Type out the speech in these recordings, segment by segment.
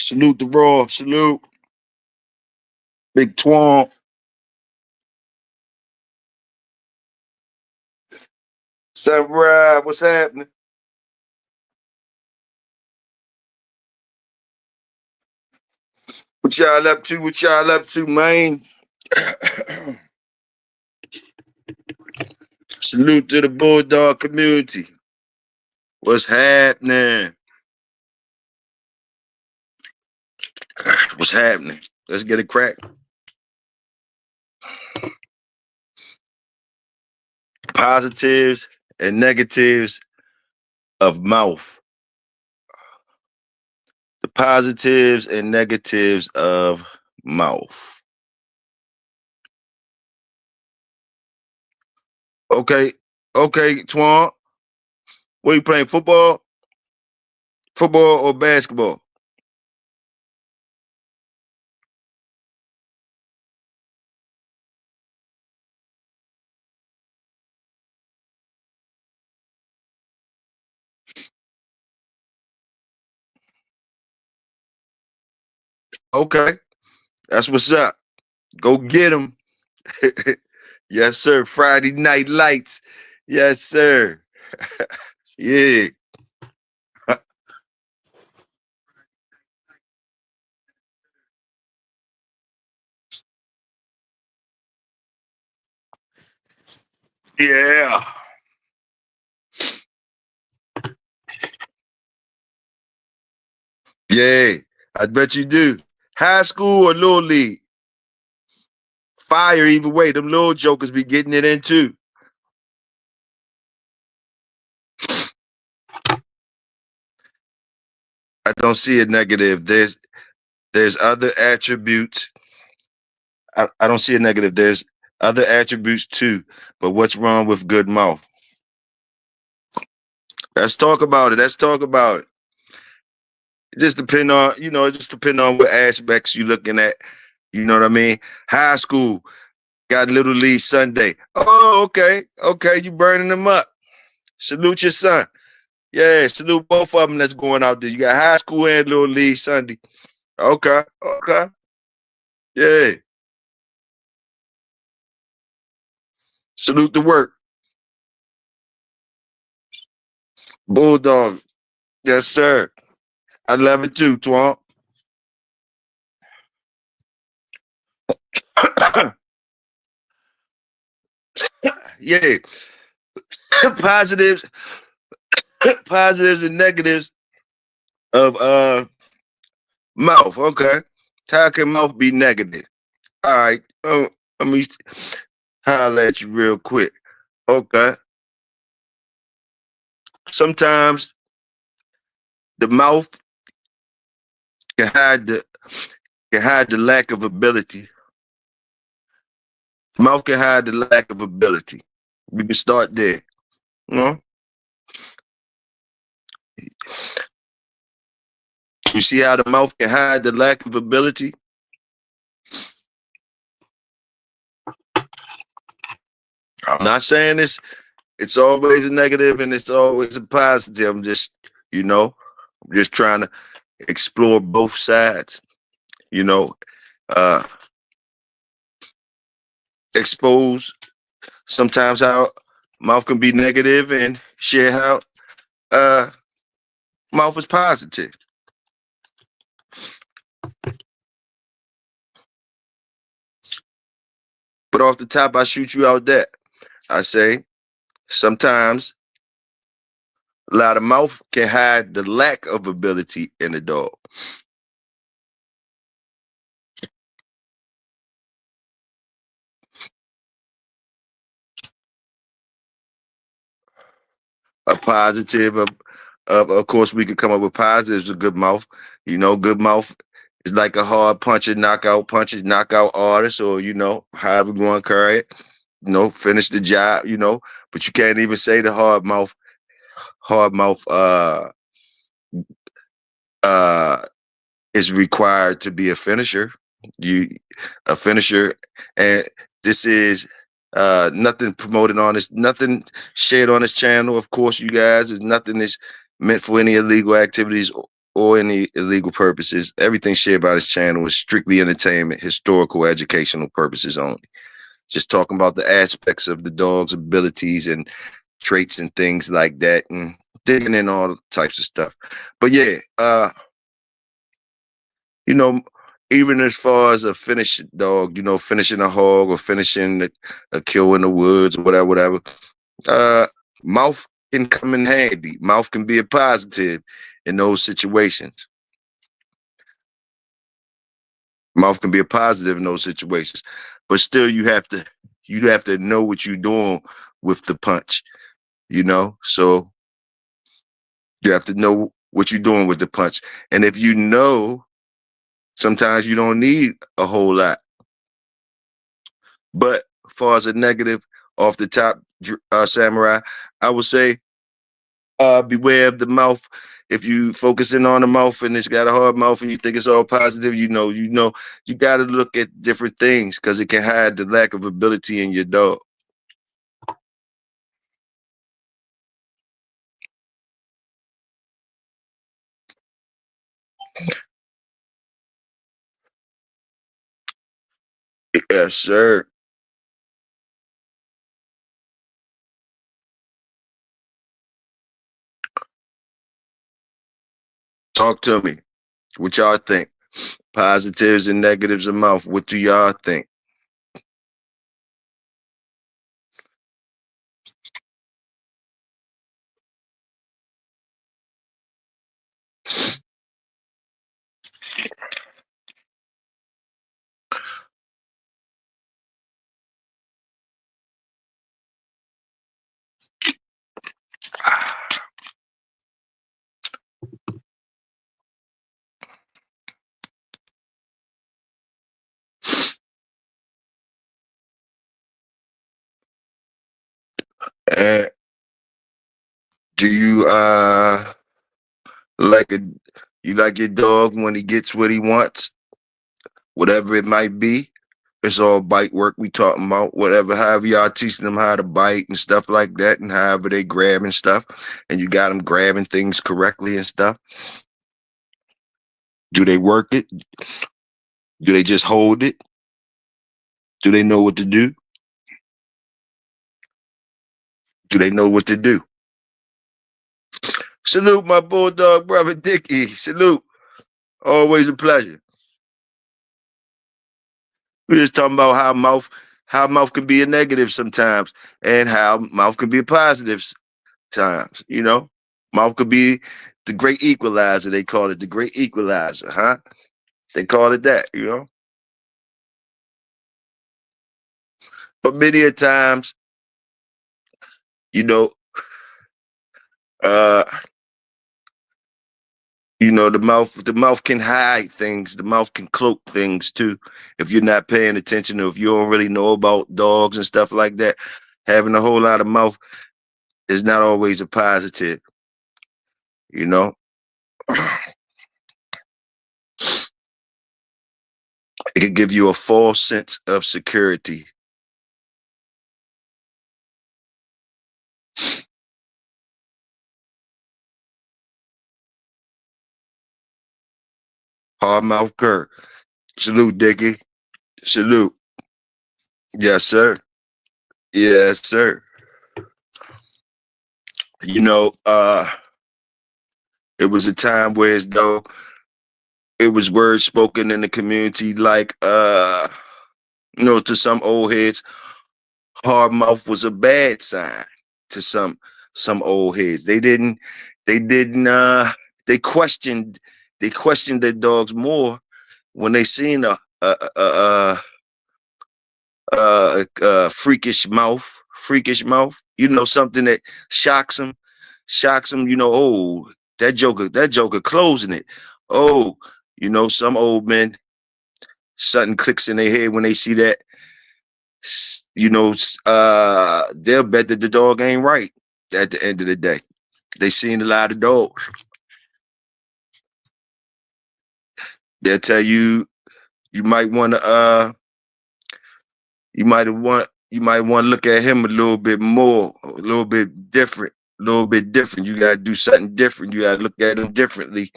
Salute the Raw. Salute. Big Twan. Samurai. What's happening? What y'all up to? What y'all up to, man? Salute to the Bulldog community. What's happening? What's happening? Let's get it cracked. Positives and negatives of mouth. The positives and negatives of mouth. Okay, okay, Twan. What are you playing? Football? Football or basketball? Okay, that's what's up. Go get them. Yes, sir. Friday night lights. Yes, sir. Yeah. Yeah. Yeah. I bet you do. High school or little league? Fire either way. Them little jokers be getting it in too. I don't see a negative. There's other attributes. I don't see a negative. There's other attributes too. But what's wrong with good mouth? Let's talk about it. Let's talk about it. It just depend on, it just depend on what aspects you looking at. You know what I mean? High school got Little League Sunday. Oh, okay. Okay, you burning them up. Salute your son. Yeah, salute both of them that's going out there. You got high school and Little League Sunday. Okay, okay. Yeah. Salute the work. Bulldog. Yes, sir. I love it too, Twan. Yeah. Positives, positives and negatives of mouth. Okay. How can mouth be negative? All right. Let me holler at you real quick. Okay. Sometimes the mouth can hide the lack of ability. Mouth can hide the lack of ability. We can start there. You know? You see how the mouth can hide the lack of ability? I'm not saying it's always a negative and it's always a positive. You know, I'm just trying to explore both sides, you know, uh expose sometimes how mouth can be negative and share how uh mouth is positive. But off the top, I shoot you out that. I say sometimes a lot of mouth can hide the lack of ability in a dog. A positive of course we could come up with positives of good mouth. Good mouth is like a hard puncher, knockout artist, or however you want to carry it. Finish the job, but you can't even say the hard mouth uh is required to be a finisher. You a finisher, and this is nothing promoted on this, nothing shared on this channel. Of course, you guys, is nothing is meant for any illegal activities or any illegal purposes. Everything shared by this channel is strictly entertainment, historical, educational purposes only. Just talking about the aspects of the dog's abilities and traits and things like that, and digging in all types of stuff. But yeah, you know, even as far as a finished dog, finishing a hog or finishing a kill in the woods or whatever. Uh, Mouth can come in handy. Mouth can be a positive in those situations. Mouth can be a positive in those situations, but still, you have to know what you're doing with the punch. So you have to know what you're doing with the punch, and if you know, sometimes you don't need a whole lot. But as far as a negative off the top, Samurai, I would say beware of the mouth. If you focusing on the mouth and it's got a hard mouth and you think it's all positive, you got to look at different things because it can hide the lack of ability in your dog. Yes, sir. Talk to me. What y'all think? Positives and negatives of mouth. What do y'all think? Uh, do you like a you like your dog when he gets what he wants, whatever it might be? It's all bite work we talking about, whatever, however y'all teaching them how to bite and stuff like that, and however they grab and stuff, and you got them grabbing things correctly and stuff. Do they work it? Do they just hold it? Do they know what to do? Do they know what to do? Salute my bulldog brother Dickie. Salute. Always a pleasure. We're just talking about how mouth can be a negative sometimes, and how mouth can be a positive times. Mouth could be the great equalizer. They call it the great equalizer, huh? They call it that. But many a times, you know, uh, the mouth can hide things. The mouth can cloak things too. If you're not paying attention, or if you don't really know about dogs and stuff like that, having a whole lot of mouth is not always a positive. You know, it can give you a false sense of security. Hard mouth Kirk. Salute, Dickie. Salute. Yes, sir. Yes, sir. You know, it was a time where as though it was words spoken in the community like to some old heads, hard mouth was a bad sign to some old heads. They questioned their dogs more when they seen a freakish mouth, something that shocks them, oh, that joker closing it. Oh, some old men, something clicks in their head when they see that. They'll bet that the dog ain't right at the end of the day. They seen a lot of dogs. They'll tell you you might want to you might want to look at him a little bit more, a little bit different, You gotta do something different. You gotta look at him differently.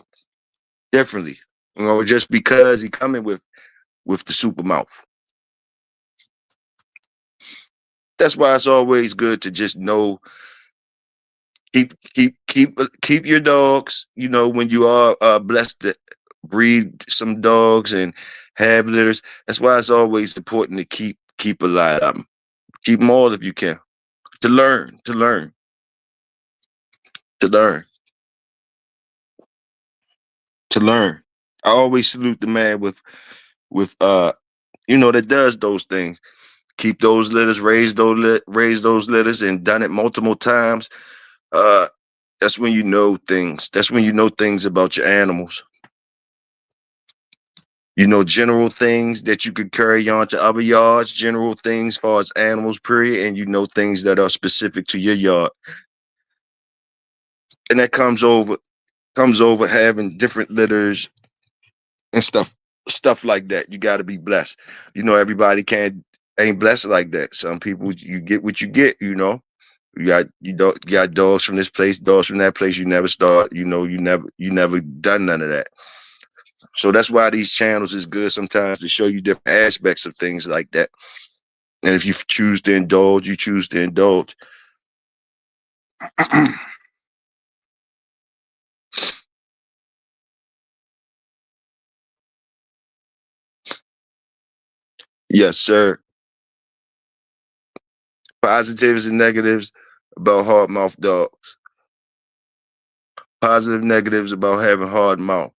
differently. You know, just because he coming with the super mouth. That's why it's always good to just know, keep your dogs. You know, when you are blessed to breed some dogs and have litters, that's why it's always important to keep a lot of them. Keep them all if you can, to learn, to learn, to learn, to learn. I always salute the man with that does those things. Keep those litters, raise those litters, and done it multiple times. Uh, that's when you know things. That's when you know things about your animals. You know, general things that you could carry on to other yards, general things as far as animals, period, and you know things that are specific to your yard. And that comes over having different litters and stuff like that. You gotta be blessed. You know, everybody ain't blessed like that. Some people, you get what you get, you know. You got dogs from this place, dogs from that place. You never start, you never done none of that. So that's why these channels is good sometimes, to show you different aspects of things like that. And if you choose to indulge, you choose to indulge. Yes, sir. Positives and negatives about hard mouth dogs. Positive negatives about having hard mouth.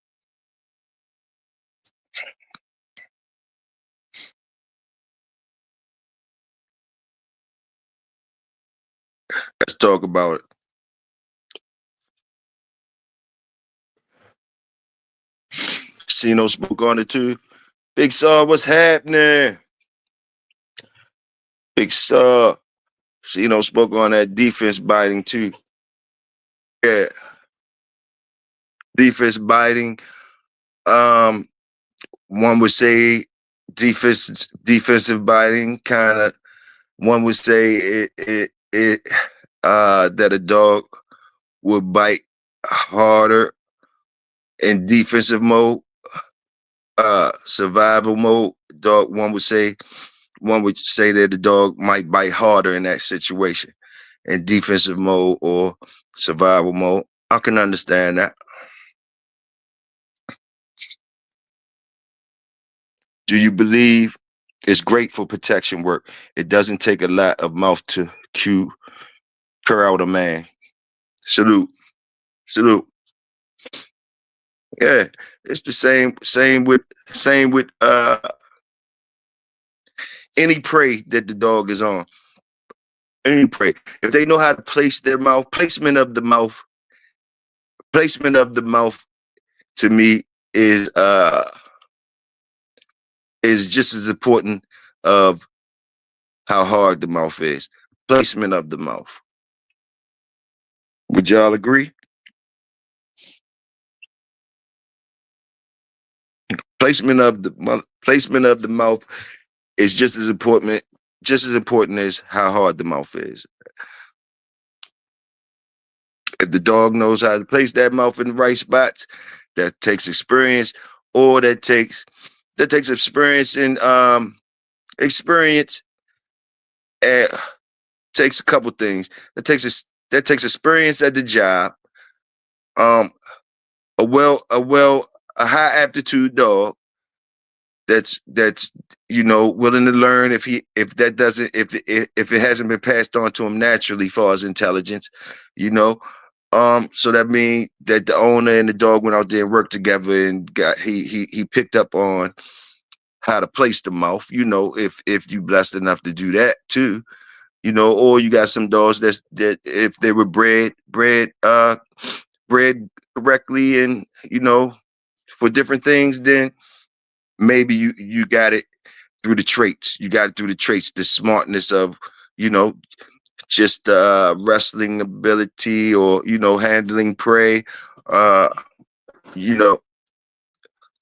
Let's talk about it. Sino spoke on it too. Big Saw, what's happening? Big Saw. Sino spoke on that defense biting too. Yeah, defense biting. Um, one would say defensive biting kind of. One would say that a dog would bite harder in defensive mode, survival mode. Dog. One would say that the dog might bite harder in that situation, in defensive mode or survival mode. I can understand that. Do you believe it's great for protection work? It doesn't take a lot of mouth to cure out a man. Salute, salute. Yeah, it's the same with any prey that the dog is on. Any prey. If they know how to place their mouth, placement of the mouth to me is uh is just as important of how hard the mouth is. Placement of the mouth. Would y'all agree? Placement of the mouth is just as important as how hard the mouth is. If the dog knows how to place that mouth in the right spots, that takes experience, or that takes experience in experience. Uh, takes a couple things. That takes experience at the job. Um, a high aptitude dog that's willing to learn, if it hasn't been passed on to him naturally, far as intelligence, you know. So that means that the owner and the dog went out there and worked together, and he picked up on how to place the mouth. If you blessed enough to do that too, or you got some dogs that if they were bred correctly, and for different things, then maybe you got it through the traits. You got it through the traits, the smartness of, you know, just wrestling ability, or handling prey. Uh, you know,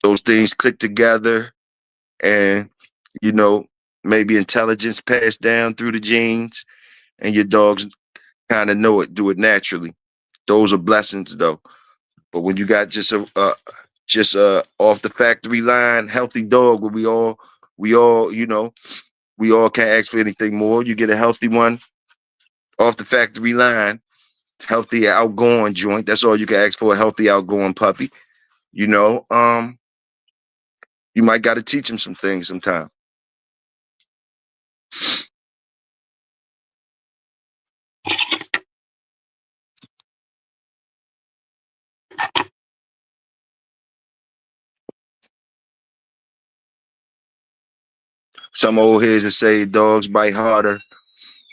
those things click together, and you know maybe intelligence passed down through the genes, and your dogs kind of do it naturally. Those are blessings, though. But when you got just just off the factory line, healthy dog where we all, we all can't ask for anything more. You get a healthy one off the factory line, healthy outgoing joint. That's all you can ask for, a healthy outgoing puppy. You know, you might got to teach him some things sometime. Some old heads that say dogs bite harder.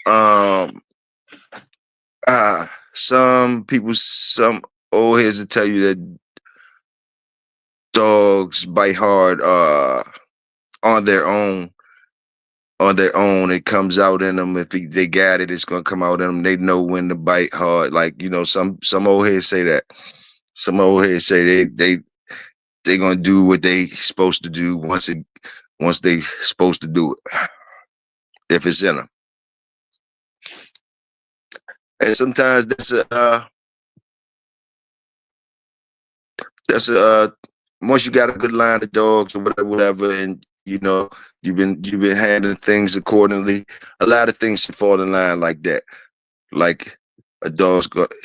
Um, some old heads will tell you that dogs bite hard on their own. On their own, it comes out in them. If they got it, it's gonna come out in them. They know when to bite hard. Like, some old heads say that. Some old heads say they gonna do what they supposed to do once they supposed to do it, if it's in them. And sometimes that's a once you got a good line of dogs or whatever, and you've been handling things accordingly. A lot of things should fall in line like that. Like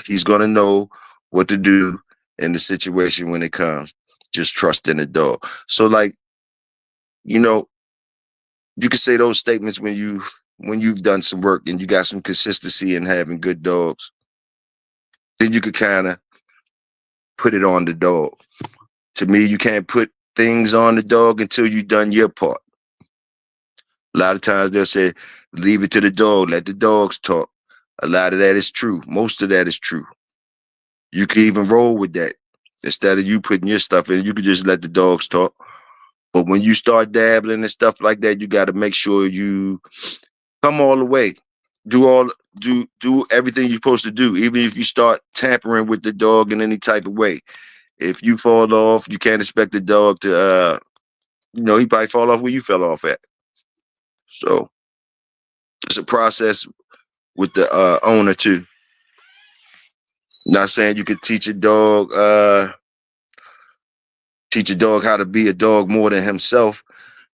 he's gonna know what to do in the situation when it comes. Just trust in the dog. So, like, you know, you can say those statements when you've done some work and you got some consistency in having good dogs. Then you could kind of put it on the dog. To me, you can't put things on the dog until you've done your part. A lot of times they'll say, leave it to the dog, let the dogs talk. A lot of that is true. Most of that is true. You can even roll with that. Instead of you putting your stuff in, you could just let the dogs talk. But when you start dabbling and stuff like that, you got to make sure you come all the way. Do everything you're supposed to do, even if you start tampering with the dog in any type of way. If you fall off, you can't expect the dog to he probably fall off where you fell off at. So it's a process with the owner too. Not saying you could teach a dog how to be a dog more than himself.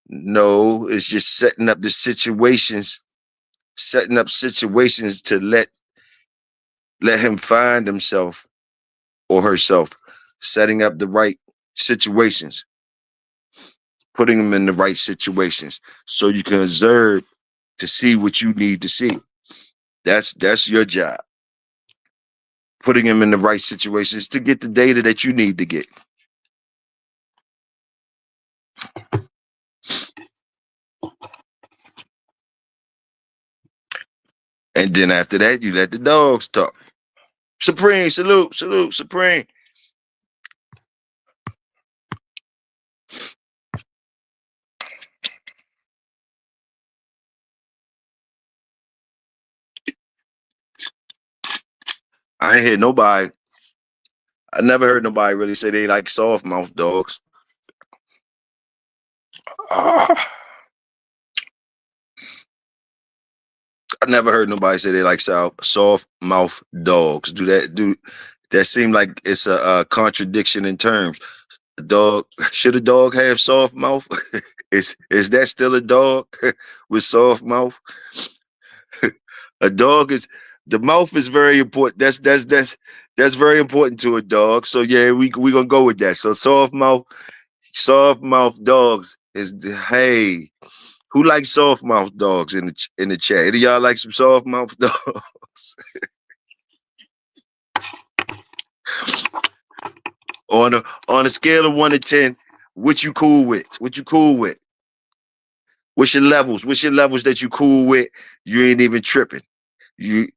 No, it's just setting up situations to let him find himself or herself, setting up the right situations, putting him in the right situations so you can observe to see what you need to see. That's your job. Putting him in the right situations to get the data that you need to get. And then after that, you let the dogs talk. Supreme, salute, Supreme. I ain't hear nobody. I never heard nobody really say they like soft mouth dogs. I never heard nobody say they like soft mouth dogs. Do that seem like it's a contradiction in terms? A dog should a dog have soft mouth? Is that still a dog with soft mouth? A dog is the mouth is very important. That's very important to a dog. So yeah, we gonna go with that. So soft mouth dogs is hey. Who likes soft mouth dogs in the chat? Any of y'all like some soft mouth dogs? On a scale of 1 to 10, what you cool with? What you cool with? What's your levels? What's your levels that you cool with? You ain't even tripping. You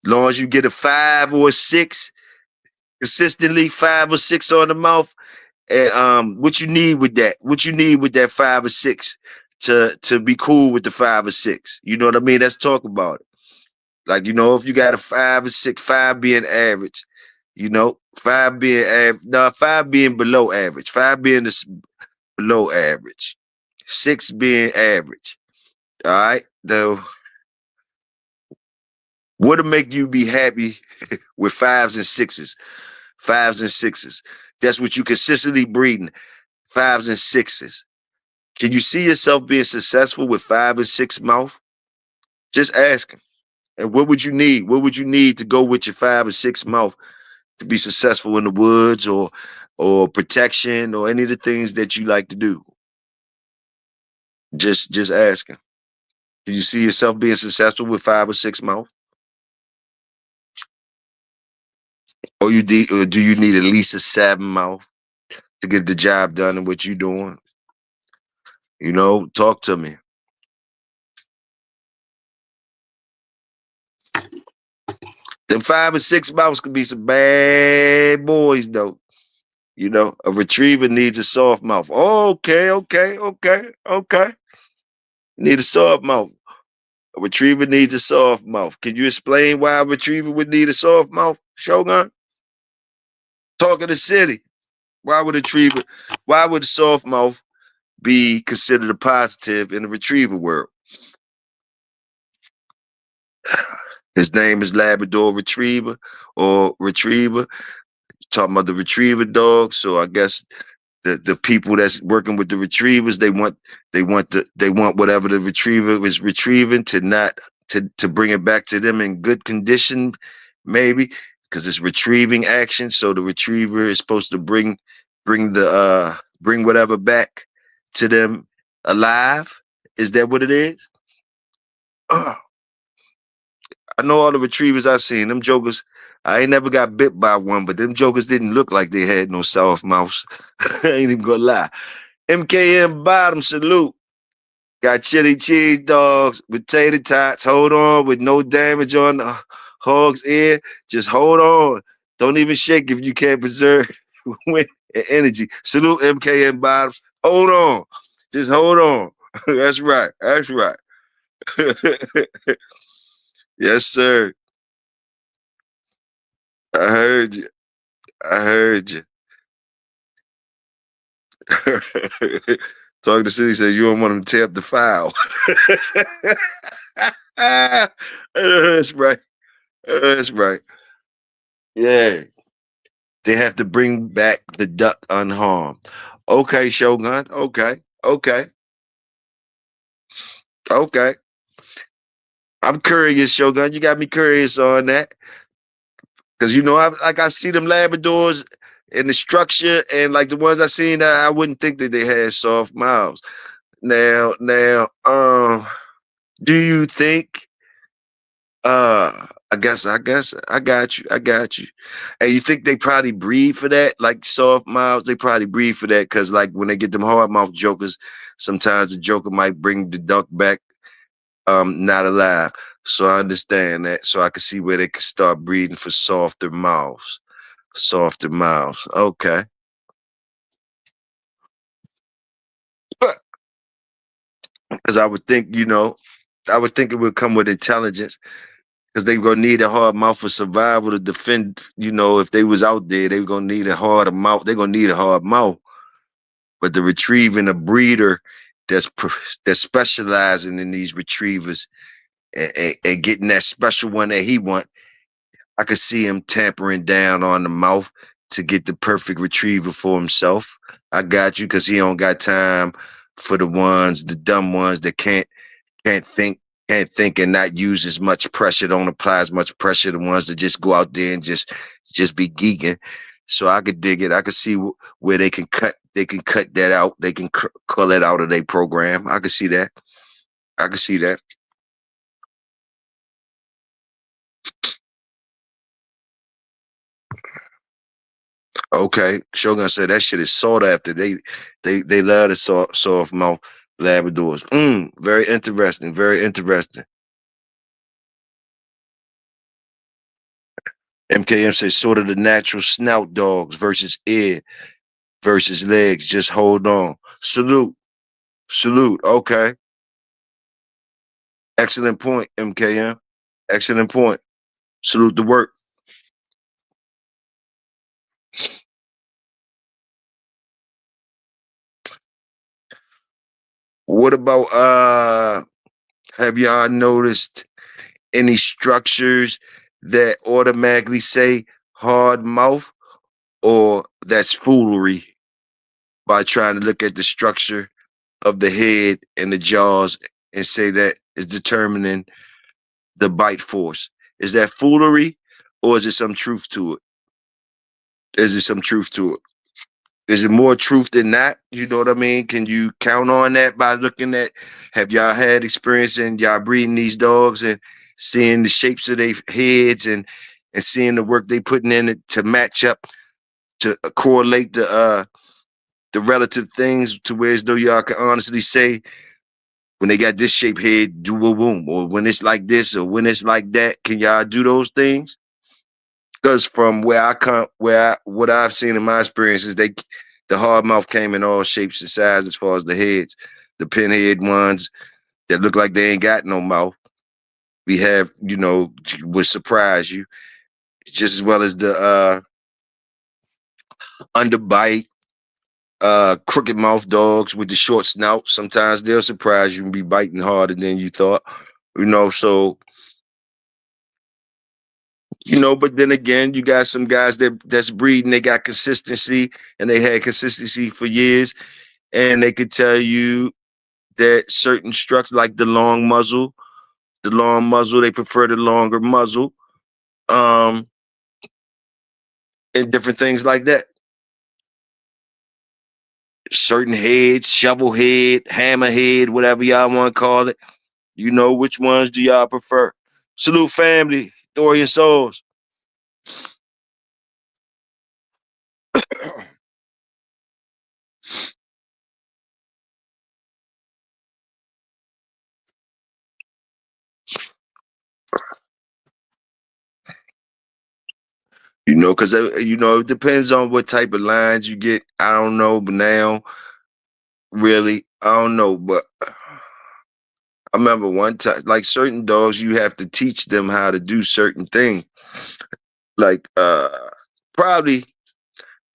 long as you get a 5 or 6 consistently, 5 or 6 on the mouth. And what you need with that? What you need with that 5 or 6 to be cool with the 5 or 6? You know what I mean? Let's talk about it. Like, if you got a 5 or 6, 5 being average, 5 being average, no, 5 being below average, 5 being below average, 6 being average. All right. What'll make you be happy with 5s and 6s? 5s and 6s. That's what you consistently breeding, 5s and 6s. Can you see yourself being successful with 5 and 6 mouth? Just asking. And what would you need? What would you need to go with your 5 and 6 mouth to be successful in the woods or protection or any of the things that you like to do? Just asking. Do you see yourself being successful with 5 or 6 mouth? Or do you need at least a 7 mouth to get the job done in what you're doing? Talk to me. Them 5 or 6 mouths could be some bad boys, though. A retriever needs a soft mouth. Okay, okay, okay, okay. Need a soft mouth. A retriever needs a soft mouth. Can you explain why a retriever would need a soft mouth, Shogun? Talk of the city. Why would a soft mouth be considered a positive in the retriever world? His name is Labrador Retriever or Retriever. Talking about the retriever dog. So I guess the people that's working with the retrievers, they want whatever the retriever is retrieving to not to bring it back to them in good condition, maybe because it's retrieving action. So the retriever is supposed to bring whatever back to them alive. Is that what it is? I know all the retrievers I seen, them jokers. I ain't never got bit by one, but them jokers didn't look like they had no soft mouths. I ain't even gonna lie. MKM bottom salute. Got chili cheese dogs with tater tots. Hold on, with no damage on the hog's ear. Just hold on. Don't even shake if you can't preserve wind and energy. Salute MKM bottoms. Hold on. Just hold on. That's right. That's right. Yes, sir. I heard you. I heard you. Talking to City said you don't want him to tear up the file. That's right. That's right. Yeah. They have to bring back the duck unharmed. Okay, Shogun. Okay. Okay. Okay. I'm curious, Shogun. You got me curious on that. Because I see them Labradors and the structure, and like the ones I seen, I wouldn't think that they had soft mouths. Now, do you think? I guess I got you. I got you. And you think they probably breed for that, like soft mouths? They probably breed for that because, like, when they get them hard mouth jokers, sometimes the joker might bring the duck back, not alive. So I understand that. So I can see where they could start breeding for softer mouths. Softer mouths. Okay. Because I would think it would come with intelligence. Because they gonna need a hard mouth for survival to defend. If they was out there, they gonna need a hard mouth. They gonna need a hard mouth. But the retrieving a breeder that's specializing in these retrievers and getting that special one that he want, I could see him tampering down on the mouth to get the perfect retriever for himself. I got you, because he don't got time for the dumb ones that can't think, and not use as much pressure, don't apply as much pressure. The ones that just go out there and just be geeking. So I could dig it. I could see where they can cut that out. They can call it out of their program. I could see that. I could see that. Okay, Shogun said that shit is sought after. They love the soft mouth Labradors. Very interesting. Very interesting. MKM says sort of the natural snout dogs versus ear versus legs. Just hold on. Salute. Salute. Okay. Excellent point, MKM. Excellent point. Salute the work. What about have y'all noticed any structures that automatically say hard mouth? or that's foolery by trying to look at the structure of the head and the jaws and say that is determining the bite force. Is that foolery or is it some truth to it? Is there some truth to it? Is it more truth than that? You know what I mean? Can you count on that by looking at, have y'all had experience in y'all breeding these dogs and seeing the shapes of their heads and seeing the work they putting in it to match up, to correlate the relative things to where as though y'all can honestly say, when they got this shape head, do a boom, or when it's like this, or when it's like that, can y'all do those things? Because from where I come, what I've seen in my experiences, the hard mouth came in all shapes and sizes as far as the heads, the pinhead ones that look like they ain't got no mouth. We have, would surprise you, just as well as the underbite, crooked mouth dogs with the short snout. Sometimes they'll surprise you and be biting harder than you thought, so but then again, you got some guys that's breeding, they got consistency and they had consistency for years, and they could tell you that certain structures like the long muzzle, they prefer the longer muzzle, and different things like that. Certain heads, shovel head, hammer head, whatever y'all want to call it. Which ones do y'all prefer? Salute family, Dorian Souls. Because it depends on what type of lines you get. I don't know, but now, really, I don't know. But I remember one time, like certain dogs, you have to teach them how to do certain things. Like probably,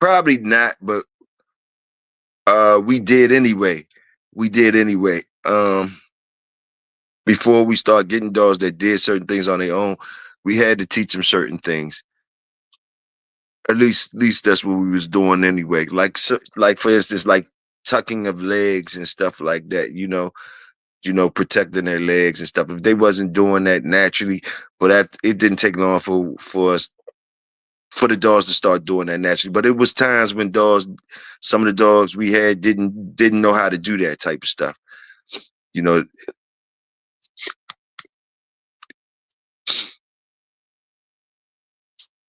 probably not, but we did anyway. We did anyway. Before we start getting dogs that did certain things on their own, we had to teach them certain things. At least that's what we was doing anyway. Like for instance, like tucking of legs and stuff like that. Protecting their legs and stuff. If they wasn't doing that naturally, but it didn't take long for us, for the dogs to start doing that naturally. But it was times when some of the dogs we had didn't know how to do that type of stuff. You know,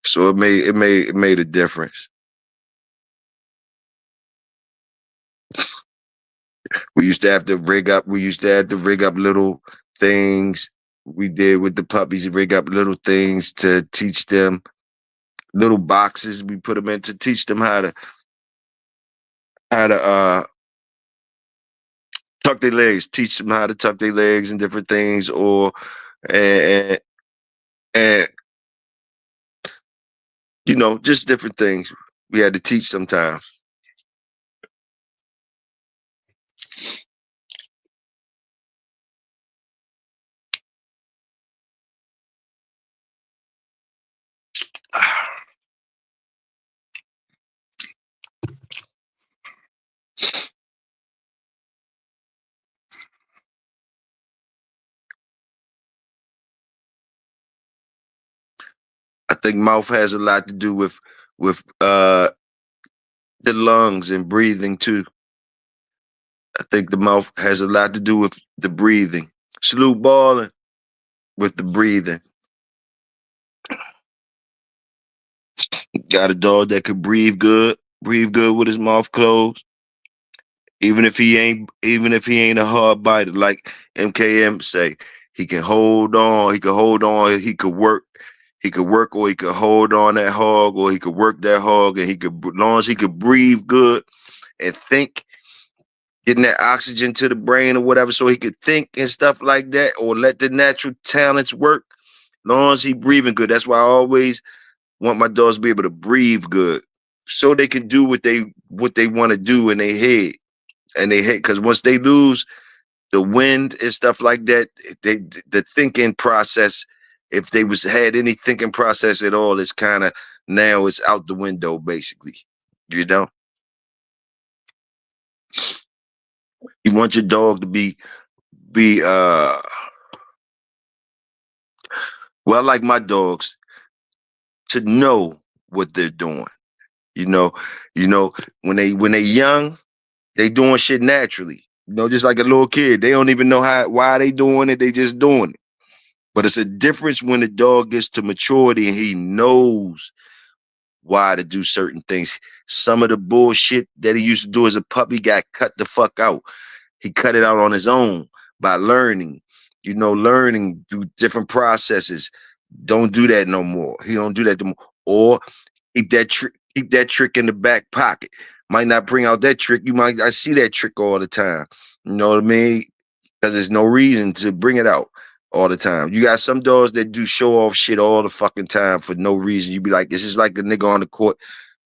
so it made a difference. We used to have to rig up. We used to have to rig up little things. We did with the puppies, rig up little things to teach them, little boxes. We put them in to teach them how to tuck their legs, teach them how to tuck their legs and different things, or and and just different things we had to teach sometimes. I think mouth has a lot to do with the lungs and breathing too. I think the mouth has a lot to do with the breathing. Salute balling with the breathing. Got a dog that could breathe good with his mouth closed. Even if he ain't a hard biter, like MKM say, he can hold on. He can hold on. He could work. He could work, or he could hold on that hog, or he could work that hog, and as long as he could breathe good and think, getting that oxygen to the brain or whatever, so he could think and stuff like that, or let the natural talents work. As long as he breathing good, that's why I always want my dogs to be able to breathe good, so they can do what they want to do in their head. And they hate, because once they lose the wind and stuff like that, the thinking process, if they had any thinking process at all, is kind of now it's out the window, basically. You know? You want your dog to be well, like my dogs, to know what they're doing. You know, when they young, they doing shit naturally. You know, just like a little kid. They don't even know why they doing it, they just doing it. But it's a difference when the dog gets to maturity and he knows why to do certain things. Some of the bullshit that he used to do as a puppy got cut the fuck out. He cut it out on his own by learning, learning through different processes. Don't do that no more. He don't do that no more. Or keep that trick in the back pocket. Might not bring out that trick. I see that trick all the time. You know what I mean? Because there's no reason to bring it out all the time. You got some dogs that do show off shit all the fucking time for no reason. You be like, it's just like a nigga on the court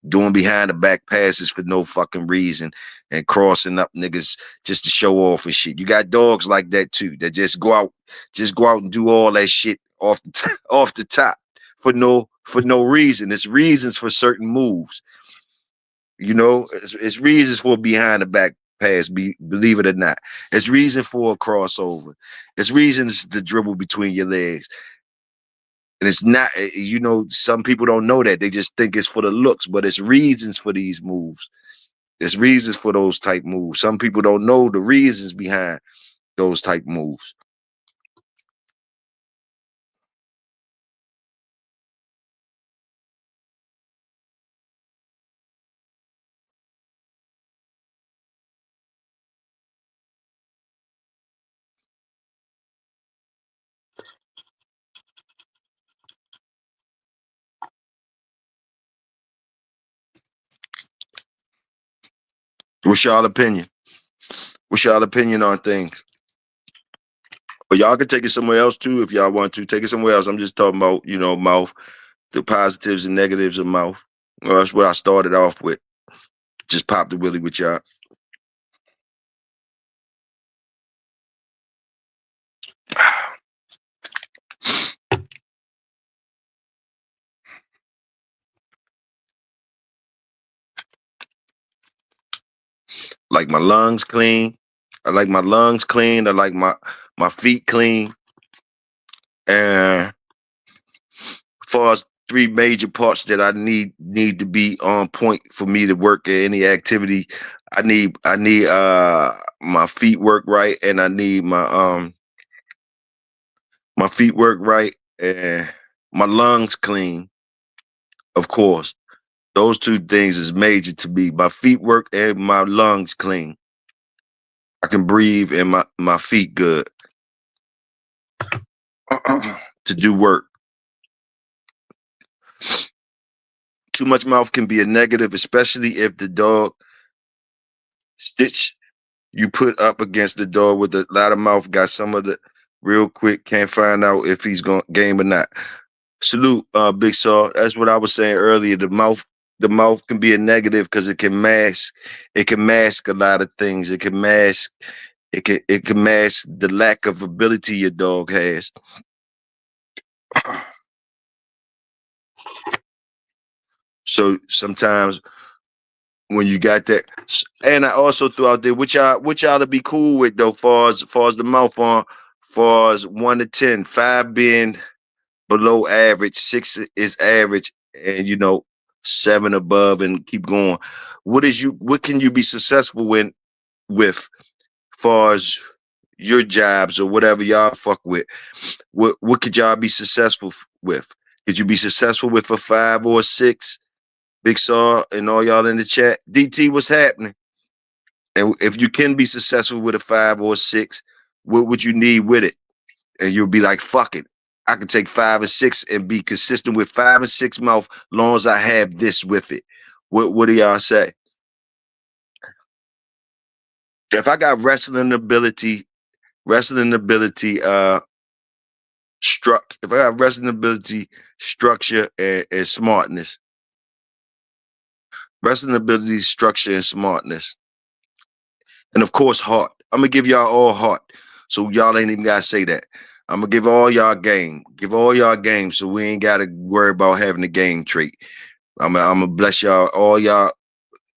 doing behind the back passes for no fucking reason and crossing up niggas just to show off and shit. You got dogs like that too, that just go out and do all that shit off the top for no reason. It's reasons for certain moves. It's reasons for behind the back pass, believe it or not. It's reason for a crossover. It's reasons to dribble between your legs. And it's not, some people don't know that. They just think it's for the looks, but it's reasons for these moves. There's reasons for those type moves. Some people don't know the reasons behind those type moves. What's y'all opinion? What's y'all opinion on things? But y'all can take it somewhere else too if y'all want to. Take it somewhere else. I'm just talking about, mouth, the positives and negatives of mouth. Well, that's what I started off with. Just pop the willy with y'all. Like my lungs clean. I like my lungs clean. I like my feet clean. And as far as 3 major parts that I need to be on point for me to work at any activity, I need my feet work right, and I need my feet work right, and my lungs clean. Of course, those 2 things is major to me. My feet work and my lungs clean. I can breathe and my feet good to do work. Too much mouth can be a negative, especially if the dog stitch you put up against the dog with a lot of mouth got some of the real quick, can't find out if he's going game or not. Salute, Big Saw. That's what I was saying earlier. The mouth can be a negative because it can mask a lot of things. It can mask the lack of ability your dog has. So sometimes when you got that, and I also threw out there, which y'all to be cool with though, far as the mouth on, far as 1 to 10, 5 being below average, 6 is average, and 7 above, and keep going. What can you be successful with far as your jobs or whatever y'all fuck with? What could y'all be successful with? Could you be successful with a 5 or a 6? Big Saw and all y'all in the chat. DT, what's happening? And if you can be successful with a 5 or a 6, what would you need with it? And you'll be like, fuck it. I can take 5 and 6 and be consistent with 5 and 6 mouth, long as I have this with it. What do y'all say? If I got wrestling ability, if I got wrestling ability, structure, and smartness. Wrestling ability, structure, and smartness. And of course, heart. I'm gonna give y'all all heart. So y'all ain't even gotta say that. I'm gonna give all y'all game. Give all y'all game so we ain't gotta worry about having a game trait. I'm gonna bless y'all, all y'all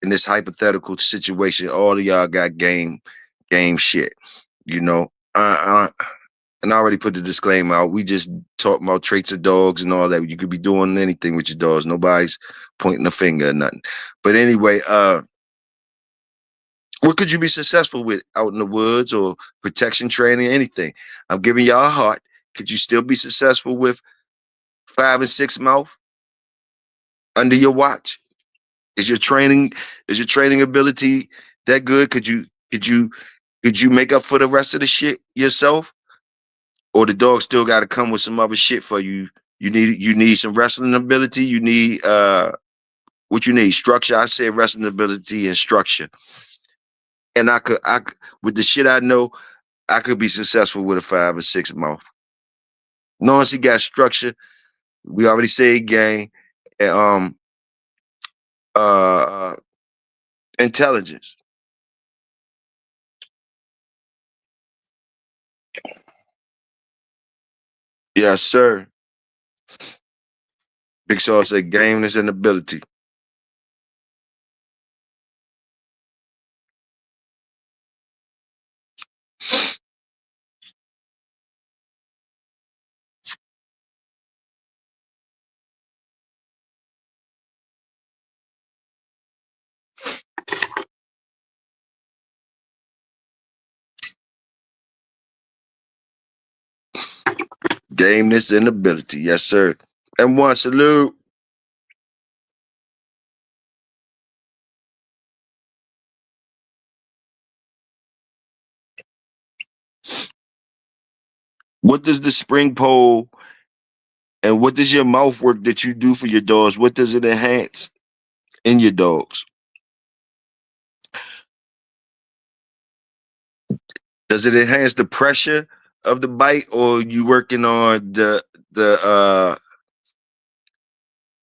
in this hypothetical situation. All of y'all got game shit. You know, and I already put the disclaimer out. We just talk about traits of dogs and all that. You could be doing anything with your dogs. Nobody's pointing a finger or nothing. But anyway, what could you be successful with out in the woods or protection training, anything? I'm giving y'all a heart. Could you still be successful with 5 and 6 mouth under your watch? Is your training ability that good? Could you make up for the rest of the shit yourself? Or the dog still gotta come with some other shit for you? You need some wrestling ability. You need what you need? Structure. I say wrestling ability and structure. And with the shit I know, I could be successful with a 5 or 6 mouth. Long as he got structure, we already say game, and uh intelligence. Yes, sir. Big Saw said gameness and ability. Gameness and ability. Yes, sir. And one salute. What does the spring pole and what does your mouth work that you do for your dogs? What does it enhance in your dogs? Does it enhance the pressure of the bite, or you working on the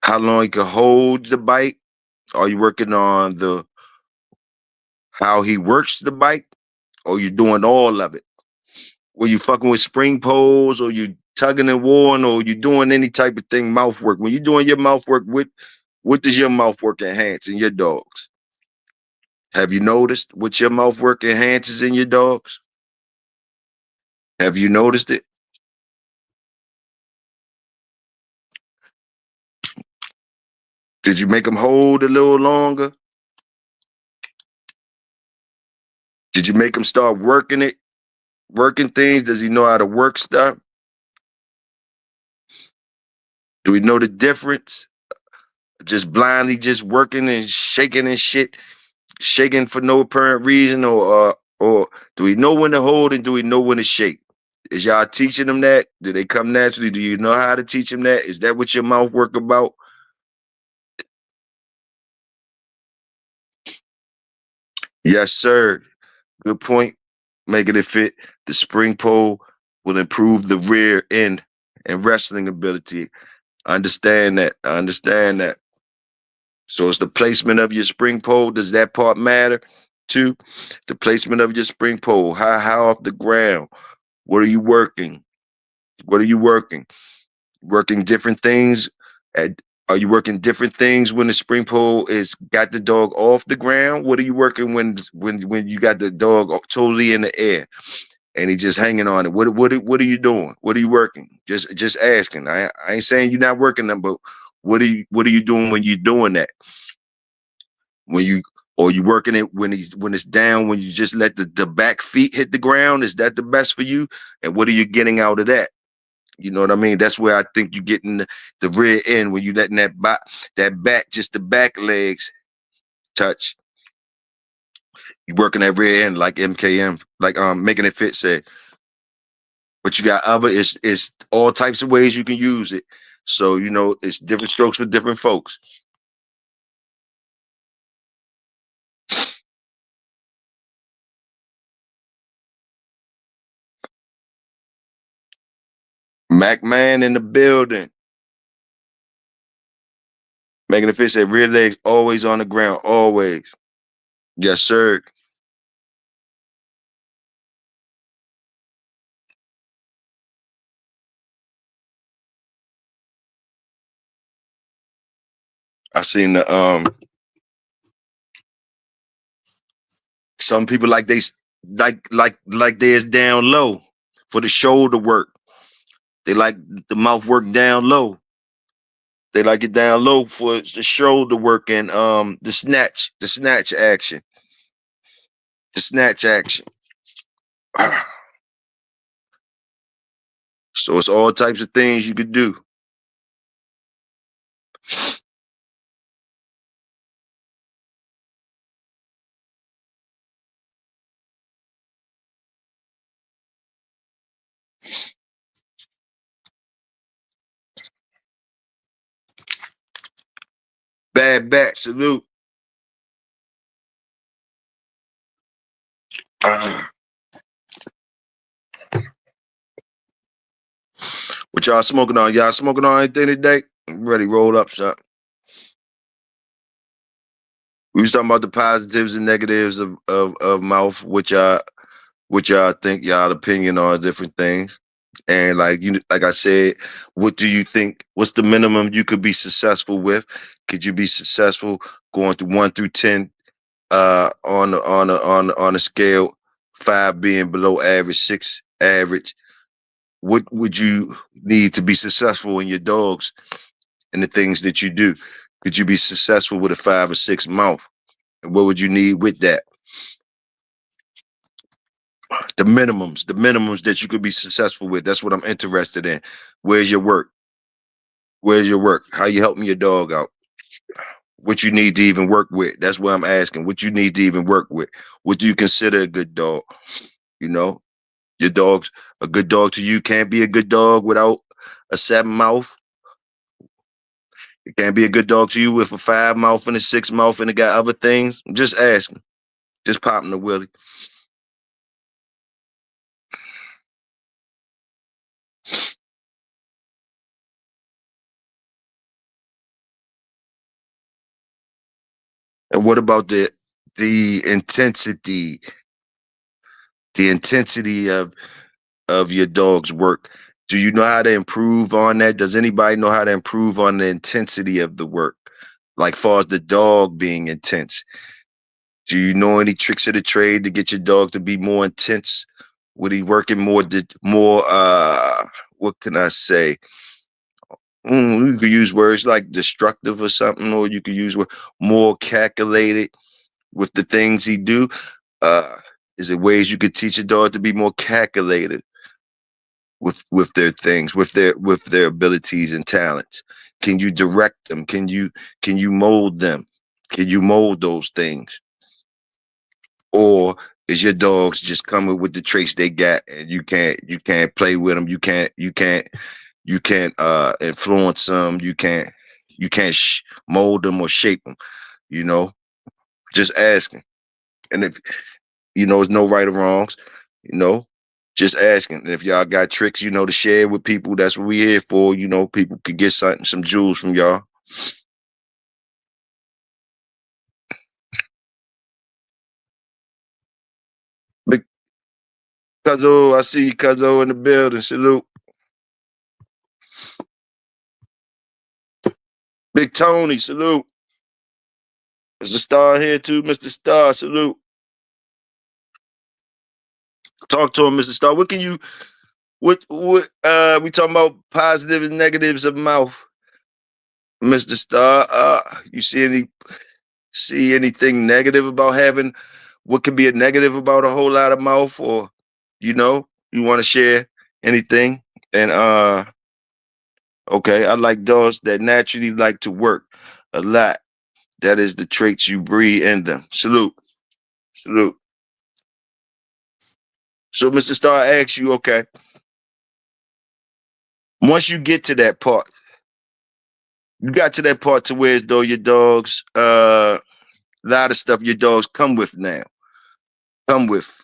how long you can hold the bite? Are you working on the how he works the bite? Or you doing all of it? Were you fucking with spring poles, or you tugging and warring, or you doing any type of thing mouth work? When you doing your mouth work, what does your mouth work enhance in your dogs? Have you noticed what your mouth work enhances in your dogs? Have you noticed it? Did you make them hold a little longer? Did you make him start working it, working things? Does he know how to work stuff? Do we know the difference? Just blindly just working and shaking and shit, shaking for no apparent reason, or do we know when to hold and do we know when to shake? Is y'all teaching them that? Do they come naturally? Do you know how to teach them that? Is that what your mouth work about? Yes, sir. Good point. Making it fit. The spring pole will improve the rear end and wrestling ability. I understand that. I understand that. So it's the placement of your spring pole. Does that part matter too? The placement of your spring pole. How off the ground? What are you working? What are you working? Working different things. At, are you working different things when the spring pole is got the dog off the ground? What are you working when you got the dog totally in the air and he just hanging on it? What are you doing? What are you working? Just asking. I ain't saying you're not working them, but what are you doing when you're doing that? When you or you working it when it's down, when you just let the back feet hit the ground? Is that the best for you? And what are you getting out of that? You know what I mean? That's where I think you're getting the rear end when you letting that back, just the back legs touch. You working that rear end like MKM, like making it fit said. But you got other, it's all types of ways you can use it. So you know it's different strokes for different folks. Mac Man in the building. Making it fit said rear legs always on the ground, always. Yes, sir. I seen the some people like they like theirs down low for the shoulder work. They like the mouth work down low. They like it down low for the shoulder work and the snatch action. The snatch action. So it's all types of things you could do. Bad back, salute. What y'all smoking on? Y'all smoking on anything today? I'm ready, roll up, son. We was talking about the positives and negatives of mouth, which y'all think y'all opinion on different things. And like I said, what do you think? What's the minimum you could be successful with? Could you be successful going through 1 through 10 on a scale, 5 being below average, 6 average? What would you need to be successful in your dogs and the things that you do? Could you be successful with a 5 or 6 mouth? And what would you need with that? The minimums that you could be successful with. That's what I'm interested in. Where's your work? Where's your work? How you helping your dog out? What you need to even work with? That's what I'm asking. What you need to even work with? What do you consider a good dog? You know, your dog's a good dog to you can't be a good dog without a 7 mouth. It can't be a good dog to you with a 5 mouth and a 6 mouth and it got other things. I'm just asking. Just popping the willie. And what about the intensity, the intensity of your dog's work? Do you know how to improve on that? Does anybody know how to improve on the intensity of the work? Like far as the dog being intense. Do you know any tricks of the trade to get your dog to be more intense? Would he working more what can I say? You could use words like destructive or something, or you could use more calculated with the things he do. Is it ways you could teach a dog to be more calculated with their things, with their abilities and talents? Can you direct them? Can you mold them? Can you mold those things? Or is your dogs just coming with the traits they got and you can't play with them, you can't influence them, you can't mold them or shape them, you know? Just asking. And if there's no right or wrongs, you know, just asking. And if y'all got tricks, to share with people, that's what we here for. People could get some jewels from y'all. Big Cuzzo, I see you, Cuzzo, in the building. Salute. Big Tony, salute. There's a star here too, Mr. Star, salute. Talk to him, Mr. Star. What we talking about positives and negatives of mouth, Mr. Star. You see anything negative about having what could be a negative about a whole lot of mouth, or you want to share anything? And okay, I like dogs that naturally like to work a lot. That is the traits you breed in them. Salute. Salute. So, Mr. Star, I ask you, okay, once you get to that part, you got to that part to where as though your dogs, a lot of stuff your dogs come with now. Come with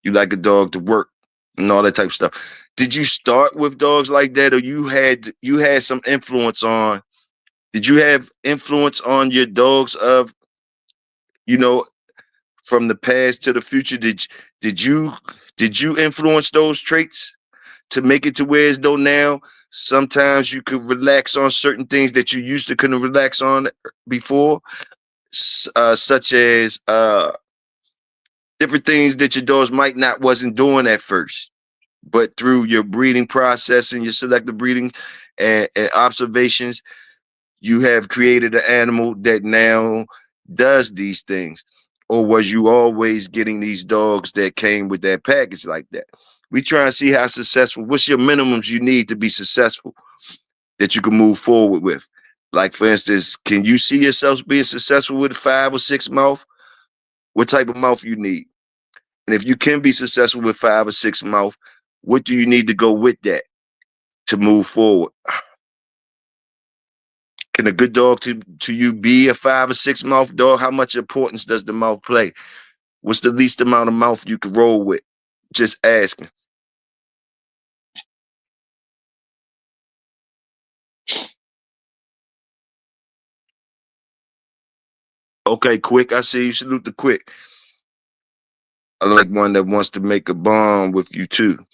you like a dog to work and all that type of stuff. Did you start with dogs like that, or you had some influence on? Did you have influence on your dogs of you know from the past to the future? Did you did you influence those traits to make it to where as though now Sometimes you could relax on certain things that you used to couldn't relax on before, such as different things that your dogs might not wasn't doing at first, but through your breeding process and your selective breeding and observations, you have created an animal that now does these things. Or was you always getting these dogs that came with that package like that? We try and see how successful, what's your minimums you need to be successful that you can move forward with. Like, for instance, can you see yourself being successful with 5 or 6 mouth? What type of mouth you need? And if you can be successful with 5 or 6 mouth, what do you need to go with that to move forward? Can a good dog to you be a 5 or 6 mouth dog? How much importance does the mouth play? What's the least amount of mouth you can roll with? Just asking. Okay, Quick. I see you. Salute the Quick. I like one that wants to make a bond with you too.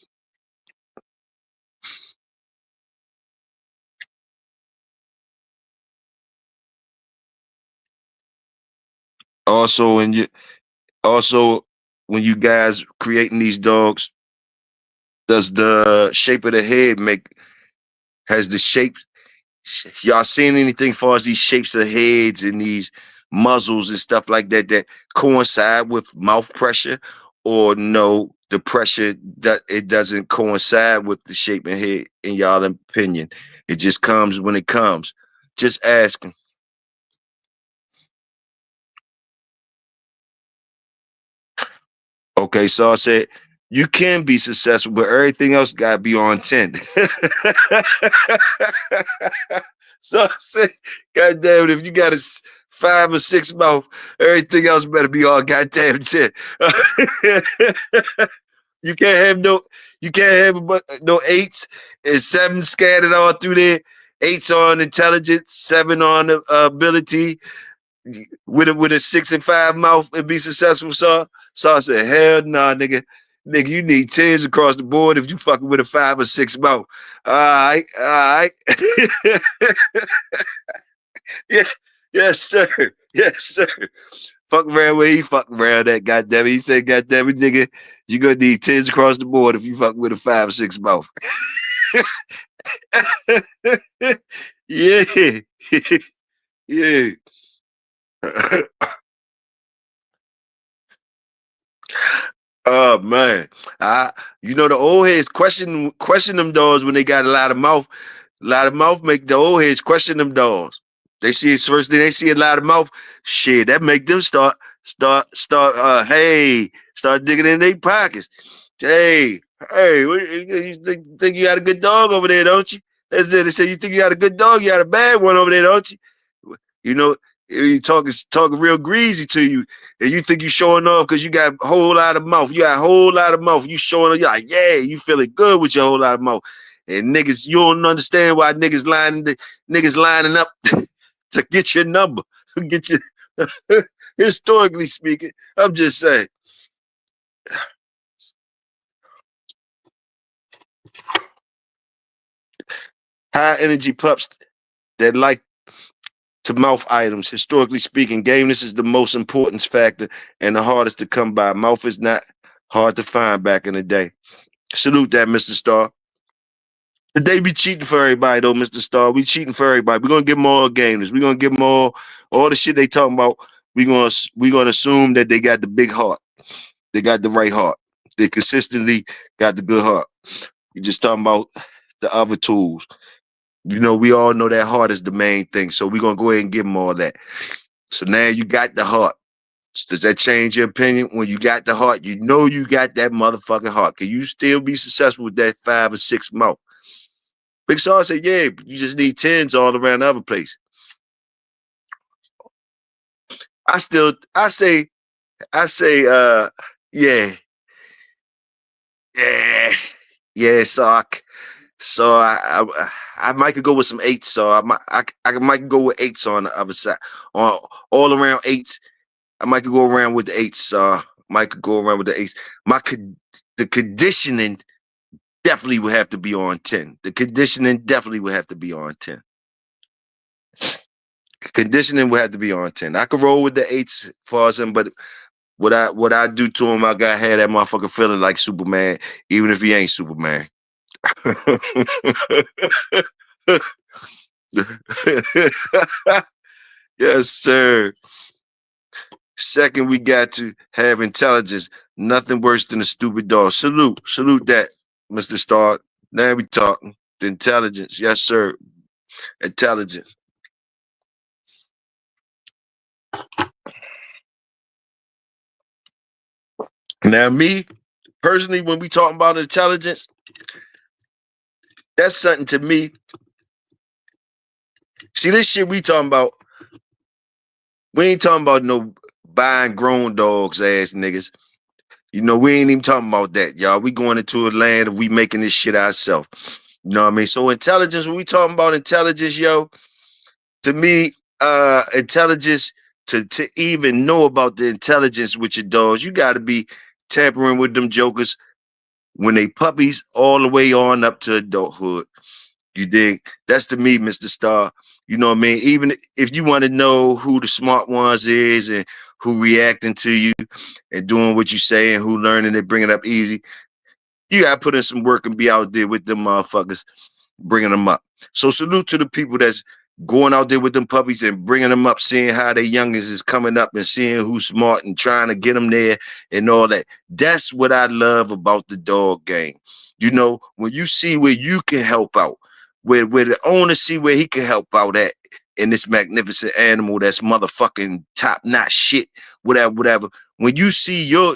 Also, also when you guys creating these dogs, does the shape of the head make has the shape y'all seen anything as far as these shapes of heads and these muzzles and stuff like that that coincide with mouth pressure, or no, the pressure that it doesn't coincide with the shape and head in y'all opinion? It just comes when it comes. Just asking. Okay, so I said you can be successful, but everything else gotta be on 10. So I said, God damn it, if you got a 5 or 6 mouth, everything else better be all goddamn 10. You can't have no 8s and 7s scattered all through there. 8s on intelligence, 7 on ability, with a 6 and 5 mouth and be successful. So I said, hell nah, nigga. Nigga, you need 10s across the board if you fucking with a 5 or 6 mouth. All right, all right. Yeah, yes, sir. Yes, sir. Fuck around where he fuck around that, goddamn it. He said, goddamn it, nigga, you gonna need 10s across the board if you fuck with a 5 or 6 mouth. Yeah. Yeah. Oh man, I the old heads question them dogs when they got a lot of mouth make the old heads question them dogs. They see it first, then they see a lot of mouth. Shit, that make them start. Hey, start digging in their pockets. Hey, hey, you think you got a good dog over there, don't you? That's it. They say you think you got a good dog, you got a bad one over there, don't you? You know, you talking real greasy to you, and you think you showing off because you got a whole lot of mouth. You got a whole lot of mouth. You showing off. You're like, yeah, you feeling good with your whole lot of mouth. And niggas, you don't understand why niggas lining up to get your number, get your. Historically speaking, I'm just saying. High energy pups that like to mouth items. Historically speaking, gameness is the most important factor and the hardest to come by. Mouth is not hard to find back in the day. Salute that, Mr. Star. They be cheating for everybody though, Mr. Star. We cheating for everybody. We're gonna give them all gamers. We're gonna give them all the shit they talking about. We gonna assume that they got the big heart. They got the right heart. They consistently got the good heart. We just talking about the other tools. We all know that heart is the main thing. So we're gonna go ahead and give them all that. So now you got the heart. Does that change your opinion? When you got the heart, you know you got that motherfucking heart. Can you still be successful with that 5 or 6 mouth? Big Saw said, yeah, but you just need 10s all around the other place. I say, yeah, yeah, yeah, so I might could go with some 8s. So I might go with 8s on the other side, on all around 8s. I might could go around with the 8s. Might could go around with the 8s. The conditioning definitely would have to be on 10. The conditioning definitely would have to be on 10. Conditioning would have to be on 10. I could roll with the 8s for him, but what I do to him, I got had that motherfucker feeling like Superman, even if he ain't Superman. Yes, sir. Second, we got to have intelligence. Nothing worse than a stupid dog. Salute that, Mr. Stark. Now we talking. The intelligence. Yes, sir. Intelligence. Now, me, personally, when we talking about intelligence, that's something to me. See, this shit we talking about, we ain't talking about no buying grown dogs ass niggas. You know, we ain't even talking about that, y'all. We going into a land and we making this shit ourselves. You know what I mean? So intelligence, when we talking about intelligence, yo, to me, intelligence, to even know about the intelligence with your dogs, you gotta be tampering with them jokers when they puppies all the way on up to adulthood. You dig? That's to me, Mr. Star. You know what I mean? Even if you want to know who the smart ones is and who reacting to you and doing what you say and who learning it, bringing it up easy, you got to put in some work and be out there with them motherfuckers, bringing them up. So salute to the people that's going out there with them puppies and bringing them up, seeing how their youngest is coming up and seeing who's smart and trying to get them there and all that. That's what I love about the dog game. You know, when you see where you can help out, where the owner see where he can help out at in this magnificent animal that's motherfucking top-notch shit, whatever. When you see your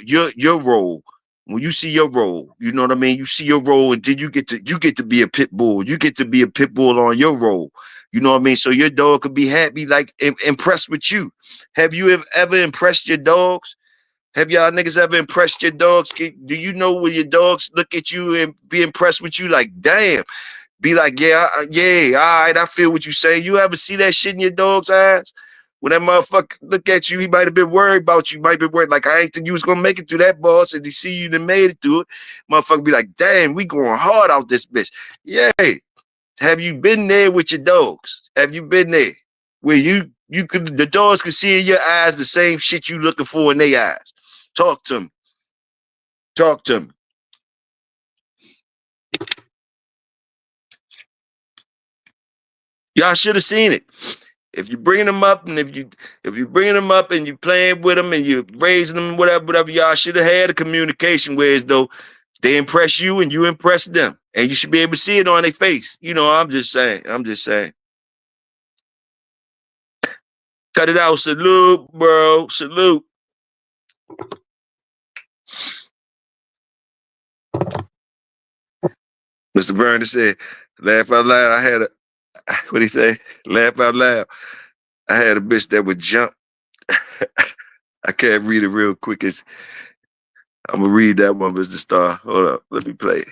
role, when you see your role, you know what I mean? You see your role, and then you get to be a pit bull. You get to be a pit bull on your role. You know what I mean? So your dog could be happy, like impressed with you. Have you ever impressed your dogs? Have y'all niggas ever impressed your dogs? Do you know when your dogs look at you and be impressed with you? Like, damn. Be like, yeah, yeah, all right, I feel what you say. You ever see that shit in your dog's eyes? When that motherfucker look at you, he might have been worried about you. Might be worried, like, I ain't think you was gonna make it through that, boss. And he see you done made it through it. Motherfucker be like, damn, we going hard out this bitch. Yeah. Have you been there with your dogs? Have you been there? Where you could, the dogs can see in your eyes the same shit you looking for in their eyes. Talk to them. Talk to them. Y'all should have seen it. If you're bringing them up, and if you're bringing them up and you're playing with them and you're raising them, whatever, y'all should have had a communication where as though they impress you and you impress them, and you should be able to see it on their face. You know, I'm just saying. Cut it out. Salute, bro. Salute. Mr. Vernon said, laugh out loud. I had a, what he say? Laugh out loud. I had a bitch that would jump. I can't read it real quick. I'm going to read that one, Mr. Star. Hold up. Let me play it.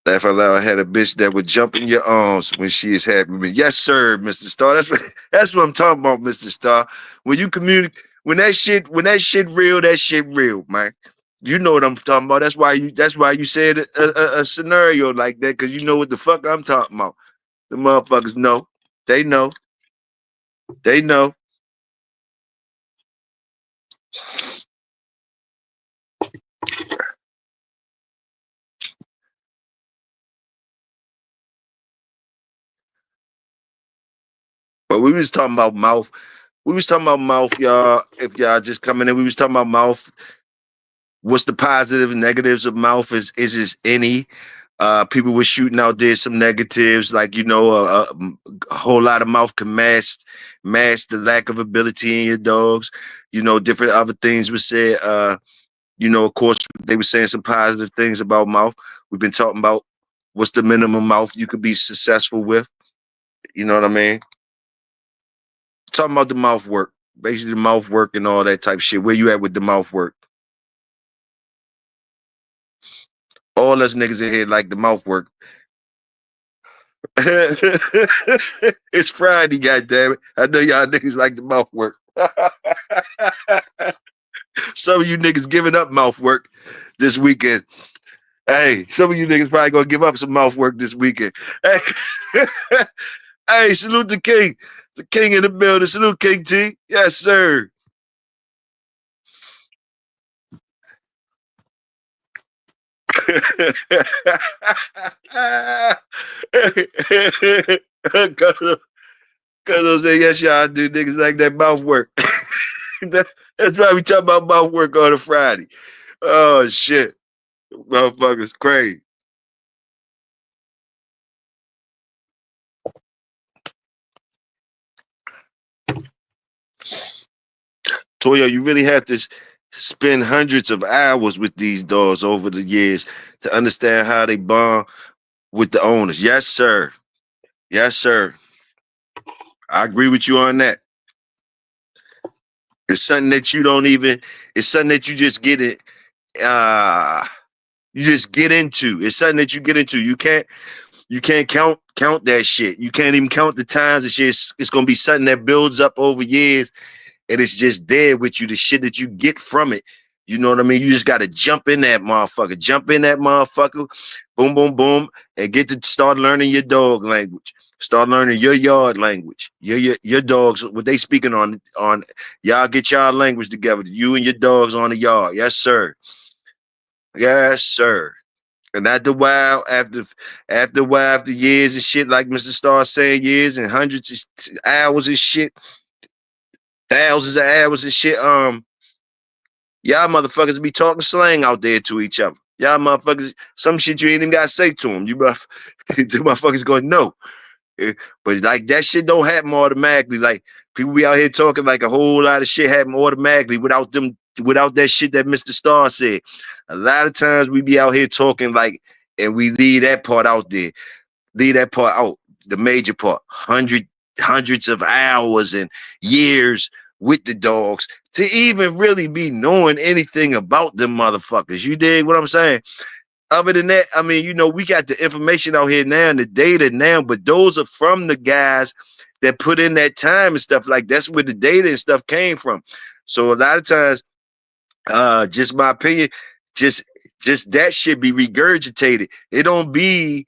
Laugh out loud. I had a bitch that would jump in your arms when she is happy with me. Yes, sir, Mr. Star. That's what I'm talking about, Mr. Star. When you communicate, when that shit real, that shit real, man. You know what I'm talking about. That's why you said a scenario like that, because you know what the fuck I'm talking about. The motherfuckers know. They know. They know. But we was talking about mouth. We was talking about mouth, y'all. If y'all just coming in, we was talking about mouth. What's the positive and negatives of mouth? Is this any? People were shooting out there some negatives, like a whole lot of mouth can mask the lack of ability in your dogs. You know, different other things were said. Of course, they were saying some positive things about mouth. We've been talking about what's the minimum mouth you could be successful with. You know what I mean? Talking about the mouth work, basically the mouth work and all that type of shit. Where you at with the mouth work? All us niggas in here like the mouth work. It's Friday, goddammit. I know y'all niggas like the mouth work. Some of you niggas giving up mouth work this weekend. Hey, some of you niggas probably gonna give up some mouth work this weekend. Hey, hey, salute the king. The king in the building. Salute King T. Yes, sir. Cause say, yes, y'all do niggas like that mouth work. That's why we talk about mouth work on a Friday. Oh shit. Motherfuckers crazy. Toyo, you really have to spend hundreds of hours with these dogs over the years to understand how they bond with the owners. Yes, sir. Yes, sir. I agree with you on that. It's something that you don't even, it's something that you just get it, you just get into. It's something that you get into. You can't count that shit. You can't even count the times and shit. It's gonna be something that builds up over years and it's just there with you, the shit that you get from it. You know what I mean? You just gotta jump in that motherfucker. Jump in that motherfucker, boom, boom, boom, and get to start learning your dog language. Start learning your yard language. Your dogs, what they speaking on y'all get y'all language together. You and your dogs on the yard. Yes, sir. Yes, sir. And after a while, after a while, after years and shit, like Mr. Star saying, years and hundreds of hours and shit, thousands of hours and shit. Y'all motherfuckers be talking slang out there to each other. Y'all motherfuckers, some shit you ain't even gotta say to them. The motherfuckers going no. But like that shit don't happen automatically. Like people be out here talking like a whole lot of shit happen automatically without that shit that Mr. Star said. A lot of times we be out here talking like, and we leave that part out there. Leave that part out, the major part. Hundreds of hours and years with the dogs to even really be knowing anything about them motherfuckers. You dig what I'm saying? Other than that, I mean, we got the information out here now and the data now, but those are from the guys that put in that time and stuff. Like that's where the data and stuff came from. So a lot of times, just my opinion, just just that shit be regurgitated. It don't be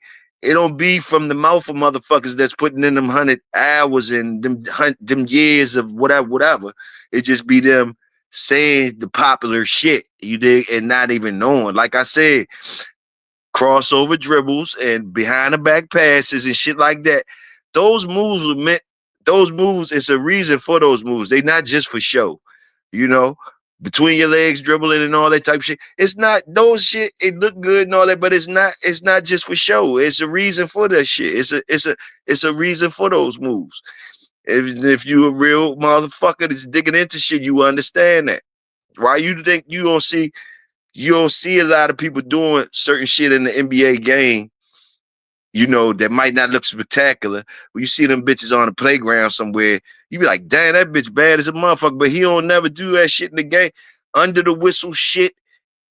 from the mouth of motherfuckers that's putting in them 100 hours and them years of whatever. It just be them saying the popular shit, you dig, and not even knowing. Like I said, crossover dribbles and behind the back passes and shit like that. Those moves were meant. Those moves. It's a reason for those moves. They not just for show. You know, between your legs dribbling and all that type of shit. It's not those shit. It look good and all that, but it's not. It's not just for show. It's a reason for that shit. It's a reason for those moves. If you a real motherfucker that's digging into shit, you understand that. Why you think you don't see a lot of people doing certain shit in the NBA game, that might not look spectacular. When you see them bitches on the playground somewhere, you be like, damn, that bitch bad as a motherfucker, but he don't never do that shit in the game. Under the whistle shit,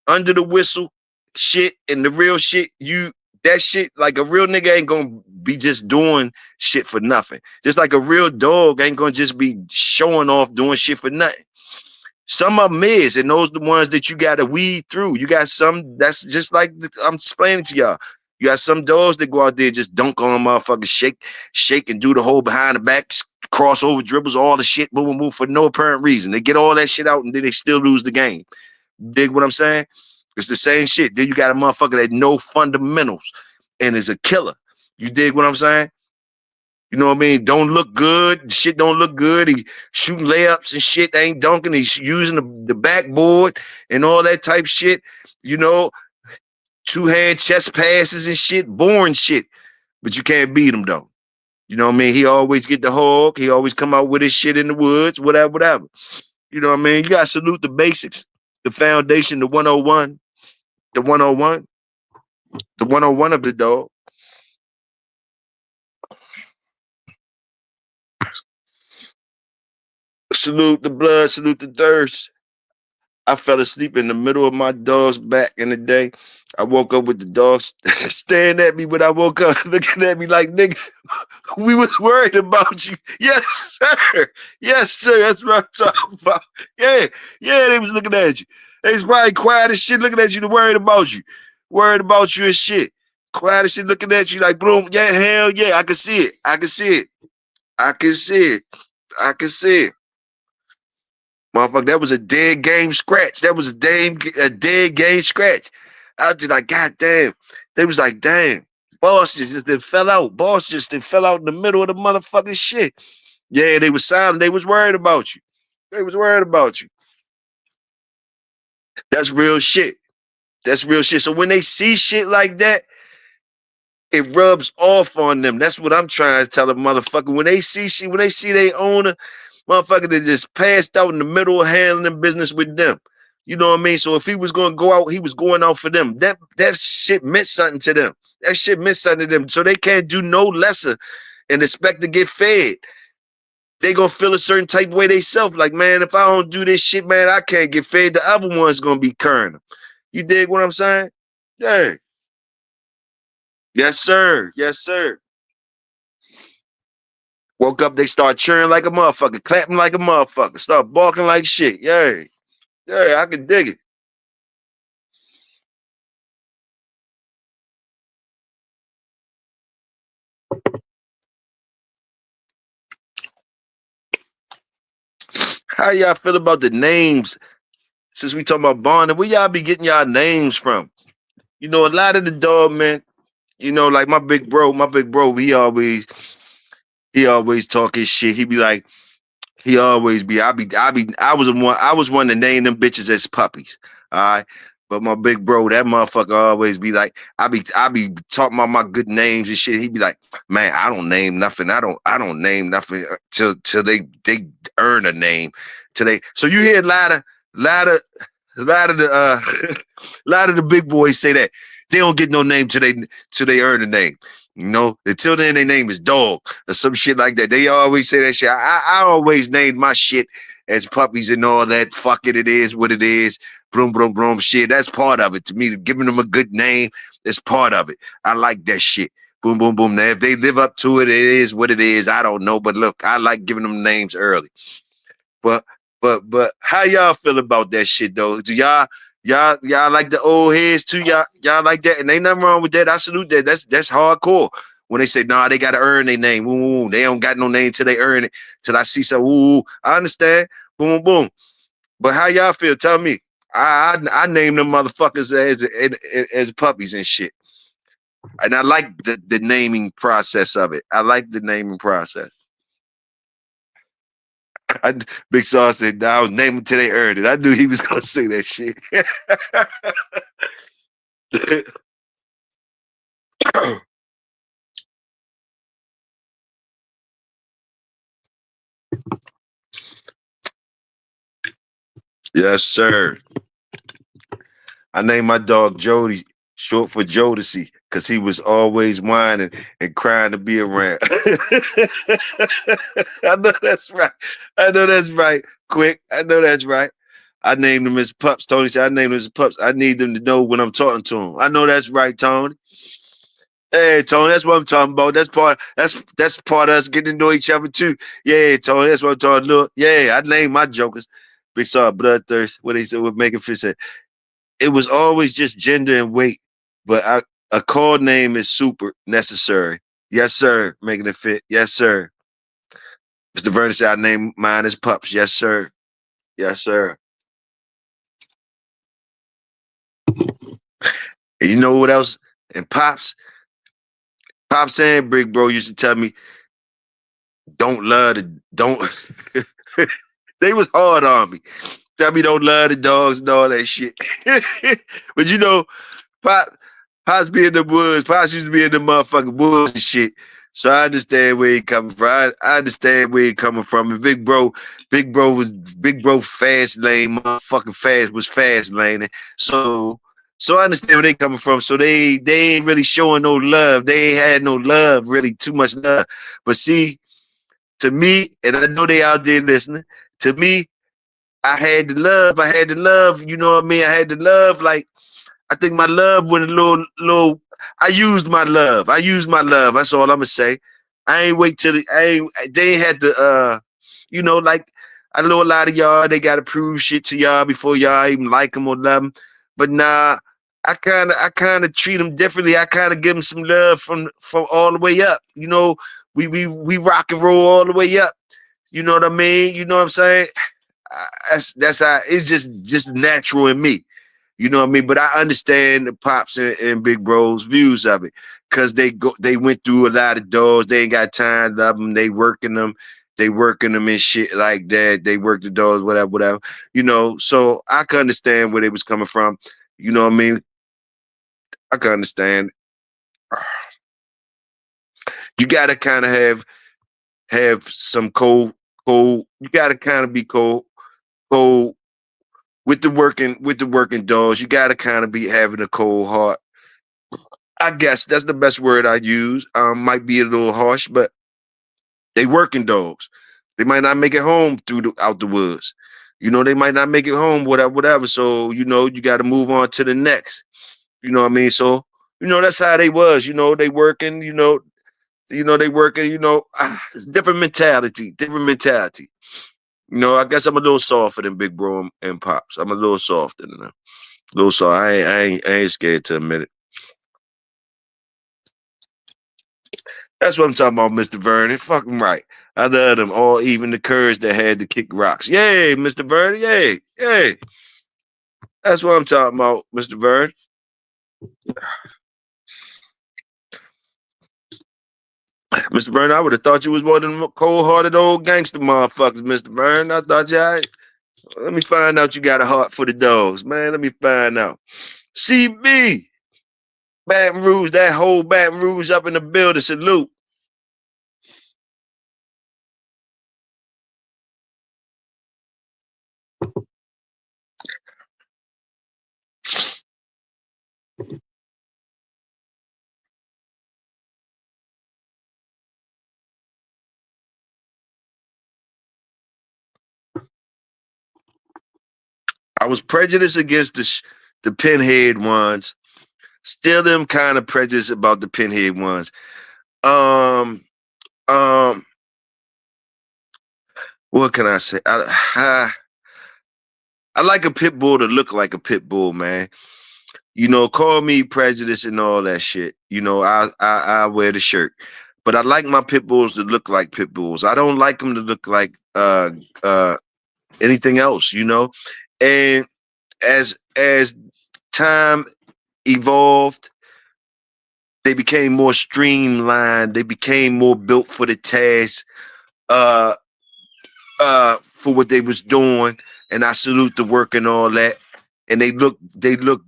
under the whistle shit, and the real shit, that shit, like a real nigga ain't gonna be just doing shit for nothing. Just like a real dog ain't gonna just be showing off doing shit for nothing. Some of them is, and those are the ones that you got to weed through. You got some that's just like I'm explaining to y'all. You got some dogs that go out there just dunk on motherfuckers, shake, and do the whole behind the back, crossover dribbles, all the shit, boom, boom, boom, for no apparent reason. They get all that shit out and then they still lose the game. Dig what I'm saying? It's the same shit. Then you got a motherfucker that know fundamentals and is a killer. You dig what I'm saying? You know what I mean? Don't look good. Shit don't look good. He shooting layups and shit. They ain't dunking. He's using the backboard and all that type shit. You know, two-hand chest passes and shit. Boring shit. But you can't beat him, though. You know what I mean? He always get the hog. He always come out with his shit in the woods, whatever. You know what I mean? You got to salute the basics, the foundation, the 101, the 101, the 101 of the dog. Salute the blood, salute the thirst. I fell asleep in the middle of my dog's back in the day. I woke up with the dogs staring at me when I woke up, looking at me like, nigga, we was worried about you. Yes, sir. Yes, sir. That's what I'm talking about. Yeah, yeah, they was looking at you. They was probably quiet as shit looking at you and worried about you. Worried about you and shit. Quiet as shit looking at you like, boom, yeah, hell yeah, I can see it. I can see it. I can see it. I can see it. Motherfucker, that was a dead game scratch. That was a dead game scratch. I was just like, God damn. They was like, damn. Boss just then fell out. Boss just then fell out in the middle of the motherfucking shit. Yeah, they was silent. They was worried about you. They was worried about you. That's real shit. That's real shit. So when they see shit like that, it rubs off on them. That's what I'm trying to tell a motherfucker. When they see shit, when they see their owner, motherfucker that just passed out in the middle of handling business with them. You know what I mean? So if he was gonna go out, he was going out for them. That shit meant something to them. That shit meant something to them. So they can't do no lesser and expect to get fed. They gonna feel a certain type of way they self. Like, man, if I don't do this shit, man, I can't get fed. The other one's gonna be curring them. You dig what I'm saying? Yeah. Yes, sir. Yes, sir. Woke up, they start cheering like a motherfucker, clapping like a motherfucker, start barking like shit. Yeah. Yeah, I can dig it. How y'all feel about the names? Since we talking about bonding, where y'all be getting y'all names from? You know, a lot of the dog men, you know, like my big bro, he always talk his shit. He be like, he always be, I was one to name them bitches as puppies. All right. But my big bro, that motherfucker always be like, I be talking about my good names and shit. He be like, man, I don't name nothing. I don't name nothing till they earn a name. So you hear a lot of the a lot of the big boys say that they don't get no name till they earn a name. You know, until then, their name is dog or some shit like that. They always say that shit. I always named my shit as puppies and all that. Fuck it, it is what it is. Broom, broom, broom, shit. That's part of it to me. Giving them a good name, that's part of it. I like that shit. Boom, boom, boom. Now, if they live up to it, it is what it is. I don't know. But look, I like giving them names early. But how y'all feel about that shit though? Do y'all like the old heads too? Y'all like that? And ain't nothing wrong with that. I salute that. That's hardcore. When they say, nah, they gotta earn their name. Ooh, they don't got no name till they earn it. Till I see some, ooh, I understand. Boom, boom. But how y'all feel? Tell me. I name them motherfuckers as puppies and shit. And I like the naming process of it. I like the naming process. Big Saw said, I was naming till they earned it. I knew he was gonna say that shit. Yes, sir. I named my dog Jody, short for Jodeci, because he was always whining and crying to be around. I know that's right. I know that's right. Quick. I know that's right. I named him as pups. Tony said I named him as pups. I need them to know when I'm talking to him. I know that's right, Tony. Hey, Tony, that's what I'm talking about. That's part of us getting to know each other too. Yeah, Tony, that's what I'm talking about. Yeah, I named my jokers. Big Saw Bloodthirst. What he said with Megan Fish said. It was always just gender and weight, but a code name is super necessary. Yes, sir. Making it fit. Yes, sir. Mr. Vernon said I named mine as Pups. Yes, sir. Yes, sir. And you know what else? And Pops and Big Bro used to tell me, don't they was hard on me. Tell me don't love the dogs and all that shit. But you know, Pops be in the woods. Pops used to be in the motherfucking woods and shit. So I understand where he coming from. I understand where he coming from. And Big Bro fast lane, motherfucking fast was fast laning. So I understand where they coming from. So they ain't really showing no love. They ain't had no love, really too much love. But see, to me, and I know they out there listening, to me, I had to love. I had to love. You know what I mean? I had to love. Like I think my love went a little. I used my love. I used my love. That's all I'm gonna say. I ain't wait till they ain't had to. Like I know a lot of y'all. They gotta prove shit to y'all before y'all even like them or love them. But nah, I kind of treat them differently. I kind of give them some love from all the way up. We rock and roll all the way up. You know what I mean? You know what I'm saying? That's how it's just natural in me. You know what I mean? But I understand the pops and big bros views of it because they went through a lot of doors. They ain't got time to love them. They working them and shit like that. They work the doors, whatever, whatever. So I can understand where they was coming from. You know what I mean? I can understand. You gotta kind of have some cold. You gotta kind of be cold with the working dogs. You gotta kind of be having a cold heart. I guess that's the best word I use. Might be a little harsh, but they working dogs. They might not make it home out the woods. They might not make it home, whatever, whatever. So, you got to move on to the next. You know what I mean? So, that's how they was. They working. They working. It's different mentality. Different mentality. I guess I'm a little softer than Big Bro and Pops. I'm a little softer than them. A little soft. I ain't scared to admit it. That's what I'm talking about, Mr. Vernon. Fucking right. I love them all, even the Kurds that had to kick rocks. Yay, Mr. Vernon. Yay. Yay. That's what I'm talking about, Mr. Vernon. Mr. Vernon, I would have thought you was one of them cold-hearted old gangster motherfuckers, Mr. Vernon. I thought let me find out you got a heart for the dogs, man. Let me find out. CB, Baton Rouge, that whole Baton Rouge up in the building. Salute. I was prejudiced against the pinhead ones. Still them kind of prejudiced about the pinhead ones. Um, um, what can I say? I like a pit bull to look like a pit bull, man. Call me prejudice and all that shit. I wear the shirt, but I like my pit bulls to look like pit bulls. I don't like them to look like anything else. And as time evolved, they became more streamlined. They became more built for the task. Uh, for what they was doing, and I salute the work and all that. And they look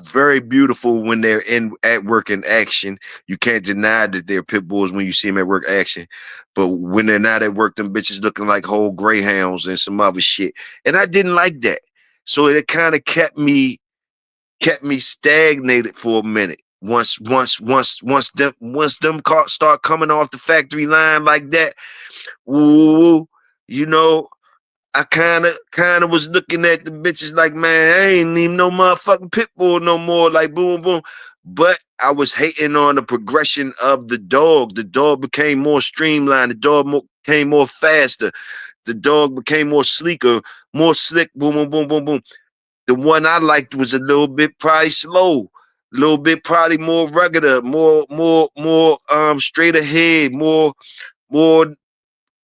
very beautiful when they're at work in action. You can't deny that they're pit bulls when you see them at work action. But when they're not at work, them bitches looking like whole greyhounds and some other shit. And I didn't like that. So it kind of kept me stagnated for a minute. Once them cars start coming off the factory line like that, ooh, you know, I kind of was looking at the bitches like, man, I ain't even no motherfucking pit bull no more. Like boom, boom. But I was hating on the progression of the dog. The dog became more streamlined. The dog became more faster. The dog became more sleeker, more slick. Boom, boom, boom, boom, boom. The one I liked was a little bit probably slow, a little bit probably more rugged, more straight ahead, more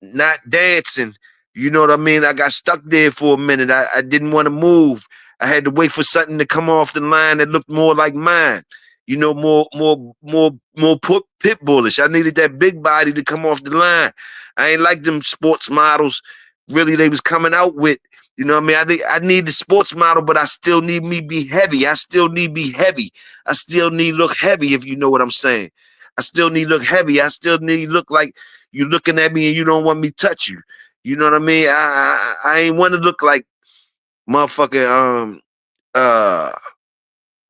not dancing. You know what I mean? I got stuck there for a minute. I didn't want to move. I had to wait for something to come off the line that looked more like mine. More pit bullish. I needed that big body to come off the line. I ain't like them sports models. Really, they was coming out with. You know what I mean? I think I need the sports model, but I still need me be heavy. I still need be heavy. I still need look heavy, if you know what I'm saying. I still need look heavy. I still need look like you looking at me and you don't want me to touch you. You know what I mean? I ain't want to look like motherfucking uh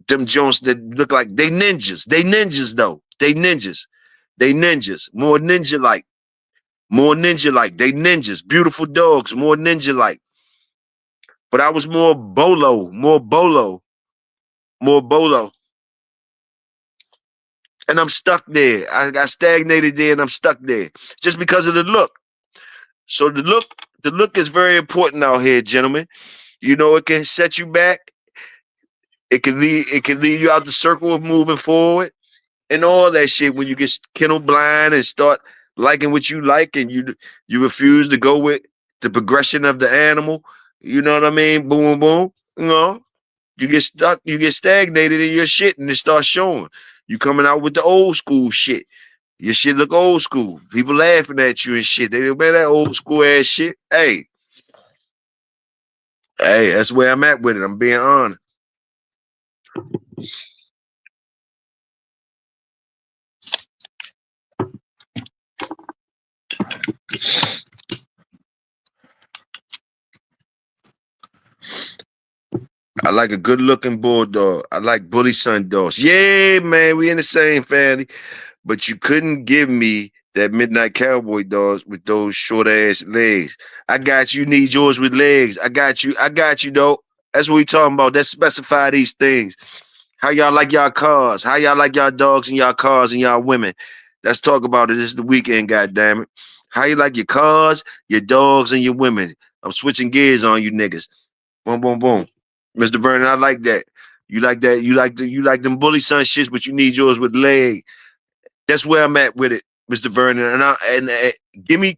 them Jones that look like they ninjas. They ninjas though. They ninjas. They ninjas. More ninja like. More ninja like. They ninjas. Beautiful dogs. More ninja like. But I was more bolo. And I'm stuck there. I got stagnated there and I'm stuck there just because of the look. So the look is very important out here, gentlemen. You know, it can set you back. It can lead you out the circle of moving forward and all that shit when you get kennel blind and start liking what you like and you refuse to go with the progression of the animal. You know what I mean? Boom, boom. You know, you get stuck, you get stagnated in your shit and it starts showing. You coming out with the old school shit. Your shit look old school. People laughing at you and shit. They man, that old school ass shit. Hey, that's where I'm at with it. I'm being honest. I like a good looking bulldog. I like bully son dogs. Yeah, man, we in the same family. But you couldn't give me that midnight cowboy dogs with those short ass legs. I got you. Need yours with legs. I got you. I got you, though. That's what we talking about. Let's specify these things. How y'all like y'all cars? How y'all like y'all dogs and y'all cars and y'all women? Let's talk about it. This is the weekend, goddamn it. How you like your cars, your dogs, and your women? I'm switching gears on you niggas. Boom, boom, boom. Mr. Vernon, I like that. You like that? You like them bully son shits, but you need yours with leg. That's where I'm at with it, Mr. Vernon. And give me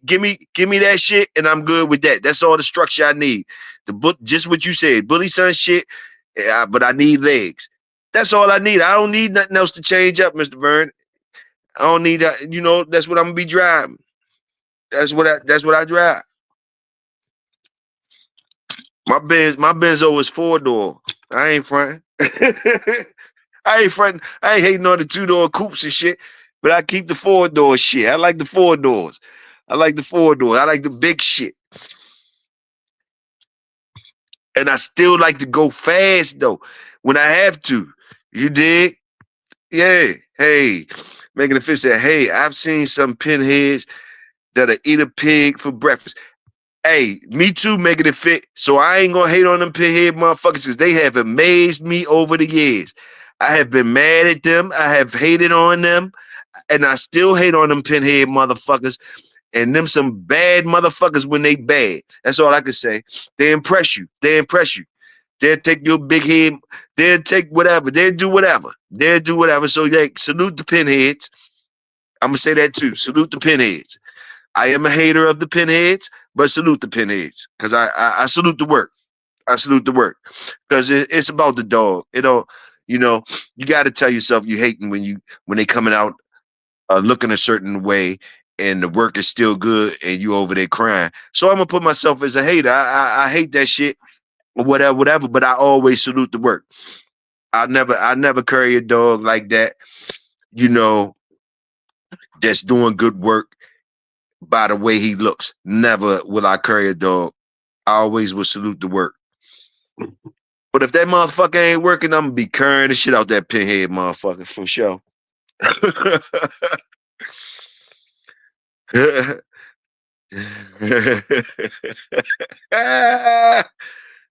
that shit, and I'm good with that. That's all the structure I need. Just what you said, bully son shit. Yeah, but I need legs. That's all I need. I don't need nothing else to change up, Mr. Vernon. I don't need that. You know, that's what I'm gonna be driving. That's what I drive. My Benzo is 4-door. I ain't fronting. I ain't fronting. I ain't hating on the 2-door coupes and shit, but I keep the 4-door shit. I like the 4 doors. I like the 4 doors. I like the big shit. And I still like to go fast though when I have to. You dig? Yeah. Hey, making a fist said, hey, I've seen some pinheads that'll eat a pig for breakfast. Hey, me too, making it fit. So I ain't gonna hate on them pinhead motherfuckers because they have amazed me over the years. I have been mad at them. I have hated on them, and I still hate on them pinhead motherfuckers. And them some bad motherfuckers when they bad. That's all I can say. They impress you. They impress you. They'll take your big head. They'll take whatever. They'll do whatever. They'll do whatever. So they salute the pinheads. I'm gonna say that too. Salute the pinheads. I am a hater of the pinheads, but salute the pinheads because I salute the work. I salute the work because it's about the dog. You know, you got to tell yourself you hating when they coming out looking a certain way and the work is still good and you over there crying. So I'm gonna put myself as a hater. I hate that shit or whatever. But I always salute the work. I never carry a dog like that. You know, that's doing good work by the way he looks. Never will I carry a dog. I always will salute the work. But if that motherfucker ain't working, I'm gonna be carrying the shit out that pinhead motherfucker for sure.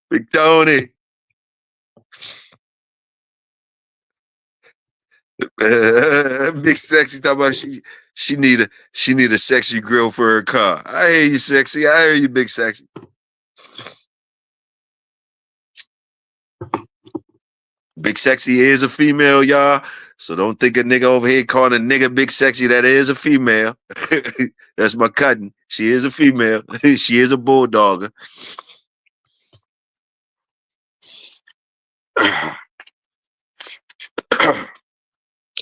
Big Tony. Big sexy talking about she need a sexy grill for her car. I hear you, sexy. I hear you, big sexy. Big sexy is a female, y'all. So don't think a nigga over here calling a nigga big sexy. That is a female. That's my cousin. She is a female. She is a bulldogger.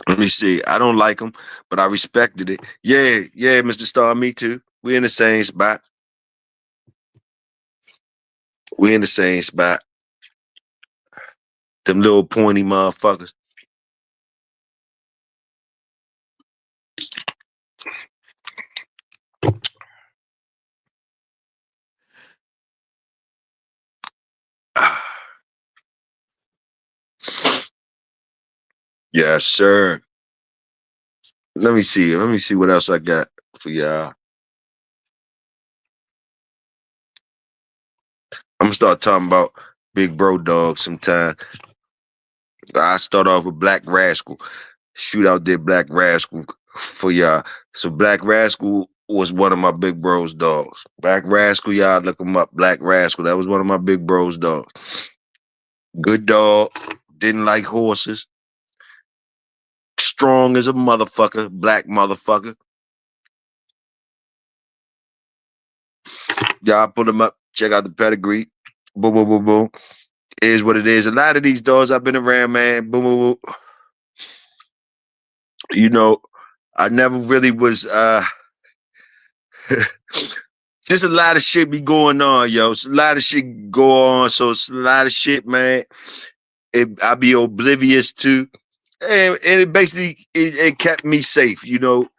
Let me see. I don't like him, but I respected it. Yeah, yeah, Mr. Star, me too. We in the same spot. We in the same spot. Them little pointy motherfuckers. Yes, sir. Let me see. Let me see what else I got for y'all. I'm gonna start talking about Big Bro Dog sometime. I start off with Black Rascal. Shoot out there, Black Rascal for y'all. So Black Rascal was one of my big bros' dogs. Black Rascal, y'all look him up. Black Rascal, that was one of my big bros' dogs. Good dog, didn't like horses. Strong as a motherfucker, black motherfucker. Y'all put him up, check out the pedigree. Boom, boom, boom, boom. It is what it is. A lot of these dogs I've been around, man. Boom, boom, boom. You know, I never really was just a lot of shit be going on, yo. It's a lot of shit go on. So it's a lot of shit, man. I be oblivious to. And it basically it kept me safe, you know.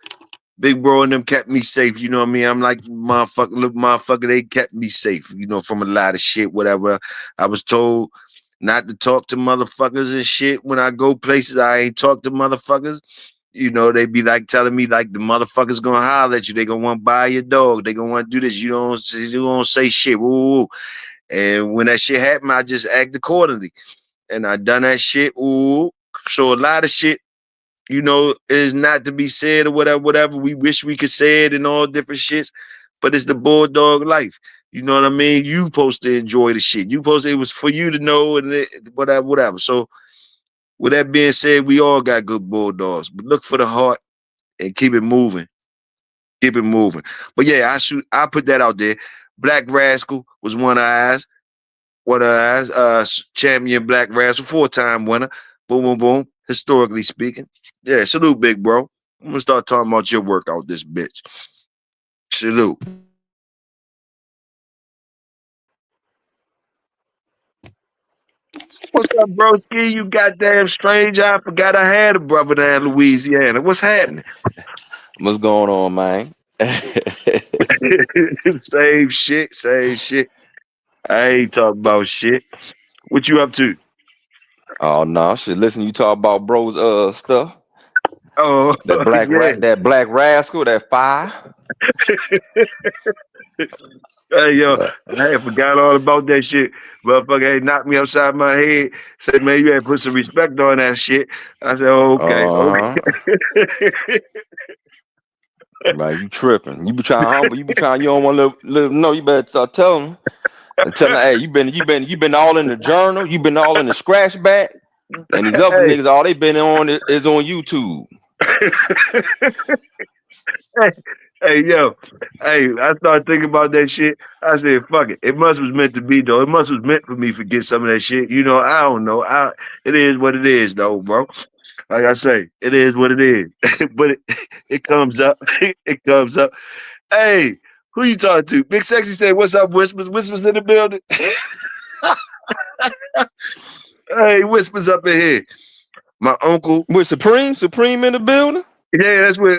Big Bro and them kept me safe, you know what I mean? I'm like, motherfucker, they kept me safe, you know, from a lot of shit, whatever. I was told not to talk to motherfuckers and shit. When I go places, I ain't talk to motherfuckers. You know, they be like telling me like the motherfuckers gonna holler at you. They gonna want to buy your dog. They gonna want to do this. You don't say shit. Woo. And when that shit happened, I just act accordingly. And I done that shit. Ooh. So a lot of shit, you know, is not to be said or whatever. We wish we could say it and all different shits, but it's the bulldog life. You know what I mean? You supposed to enjoy the shit. You supposed to, it was for you to know and whatever. So with that being said, we all got good bulldogs, but look for the heart and keep it moving. Keep it moving. But yeah, I put that out there. Black Rascal was one of ours. One of ours. Champion Black Rascal, 4-time winner. Boom, boom, boom. Historically speaking. Yeah, salute, big bro. I'm gonna start talking about your workout, this bitch. Salute. What's up, broski? You goddamn stranger. I forgot I had a brother down in Louisiana. What's happening? What's going on, man? Same shit, same shit. I ain't talking about shit. What you up to? Oh no, shit. Listen, you talk about bros stuff. Oh, yeah. That black rascal, that fire. Hey, yo, Uh, I had forgot all about that shit. Motherfucker had knocked me upside my head. Said, man, you had to put some respect on that shit. I said, oh, okay, uh-huh. okay. Man, you tripping. You be trying to humble, you be trying, you don't want to let them know, you better start telling them. And tell them, hey, you been all in the journal, you been all in the scratch back, and these other Hey. niggas, all they been on is on YouTube. hey, hey, yo, hey, I started thinking about that shit. I said, fuck it. It must was meant to be, though. It must was meant for me to get some of that shit. You know, I don't know. It is what it is, though, bro. Like I say, it is what it is. But it comes up. It comes up. Hey, who you talking to? Big Sexy said, what's up, Whispers? Whispers in the building. Hey, Whispers up in here. My uncle. With Supreme in the building. Yeah, that's what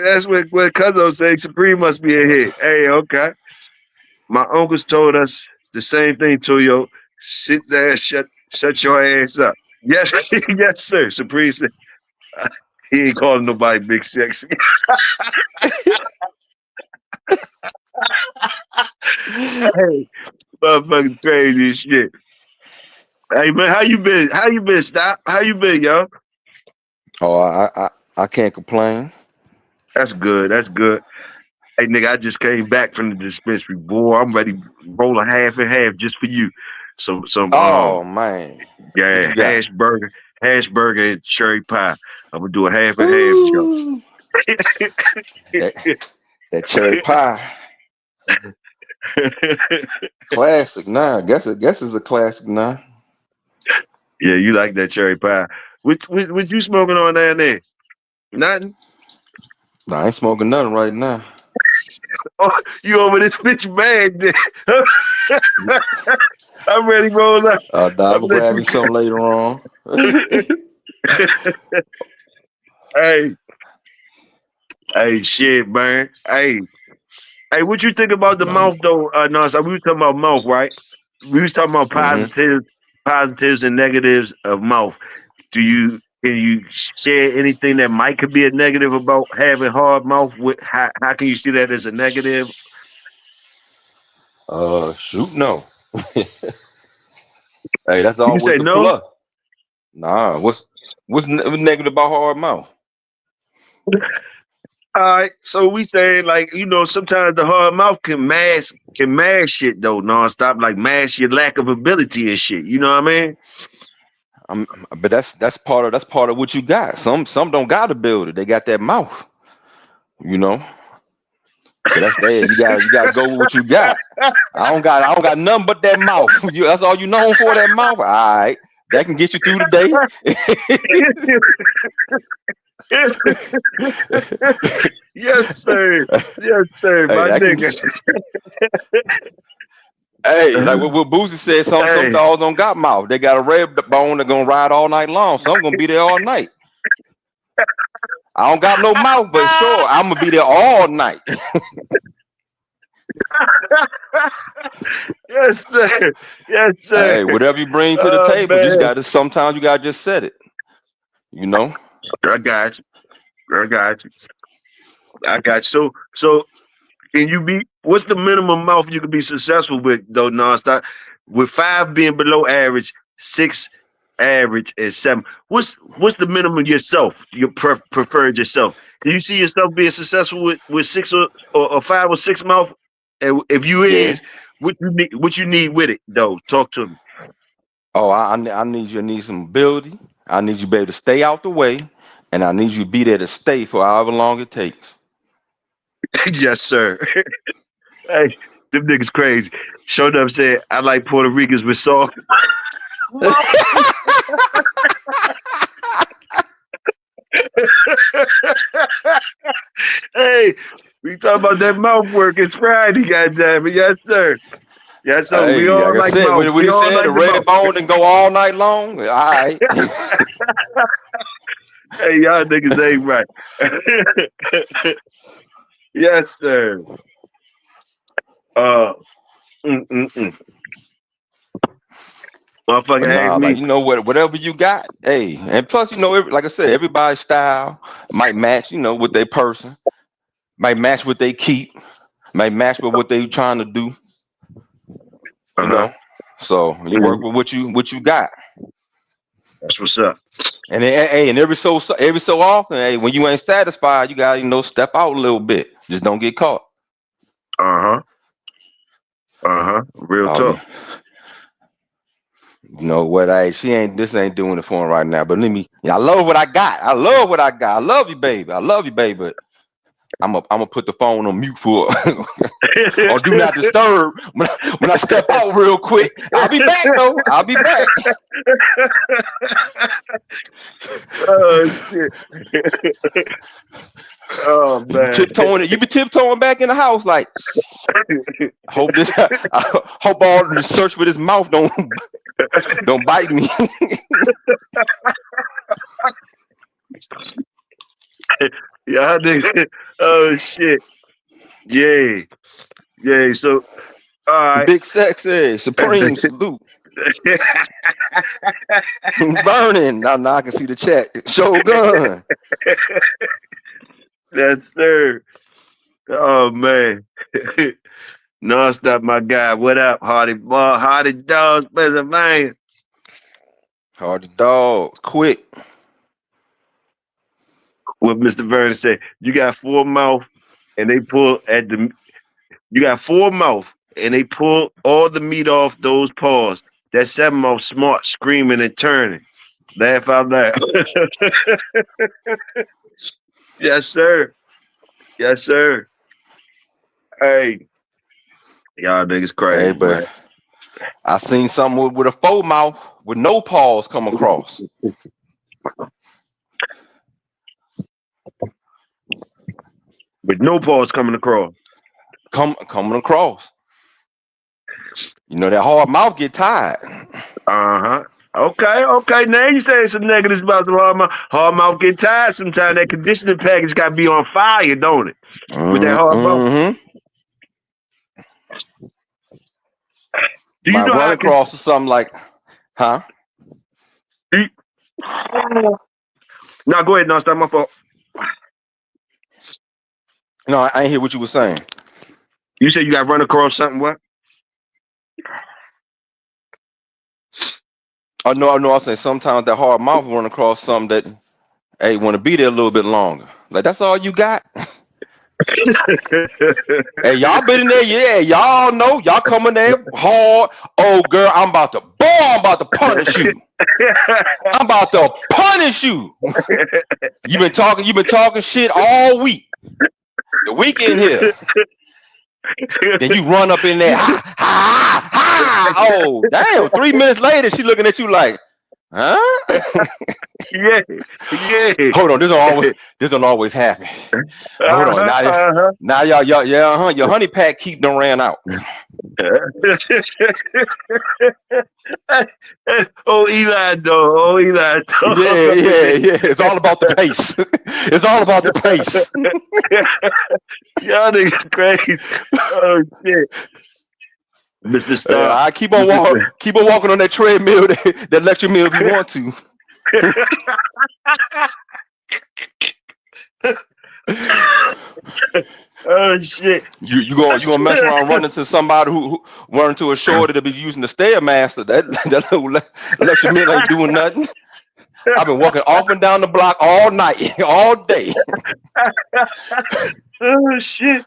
Cuzzo said. Supreme must be in here. Hey, okay. My uncles told us the same thing, Toyo. Sit there, shut your ass up. Yes, yes, sir. Supreme said he ain't calling nobody big sexy. Hey, motherfucking crazy as shit. Hey man, how you been? How you been? Stop. How you been, yo? Oh, I can't complain. That's good. That's good. Hey nigga, I just came back from the dispensary, boy. I'm ready to roll a half and half just for you. Some Oh man, what yeah, you got? hash burger and cherry pie. I'm gonna do a half and half joke. Ooh, that that cherry pie, classic. Nah, I guess it's a classic. Nah, Yeah, you like that cherry pie. What you smoking on down there? Nothing? I ain't smoking nothing right now. Oh, you over this bitch bag then. I'm ready to roll up. Nah, I'm I'm gonna gonna let grab you me some later on. hey, hey, shit, man. Hey, what you think about the Nah, mouth though? No, so we were talking about mouth, right? We was talking about mm-hmm. positives and negatives of mouth. Can you share anything that might could be a negative about having hard mouth? How can you see that as a negative? Shoot, no. Hey, that's You say always a no? plus. Nah, what's negative about hard mouth? All right. So we saying like, sometimes the hard mouth can mask shit though, nonstop, like mask your lack of ability and shit. You know what I mean? But that's part of what you got. Some don't got ability. They got that mouth. You know. So that's there. You gotta go with what you got. I don't got nothing but that mouth. That's all you known for, that mouth. All right. That can get you through the day. Yes, sir. Yes, sir. Hey, My that can. nigga. Hey, like what Boozy said, some Hey, dogs don't got mouth. They got a red bone. They're gonna ride all night long. Some gonna be there all night. I don't got no mouth, but sure, I'm gonna be there all night. yes, sir. Yes, sir. Hey, whatever you bring to the Oh table, just man, got to. Sometimes you gotta just set it. You know. I got you. I got you. I got you. So, can you be? What's the minimum mouth you can be successful with though, nonstop? With 5 being below average, 6 average, and 7. What's the minimum yourself? You preferred yourself. Do you see yourself being successful with 6 or 5 or 6 mouth? And if you Yeah. is, what you need with it though? Talk to me. Oh, I need you to need some ability. I need you to be able to stay out the way, and I need you to be there to stay for however long it takes. Yes, sir. Hey, them niggas crazy. Showed up said I like Puerto Ricans with soft. Hey, we talking about that mouth work. It's Friday, goddamn it. Yes, sir. Yes, sir. We Hey, all like I like said, mouth. what We he all said, the like the red mouth. bone and go all night long. All right. Hey, y'all niggas ain't right. Yes, sir. Uh, mm. Motherfucker But asked nah, like me. whatever you got. Hey, and plus, like I said, everybody's style might match. With their person, might match what they keep, might match with what they trying to do. You Uh-huh. know. So you work Mhm. with what you got. That's what's up. And then, hey, and every so often, hey, when you ain't satisfied, you gotta step out a little bit. Just don't get caught. Uh-huh. Uh-huh. Real Oh, talk. you know what? This ain't doing it for him right now. But I love what I got. I love what I got. I love you, baby. I love you, baby. But I'm gonna put the phone on mute for or do not disturb when I step out real quick. I'll be back though. I'll be back. Oh shit. Oh You be man. tiptoeing. You be tiptoeing back in the house like. I hope all the search with his mouth don't bite me. Yeah, nigga. Oh shit. Yay. Yay. So all right. Big sexy supreme salute. Burning. Now I can see the chat. Shogun. Yes, sir. Oh man. Non-stop, my guy. What up, Hardy Boy? Hardy Dogs, Pennsylvania. Hardy dog. Quick. What Mr. Vernon said. You got 4 mouth and they pull at the you got 4 mouth and they pull all the meat off those paws. That 7 mouth smart, screaming and turning. Laugh out loud. Yes, sir. Yes, sir. Hey, y'all niggas Hey, crazy, but man. I seen something with a faux mouth with no paws come across. With no paws coming across. Coming across. That hard mouth get tired. Uh-huh. Okay. Now you saying some negatives about the hard mouth. Hard mouth get tired sometimes. That conditioning package got to be on fire, don't it? With that hard mouth. Mm-hmm. Do you Might know run how I can? across or something like, huh? No, go ahead. No, it's not my fault. No, I ain't hear what you were saying. You said you got run across something. What? I know. I'm saying sometimes that hard mouth run across something that, hey, want to be there a little bit longer. Like that's all you got. Hey, y'all been in there, yeah. Y'all know, y'all coming there hard. Oh, girl, I'm about to punish you. I'm about to punish you. You've been talking shit all week. The weekend here. Then you run up in there. Ha, ha, ha. Oh, damn. 3 minutes later, she looking at you like, huh? Yeah. Hold on, this don't always happen. Hold on, now y'all, your honey pack keep done ran out. Oh, Eli though. Yeah. It's all about the pace. It's all about the pace. Y'all niggas crazy. Oh shit. Mr. Star. I keep on walking on that treadmill, that lecture mill if you want to. Oh shit! You gonna mess around running to somebody who run to a shorty to be using the Stairmaster? That little lecture mill ain't doing nothing. I've been walking off and down the block all night, all day. Oh shit!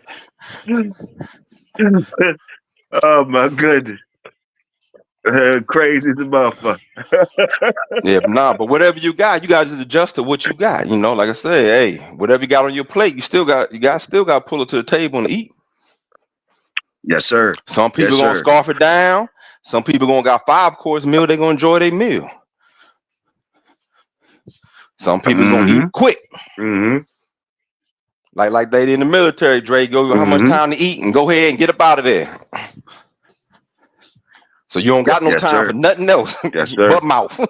Oh my goodness! Crazy as a motherfucker. Yeah, but whatever you got, you got to adjust to what you got. You know, like I said, hey, whatever you got on your plate, you got to pull it to the table and eat. Yes, sir. Some people gonna scarf it down. Some people gonna got 5-course meal. They gonna enjoy their meal. Some people gonna eat quick. Mm-hmm. Like they in the military, Dre, go how much time to eat and go ahead and get up out of there. So you don't got no time for nothing else but mouth. You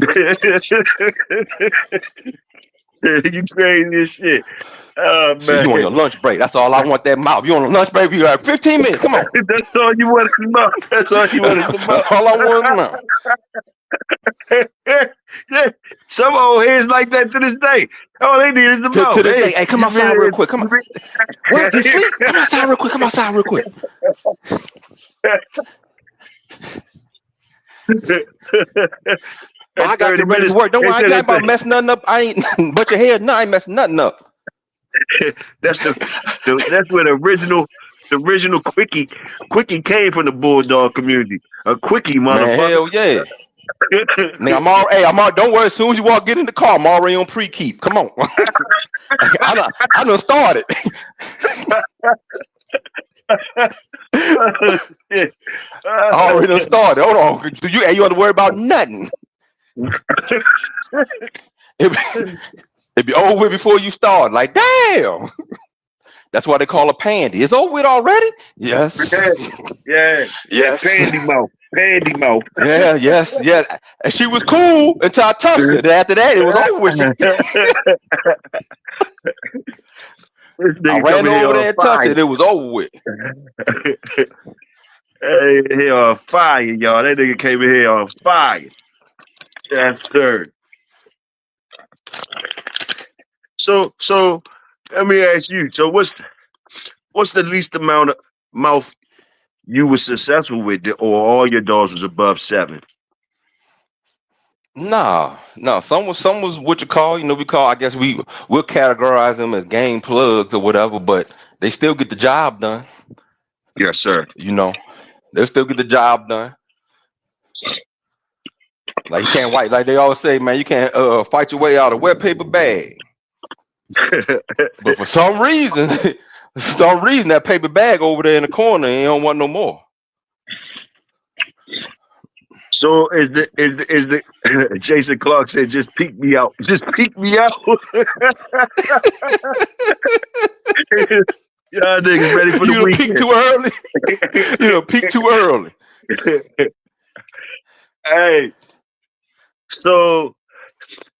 crazy as shit. Oh man. So you on your lunch break. That's all I want, that mouth. You on a lunch break, you got 15 minutes. Come on. That's all you want is mouth. That's all you want is the mouth. All I want is mouth. Yeah. Some old heads like that to this day. All they need is the mouth. To this day, hey, come outside real quick. Come on. What? You sleep? Come outside real quick. Come outside real quick. I got to ready to work. Don't worry, I ain't about messing nothing up. I ain't but your head, no, I ain't messing nothing up. That's where the original quickie came from, the Bulldog community. A quickie, motherfucker. Man, hell yeah. Nigga, I'm all, don't worry, as soon as you get in the car, I'm already on pre-keep. Come on. I done started. I already done started. Hold on. You have to worry about nothing. It'd be over with before you start. Like, damn. That's why they call her Pandy. It's over with already? Yes. Yeah. Yes. Pandy mouth. Yeah, yes. And she was cool until I touched her. After that, it was over with. I ran over there and touched it. It was over with. Hey, he on fire, y'all. That nigga came in here on fire. Yes, sir. So let me ask you. So what's the least amount of mouth you were successful with, or all your dogs was above 7? No. Some was what you call, we call, I guess we'll categorize them as game plugs or whatever, but they still get the job done. Yes, sir. They'll still get the job done. Like you can't like they always say, man, you can't fight your way out of a wet paper bag. But for some reason that paper bag over there in the corner, you don't want no more. So is the Jason Clark said, just peek me out. Just peek me out. Y'all niggas ready for the weekend. Peak too early. Peak too early. Hey. So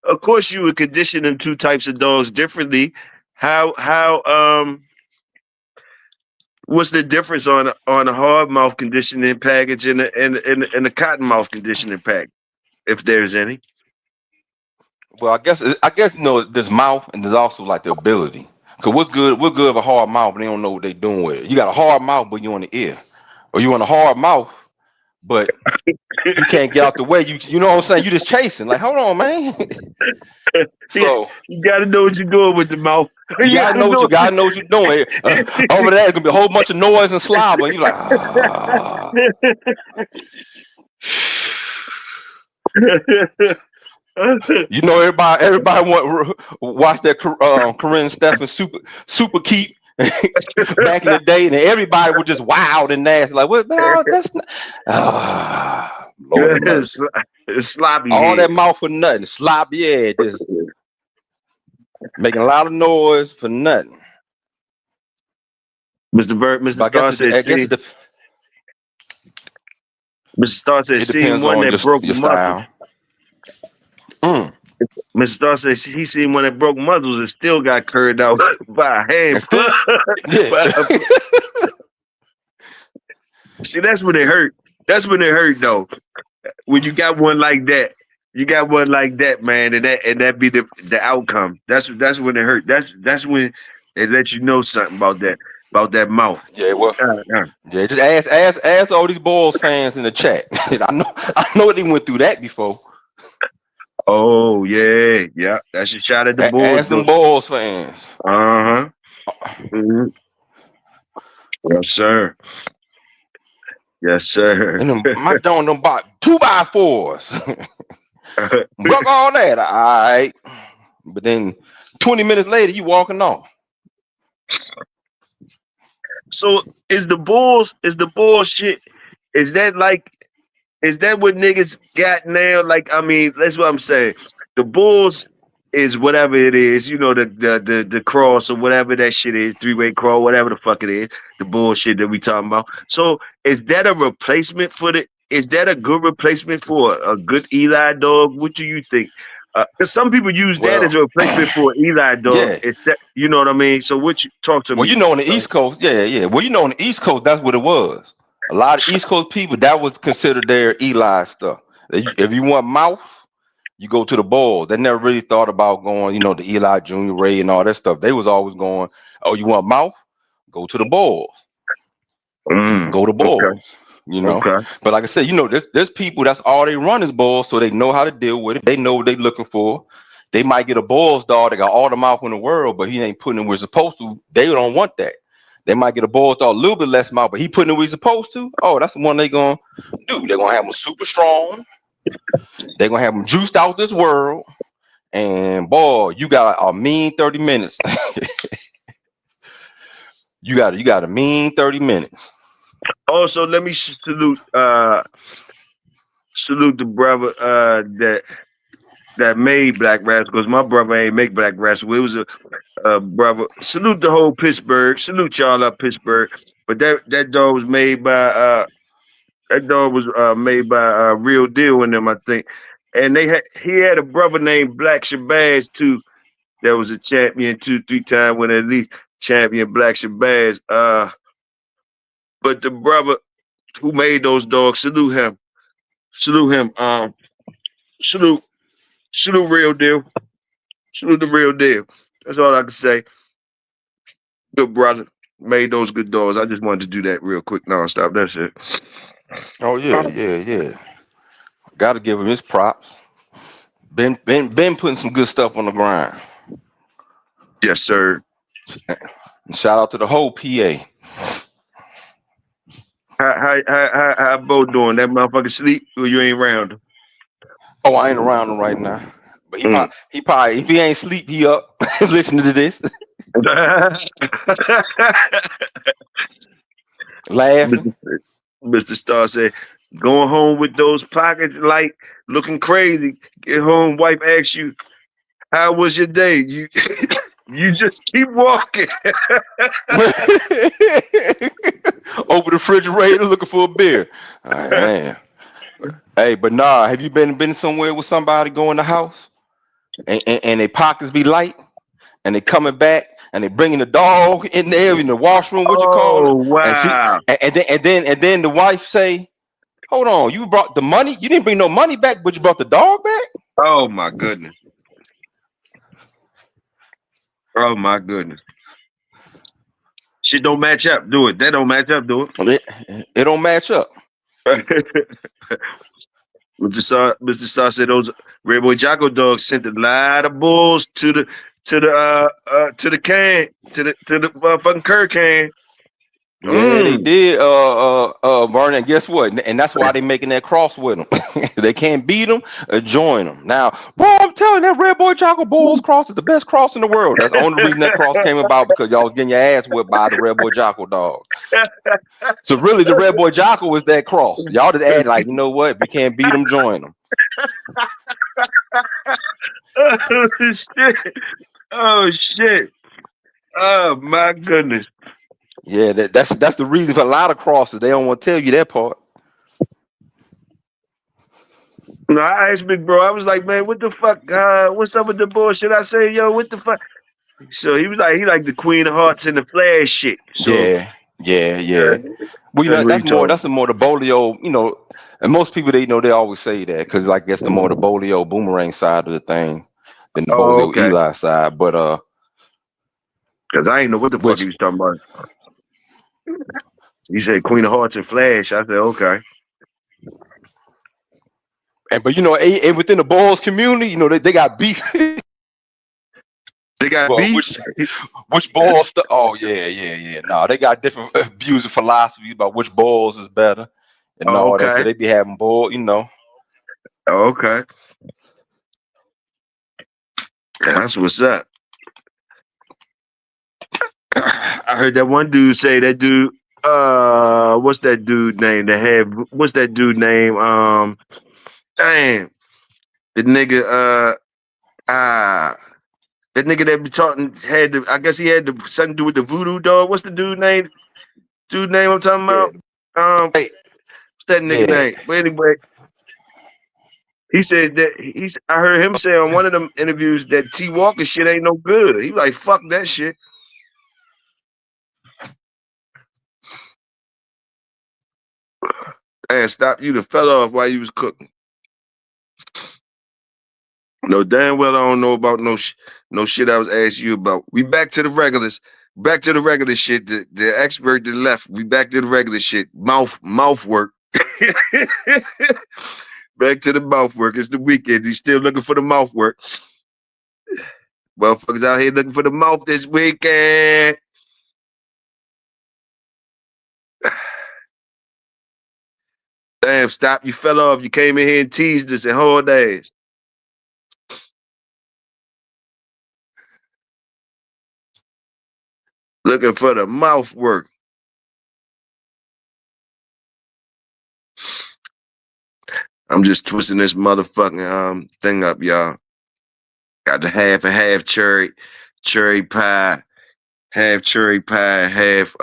of course you would condition them 2 types of dogs differently. How what's the difference on a hard mouth conditioning package and a cotton mouth conditioning pack, if there's any? Well, I guess there's mouth and there's also like the ability. Cause what's good of a hard mouth, but they don't know what they're doing with it. You got a hard mouth, but you on the ear, or you want a hard mouth, but you can't get out the way. You know what I'm saying? You just chasing. Like, hold on, man. So you gotta know what you're doing with the mouth. you gotta know what you gotta know what you're doing. Over there, it's gonna be a whole bunch of noise and slobber. And you're like, ah. You know, everybody watch that Corinne Stephens super keep back in the day, and everybody was just wild and nasty. Like, what? No, that's not. Lord have mercy. It's sloppy. All that mouth for nothing. Sloppy, yeah, just making a lot of noise for nothing. Mr. Star says, Mr. Star says, seen one that broke your style. Mr. Star says he seen one that broke muzzles and still got curved out by a hand. See, that's when it hurt. That's when it hurt, though. When you got one like that, man, and that be the outcome. That's when it hurt. That's when it lets you know something about that mouth. Yeah, well, yeah. Just ask all these Bulls fans in the chat. I know they went through that before. Oh yeah. That's your shot at the Bulls. Ask them Bulls fans. Mm-hmm. Yes, sir. Yes, sir. And my don't bought 2x4s. Broke all that. All right. But then 20 minutes later, you walking off. So is the bullshit? Is that what niggas got now? Like, I mean, that's what I'm saying. The Bulls is whatever it is, you know, the cross or whatever that shit is, three-way crawl, whatever the fuck it is, the bullshit that we talking about. So is that a replacement for is that a good replacement for a good Eli dog? What do you think? Because some people use that as a replacement for an Eli dog. Yeah. It's that, you know what I mean? So what you talk to me? Well, you know, on the East Coast, yeah. Well, you know, on the East Coast, that's what it was. A lot of East Coast people, that was considered their Eli stuff. If you want mouth, you go to the Bulls. They never really thought about going, you know, the Eli Junior, Ray, and all that stuff. They was always going, oh, you want mouth? Go to the Bulls. Go to Bulls. Okay. You know, But like I said, you know, there's people that's all they run is Bulls, so they know how to deal with it. They know what they're looking for. They might get a Bulls dog that got all the mouth in the world, but he ain't putting it where he's supposed to. They don't want that. They might get a Bulls dog a little bit less mouth, but he putting it where he's supposed to. Oh, that's the one they gonna do. They're gonna have him super strong. They're gonna have him juiced out this world. And boy, you got a mean 30 minutes. you got a mean 30 minutes. Also, let me salute the brother that made Black Rascal, because my brother ain't make Black Rascal. It was a brother. Salute the whole Pittsburgh. Salute y'all up Pittsburgh. But that dog was made by Real Deal in them, I think. And he had a brother named Black Shabazz too. That was a champion 2-3 times when at least champion Black Shabazz. But the brother who made those dogs, salute him. Salute Real Deal. Salute the Real Deal. That's all I can say. Good brother. Made those good dogs. I just wanted to do that real quick nonstop. That's it. Oh, yeah. Gotta give him his props. Been putting some good stuff on the grind. Yes, sir. Shout out to the whole PA. How Bo doing? That motherfucker sleep or you ain't around him? Oh, I ain't around him right now. But he probably, if he ain't sleep, he up listening to this. Laughing. Mr. Star said, going home with those pockets like looking crazy. Get home, wife asks you, how was your day? You just keep walking. Over the refrigerator looking for a beer. All right, man. Hey, but nah, have you been somewhere with somebody go in the house and their pockets be light and they coming back and they bringing the dog in there in the washroom, what you call it? Oh, wow. And then the wife say, hold on, you brought the money? You didn't bring no money back, but you brought the dog back? Oh my goodness. Oh my goodness. Shit don't match up, do it. That don't match up, do it. It don't match up. Mr. Star said those Red Boy Jocko dogs sent a lot of bulls to the can to the motherfucking Kirk can. Yeah, they did, Vernon. Guess what? And that's why they making that cross with them. They can't beat them or join them. Now, boy, I'm telling you, that Red Boy Jocko Bulls cross is the best cross in the world. That's the only reason that cross came about, because y'all was getting your ass whipped by the Red Boy Jocko dog. So really, the Red Boy Jocko was that cross. Y'all just add like, you know what? If you can't beat them, join them. Oh shit! Oh shit! Oh my goodness! Yeah, that's the reason for a lot of crosses. They don't want to tell you that part. No, I asked Big Bro. I was like, man, what the fuck? What's up with the bullshit? I say, yo, what the fuck? So he was like, he like the Queen of Hearts and the Flash shit. So Yeah. Well, you know, that's what he told that's the more the Bolio, you know, and most people they always say that because like that's the more the Bolio Boomerang side of the thing than the Oh, Bolio okay. Eli side. But Because I ain't know what the fuck he was talking about. He said Queen of Hearts and Flash. I said, okay. but you know, and within the Bulls community, you know, they got beef. They got Well, beef? which balls? Oh yeah. No, they got different views and philosophies about which balls is better and Oh, all that. So okay. they be having ball, you know. Oh, okay. That's what's up. I heard that one dude say that dude, what's that dude name that had, what's that dude name? Damn. The nigga, that nigga that be talking had the, I guess he had something to do with the voodoo dog. What's the dude name? Dude name I'm talking about? Hey, What's that nigga name? But anyway, he said that I heard him say on one of them interviews that T Walker shit ain't no good. He like, fuck that shit. And stop, you the fell off while you was cooking. No, damn well I don't know about no shit I was asking you about. We back to the regulars. Back to the regular shit. The expert that left. We back to the regular shit. Mouth work. Back to the mouth work. It's the weekend. He's still looking for the mouth work. Motherfuckers out here looking for the mouth this weekend. Damn, stop. You fell off. You came in here and teased us and whole days. Looking for the mouth work. I'm just twisting this motherfucking thing up, y'all. Got the half and half cherry pie, half cherry pie, half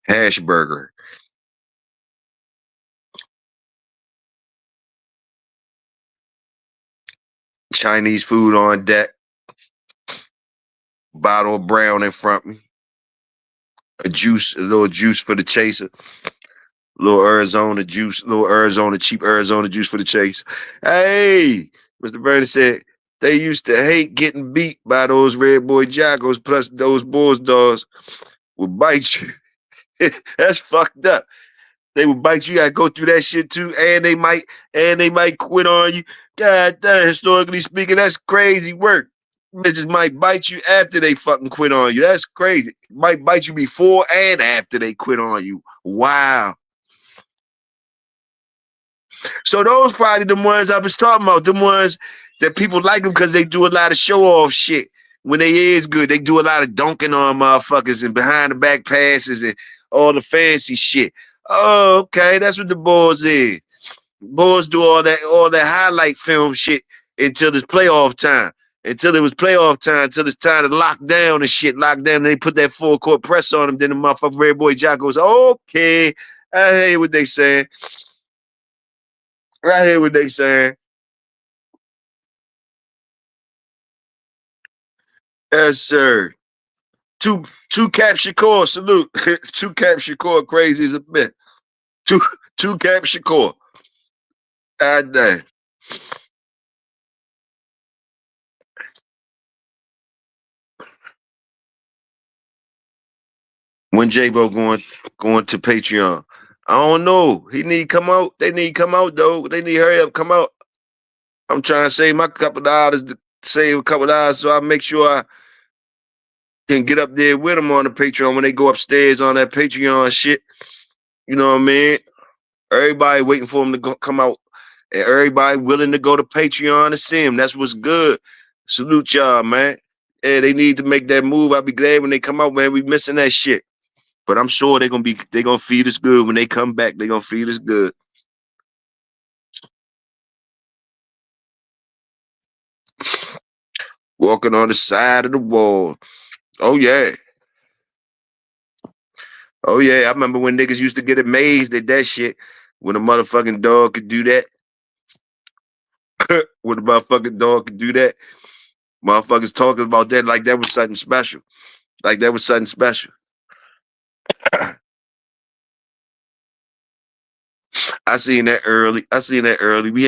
hash burger. Chinese food on deck. Bottle of brown in front of me. A little juice for the chaser. Little Arizona juice, cheap Arizona juice for the chase. Hey, Mr. Vernon said they used to hate getting beat by those Red Boy Jackals, plus those Bulls dogs would bite you. That's fucked up. They would bite you. You gotta go through that shit too, and they might quit on you. God damn, historically speaking, that's crazy work. Bitches might bite you after they fucking quit on you. That's crazy. Might bite you before and after they quit on you. Wow. So those probably the ones I was talking about. The ones that people like them because they do a lot of show off shit. When they is good, they do a lot of dunking on motherfuckers and behind the back passes and all the fancy shit. Oh, okay, that's what the Bulls is. Bulls do all that highlight film shit until it's playoff time. Until it was playoff time, until it's time to lock down and shit. Lock down, and they put that full court press on them. Then the motherfucking Red Boy Jock goes, okay, I hear what they saying. I hear what they saying. Yes, sir. Two Cap Shakur, salute. Two Cap Shakur, crazy as a bit. Two Cap Shakur. God damn. When J-Bo going to Patreon? I don't know. He need to come out. They need to come out though. They need to hurry up, come out. I'm trying to save my couple dollars to save a couple dollars so I make sure I can get up there with them on the Patreon when they go upstairs on that Patreon shit. You know what I mean? Everybody waiting for him to come out, and everybody willing to go to Patreon to see him. That's what's good. Salute y'all, man. Yeah, they need to make that move. I'll be glad when they come out, man. We missing that shit. But I'm sure they gonna feed us good when they come back. They gonna feed us good. Walking on the side of the wall. Oh yeah. Oh yeah. I remember when niggas used to get amazed at that shit. When a motherfucking dog could do that. When a motherfucking dog could do that. Motherfuckers talking about that like that was something special. Like that was something special. I seen that early. We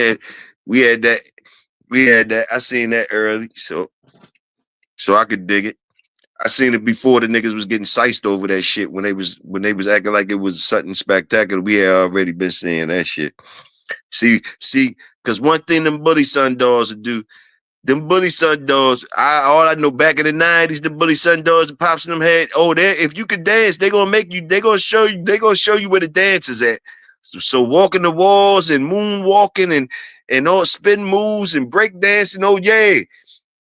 had that. I seen that early. So I could dig it. I seen it before the niggas was getting siced over that shit when they was acting like it was something spectacular. We had already been seeing that shit. See, because one thing them Bully Son dolls would do, them Bully Son dolls, all I know back in the 90s, the Bully Son dolls, the pops in them had, if you could dance, they gonna show you where the dance is at. So walking the walls and moonwalking and all spin moves and break dancing, oh yeah.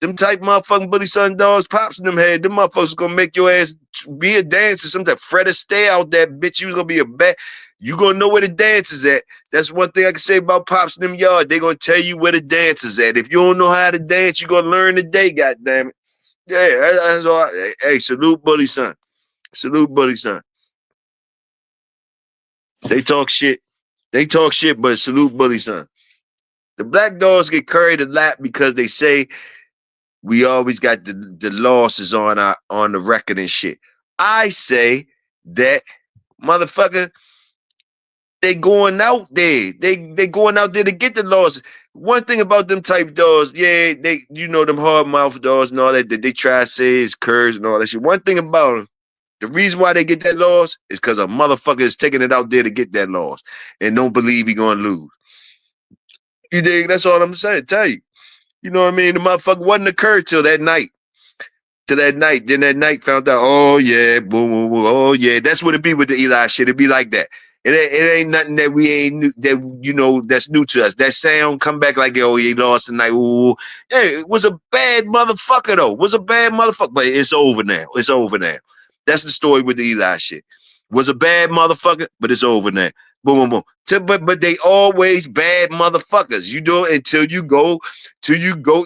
Them type motherfucking Bully Son dolls, pops in them head, them motherfuckers gonna make your ass be a dancer. Some type Fred Astaire out that bitch. You gonna be a bat. You gonna know where the dance is at. That's one thing I can say about pops in them yard. They gonna tell you where the dance is at. If you don't know how to dance, you gonna learn today, goddamn it. Yeah, that's all. Hey, salute Bully Son. Salute Bully Son. They talk shit. They talk shit, but salute Bully Son. The black dogs get carried a lot because they say we always got the losses on the record and shit. I say that motherfucker, they going out there. They going out there to get the losses. One thing about them type dogs, yeah, they them hard mouth dogs and all that they try to say is curves and all that shit. One thing about them, the reason why they get that loss is because a motherfucker is taking it out there to get that loss and don't believe he gonna lose. You dig? That's all I'm saying. Tell you. You know what I mean? The motherfucker wasn't occurred till that night. Then that night found out, oh yeah, boom, boom, boom, oh yeah. That's what it be with the Eli shit. It be like that. It ain't nothing that we ain't new, that that's new to us. That sound come back like, oh, he lost tonight. Ooh. Hey, it was a bad motherfucker though. Was a bad motherfucker, but it's over now. It's over now. That's the story with the Eli shit. Was a bad motherfucker, but it's over now. Boom, boom, boom. But they always bad motherfuckers. You do it until you go.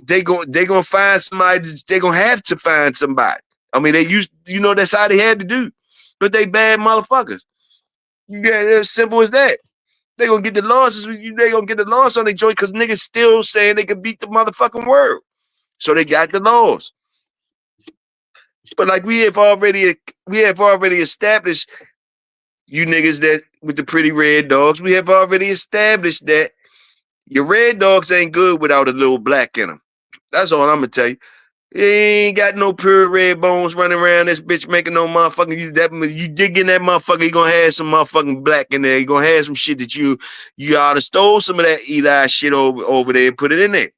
They gonna find somebody. They gonna have to find somebody. I mean, that's how they had to do. But they bad motherfuckers. Yeah, it's simple as that. They gonna get the losses. They gonna get the loss on their joint because niggas still saying they can beat the motherfucking world. So they got the loss. But like we have already established, you niggas that with the pretty red dogs, we have already established that your red dogs ain't good without a little black in them. That's all I'm gonna tell you. You ain't got no pure red bones running around this bitch making no motherfucking you dig in that motherfucker, you gonna have some motherfucking black in there. You gonna have some shit that you oughta stole some of that Eli shit over there and put it in there.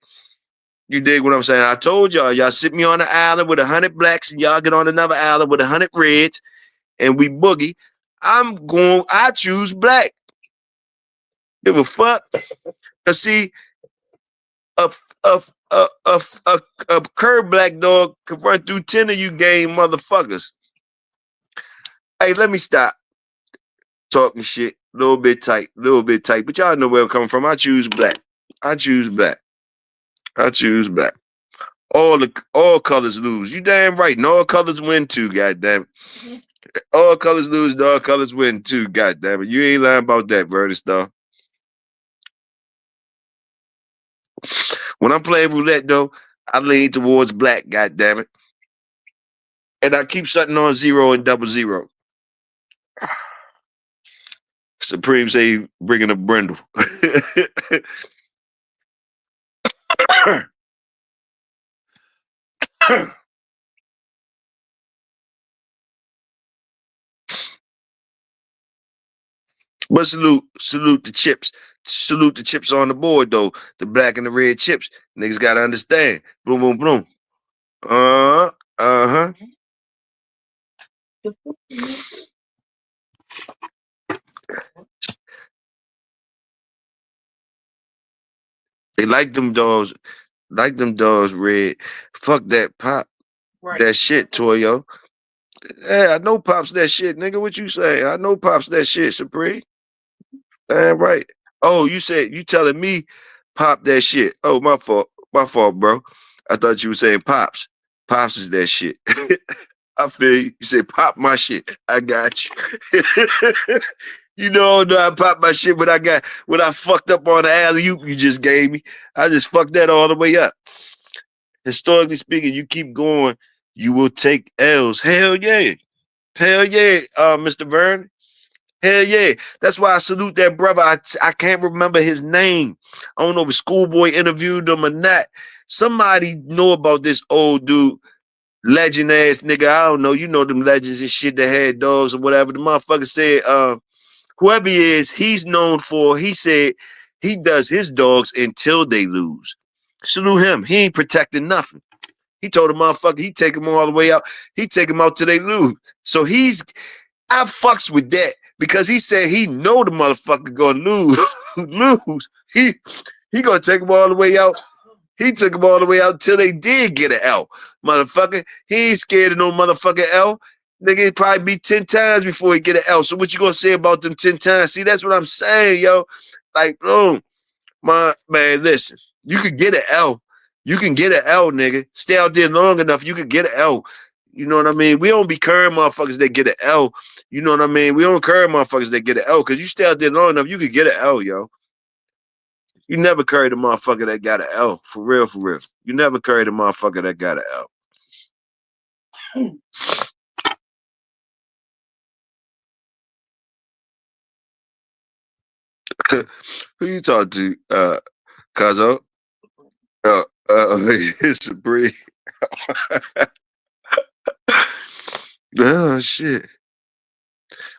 You dig what I'm saying? I told y'all sit me on the island with 100 blacks and y'all get on another island with 100 reds and we boogie. I choose black. Give a fuck. Cause see, a curved black dog could run through 10 of you game motherfuckers. Hey, let me stop talking shit. A little bit tight. But y'all know where I'm coming from. I choose black. All colors lose. You damn right. And all colors win too, goddamn it. All colors lose and all colors win too, goddamn it. You ain't lying about that, Vertus, though. When I'm playing roulette, though, I lean towards black, goddamn it. And I keep something on 0 and 00. Supreme say bringing a brindle. But salute the chips. Salute the chips on the board though. The black and the red chips. Niggas gotta understand. Boom, boom, boom. Uh-huh. They like them dogs. Like them dogs red. Fuck that pop. Right. That shit, Toyo. Yeah, I know Pops that shit, nigga. What you say? I know Pops that shit, Supreme. Damn right. Oh, you said you telling me Pop that shit. Oh, my fault. My fault, bro. I thought you were saying Pops. Pops is that shit. I feel you. You say pop my shit. I got you. You know I pop my shit, but I got what I fucked up on the alley-oop you just gave me. I just fucked that all the way up. Historically speaking, you keep going, you will take L's. Hell yeah. Hell yeah, Mr. Vern. Hell yeah. That's why I salute that brother. I can't remember his name. I don't know if Schoolboy interviewed him or not. Somebody know about this old dude, legend ass nigga. I don't know. You know them legends and shit that had dogs or whatever. The motherfucker said, whoever he is, he's known for, he said he does his dogs until they lose. Salute him. He ain't protecting nothing. He told the motherfucker he take him all the way out. He take him out till they lose. So I fucks with that because he said he know the motherfucker gonna lose. He gonna take him all the way out. He took him all the way out till they did get an L. Motherfucker, he ain't scared of no motherfucking L. Nigga, it probably be 10 times before he get an L. So what you gonna say about them 10 times? See, that's what I'm saying, yo. Like, boom. Man, listen. You could get an L. You can get an L, nigga. Stay out there long enough, you could get an L. You know what I mean? We don't be curring motherfuckers that get an L. You know what I mean? We don't curry motherfuckers that get an L because you stay out there long enough, you could get an L, yo. You never curried a motherfucker that got an L. For real, for real. You never curried a motherfucker that got an L. Who you talk to, Cuzzo? It's a breed. Oh, shit.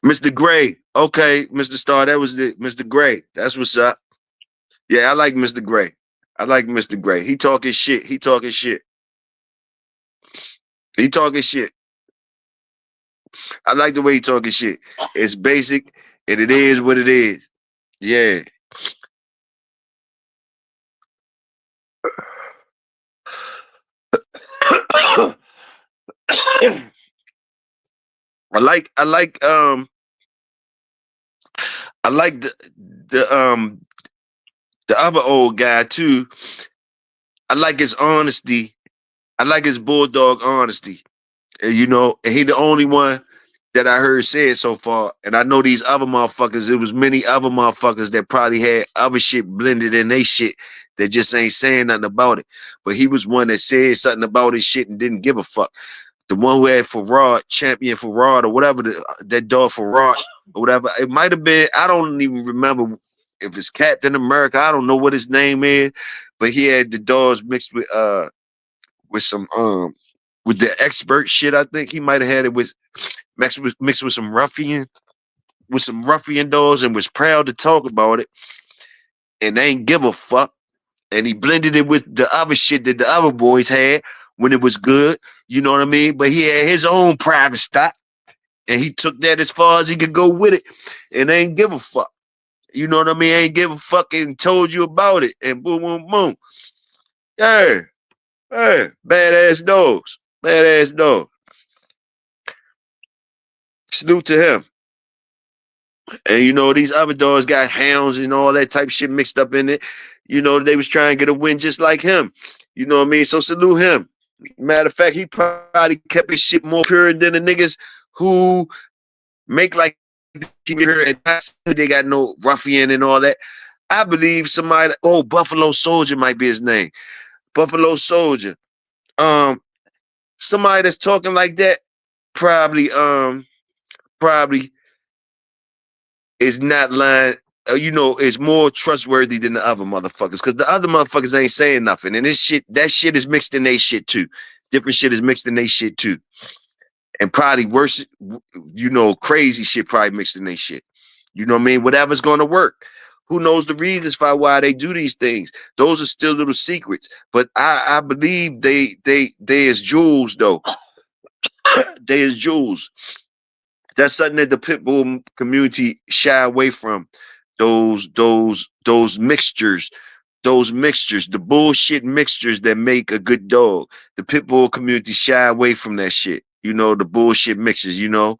Mr. Gray. Okay, Mr. Star, that was it. Mr. Gray. That's what's up. Yeah, I like Mr. Gray. I like Mr. Gray. He talking shit. He talking shit. He talking shit. I like the way he talking shit. It's basic, and it is what it is. Yeah. I like the other old guy too. I like his honesty. I like his bulldog honesty. And, you know, and he the only one that I heard say it so far. And I know these other motherfuckers, it was many other motherfuckers that probably had other shit blended in they shit that just ain't saying nothing about it. But he was one that said something about his shit and didn't give a fuck. The one who had Farad, champion Farad, or whatever, that dog Farad, or whatever. It might have been, I don't even remember if it's Captain America. I don't know what his name is, but he had the dogs mixed with some with the expert shit. I think he might have had it with mixed with some ruffian dogs and was proud to talk about it and they ain't give a fuck. And he blended it with the other shit that the other boys had when it was good. You know what I mean? But he had his own private stock and he took that as far as he could go with it and they ain't give a fuck. You know what I mean? Ain't give a fuck and told you about it and boom, boom, boom. Yeah. Hey, badass dogs. Badass dog. Salute to him. And you know, these other dogs got hounds and all that type of shit mixed up in it. You know, they was trying to get a win just like him. You know what I mean? So salute him. Matter of fact, he probably kept his shit more pure than the niggas who make like and they got no ruffian and all that. I believe somebody, Buffalo Soldier might be his name. Buffalo Soldier. Somebody that's talking like that probably is not lying, you know, is more trustworthy than the other motherfuckers. Because the other motherfuckers ain't saying nothing. And that shit is mixed in they shit too. Different shit is mixed in they shit too. And probably worse, you know, crazy shit probably mixed in they shit. You know what I mean? Whatever's going to work. Who knows the reasons for why they do these things? Those are still little secrets. But I believe they is jewels though. They is jewels. That's something that the pit bull community shy away from. Those mixtures, the bullshit mixtures that make a good dog. The pit bull community shy away from that shit. You know, the bullshit mixtures, you know,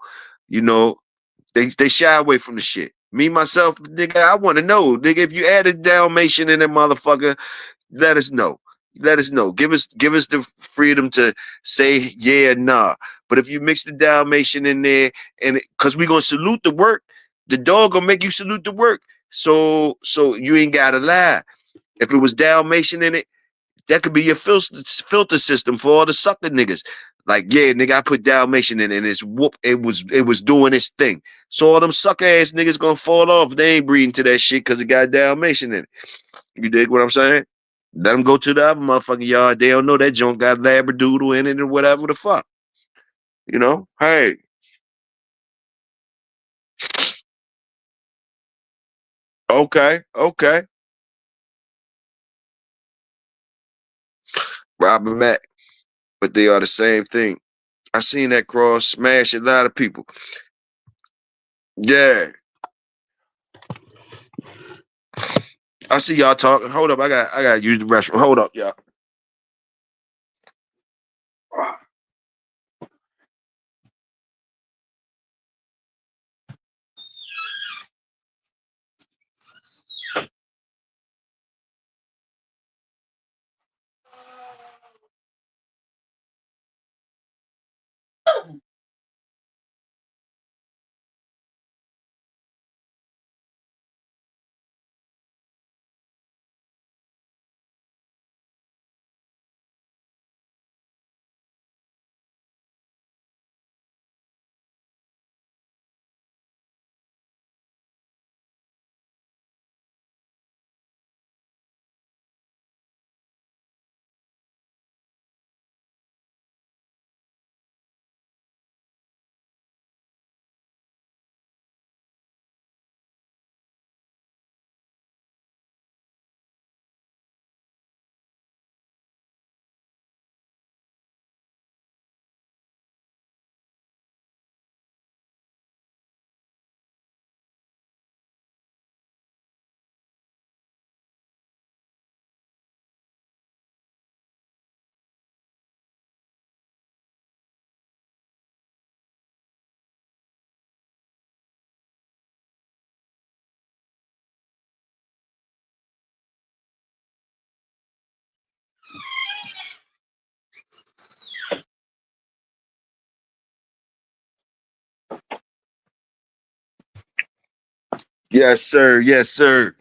they shy away from the shit. Me, myself, nigga, I want to know. Nigga, if you add a Dalmatian in that motherfucker, let us know. Let us know. Give us the freedom to say yeah or nah. But if you mix the Dalmatian in there, and because we gonna salute the work, the dog gonna make you salute the work. So you ain't gotta lie. If it was Dalmatian in it, that could be your filter system for all the sucker niggas. Like, yeah, nigga, I put Dalmatian in it and it was doing its thing. So all them sucker ass niggas gonna fall off. They ain't breeding to that shit because it got Dalmatian in it. You dig what I'm saying? Let them go to the other motherfucking yard. They don't know that junk got Labradoodle in it or whatever the fuck. You know? Hey. Okay. Robin Mack. But they are the same thing. I seen that cross smash a lot of people. Yeah. I see y'all talking. Hold up. I gotta use the restroom. Hold up, y'all. Yes, sir. Yes, sir.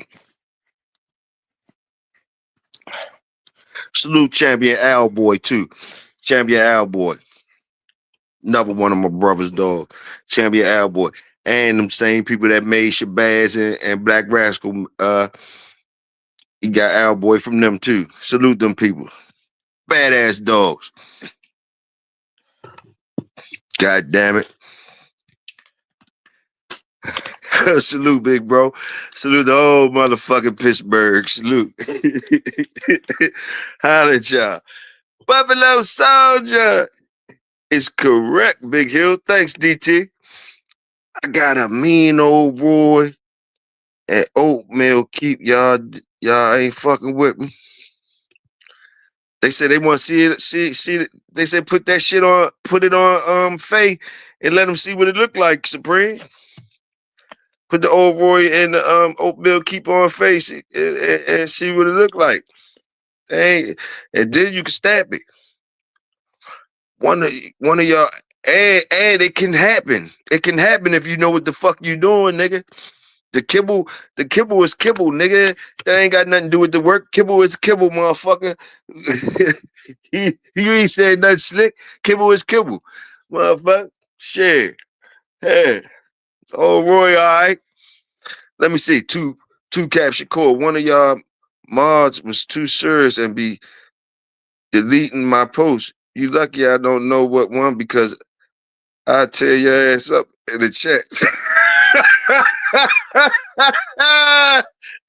Salute Champion Al Boy too. Champion Al Boy. Another one of my brother's dog. Champion Al Boy. And them same people that made Shabazz and Black Rascal. You got Al Boy from them too. Salute them people. Badass dogs. God damn it. Salute, big bro. Salute the whole motherfucking Pittsburgh. Salute. Holla at y'all. Buffalo Soldier is correct, Big Hill. Thanks, DT. I got a mean old boy at Oatmeal. Keep y'all ain't fucking with me. They said they want to see it. See it. They said put that shit on, put it on Faye and let them see what it look like, Supreme. Put the old Roy and the oatmeal keep on face and see what it look like. Hey, and then you can stab it. One of y'all, and it can happen. It can happen if you know what the fuck you doing, nigga. The kibble is kibble, nigga. That ain't got nothing to do with the work. Kibble is kibble, motherfucker. You ain't said nothing slick. Kibble is kibble, motherfucker. Shit. Hey, old Roy, all right. Let me see. Two capture core. One of y'all mods was too serious and be deleting my post. You lucky I don't know what one because I tear your ass up in the chat.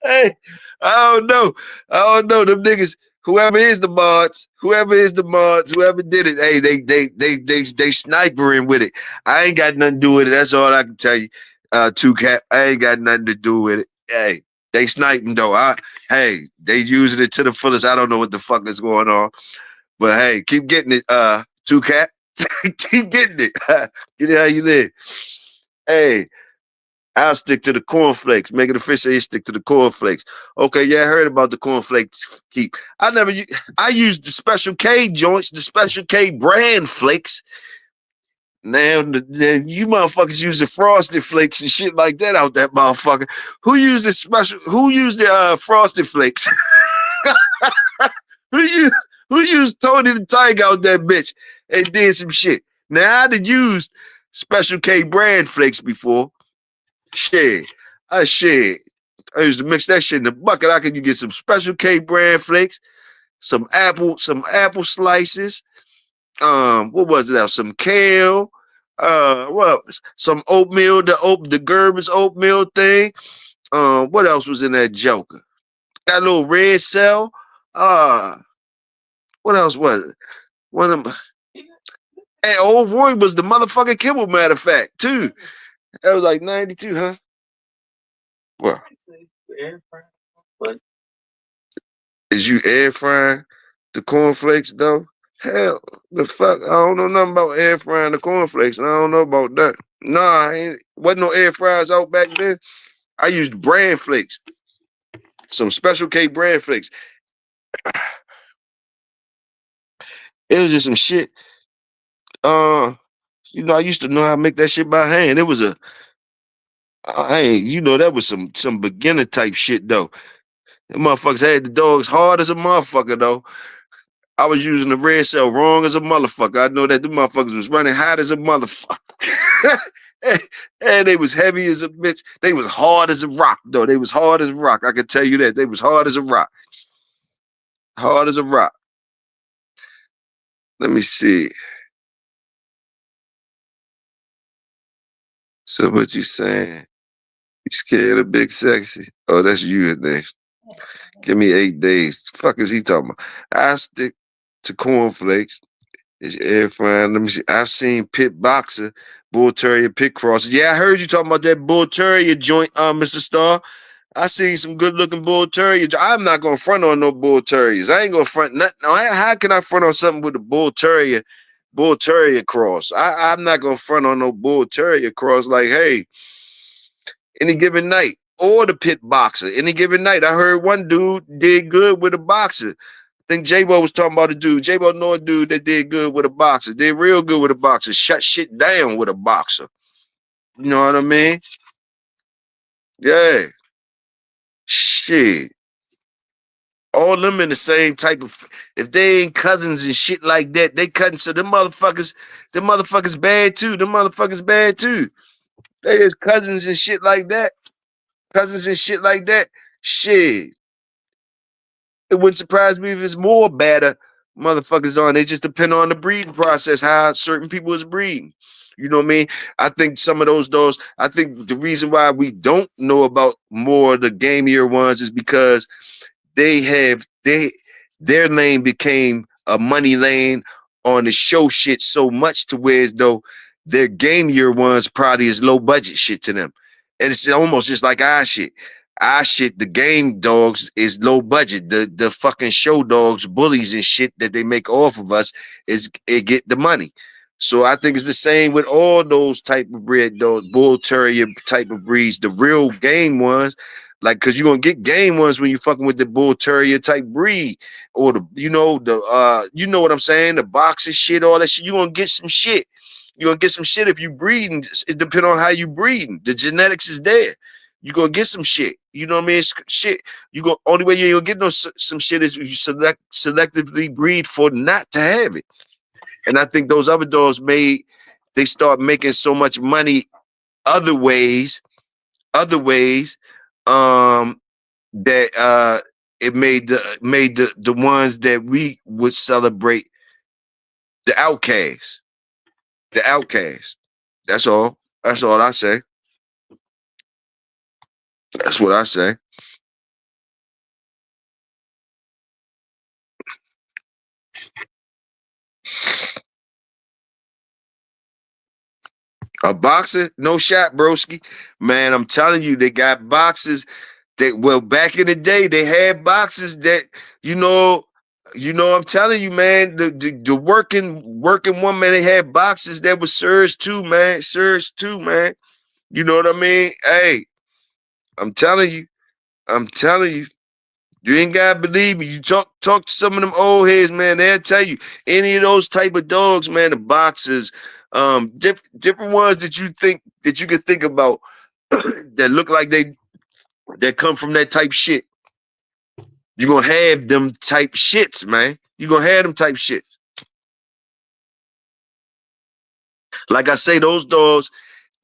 Hey, I don't know. I don't know. Them niggas, whoever is the mods, whoever did it, hey, they snipering with it. I ain't got nothing to do with it. That's all I can tell you. Two Cap, I ain't got nothing to do with it. Hey, they sniping though. Hey, they using it to the fullest. I don't know what the fuck is going on. But hey, keep getting it, Two Cap. Keep getting it. Get it how you live. Hey, I'll stick to the cornflakes. Make it official. You stick to the cornflakes. Okay, yeah, I heard about the cornflakes. I used the Special K joints, the Special K brand flakes. Now you motherfuckers use the Frosted Flakes and shit like that out that motherfucker. Who used the Frosted Flakes? who used who used Tony the Tiger out that bitch and did some shit? Now I done used Special K brand flakes before. Shit. I used to mix that shit in the bucket. I could get some Special K brand flakes, some apple slices. What was it? Some kale. What? Some oatmeal. The Gerber's oatmeal thing. What else was in that Joker? Got a little red cell. What else was it? One of them. Hey, Old Roy was the motherfucking kibble. Matter of fact, too. That was like 92, huh? What? Is you air frying the cornflakes though? Hell, the fuck! I don't know nothing about air frying the cornflakes. And I don't know about that. Nah, wasn't no air fryers out back then. I used bran flakes, some Special K brand flakes. It was just some shit. I used to know how to make that shit by hand. It was that was some beginner type shit though. The motherfuckers had the dogs hard as a motherfucker though. I was using the red cell wrong as a motherfucker. I know that the motherfuckers was running hot as a motherfucker. and they was heavy as a bitch. They was hard as a rock, though. They was hard as a rock. I can tell you that. They was hard as a rock. Hard as a rock. Let me see. So what you saying? You scared of Big Sexy? Oh, that's you in there. Give me 8 days. The fuck is he talking about? I stick to cornflakes. It's air frying. Let me see. I've seen Pit Boxer, Bull Terrier, Pit Crosser. Yeah, I heard you talking about that Bull Terrier joint, Mr. Starr. I seen some good looking Bull Terrier. I'm not gonna front on no Bull Terriers. I ain't gonna front nothing. How can I front on something with a Bull Terrier cross? I'm not gonna front on no Bull Terrier cross. Like, hey, any given night, or the Pit Boxer, any given night. I heard one dude did good with a boxer. I think J-Bo was talking about a dude. J-Bo know a dude that did good with a boxer. Did real good with a boxer. Shut shit down with a boxer. You know what I mean? Yeah. Shit. All them in the same type of. If they ain't cousins and shit like that, they cousins. So them motherfuckers bad too. Them motherfuckers bad too. They is cousins and shit like that. Cousins and shit like that. Shit. It wouldn't surprise me if it's more badder motherfuckers on. They just depend on the breeding process, how certain people is breeding. You know what I mean? I think some of those dogs, I think the reason why we don't know about more of the gamier ones is because their lane became a money lane on the show shit so much to where as though their gamier ones probably is low budget shit to them. And it's almost just like our shit. Our shit, the game dogs is low budget. The fucking show dogs, bullies and shit that they make off of us it get the money. So I think it's the same with all those type of bred dogs, bull terrier type of breeds, the real game ones. Like, cause you're gonna get game ones when you fucking with the bull terrier type breed, or you know what I'm saying, the boxer shit, all that shit. You're gonna get some shit. You're gonna get some shit if you breeding. It depends on how you breeding. The genetics is there. You're gonna get some shit. You know what I mean? Shit. Only way you're gonna get some shit is you selectively breed for not to have it. And I think those other dogs they start making so much money other ways, that it made the ones that we would celebrate the outcasts. The outcasts. That's all I say. That's what I say. A boxer, no shot, broski. Man, I'm telling you, they got boxers that, well, back in the day, they had boxers that, you know, I'm telling you, man, the working woman, they had boxers that was Surge too, man. Surge too, man. You know what I mean? Hey, I'm telling you, I'm telling you. You ain't gotta believe me. You talk to some of them old heads, man. They'll tell you any of those type of dogs, man. The boxers, different ones that you could think about that look like that come from that type shit. You gonna have them type shits, man. You gonna have them type shits. Like I say, those dogs,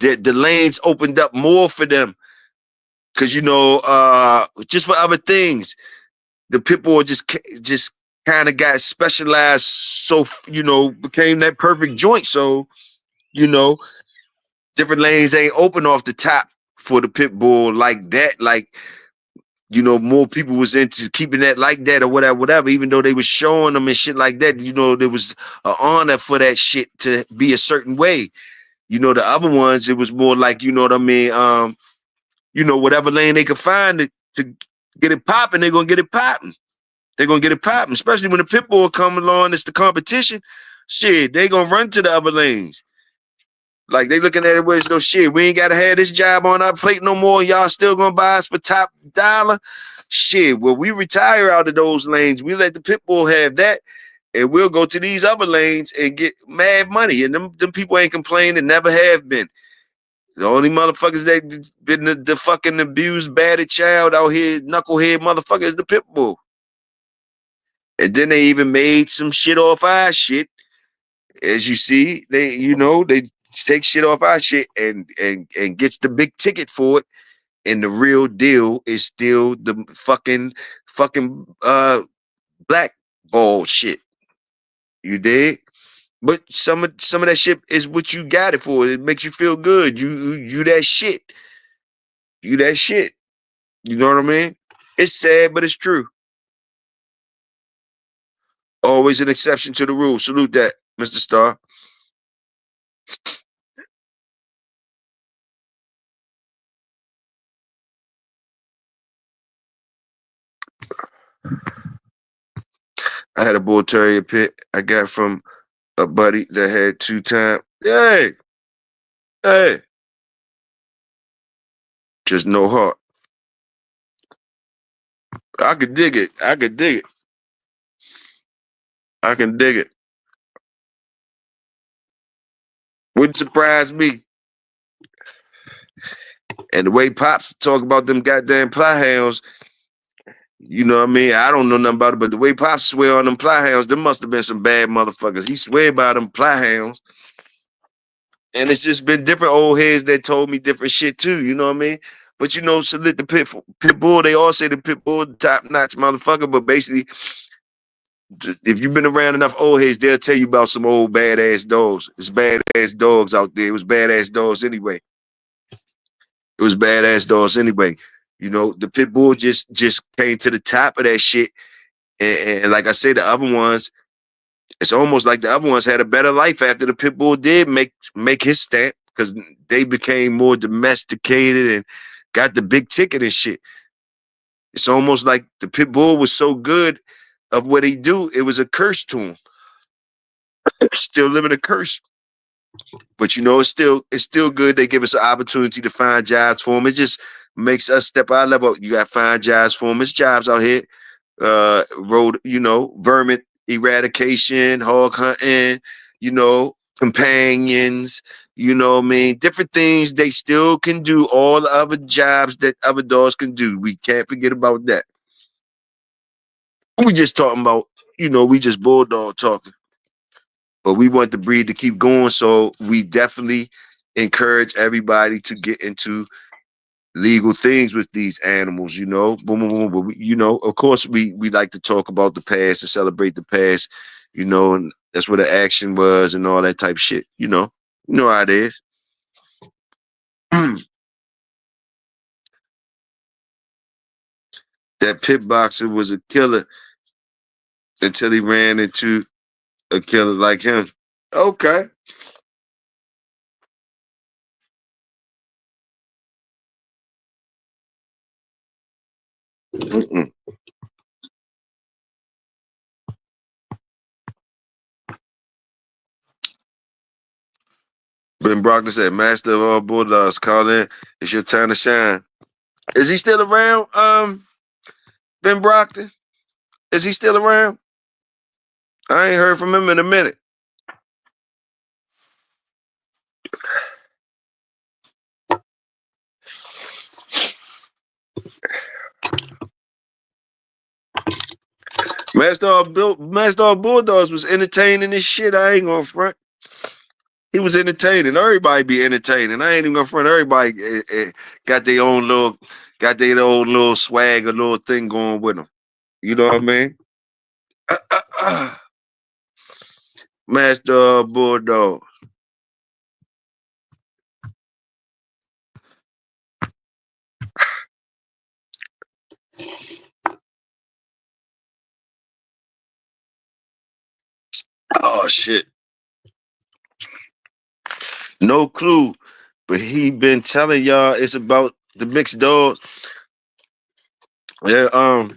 the lanes opened up more for them, cause just for other things. The pit bull just kind of got specialized, so became that perfect joint. So different lanes ain't open off the top for the pit bull like that. Like more people was into keeping that like that or whatever. Even though they was showing them and shit like that, there was an honor for that shit to be a certain way. The other ones, it was more like what I mean. Whatever lane they could find to get it popping, they're gonna get it popping. They're gonna get it popping, especially when the pit bull come along. It's the competition. Shit, they gonna run to the other lanes. Like they looking at it with no shit. We ain't gotta have this job on our plate no more. Y'all still gonna buy us for top dollar? Shit, well, we retire out of those lanes. We let the pit bull have that, and we'll go to these other lanes and get mad money. And them people ain't complaining, never have been. The only motherfuckers that been the fucking abused, battered child out here, knucklehead motherfucker, is the pit bull. And then they even made some shit off our shit. As you see, they take shit off our shit and gets the big ticket for it. And the real deal is still the fucking black ball shit. You dig? But some of that shit is what you got it for. It makes you feel good. You that shit. You that shit. You know what I mean? It's sad, but it's true. Always an exception to the rule. Salute that, Mr. Star. I had a bull terrier pit I got from a buddy that had 2 times. Hey, just no heart. I could dig it. I can dig it. Wouldn't surprise me. And the way Pops talk about them goddamn ply hounds, you know what I mean? I don't know nothing about it, but the way Pops swear on them ply hounds, there must have been some bad motherfuckers. He swear by them ply hounds. And it's just been different old heads that told me different shit too, you know what I mean? But salute the pit bull. They all say the pit bull top notch motherfucker, but basically, if you've been around enough old heads, they'll tell you about some old badass dogs. It's badass dogs out there. It was badass dogs anyway. The pit bull just came to the top of that shit. And like I say, the other ones, it's almost like the other ones had a better life after the pit bull did make his stamp, because they became more domesticated and got the big ticket and shit. It's almost like the pit bull was so good of what he do, it was a curse to him. Still living a curse. But it's still good. They give us an opportunity to find jobs for them. It just makes us step our level up. You got to find jobs for them. It's jobs out here. Road, vermin eradication, hog hunting, companions, different things they still can do. All the other jobs that other dogs can do. We can't forget about that. We just talking about, we just bulldog talking. But we want the breed to keep going, so we definitely encourage everybody to get into legal things with these animals, Boom, boom, boom. But we, of course, we like to talk about the past and celebrate the past, and that's where the action was and all that type of shit, You know how it is. that pit boxer was a killer until he ran into a killer like him. Okay. Mm-mm. Ben Brockton said, "Master of all Bulldogs, call in. It's your time to shine." Is he still around? Ben Brockton? Is he still around? I ain't heard from him in a minute. Master of Bulldogs was entertaining as shit. I ain't gonna front. He was entertaining. Everybody be entertaining. I ain't even gonna front. Everybody got their own little swag, a little thing going with them. You know what I mean? Master of Bulldog. Oh shit. No clue. But he been telling y'all it's about the mixed dogs. Yeah,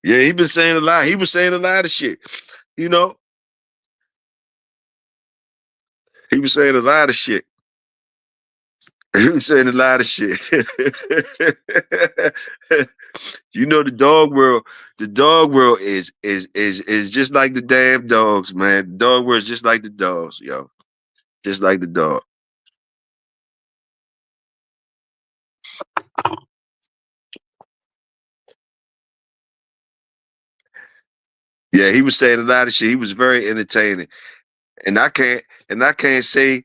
yeah, he been saying a lot. He was saying a lot of shit. You know, he was saying a lot of shit. He was saying a lot of shit. You know, the dog world is just like the damn dogs, man. The dog world is just like the dogs, yo. Just like the dog. Yeah, he was saying a lot of shit. He was very entertaining. And I can't say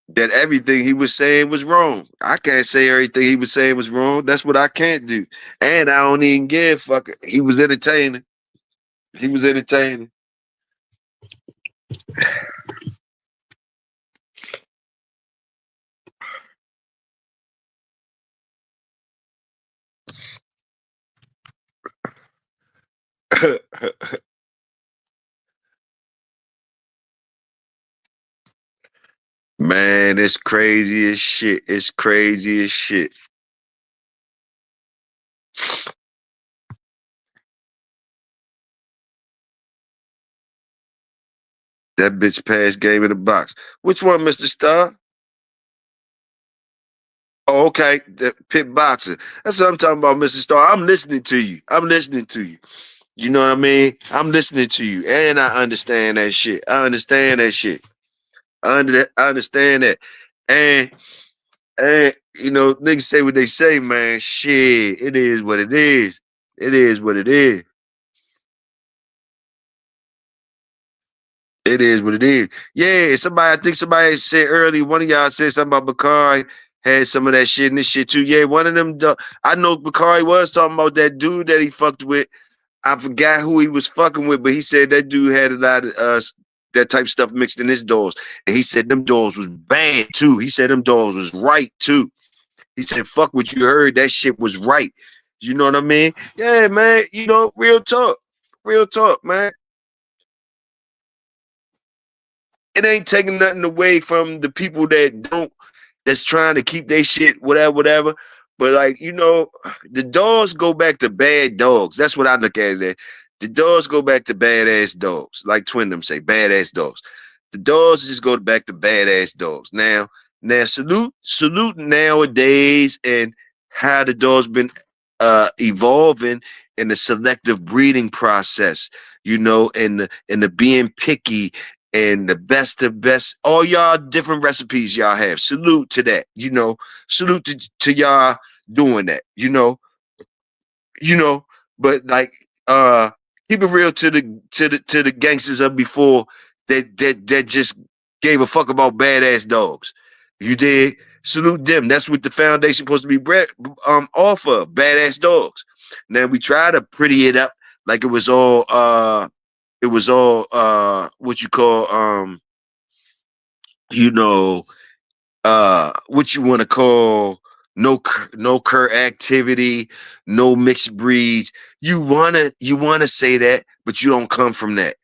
that everything he was saying was wrong. I can't say everything he was saying was wrong. That's what I can't do. And I don't even give a fuck. He was entertaining. He was entertaining. Man, it's crazy as shit. It's crazy as shit. That bitch passed game in the box. Which one, Mr. Star? Oh, okay. The pit boxer. That's what I'm talking about, Mr. Star. I'm listening to you. I'm listening to you. You know what I mean? I'm listening to you. And I understand that shit. I understand that shit. I understand that. And you know, niggas say what they say, man. Shit. It is what it is. It is what it is. It is what it is. Yeah, I think somebody said earlier, one of y'all said something about Bakari had some of that shit and this shit too. Yeah, one of them, I know Bakari was talking about that dude that he fucked with. I forgot who he was fucking with, but he said that dude had a lot of that type of stuff mixed in his dolls. And he said them dolls was bad too. He said them dolls was right too. He said, fuck what you heard, that shit was right. You know what I mean? Yeah, man, you know, real talk. Real talk, man. It ain't taking nothing away from the people that's trying to keep their shit, whatever. But like, you know, the dogs go back to bad dogs. That's what I look at it. The dogs go back to badass dogs, like Twin them say, badass dogs. The dogs just go back to badass dogs. Now salute nowadays and how the dogs been evolving in the selective breeding process, you know, and the being picky and the best of best, all y'all different recipes y'all have. Salute to that, you know. Salute to y'all doing that, you know. But like, keep it real to the gangsters of before that just gave a fuck about badass dogs. You did salute them. That's what the foundation supposed to be bred off of, badass dogs. Now we try to pretty it up like it was all what you call you know what you want to call no cur activity, no mixed breeds. You wanna say that, but you don't come from that.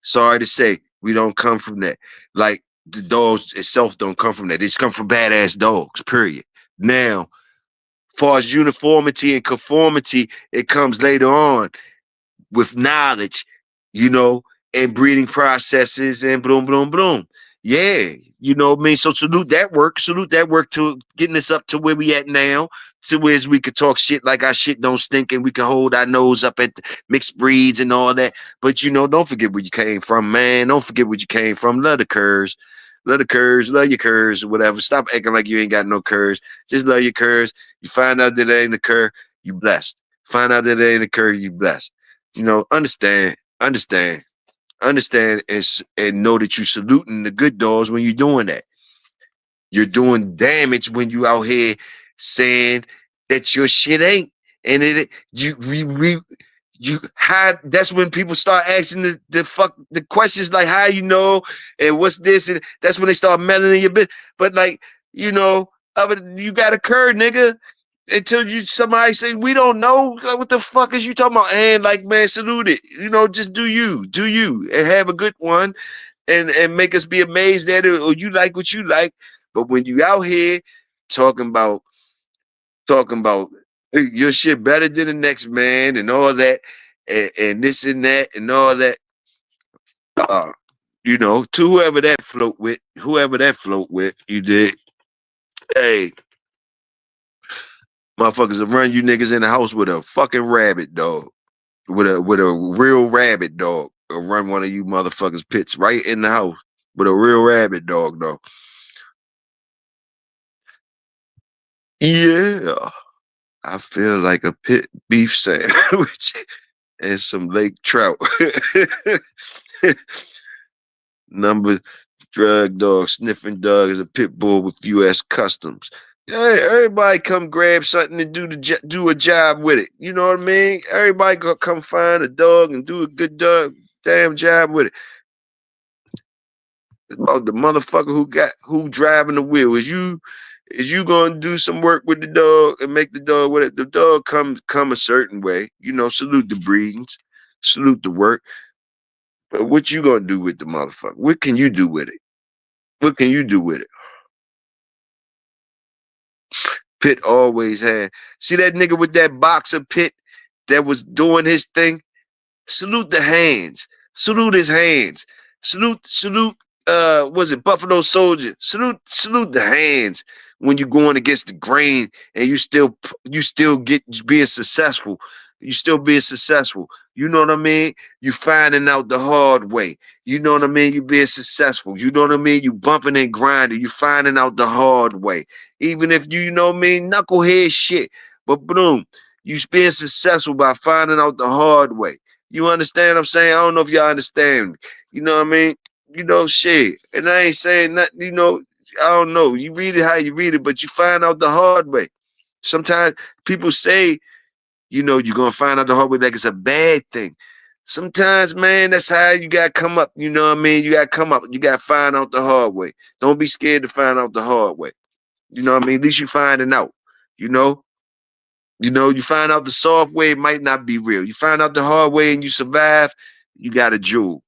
Sorry to say, we don't come from that. Like the dogs itself don't come from that. They just come from badass dogs. Period. Now, far as uniformity and conformity, it comes later on with knowledge, you know, and breeding processes and boom, boom, boom. Yeah, you know what I mean? So salute that work. Salute that work to getting us up to where we at now, to where we could talk shit like our shit don't stink and we can hold our nose up at mixed breeds and all that. But, you know, don't forget where you came from, man. Don't forget where you came from. Love the curs. Love the curs. Love your curs or whatever. Stop acting like you ain't got no curs. Just love your curs. You find out that it ain't a cur, you blessed. Find out that it ain't a cur, you blessed. You know, understand, and know that you saluting the good dogs when you're doing that. You're doing damage when you out here saying that your shit ain't. And it you we you how that's when people start asking the questions like how you know and what's this, and that's when they start meddling your bit. But like, you know, you got a curve, nigga. Until somebody say we don't know, like, what the fuck is you talking about? And like, man, salute it. You know, just do you, and have a good one, and make us be amazed at it, or you like what you like. But when you out here talking about hey, your shit better than the next man and all that, and this and that and all that, uh, you know, to whoever that float with, you did. Hey, motherfuckers will run you niggas in the house with a fucking rabbit, dog. With a real rabbit dog. Or run one of you motherfuckers pits right in the house with a real rabbit dog, though. Yeah. I feel like a pit beef sandwich and some lake trout. Number drug dog, sniffing dog is a pit bull with U.S. Customs. Hey, everybody come grab something and do a job with it. You know what I mean? Everybody go come find a dog and do a good damn job with it. It's about the motherfucker who driving the wheel. Is you gonna do some work with the dog and make the dog with it? The dog come a certain way. You know, salute the breedings, salute the work. But what you gonna do with the motherfucker? What can you do with it? What can you do with it? Pitt always had. See that nigga with that boxer Pitt that was doing his thing? Salute the hands. Salute his hands. Salute, was it Buffalo Soldier? Salute the hands when you're going against the grain and you still get being successful. You still being successful. You know what I mean? You finding out the hard way. You know what I mean? You being successful. You know what I mean? You bumping and grinding. You finding out the hard way. Even if you know what I mean, knucklehead shit. But boom, you being successful by finding out the hard way. You understand what I'm saying? I don't know if y'all understand me. You know what I mean? You know, shit. And I ain't saying nothing, you know, I don't know. You read it how you read it, but you find out the hard way. Sometimes people say, you know, you're gonna find out the hard way like it's a bad thing. Sometimes, man, that's how you gotta come up. You know what I mean? You gotta come up. You gotta find out the hard way. Don't be scared to find out the hard way. You know what I mean? At least you finding out. You know? You know, you find out the soft way, it might not be real. You find out the hard way and you survive, you got a jewel.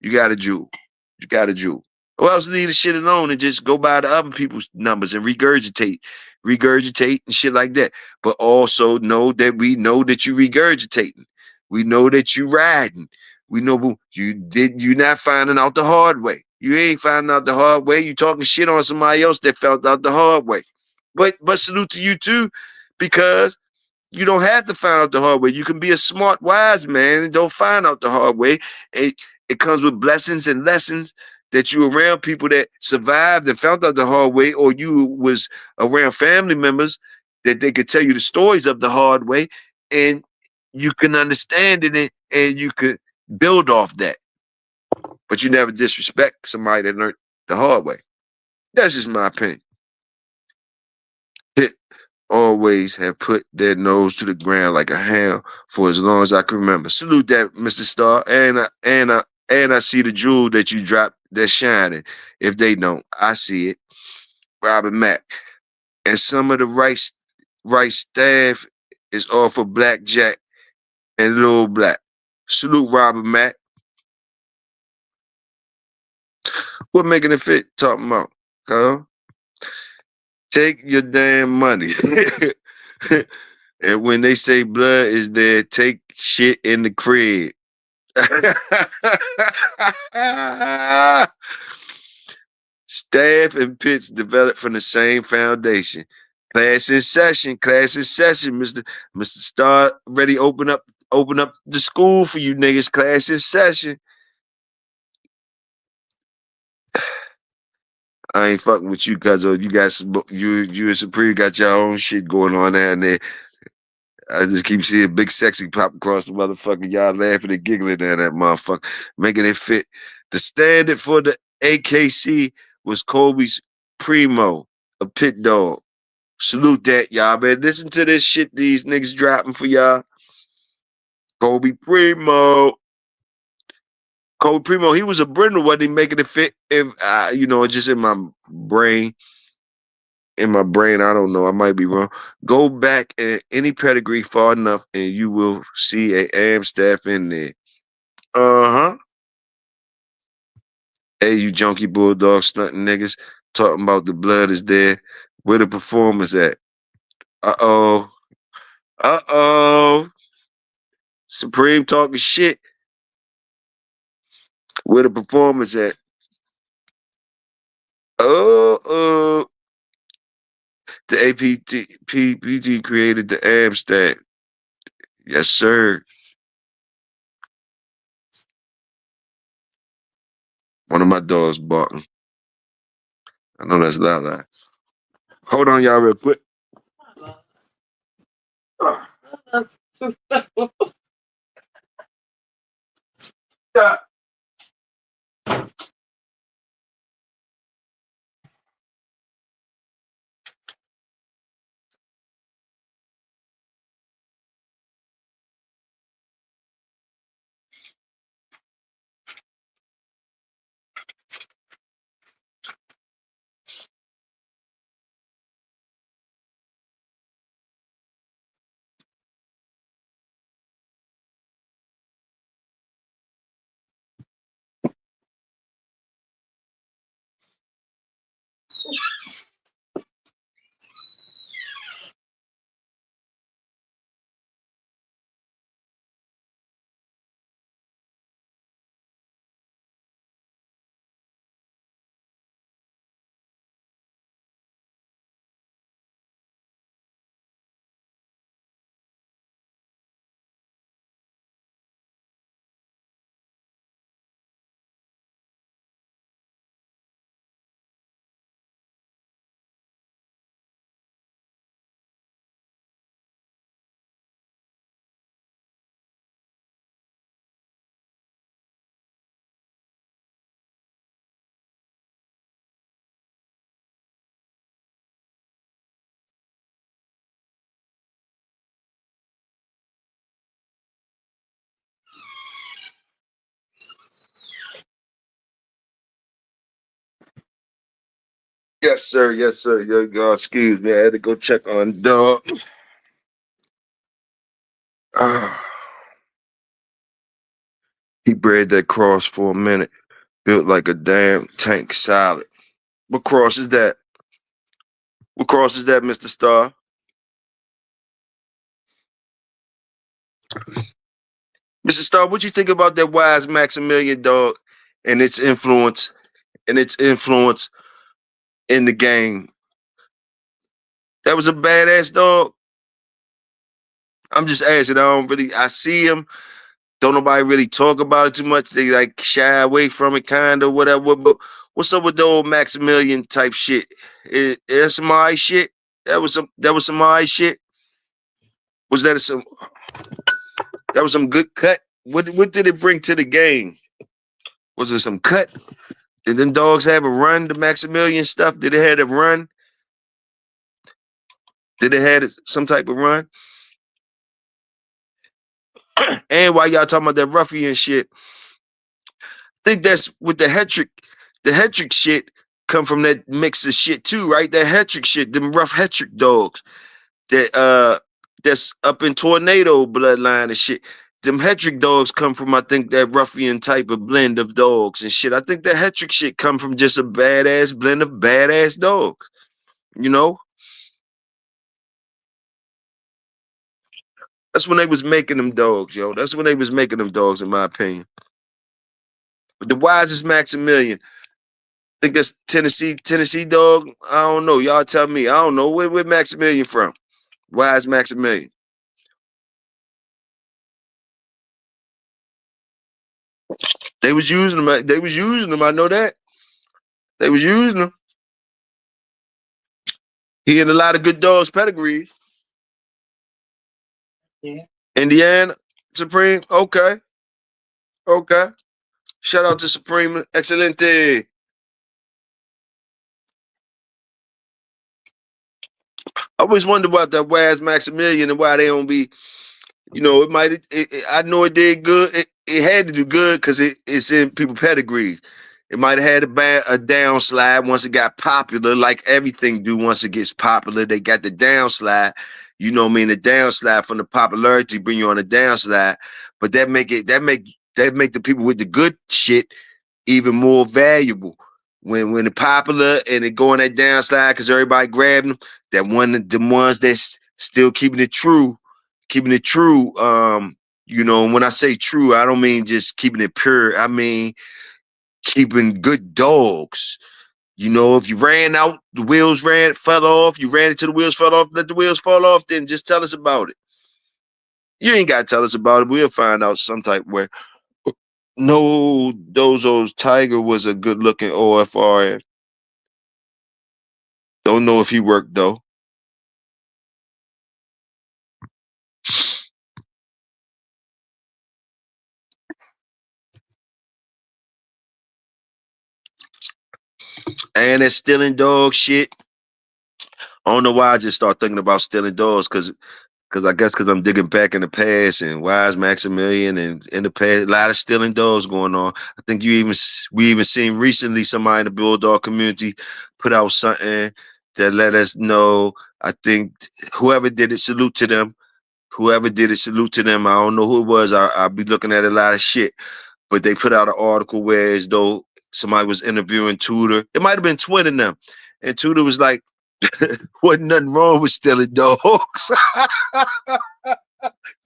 You got a jewel. You got a jewel. Or else leave the shit alone and just go by the other people's numbers and regurgitate and shit like that. But also know that we know that you regurgitating. We know that you riding. We know you're not finding out the hard way. You ain't finding out the hard way. You talking shit on somebody else that felt out the hard way. But salute to you too, because you don't have to find out the hard way. You can be a smart, wise man and don't find out the hard way. It comes with blessings and lessons that you around people that survived and found out the hard way, or you was around family members that they could tell you the stories of the hard way, and you can understand it and you could build off that. But you never disrespect somebody that learned the hard way. That's just my opinion. Always have put their nose to the ground like a hound for as long as I can remember. Salute that, Mr. Star, and I see the jewel that you dropped that's shining. If they don't, I see it. Robert Mack. And some of the right right staff is all for Blackjack and Lil Black. Salute Robert Mack. What making it fit talking about, Carl? Take your damn money. And when they say blood is there, take shit in the crib. Staff and Pitts developed from the same foundation. Class in session, Mr. Star ready open up the school for you niggas. Class in session. I ain't fucking with you, cuz you got some, you and Supreme got your own shit going on down there. I just keep seeing Big Sexy pop across the motherfucker. Y'all laughing and giggling at that motherfucker, making it fit. The standard for the AKC was Kobe's Primo, a pit dog. Salute that, y'all, man. Listen to this shit these niggas dropping for y'all. Kobe Primo. Kobe Primo, he was a brindle, wasn't he, making it fit? If just in my brain. I don't know. I might be wrong. Go back in any pedigree far enough, and you will see a AM staff in there. Hey, you junkie bulldog stunting niggas, talking about the blood is there. Where the performers at? Uh-oh. Supreme talking shit. Where the performers at? Oh. The APT created the Amstack. Yes, sir. One of my dogs barking. I know that's loud. Hold on, y'all, real quick. Yes, sir. Yo, excuse me. I had to go check on dog. He bred that cross for a minute. Built like a damn tank salad. What cross is that? Mr. Star? Mr. Star, what you think about that wise Maximilian dog and its influence in the game? That was a badass dog. I'm just asking. I see him. Don't nobody really talk about it too much. They like shy away from it, kind of, whatever. But what's up with the old Maximilian type shit? Is some high shit? That was some high shit. That was some good cut? What did it bring to the game? Was it some cut? Did them dogs have a run? The Maximilian stuff? Did it have a run? Did it have some type of run? And while y'all talking about that ruffian shit, I think that's with the Hetrick. The Hetrick shit come from that mix of shit too, right? That Hetrick shit, them rough Hetrick dogs. that's up in Tornado bloodline and shit. Them Hetrick dogs come from, I think, that ruffian type of blend of dogs and shit. I think that Hetrick shit come from just a badass blend of badass dogs. You know? That's when they was making them dogs, yo. That's when they was making them dogs, in my opinion. But the wisest Maximilian, I think that's Tennessee dog. I don't know. Y'all tell me. I don't know. Where Maximilian from? Wise Maximilian. They was using them. They was using them. I know that. They was using them. He had a lot of good dogs pedigree. Yeah. Indiana Supreme. Okay. Okay. Shout out to Supreme. Excelente. I always wonder about that Wise Maximilian and why they don't be, you know, it might, I know it did good. It had to do good because it's in people pedigrees. It might have had a downslide once it got popular, like everything do once it gets popular. They got the downslide, you know what I mean? The downslide from the popularity bring you on a downslide, but that make the people with the good shit even more valuable. When it's popular and it go on that downslide because everybody grabbing them, the ones that's still keeping it true, you know, when I say true, I don't mean just keeping it pure. I mean keeping good dogs. You know, if you ran out, the wheels fell off, you ran into the wheels, fell off, let the wheels fall off, then just tell us about it. You ain't got to tell us about it. We'll find out some type of way. No, Dozo's Tiger was a good looking OFR. Don't know if he worked though. And that stealing dog shit. I don't know why I just start thinking about stealing dogs because I guess because I'm digging back in the past and Wise Maximilian and in the past, a lot of stealing dogs going on. I think we even seen recently somebody in the Bulldog community put out something that let us know. I think whoever did it, salute to them. Whoever did it, salute to them. I don't know who it was. I'll be looking at a lot of shit. But they put out an article where as though somebody was interviewing Tudor. It might have been twinning them. And Tudor was like, wasn't nothing wrong with stealing dogs.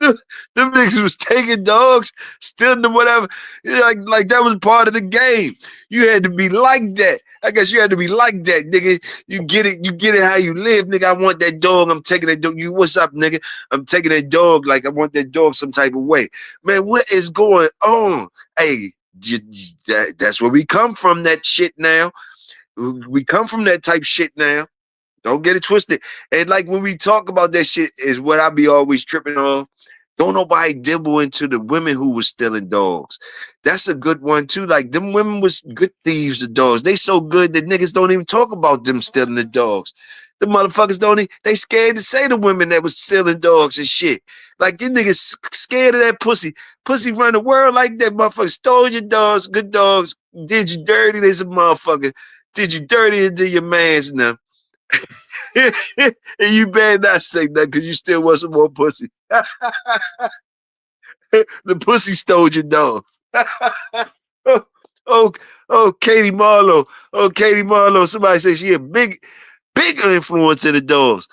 Them niggas was taking dogs, stealing them, whatever. Like that was part of the game. You had to be like that. I guess you had to be like that, nigga. You get it how you live, nigga. I want that dog. I'm taking that dog. You, what's up, nigga? I'm taking that dog like I want that dog some type of way. Man, what is going on? Hey, that's where we come from, that shit now. We come from that type shit now. Don't get it twisted. And like when we talk about that shit is what I be always tripping off. Don't nobody dibble into the women who was stealing dogs. That's a good one too. Like them women was good thieves of dogs. They so good that niggas don't even talk about them stealing the dogs. The motherfuckers they scared to say the women that was stealing dogs and shit. Like these niggas scared of that pussy. Pussy run the world like that. Motherfucker stole your dogs, good dogs, did you dirty. There's a motherfucker. Did you dirty into your mans now? And you better not say that because you still want some more pussy. The pussy stole your dog. oh, Katie Marlowe. Oh, Katie Marlowe. Somebody say she a big influence in the dogs.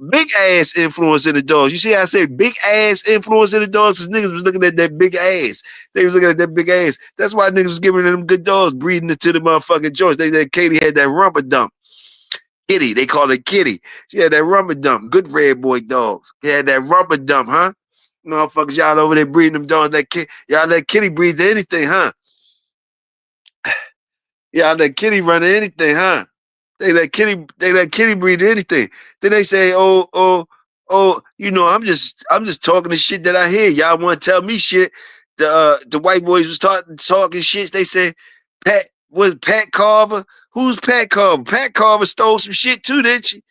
Big ass influence in the dogs. You see how I say big ass influence in the dogs? Because niggas was looking at that big ass. They was looking at that big ass. That's why niggas was giving them good dogs, breeding it to the motherfucking joints. Katie had that rumper dump. Kitty, they call it Kitty. She had that rumper dump. Good red boy dogs. She had that rumper dump, huh? Motherfuckers, y'all over there breeding them dogs. Y'all let Kitty breed anything, huh? Y'all let Kitty run anything, huh? They let Kitty breed anything. Then they say, oh, you know, I'm just talking the shit that I hear. Y'all want to tell me shit. The white boys was talking shit. They say, Pat Carver? Who's Pat Carver? Pat Carver stole some shit too, didn't she?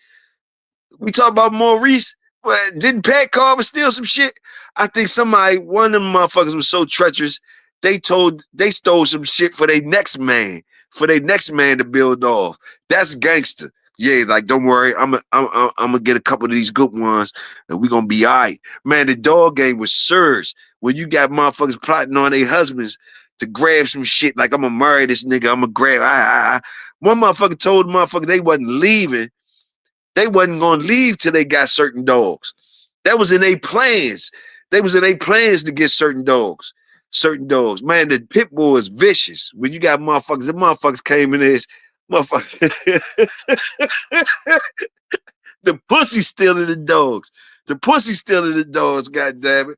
We talk about Maurice. Well, didn't Pat Carver steal some shit? I think one of them motherfuckers was so treacherous, they stole some shit for their next man to build off. That's gangster. Yeah, like don't worry, I'm gonna get a couple of these good ones, and we gonna be all right. Man, the dog game was serious. When you got motherfuckers plotting on their husbands to grab some shit, like I'm gonna marry this nigga, I'm gonna grab. One motherfucker told the motherfucker they wasn't leaving. They wasn't gonna leave till they got certain dogs. That was in their plans. They was in their plans to get certain dogs. Certain dogs. Man, the pit bull is vicious. When you got motherfuckers, the motherfuckers came in this motherfucker. The pussy stealing the dogs. The pussy stealing the dogs, god damn it.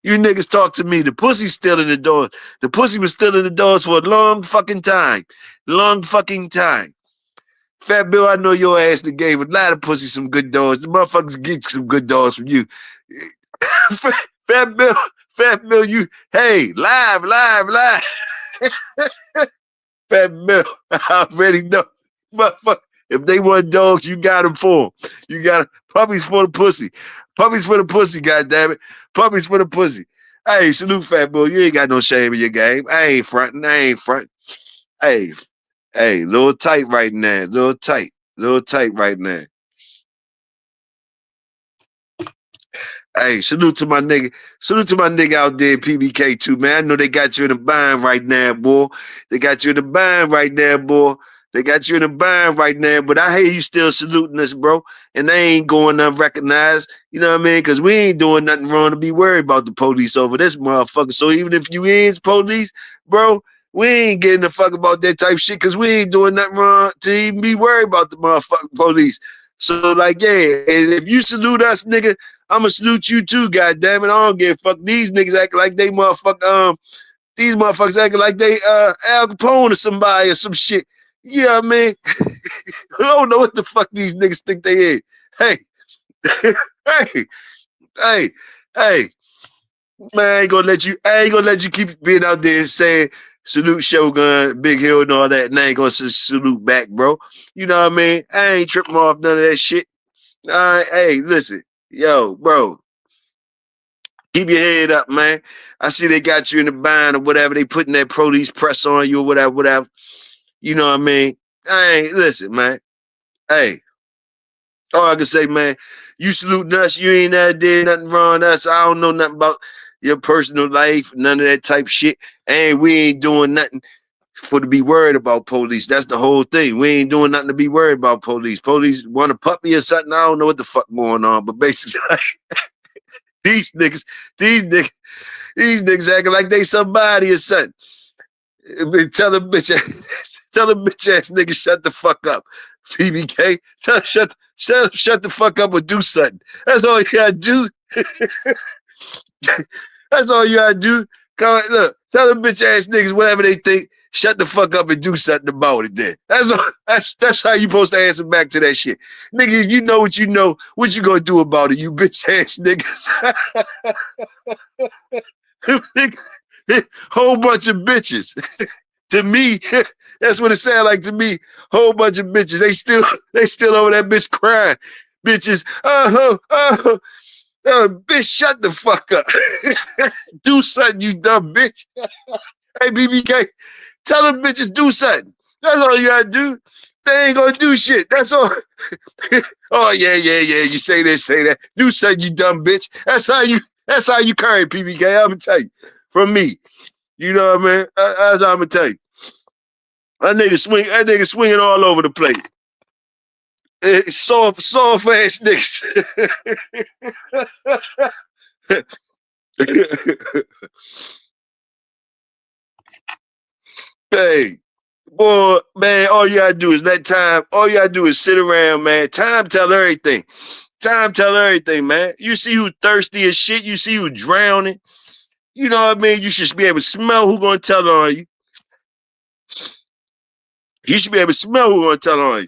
You niggas talk to me. The pussy stealing the dogs. The pussy was stealing the dogs for a long fucking time. Long fucking time. Fat Bill, I know your ass that gave a lot of pussy some good dogs. The motherfuckers get some good dogs from you. Fat Bill, you, hey, live. Fat Bill, I already know. Motherfucker, if they want dogs, you got them for them. You got puppies for the pussy. Puppies for the pussy, goddammit. Puppies for the pussy. Hey, salute Fat Bill. You ain't got no shame in your game. I ain't fronting. Hey, little tight right now. Little tight right now. Hey, salute to my nigga. Salute to my nigga out there, PBK too, man. I know they got you in the bind right now, boy. They got you in the bind right now, boy. They got you in the bind right now, but I hear you still saluting us, bro. And they ain't going unrecognized. You know what I mean? Because we ain't doing nothing wrong to be worried about the police over this motherfucker. So even if you is police, bro, we ain't getting the fuck about that type of shit because we ain't doing nothing wrong to even be worried about the motherfucking police. So, like, yeah, and if you salute us, nigga, I'ma salute you too, goddamn it. I don't give a fuck. These niggas acting like they these motherfuckers acting like they Al Capone or somebody or some shit. You know what I mean? I don't know what the fuck these niggas think they is. Hey, hey, man, I ain't gonna let you keep being out there saying salute Shogun, Big Hill, and all that, and I ain't gonna salute back, bro. You know what I mean? I ain't tripping off none of that shit. Hey, listen, yo, bro, keep your head up, man. I see they got you in the bind or whatever. They putting that police press on you or whatever. You know what I mean? Listen, man. Hey, all I can say, man, you saluting us. You ain't never did nothing wrong to us. I don't know nothing about your personal life, none of that type shit. And we ain't doing nothing for to be worried about police. That's the whole thing. We ain't doing nothing to be worried about police. Police want a puppy or something. I don't know what the fuck going on, but basically, these niggas acting like they somebody or something. Tell a bitch ass nigga shut the fuck up. PBK, tell him shut the fuck up or do something. That's all you gotta do. That's all you gotta do. Come on, look, tell them bitch ass niggas whatever they think. Shut the fuck up and do something about it. Then that's all. That's how you supposed to answer back to that shit, nigga. You know what you know. What you gonna do about it? You bitch ass niggas. Whole bunch of bitches. To me, that's what it sound like to me. Whole bunch of bitches. They still over that bitch crying. Bitches. Bitch, shut the fuck up. Do something, you dumb bitch. Hey, BBK, tell them bitches do something. That's all you gotta do. They ain't gonna do shit. That's all. Oh, yeah. You say this, say that. Do something, you dumb bitch. That's how you carry PBK. I'm gonna tell you. From me. You know what I mean? That's how I'm gonna tell you. That nigga swinging all over the place. Soft ass niggas. Hey, boy, man, all you gotta do is let time, all you gotta do is sit around, man. Time tell everything. Time tell everything, man. You see who thirsty as shit, you see who drowning. You know what I mean? You should be able to smell who gonna tell on you. You should be able to smell who gonna tell on you.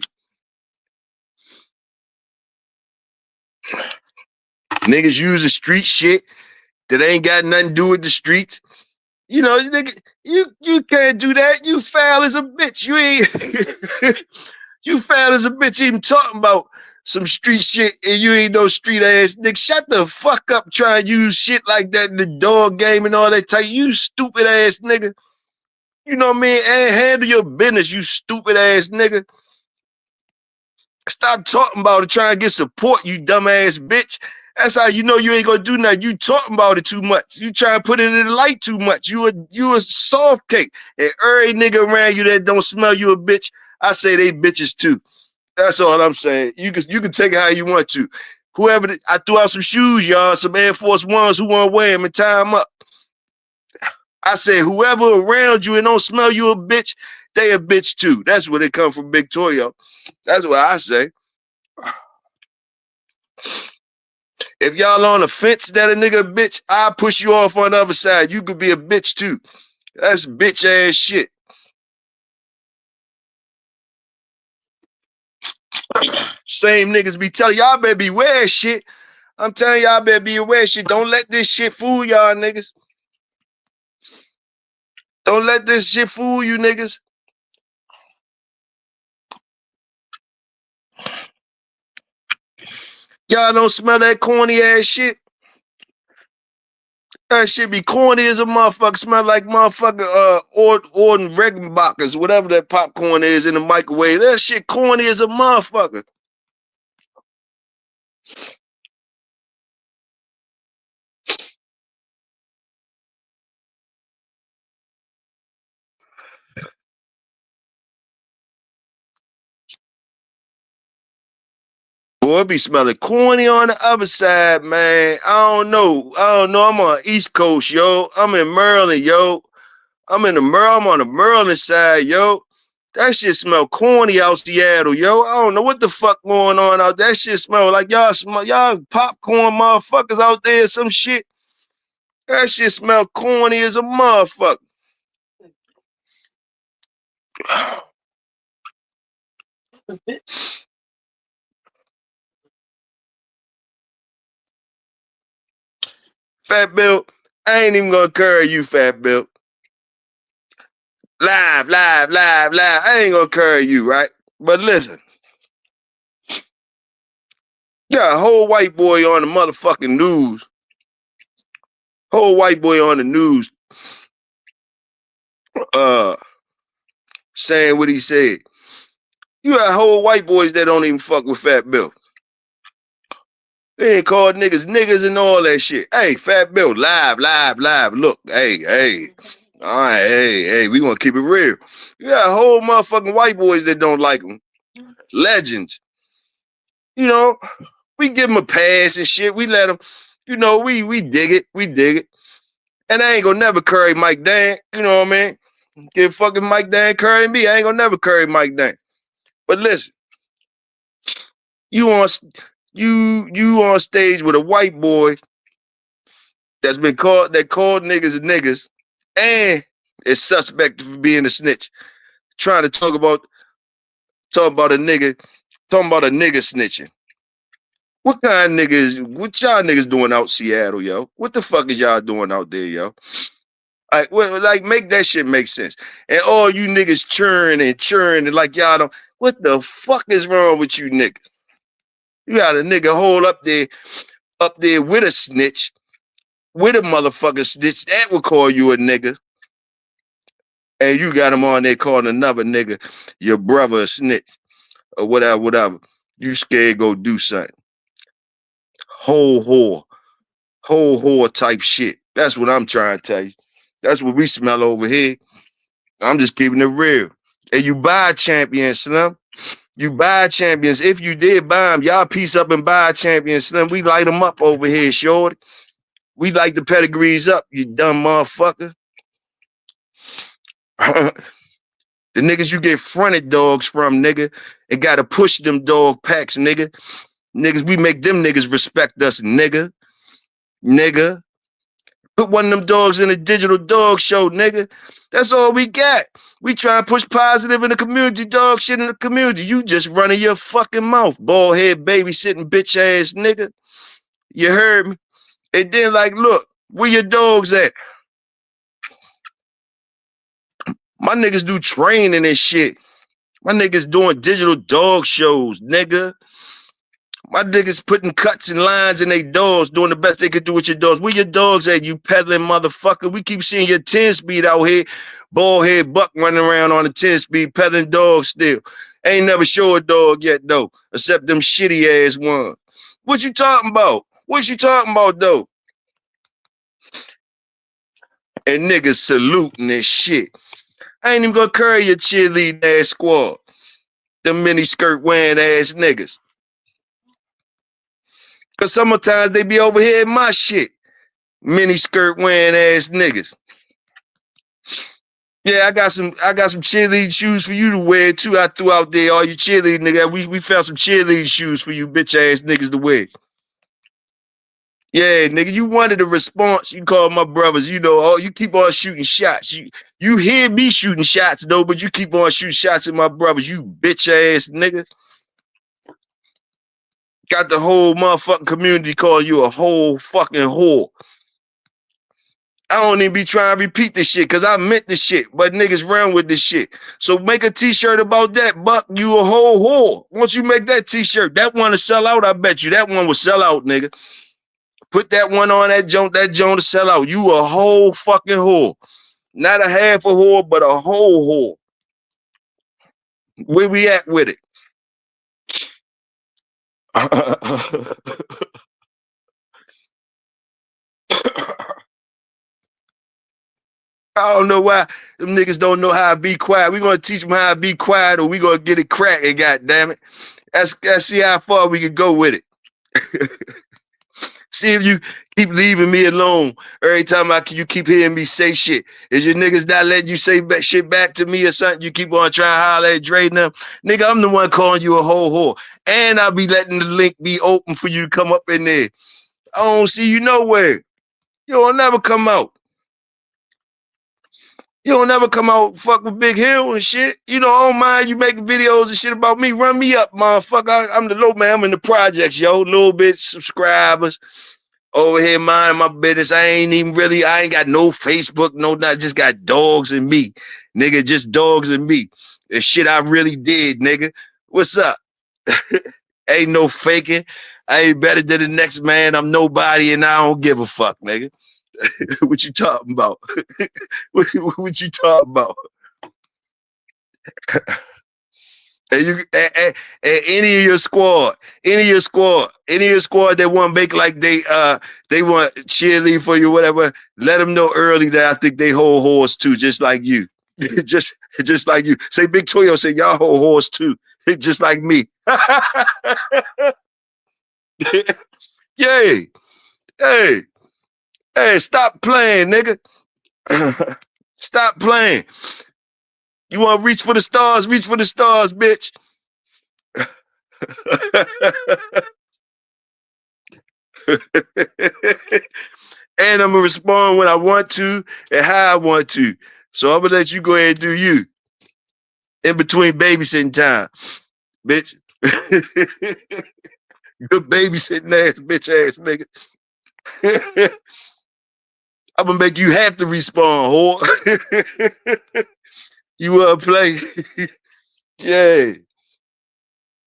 Niggas using street shit that ain't got nothing to do with the streets. You know, nigga, you can't do that. You foul as a bitch. You ain't you foul as a bitch even talking about some street shit and you ain't no street ass nigga. Shut the fuck up trying to use shit like that in the dog game and all that type. You stupid ass nigga. You know what I mean? And handle your business, you stupid ass nigga. Stop talking about it, trying to get support, you dumbass bitch. That's how you know you ain't gonna do nothing. You talking about it too much. You trying to put it in the light too much. You a soft cake. And every nigga around you that don't smell you a bitch, I say they bitches too. That's all I'm saying. You can take it how you want to. Whoever, I threw out some shoes, y'all, some Air Force Ones. Who want to wear them and tie them up? I say whoever around you and don't smell you a bitch, they a bitch too. That's where they come from, Victoria. That's what I say. If y'all on the fence that a nigga a bitch, I'll push you off on the other side. You could be a bitch too. That's bitch ass shit. Same niggas be telling y'all better beware shit. I'm telling y'all better be aware shit. Don't let this shit fool y'all niggas. Don't let this shit fool you niggas. Y'all don't smell that corny ass shit. That shit be corny as a motherfucker. Smell like motherfucker Orden Regenbachers, whatever that popcorn is in the microwave. That shit corny as a motherfucker. Boy, it be smelling corny on the other side, man. I don't know. I'm on East Coast, yo. I'm in Maryland, yo. I'm on the Maryland side, yo. That shit smell corny out Seattle, yo. I don't know what the fuck going on out there. That shit smell like y'all popcorn motherfuckers out there, some shit. That shit smell corny as a motherfucker. Fat Bill, I ain't even gonna curry you, Fat Bill. Live. I ain't gonna curry you, right? But listen. Yeah, a whole white boy on the motherfucking news. Whole white boy on the news saying what he said. You got whole white boys that don't even fuck with Fat Bill. They ain't called niggas and all that shit. Hey, Fat Bill, live. Look, hey. All right, hey, we gonna keep it real. You got whole motherfucking white boys that don't like him. Legends. You know, we give them a pass and shit. We let them, you know, we dig it. And I ain't gonna never curry Mike Dan. You know what I mean? Give fucking Mike Dan curry me. I ain't gonna never curry Mike Dan. But listen, you on stage with a white boy that called niggas and is suspect for being a snitch. Trying to talk about a nigga snitching. What kind of what y'all niggas doing out Seattle, yo? What the fuck is y'all doing out there, yo? Like, make that shit make sense. And all you niggas churning like y'all don't. What the fuck is wrong with you niggas? You got a nigga hole up there with a snitch, with a motherfucking snitch. That would call you a nigga. And you got him on there calling another nigga your brother a snitch or whatever. You scared go do something. Whole whore type shit. That's what I'm trying to tell you. That's what we smell over here. I'm just keeping it real. And you buy champions, Slim. You buy champions. If you did buy them, y'all piece up and buy champions, Slim. We light them up over here, shorty. We light the pedigrees up, you dumb motherfucker. The niggas you get fronted dogs from, nigga, and gotta push them dog packs, nigga. Niggas, we make them niggas respect us, nigga. Put one of them dogs in a digital dog show, nigga. That's all we got. We try and push positive in the community, dog shit in the community. You just running your fucking mouth, bald head babysitting bitch ass nigga. You heard me? And then like, look, where your dogs at? My niggas do training and shit. My niggas doing digital dog shows, nigga. My niggas putting cuts and lines in their dogs, doing the best they could do with your dogs. Where your dogs at, you peddling motherfucker? We keep seeing your 10-speed out here, bald head buck running around on a 10-speed, peddling dogs still. Ain't never show a dog yet, though, except them shitty ass ones. What you talking about? What you talking about, though? And niggas saluting this shit. I ain't even gonna carry your cheerleading ass squad. Them mini skirt wearing ass niggas. Cause sometimes they be over here in my shit. Mini skirt wearing ass niggas. Yeah, I got some cheerleading shoes for you to wear too. I threw out there all you cheerleading niggas. We found some cheerleading shoes for you bitch ass niggas to wear. Yeah, nigga, you wanted a response. You call my brothers, you know, oh, you keep on shooting shots. You hear me shooting shots though, but you keep on shooting shots at my brothers, you bitch ass nigga. Got the whole motherfucking community calling you a whole fucking whore. I don't even be trying to repeat this shit because I meant this shit, but niggas run with this shit. So make a t-shirt about that, Buck. You a whole whore. Once you make that t-shirt, that one to sell out, I bet you. That one will sell out, nigga. Put that one on that joint to sell out. You a whole fucking whore. Not a half a whore, but a whole whore. Where we at with it? I don't know why them niggas don't know how to be quiet. We gonna teach them how to be quiet, or we gonna get it cracking. Goddamn it! Let's see how far we can go with it. See if you keep leaving me alone every time you keep hearing me say shit. Is your niggas not letting you say shit back to me or something? You keep on trying to holler at Dre and them. Nigga, I'm the one calling you a whole whore. And I'll be letting the link be open for you to come up in there. I don't see you nowhere. You don't never come out. You don't never come out fuck with Big Hill and shit. You know, I don't mind you making videos and shit about me. Run me up, motherfucker. I'm the low man. I'm in the projects, yo. Little bit subscribers. Over here minding my business. I ain't got no Facebook, no nothing. Just got dogs and me. Nigga, just dogs and me. The shit I really did, nigga. What's up? Ain't no faking. I ain't better than the next man. I'm nobody and I don't give a fuck, nigga. What you talking about? what you talking about? And any of your squad that want to make like they want cheerlead for you, whatever, let them know early that I think they whole horse too, just like you. just like you. Say Big Toyo, say y'all whole horse too, just like me. Yay. Hey, stop playing, nigga. Stop playing. You want to reach for the stars, bitch. And I'm going to respond when I want to and how I want to. So I'm going to let you go ahead and do you. In between babysitting time, bitch. Good babysitting ass, bitch ass nigga. I'm going to make you have to respond, whore. You want to play? Yeah.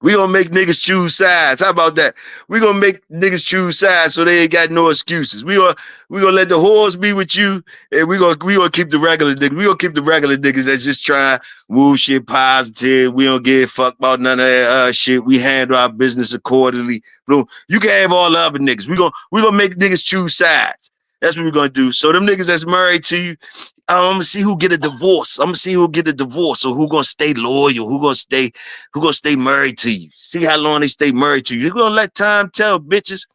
We gonna make niggas choose sides. How about that? We gonna make niggas choose sides so they ain't got no excuses. We gonna let the whores be with you, and we gonna keep the regular niggas. We gonna keep the regular niggas that's just trying woo shit positive. We don't give a fuck about none of that shit. We handle our business accordingly. You can have all the other niggas. We gonna make niggas choose sides. That's what we're gonna do. So them niggas that's married to you, I'm gonna see who get a divorce. I'm gonna see who get a divorce, or who gonna stay loyal, who gonna stay married to you. See how long they stay married to you. You're gonna let time tell, bitches.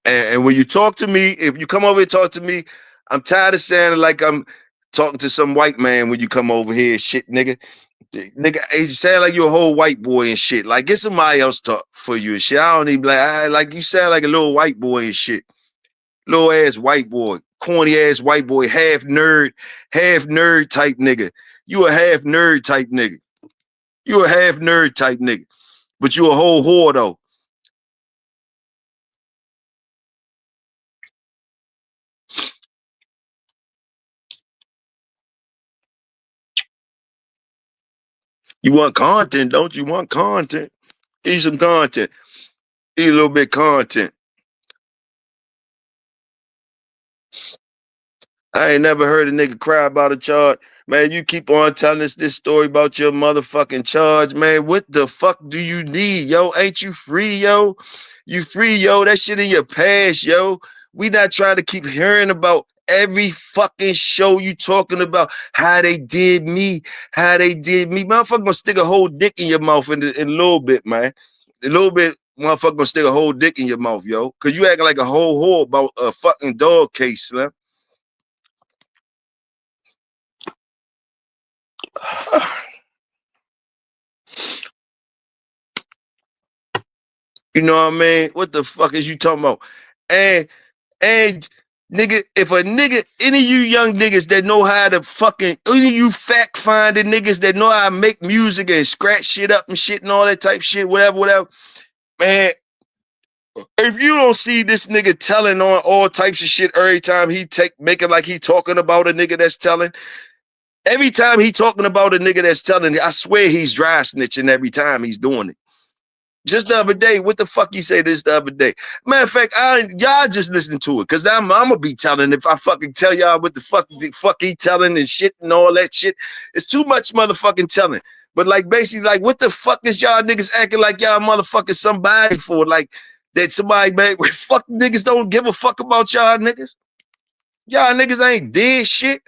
And when you talk to me, if you come over and talk to me, I'm tired of sounding like I'm talking to some white man when you come over here, shit, nigga. Nigga, it sound like you're a whole white boy and shit. Like, get somebody else talk for you and shit. I don't even like you sound like a little white boy and shit. Little ass white boy, corny ass white boy, half nerd type nigga. You a half nerd type nigga. You a half nerd type nigga. But you a whole whore though. You want content, don't you? Want content? Eat some content. Eat a little bit of content. I ain't never heard a nigga cry about a charge. Man, you keep on telling us this story about your motherfucking charge, man. What the fuck do you need, yo? Ain't you free, yo? You free, yo. That shit in your past, yo. We not trying to keep hearing about every fucking show you talking about how they did me, how they did me. Motherfucker gonna stick a whole dick in your mouth in a little bit, man. A little bit, motherfucker gonna stick a whole dick in your mouth, yo. Cause you acting like a whole whore about a fucking dog case, Slim. You know what I mean? What the fuck is you talking about? And nigga, if a nigga, any of you young niggas that know how to fucking, any of you fact finding niggas that know how to make music and scratch shit up and shit and all that type shit, whatever, man. If you don't see this nigga telling on all types of shit every time he make it like he talking about a nigga that's telling. Every time he talking about a nigga that's telling, I swear he's dry snitching every time he's doing it. Just the other day, what the fuck you say this the other day? Matter of fact, y'all just listen to it, cause I'm gonna be telling if I fucking tell y'all what the fuck he telling and shit and all that shit. It's too much motherfucking telling. But like basically, like what the fuck is y'all niggas acting like y'all motherfucking somebody for? Like that somebody man, fuck niggas don't give a fuck about y'all niggas. Y'all niggas ain't dead shit.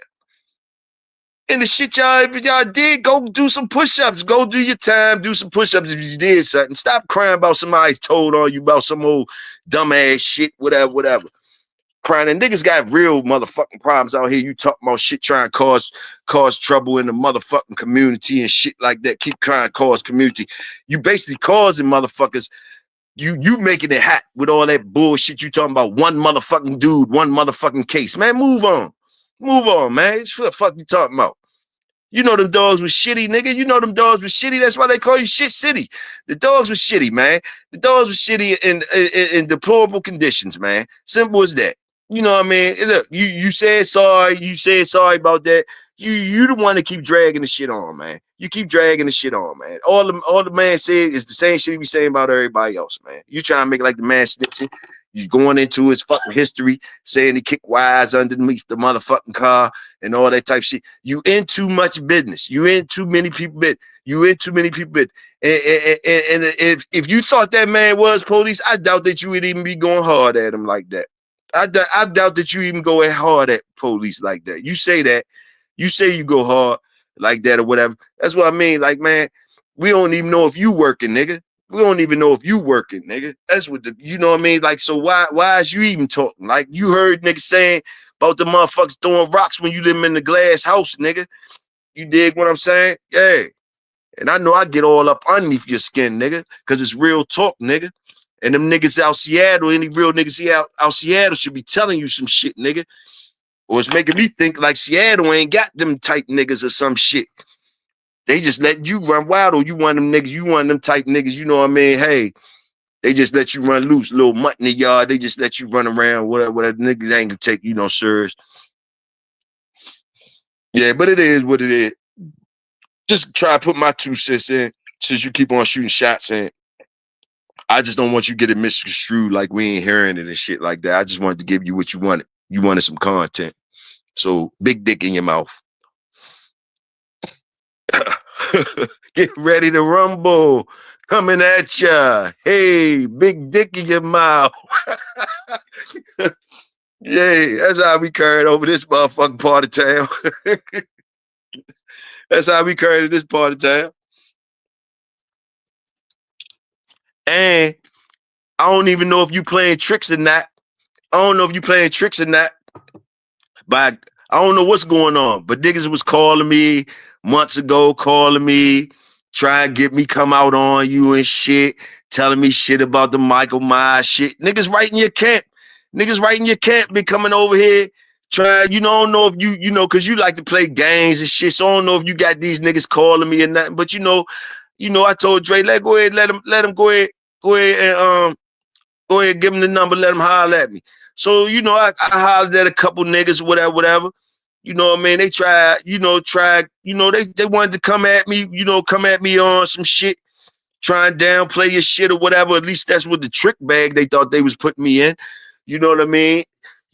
And the shit y'all, if y'all did, go do some push-ups. Go do your time, do some push-ups if you did something. Stop crying about somebody's told on you about some old dumbass shit, whatever. Crying, and niggas got real motherfucking problems out here. You talking about shit trying to cause trouble in the motherfucking community and shit like that. Keep trying to cause community. You basically causing motherfuckers, you making it hot with all that bullshit you talking about one motherfucking dude, one motherfucking case. Man, move on. Move on, man. What the fuck you talking about? You know them dogs was shitty, nigga. You know them dogs was shitty. That's why they call you Shit City. The dogs was shitty, man. The dogs was shitty in deplorable conditions, man. Simple as that. You know what I mean? And look, you said sorry. You said sorry about that. You the one to keep dragging the shit on, man. You keep dragging the shit on, man. All the man said is the same shit he be saying about everybody else, man. You trying to make like the man snitching. You going into his fucking history, saying he kicked wires underneath the motherfucking car and all that type shit. You in too much business. You in too many people bit. You in too many people bit. And if you thought that man was police, I doubt that you would even be going hard at him like that. I doubt that you even go hard at police like that. You say that. You say you go hard like that or whatever. That's what I mean. Like, man, we don't even know if you working, nigga. We don't even know if you working, nigga. That's what you know what I mean? Like, so why is you even talking? Like, you heard niggas saying about the motherfuckers throwing rocks when you live in the glass house, nigga. You dig what I'm saying? Yeah. And I know I get all up underneath your skin, nigga, because it's real talk, nigga. And them niggas out Seattle, any real niggas here out Seattle should be telling you some shit, nigga. Or it's making me think like Seattle ain't got them type niggas or some shit. They just let you run wild, or you want them niggas, you want them type niggas, you know what I mean? Hey, they just let you run loose, little mutt in the yard. They just let you run around, whatever niggas ain't gonna take, you know, serious. Yeah, but it is what it is. Just try to put my 2 cents in, since you keep on shooting shots in. I just don't want you to get it misconstrued like we ain't hearing it and shit like that. I just wanted to give you what you wanted. You wanted some content. So big dick in your mouth. Get ready to rumble. Coming at ya. Hey, big dick in your mouth. Yay, that's how we carried over this motherfucking part of town. That's how we carried this part of town. And I don't even know if you playing tricks or not. I don't know if you playing tricks or not. But I don't know what's going on. But niggas was calling me months ago, calling me, trying to get me come out on you and shit, telling me shit about the Michael Myers shit. Niggas right in your camp. Niggas right in your camp been coming over here trying, you know, I don't know if you know, because you like to play games and shit. So I don't know if you got these niggas calling me or nothing. But you know, I told Dre, let him go ahead and go ahead, give him the number, let him holler at me. So, you know, I hollered at a couple niggas, whatever. You know what I mean? They tried, they wanted to come at me, on some shit, try and downplay your shit or whatever. At least that's what the trick bag they thought they was putting me in. You know what I mean?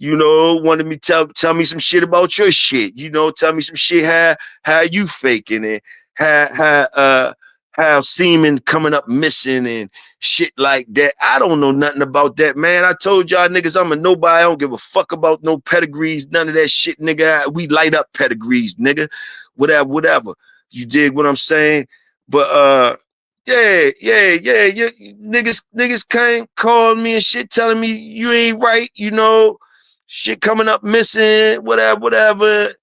Wanted me tell me some shit about your shit. Tell me some shit how you faking it, how semen coming up missing and shit like that. I don't know nothing about that, man. I told y'all niggas I'm a nobody. I don't give a fuck about no pedigrees, none of that shit, nigga. We light up pedigrees, nigga. Whatever. You dig what I'm saying? But yeah. Niggas came, called me and shit, telling me you ain't right, shit coming up missing, whatever.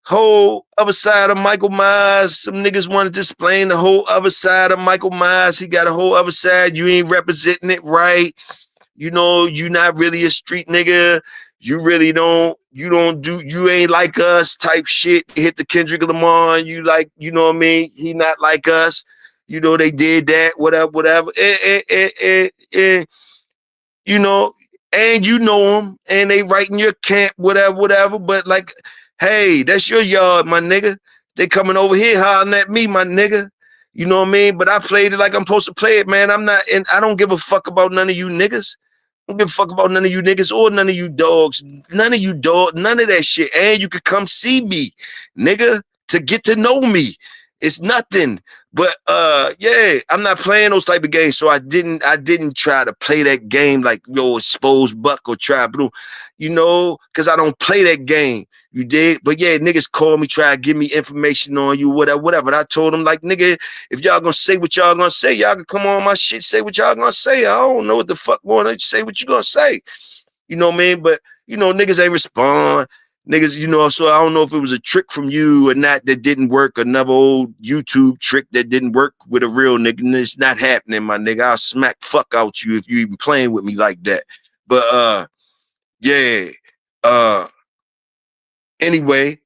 Whole other side of Michael Myers. Some niggas wanted to explain the whole other side of Michael Myers. He got a whole other side. You ain't representing it right. You not really a street nigga. You really you ain't like us type shit. Hit the Kendrick Lamar. You like, you know what I mean? He not like us. They did that, whatever. And and you know them, and they right in your camp, whatever. But like, hey, that's your yard, my nigga. They coming over here hollering at me, my nigga. You know what I mean? But I played it like I'm supposed to play it, man. I don't give a fuck about none of you niggas. I don't give a fuck about none of you niggas or none of you dogs. None of that shit. And you could come see me, nigga, to get to know me. It's nothing. But yeah, I'm not playing those type of games. So I didn't try to play that game like expose buck or try blue, because I don't play that game. You dig? But yeah, niggas call me, try to give me information on you, whatever. And I told them, like, nigga, if y'all gonna say what y'all gonna say, y'all can come on my shit, say what y'all gonna say. I don't know what the fuck going on. Say what you gonna say. You know what I mean? But niggas ain't respond. Niggas, so I don't know if it was a trick from you or not that didn't work, another old YouTube trick that didn't work with a real nigga. And it's not happening, my nigga. I'll smack fuck out you if you even playing with me like that. But yeah. Anyway,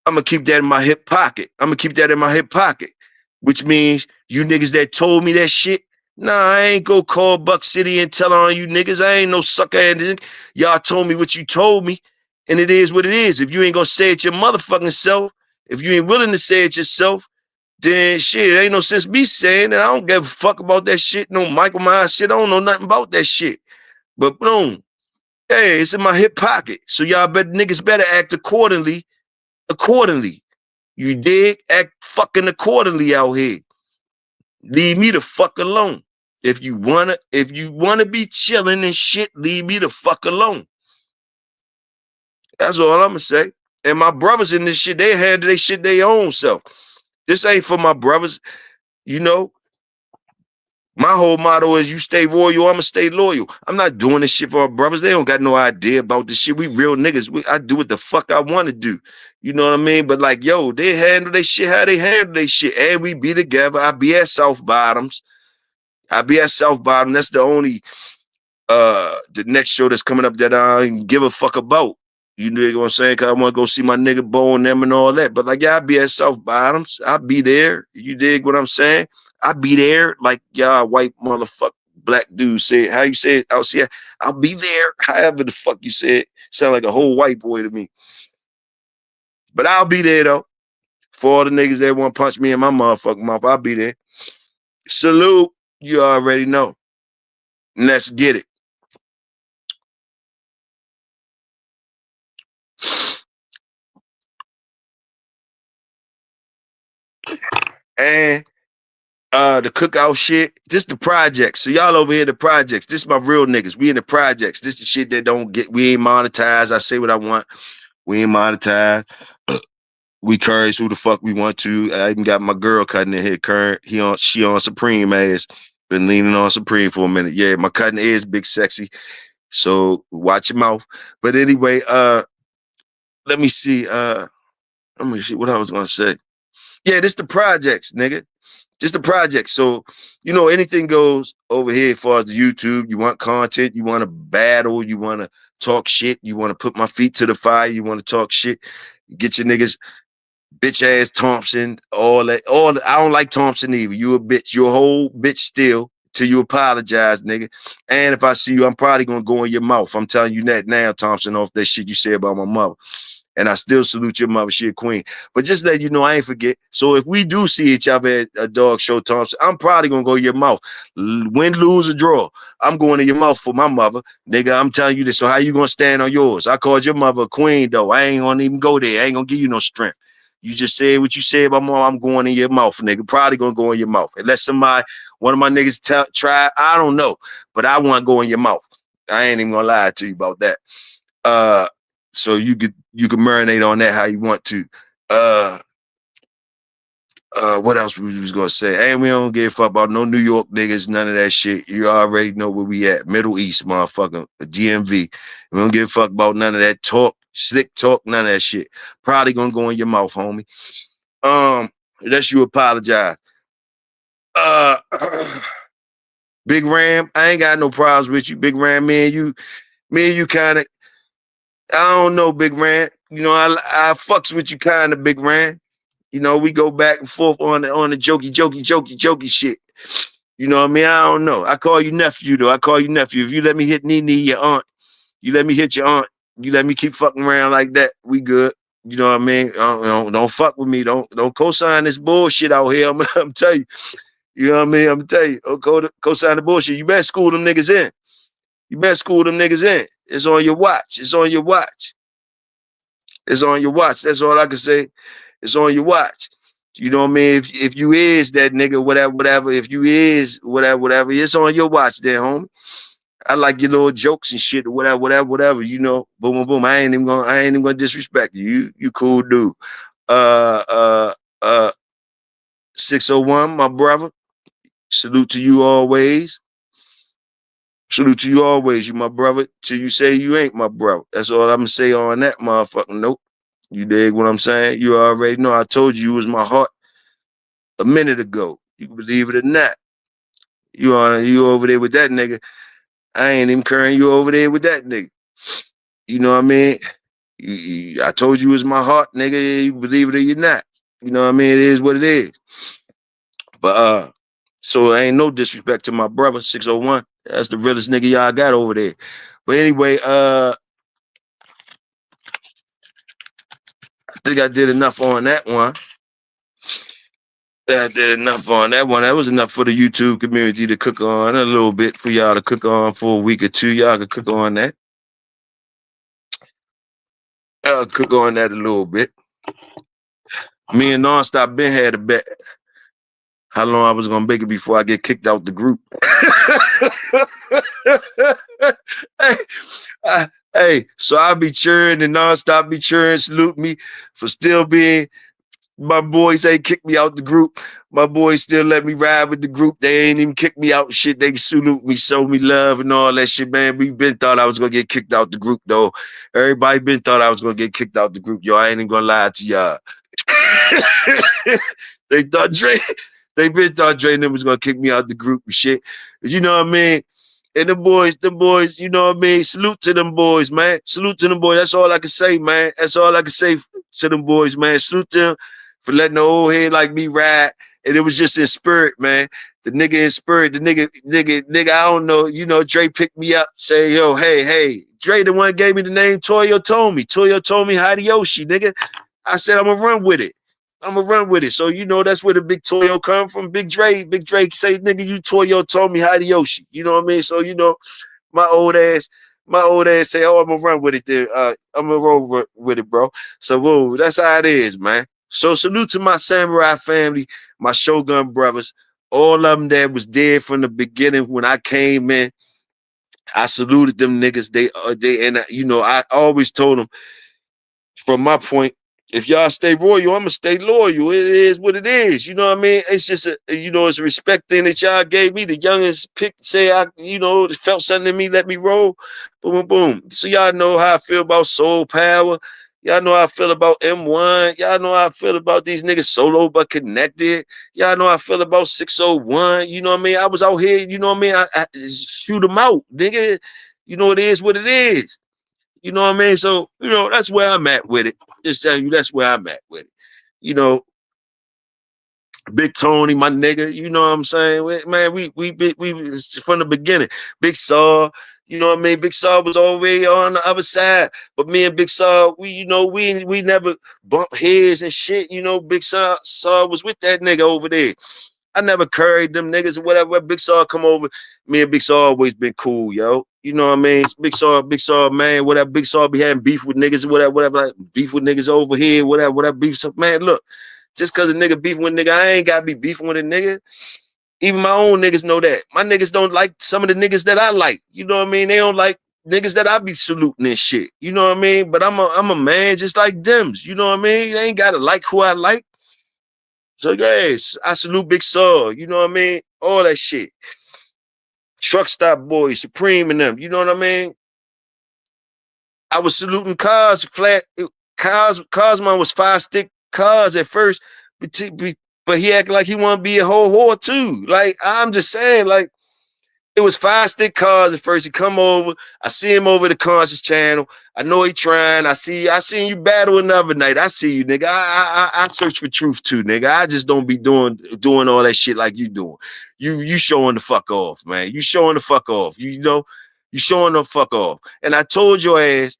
I'm gonna keep that in my hip pocket. Which means you niggas that told me that shit, nah, I ain't go call Buck City and tell on you niggas. I ain't no sucker. Y'all told me what you told me. And it is what it is. If you ain't gonna say it your motherfucking self, if you ain't willing to say it yourself, then shit, ain't no sense me saying it. I don't give a fuck about that shit. No Michael Myers shit. I don't know nothing about that shit. But boom, hey, it's in my hip pocket. So y'all niggas better act accordingly. You dig? Act fucking accordingly out here. Leave me the fuck alone. If you wanna be chilling and shit, leave me the fuck alone. That's all I'm gonna say. And my brothers in this shit, they handle their shit their own self. This ain't for my brothers. My whole motto is you stay royal, I'ma stay loyal. I'm not doing this shit for our brothers. They don't got no idea about this shit. We real niggas. I do what the fuck I want to do. You know what I mean? But like, yo, they handle their shit how they handle their shit. And we be together. I be at South Bottoms. That's the only the next show that's coming up that I don't give a fuck about. You know what I'm saying? Cause I want to go see my nigga Bo and them and all that. But like, yeah, I be at South Bottoms. I be there. You dig what I'm saying? I be there like y'all white motherfucker black dude said. How you say it? I'll be there. However the fuck you said. Sound like a whole white boy to me. But I'll be there though. For all the niggas that want to punch me in my motherfucking mouth, I'll be there. Salute. You already know. Let's get it. And the cookout shit, this the projects. So y'all over here, the projects. This is my real niggas. We in the projects. This the shit that we ain't monetized. I say what I want. We ain't monetized. We courage who the fuck we want to. I even got my girl cutting in here, current. She on Supreme ass. Been leaning on Supreme for a minute. Yeah, my cutting is big sexy. So watch your mouth. But anyway, let me see. Let me see what I was gonna say. Yeah, this the projects, nigga. Just the project. So, anything goes over here as far as the YouTube. You want content, you want to battle, you want to talk shit, you want to put my feet to the fire, you want to talk shit, get your niggas, bitch ass Thompson, all that. I don't like Thompson either. You a bitch. You a whole bitch still till you apologize, nigga. And if I see you, I'm probably going to go in your mouth. I'm telling you that now, Thompson, off that shit you say about my mother. And I still salute your mother, she a queen. But just let you know, I ain't forget. So if we do see each other at a dog show, Thompson, I'm probably gonna go to your mouth. Win, lose, or draw. I'm going to your mouth for my mother. Nigga, I'm telling you this. So how you gonna stand on yours? I called your mother a queen, though. I ain't gonna even go there. I ain't gonna give you no strength. You just said what you said about mom. I'm going in your mouth, nigga. Probably gonna go in your mouth. Unless somebody, one of my niggas try, I don't know. But I want to go in your mouth. I ain't even gonna lie to you about that. So you can marinate on that how you want to. What else we was gonna say? Hey, we don't give a fuck about no New York niggas, none of that shit. You already know where we at. Middle East, motherfucker. DMV. We don't give a fuck about none of that talk, slick talk, none of that shit. Probably gonna go in your mouth, homie. Unless you apologize. Big Ram, I ain't got no problems with you. Big Ram, me and you kind of, I don't know, Big Ram. You know, I fucks with you kind of, Big Ram. You know, we go back and forth on the jokey shit. You know what I mean? I don't know. I call you nephew, though. I call you nephew. If you let me hit Nene, your aunt, you let me hit your aunt, you let me keep fucking around like that, we good. You know what I mean? Don't fuck with me. Don't co-sign this bullshit out here. I'm telling you. You know what I mean? I'm telling you. Don't co-sign the bullshit. You better school them niggas in. You better school them niggas in. It's on your watch. It's on your watch. It's on your watch. That's all I can say. It's on your watch. You know what I mean? If you is that nigga, whatever, if you is whatever, it's on your watch there, homie. I like your little jokes and shit, whatever, you know. Boom, boom, boom. I ain't even gonna disrespect you. You cool dude. 601, my brother. Salute to you always. Salute to you always, you my brother. Till you say you ain't my brother. That's all I'm gonna say on that motherfucking note. You dig what I'm saying? You already know I told you was my heart a minute ago. You can believe it or not. You over there with that nigga. I ain't even curring you over there with that nigga. You know what I mean? I told you it was my heart, nigga. You believe it or you're not. You know what I mean? It is what it is. But so ain't no disrespect to my brother, 601. That's the realest nigga y'all got over there. But anyway, I think I did enough on that one. I did enough on that one. That was enough for the YouTube community to cook on, a little bit for y'all to cook on for a week or two. Y'all could cook on that. I'll cook on that a little bit. Me and Nonstop Ben had a bet how long I was gonna make it before I get kicked out the group. Hey, so I be cheering and Nonstop be cheering, salute me for still being. My boys ain't kicked me out the group. My boys still let me ride with the group. They ain't even kicked me out and shit. They salute me, show me love and all that shit, man. We been thought I was gonna get kicked out the group, though. Everybody been thought I was gonna get kicked out the group. Yo, I ain't even gonna lie to y'all. They been thought Dre and them was gonna kick me out the group and shit. You know what I mean? And the boys, you know what I mean? Salute to them boys, man. Salute to them boys. That's all I can say, man. That's all I can say to them boys, man. Salute to them for letting the old head like me ride. And it was just in spirit, man. The nigga in spirit, the nigga, I don't know, you know, Dre picked me up, say, yo, hey. Dre the one gave me the name Toyo Tomi. Toyo Tomi Hideyoshi, nigga. I said, I'm gonna run with it. So, you know, that's where the big Toyo come from. Big Dre say, nigga, you Toyo Tomi Hideyoshi. You know what I mean? So, you know, my old ass say, oh, I'm gonna run with it there. I'm gonna roll with it, bro. So, whoa, that's how it is, man. So salute to my samurai family, my Shogun brothers, all of them that was there from the beginning when I came in. I saluted them niggas. And you know, I always told them, from my point, if y'all stay royal, I'm gonna stay loyal. It is what it is. You know what I mean? It's just it's a respect thing that y'all gave me. The youngest say I, felt something in me, let me roll. Boom, boom, boom. So y'all know how I feel about Soul Power. Y'all know how I feel about M1. Y'all know how I feel about these niggas solo but connected. Y'all know how I feel about 601. You know what I mean? I was out here, you know what I mean? I shoot them out, nigga. You know, it is what it is. You know what I mean? So, that's where I'm at with it. Just telling you, that's where I'm at with it. You know, Big Tony, my nigga, you know what I'm saying? Man, we from the beginning. Big Saw, You know what I mean? Big Saw was already on the other side. But me and Big Saw, we never bump heads and shit. You know, Big Saw was with that nigga over there. I never carried them niggas or whatever. Big Saw come over. Me and Big Saw always been cool, yo. You know what I mean? Big Saw, man, whatever. Big Saw be having beef with niggas, whatever, like beef with niggas over here, whatever beef. So, man, look, just because a nigga beefing with a nigga, I ain't got to be beefing with a nigga. Even my own niggas know that. My niggas don't like some of the niggas that I like. You know what I mean? They don't like niggas that I be saluting and shit. You know what I mean? But I'm a man just like them. You know what I mean? They ain't gotta like who I like. So yes, I salute Big Saw. You know what I mean? All that shit. Truck Stop Boys, Supreme and them. You know what I mean? I was saluting cars flat. Cosmo was 5-stick cars at first, but he acted like he want to be a whole whore too. Like, I'm just saying, like, it was 5-stick cars at first. He come over. I see him over the Conscious channel. I know he trying. I seen you battle another night. I see you, nigga. I search for truth too, nigga. I just don't be doing all that shit like you doing. You showing the fuck off, man. You showing the fuck off. You know, you showing the fuck off. And I told your ass,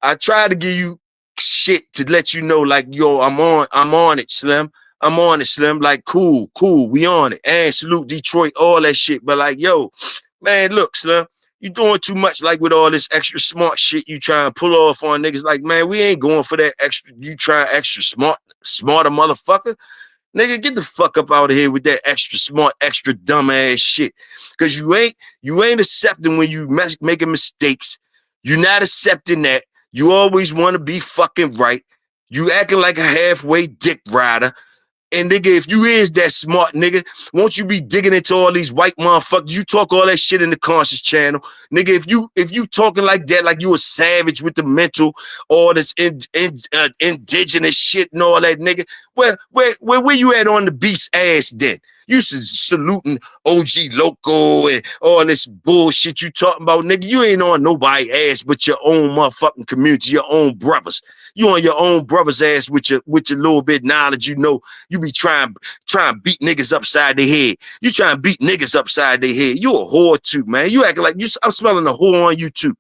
I tried to give you shit to let you know, like, yo, I'm on it, Slim. I'm on it, Slim. Like, cool, we on it. And salute Detroit, all that shit. But like, yo, man, look, Slim, you doing too much, like, with all this extra smart shit you trying to pull off on niggas. Like, man, we ain't going for that extra, you trying extra smarter motherfucker. Nigga, get the fuck up out of here with that extra smart, extra dumb ass shit. Cause you ain't accepting when you making mistakes. You're not accepting that. You always want to be fucking right. You acting like a halfway dick rider. And nigga, if you is that smart, nigga, won't you be digging into all these white motherfuckers? You talk all that shit in the Conscious channel. Nigga, if you talking like that, like you a savage with the mental, all this indigenous shit and all that, nigga, where you at on the beast ass then? You saluting OG Loco and all this bullshit you talking about, nigga. You ain't on nobody ass but your own motherfucking community, your own brothers. You on your own brother's ass with your little bit knowledge. You know, you be trying to beat niggas upside their head. You trying to beat niggas upside their head. You a whore too, man. You acting like I'm smelling a whore on you too.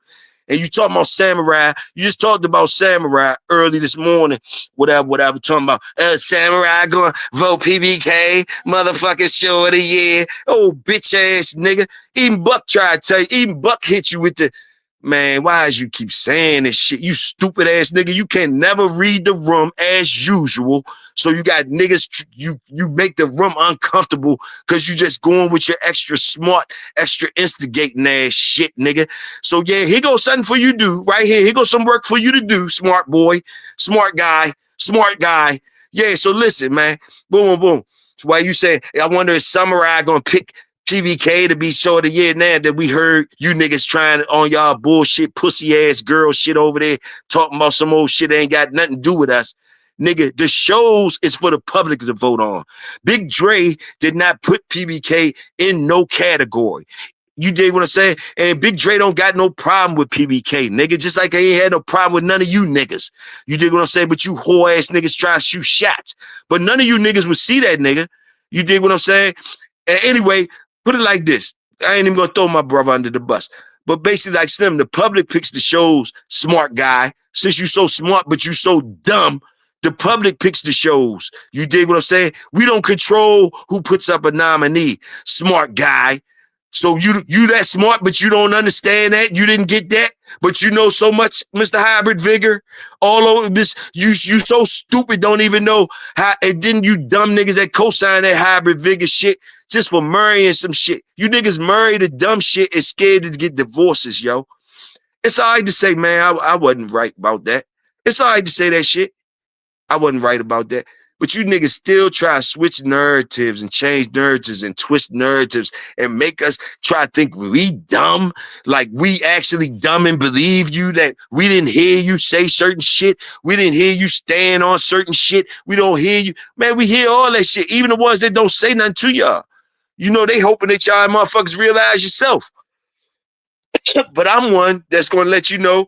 And you talking about Samurai. You just talked about Samurai early this morning. Whatever. Talking about Samurai going vote PBK, motherfucking show of the year. Oh, bitch ass nigga. Even Buck tried to tell you. Even Buck hit you with the, man, why is you keep saying this shit? You stupid ass nigga. You can never read the room as usual. So you got niggas, you make the room uncomfortable because you just going with your extra smart, extra instigating ass shit, nigga. So yeah, here goes something for you to do right here. Here goes some work for you to do, smart boy, smart guy. Yeah, so listen, man. Boom, boom. So why you say, I wonder if Samurai gonna pick PBK to be show of the year now that we heard you niggas trying on y'all bullshit, pussy ass girl shit over there, talking about some old shit that ain't got nothing to do with us. Nigga, the shows is for the public to vote on. Big Dre did not put PBK in no category. You dig what I'm saying? And Big Dre don't got no problem with PBK, nigga. Just like I ain't had no problem with none of you niggas. You dig what I'm saying? But you whore ass niggas try to shoot shots. But none of you niggas would see that, nigga. You dig what I'm saying? And anyway, put it like this. I ain't even gonna throw my brother under the bus. But basically, like Slim, the public picks the shows, smart guy. Since you so smart, but you so dumb, the public picks the shows. You dig what I'm saying? We don't control who puts up a nominee. Smart guy. So you that smart, but you don't understand that. You didn't get that, but you know so much, Mr. Hybrid Vigor. All over this, you so stupid, don't even know how. And then you dumb niggas that co-sign that Hybrid Vigor shit just for marrying some shit. You niggas marry the dumb shit and scared to get divorces, yo. It's all right to say, man, I wasn't right about that. It's all right to say that shit. I wasn't right about that. But you niggas still try to switch narratives and change narratives and twist narratives and make us try to think we dumb, like we actually dumb and believe you, that we didn't hear you say certain shit. We didn't hear you stand on certain shit. We don't hear you. Man, we hear all that shit, even the ones that don't say nothing to y'all. You know, they hoping that y'all motherfuckers realize yourself. But I'm one that's going to let you know,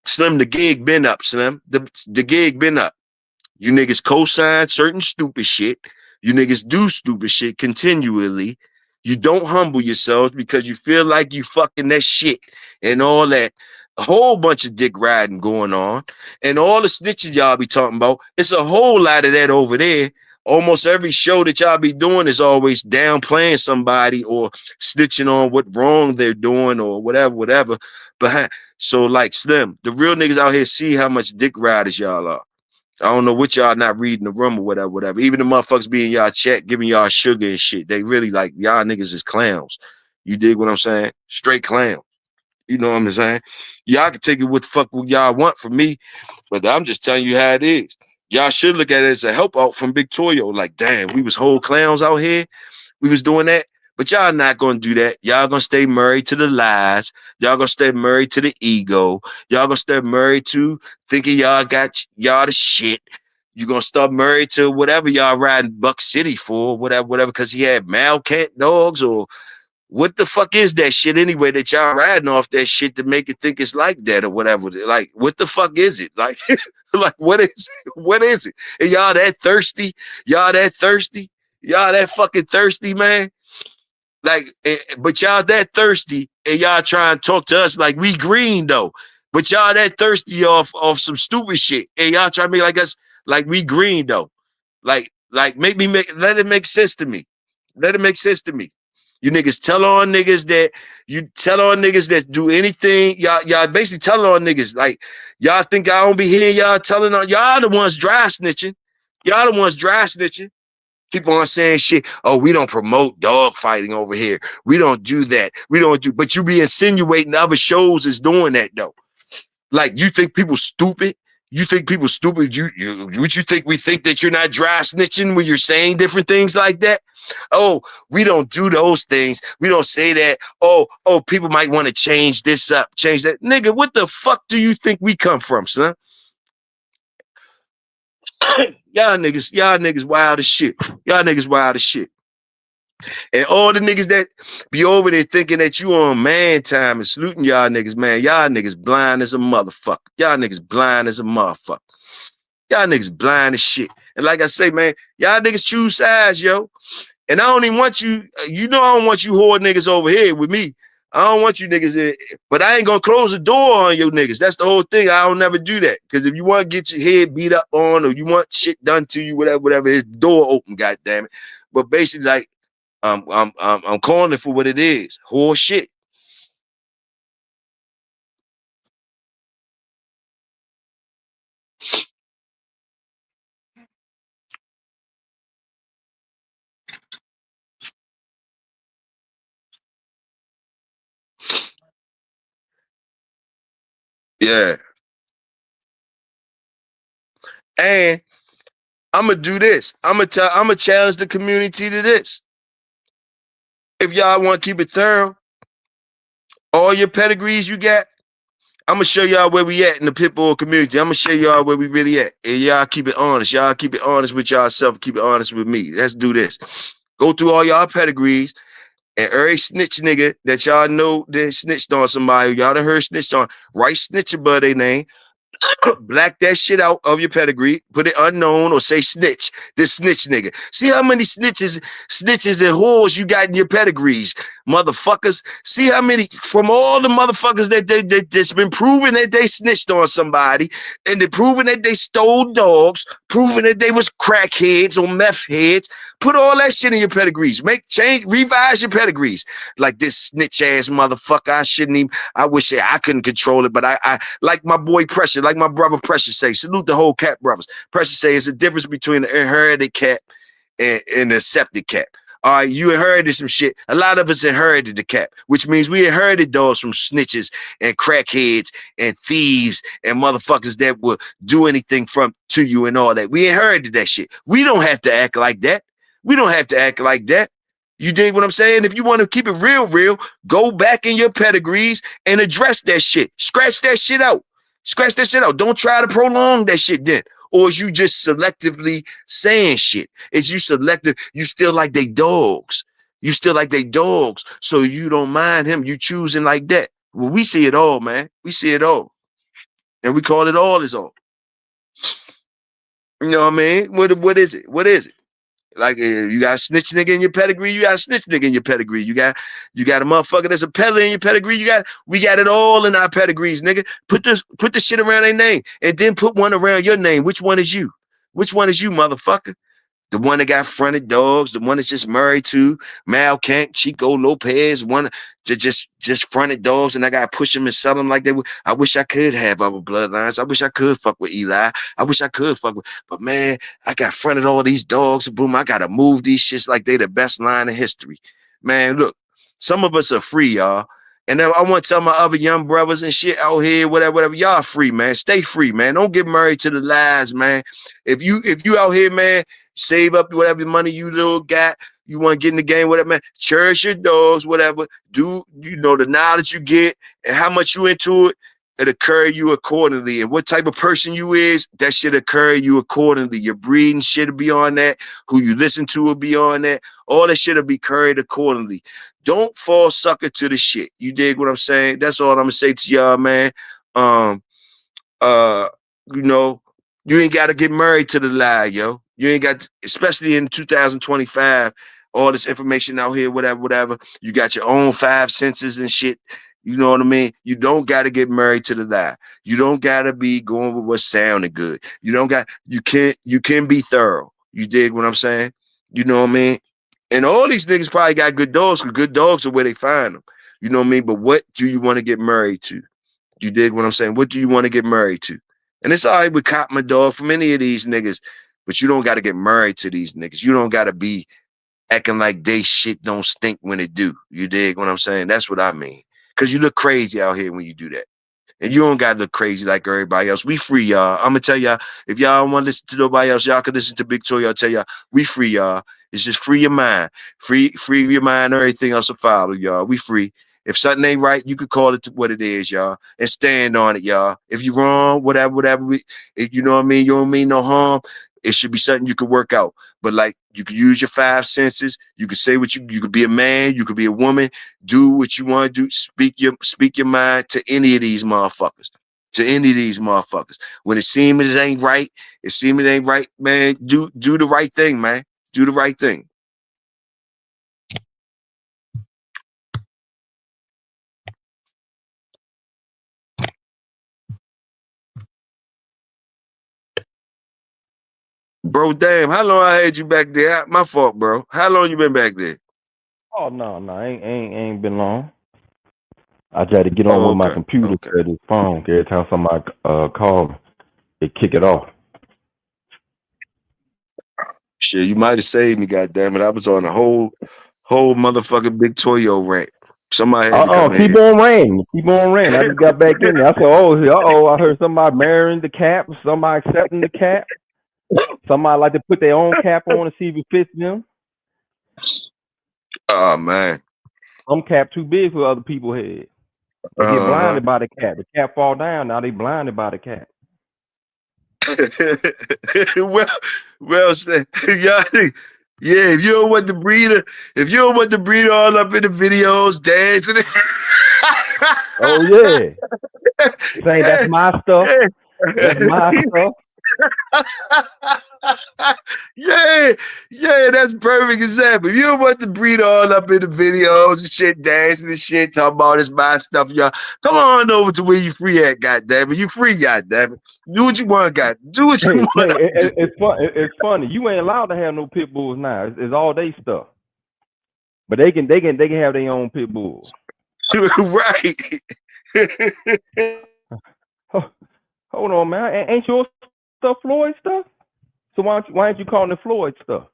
Slim, the gig been up, Slim. The gig been up. You niggas co-sign certain stupid shit. You niggas do stupid shit continually. You don't humble yourselves because you feel like you fucking that shit and all that. A whole bunch of dick riding going on. And all the snitching y'all be talking about, it's a whole lot of that over there. Almost every show that y'all be doing is always downplaying somebody or snitching on what wrong they're doing or whatever. So like Slim, the real niggas out here see how much dick riders y'all are. I don't know what y'all not reading the room or whatever. Even the motherfuckers be in y'all chat giving y'all sugar and shit. They really like y'all niggas is clowns. You dig what I'm saying? Straight clown. You know what I'm saying? Y'all can take it what the fuck y'all want from me, but I'm just telling you how it is. Y'all should look at it as a help out from Big Toyo. Like, damn, we was whole clowns out here. We was doing that. But y'all not gonna do that. Y'all gonna stay married to the lies. Y'all gonna stay married to the ego. Y'all gonna stay married to thinking y'all got y'all the shit. You gonna start married to whatever y'all riding Buck City for, whatever, because he had Malcat dogs or what the fuck is that shit anyway that y'all riding off that shit to make it think it's like that or whatever? Like, what the fuck is it? Like, like what is it? What is it? And y'all that thirsty? Y'all that thirsty? Y'all that fucking thirsty, man? Like, but y'all that thirsty and y'all trying to talk to us like we green though. But y'all that thirsty off some stupid shit. And y'all trying to make like us like we green though. Like let it make sense to me. Let it make sense to me. You niggas tell on niggas that do anything. Y'all basically tell on niggas like y'all think I don't be hearing y'all telling on y'all the ones dry snitching. Y'all the ones dry snitching. Keep on saying shit. Oh, we don't promote dog fighting over here. We don't do that. But you be insinuating other shows is doing that though. Like you think people stupid? You think people stupid? What you think we think that you're not dry snitching when you're saying different things like that? Oh, we don't do those things. We don't say that. Oh, people might want to change this up, change that. Nigga, what the fuck do you think we come from, son? Y'all niggas wild as shit. Y'all niggas wild as shit. And all the niggas that be over there thinking that you on man time and saluting y'all niggas, man, y'all niggas blind as a motherfucker. Y'all niggas blind as a motherfucker. Y'all niggas blind as shit. And like I say, man, y'all niggas choose sides, yo. And I don't even want you, I don't want you whore niggas over here with me. I don't want you niggas in, but I ain't gonna close the door on you niggas. That's the whole thing. I don't never do that. Because if you want to get your head beat up on or you want shit done to you, whatever, his door open, goddammit. But basically, like, I'm calling it for what it is. Whore shit. Yeah. And I'm gonna do this. I'm gonna challenge the community to this. If y'all want to keep it thorough, all your pedigrees you got, I'm gonna show y'all where we at in the Pitbull community. I'm gonna show y'all where we really at. And y'all keep it honest. Y'all keep it honest with yourself. Keep it honest with me. Let's do this. Go through all y'all pedigrees and every snitch nigga that y'all know that snitched on somebody, y'all done heard snitched on, write snitch above their name. Black that shit out of your pedigree, put it unknown or say snitch, this snitch nigga. See how many snitches and whores you got in your pedigrees, motherfuckers. See how many from all the motherfuckers that's been proven that they snitched on somebody and they proven that they stole dogs, proven that they was crackheads or meth heads. Put all that shit in your pedigrees. Revise your pedigrees. Like this snitch ass motherfucker. I wish I couldn't control it, but I like my boy Pressure, like my brother Pressure say, salute the whole Cap brothers. Pressure say it's a difference between the inherited cap and the accepted cap. All right, you inherited some shit. A lot of us inherited the cap, which means we inherited those from snitches and crackheads and thieves and motherfuckers that will do anything to you and all that. We inherited that shit. We don't have to act like that. We don't have to act like that. You dig what I'm saying? If you want to keep it real, go back in your pedigrees and address that shit. Scratch that shit out. Scratch that shit out. Don't try to prolong that shit then. Or is you just selectively saying shit? Is you selective? You still like they dogs. You still like they dogs. So you don't mind him. You choosing like that. Well, we see it all, man. We see it all. And we call it all is all. You know what I mean? What is it? What is it? Like you got a snitch nigga in your pedigree, you got a snitch nigga in your pedigree. You got a motherfucker that's a peddler in your pedigree. We got it all in our pedigrees, nigga. Put the shit around their name and then put one around your name. Which one is you? Which one is you, motherfucker? The one that got fronted dogs, the one that's just married to Mal Kent, Chico Lopez, one just fronted dogs, and I gotta push them and sell them like they would. I wish I could have other bloodlines. I wish I could fuck with Eli. I wish I could fuck with, but man, I got fronted all these dogs, boom. I gotta move these shits like they the best line in history. Man, look, some of us are free, y'all. And then I want to tell my other young brothers and shit out here, whatever, y'all free, man. Stay free, man. Don't get married to the lies, man. If you out here, man, save up whatever money you little got. You want to get in the game, whatever, man. Cherish your dogs, whatever. Do the knowledge you get and how much you into it, it'll carry you accordingly. And what type of person you is, that should carry you accordingly. Your breeding should be on that. Who you listen to will be on that. All that shit will be carried accordingly. Don't fall sucker to the shit. You dig what I'm saying? That's all I'm gonna say to y'all, man. You ain't gotta get married to the lie, yo. You ain't got, especially in 2025, all this information out here, whatever. You got your own 5 senses and shit. You know what I mean? You don't got to get married to the lie. You don't got to be going with what's sounding good. You can be thorough. You dig what I'm saying? You know what I mean? And all these niggas probably got good dogs, because good dogs are where they find them. You know what I mean? But what do you want to get married to? You dig what I'm saying? What do you want to get married to? And it's all right with cop my dog from any of these niggas, but you don't got to get married to these niggas. You don't got to be acting like they shit don't stink when it do. You dig what I'm saying? That's what I mean. Because you look crazy out here when you do that. And you don't got to look crazy like everybody else. We free, y'all. I'm going to tell y'all, if y'all don't want to listen to nobody else, y'all can listen to Big Toy. I'll tell y'all, we free, y'all. It's just free your mind. Free your mind, everything else will follow, y'all. We free. If something ain't right, you could call it what it is, y'all, and stand on it, y'all. If you're wrong, whatever, you know what I mean? You don't mean no harm. It should be something you could work out. But like, you could use your 5 senses. You could say what you could be a man. You could be a woman. Do what you want to do. Speak your mind to any of these motherfuckers. When it seems it ain't right, man. Do the right thing, man. Do the right thing. Bro, damn, how long I had you back there? My fault, bro. How long you been back there? Oh no, ain't been long. I tried to get on with my computer to this phone. Every time somebody called, it kick it off. Shit, you might have saved me, goddammit. I was on a whole motherfucking Big Toyo rant. Somebody had to come keep on ranting. I just got back in there. I said, I heard somebody marrying the cap, somebody accepting the cap. Somebody like to put their own cap on and see if it fits them. Oh man. Some cap too big for other people's head. They get blinded by the cap. The cap fall down, now they blinded by the cap. well said. Yeah, if you don't want the breeder all up in the videos, dancing. Oh yeah. Saying that's my stuff. That's my stuff. yeah, that's a perfect example. If you don't want the breeder all up in the videos and shit, dancing and shit, talking about it's my stuff, y'all. Come on over to where you free at, goddammit. You free, goddammit. Do what you want, God. Do what you want. It's funny. You ain't allowed to have no pit bulls now. It's all they stuff. But they can have their own pit bulls. Right. Hold on, man. Ain't your stuff Floyd stuff? So why aren't you calling it Floyd stuff?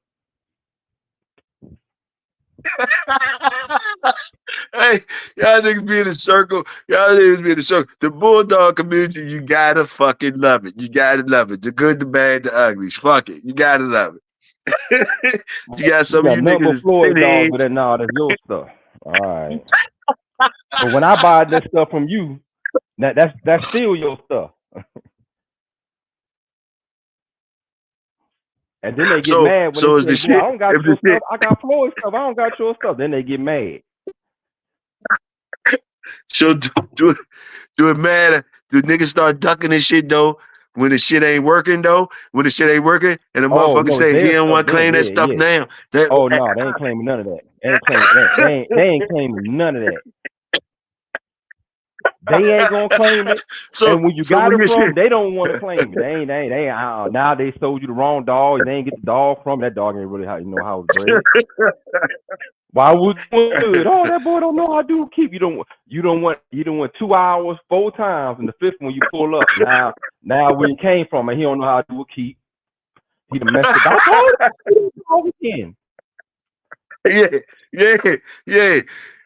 Hey, y'all niggas be in a circle. The Bulldog community, you gotta fucking love it. You gotta love it. The good, the bad, the ugly. Fuck it. You gotta love it. You got some of you niggas. Floyd dogs, but that's your stuff. All right. But when I buy this stuff from you, that's still your stuff. And then they get mad when they say, I don't got your stuff. I got Floyd stuff. I don't got your stuff. Then they get mad. So do it matter? Do niggas start ducking this shit though? when the shit ain't working though, when the shit ain't working, and the Oh motherfucker no, say he their don't stuff want to there, claim that yeah, stuff yeah. now. That Oh no, they ain't claiming none of that. They ain't claiming that. They ain't claiming none of that. They ain't gonna claim it. so And when you so got look it at from, shit. they don't want to claim it. They ain't now they sold you the wrong dog. They ain't get the dog from that dog ain't really how how it's bred. Why would you do it? Oh, that boy don't know how to do keep. You don't want 2 hours 4 times, and the fifth one you pull up. Now where he came from, and he don't know how to do a keep. He done messed it up. I told him again. Yeah.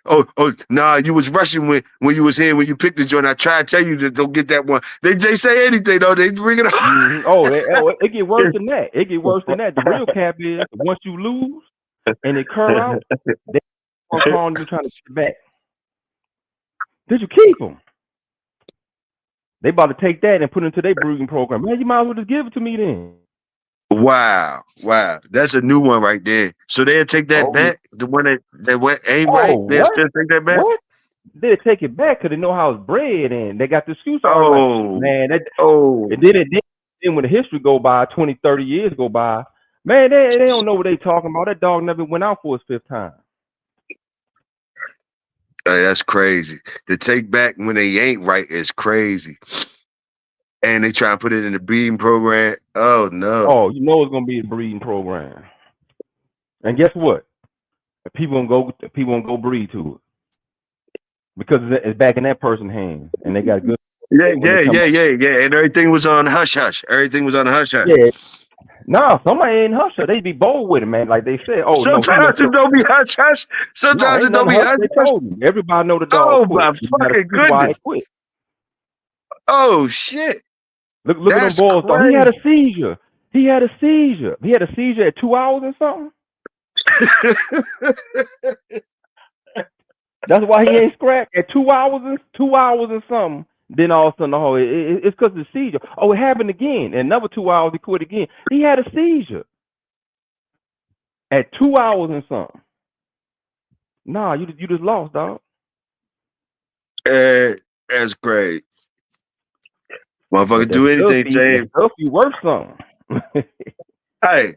Oh, nah, you was rushing when you was here when you picked the joint. I tried to tell you to don't get that one. They say anything though. They bring it up. Mm-hmm. It get worse than that. It get worse than that. The real cap is once you lose and it cur out, they are calling you trying to get it back. Did you keep them? They about to take that and put it into their breeding program. Man, you might as well just give it to me then. Wow, that's a new one right there. So they'll take that back. The one that went ain't right. They'll What? still take that back. What? They take it back because they know how it's bred, and they got the excuse already. Like, Oh, man, oh. and then when the history go by, 20, 30 years go by, man, they don't know what they talking about. That dog never went out for his 5th time. Hey, that's crazy. To take back when they ain't right is crazy. And they try to put it in the breeding program. Oh no. Oh, you know it's gonna be a breeding program. And guess what? People gonna go breed to it because it's back in that person's hands, and they got good. Yeah. When they come And everything was on hush hush. Everything was on hush hush. yeah. No, somebody ain't hush. They be bold with it, man. Like they said, oh no, he Sometimes messed it up. don't be hush hush. No, Sometimes ain't it don't nothing be hush. hush They hush. told you. Everybody know the dog Oh quit. my You gotta fucking see why he goodness. quit. Oh shit. Look at them That's boys though. He had a crazy. seizure. He had a seizure at 2 hours and something. That's why he ain't scrapped at 2 hours and something. Then all of a sudden, it's because of the seizure. Oh, it happened again. In another 2 hours, he quit again. He had a seizure at 2 hours and something. Nah, you just lost, dog. That's great. Motherfucker But do anything, that say, stuff be worth something. hey,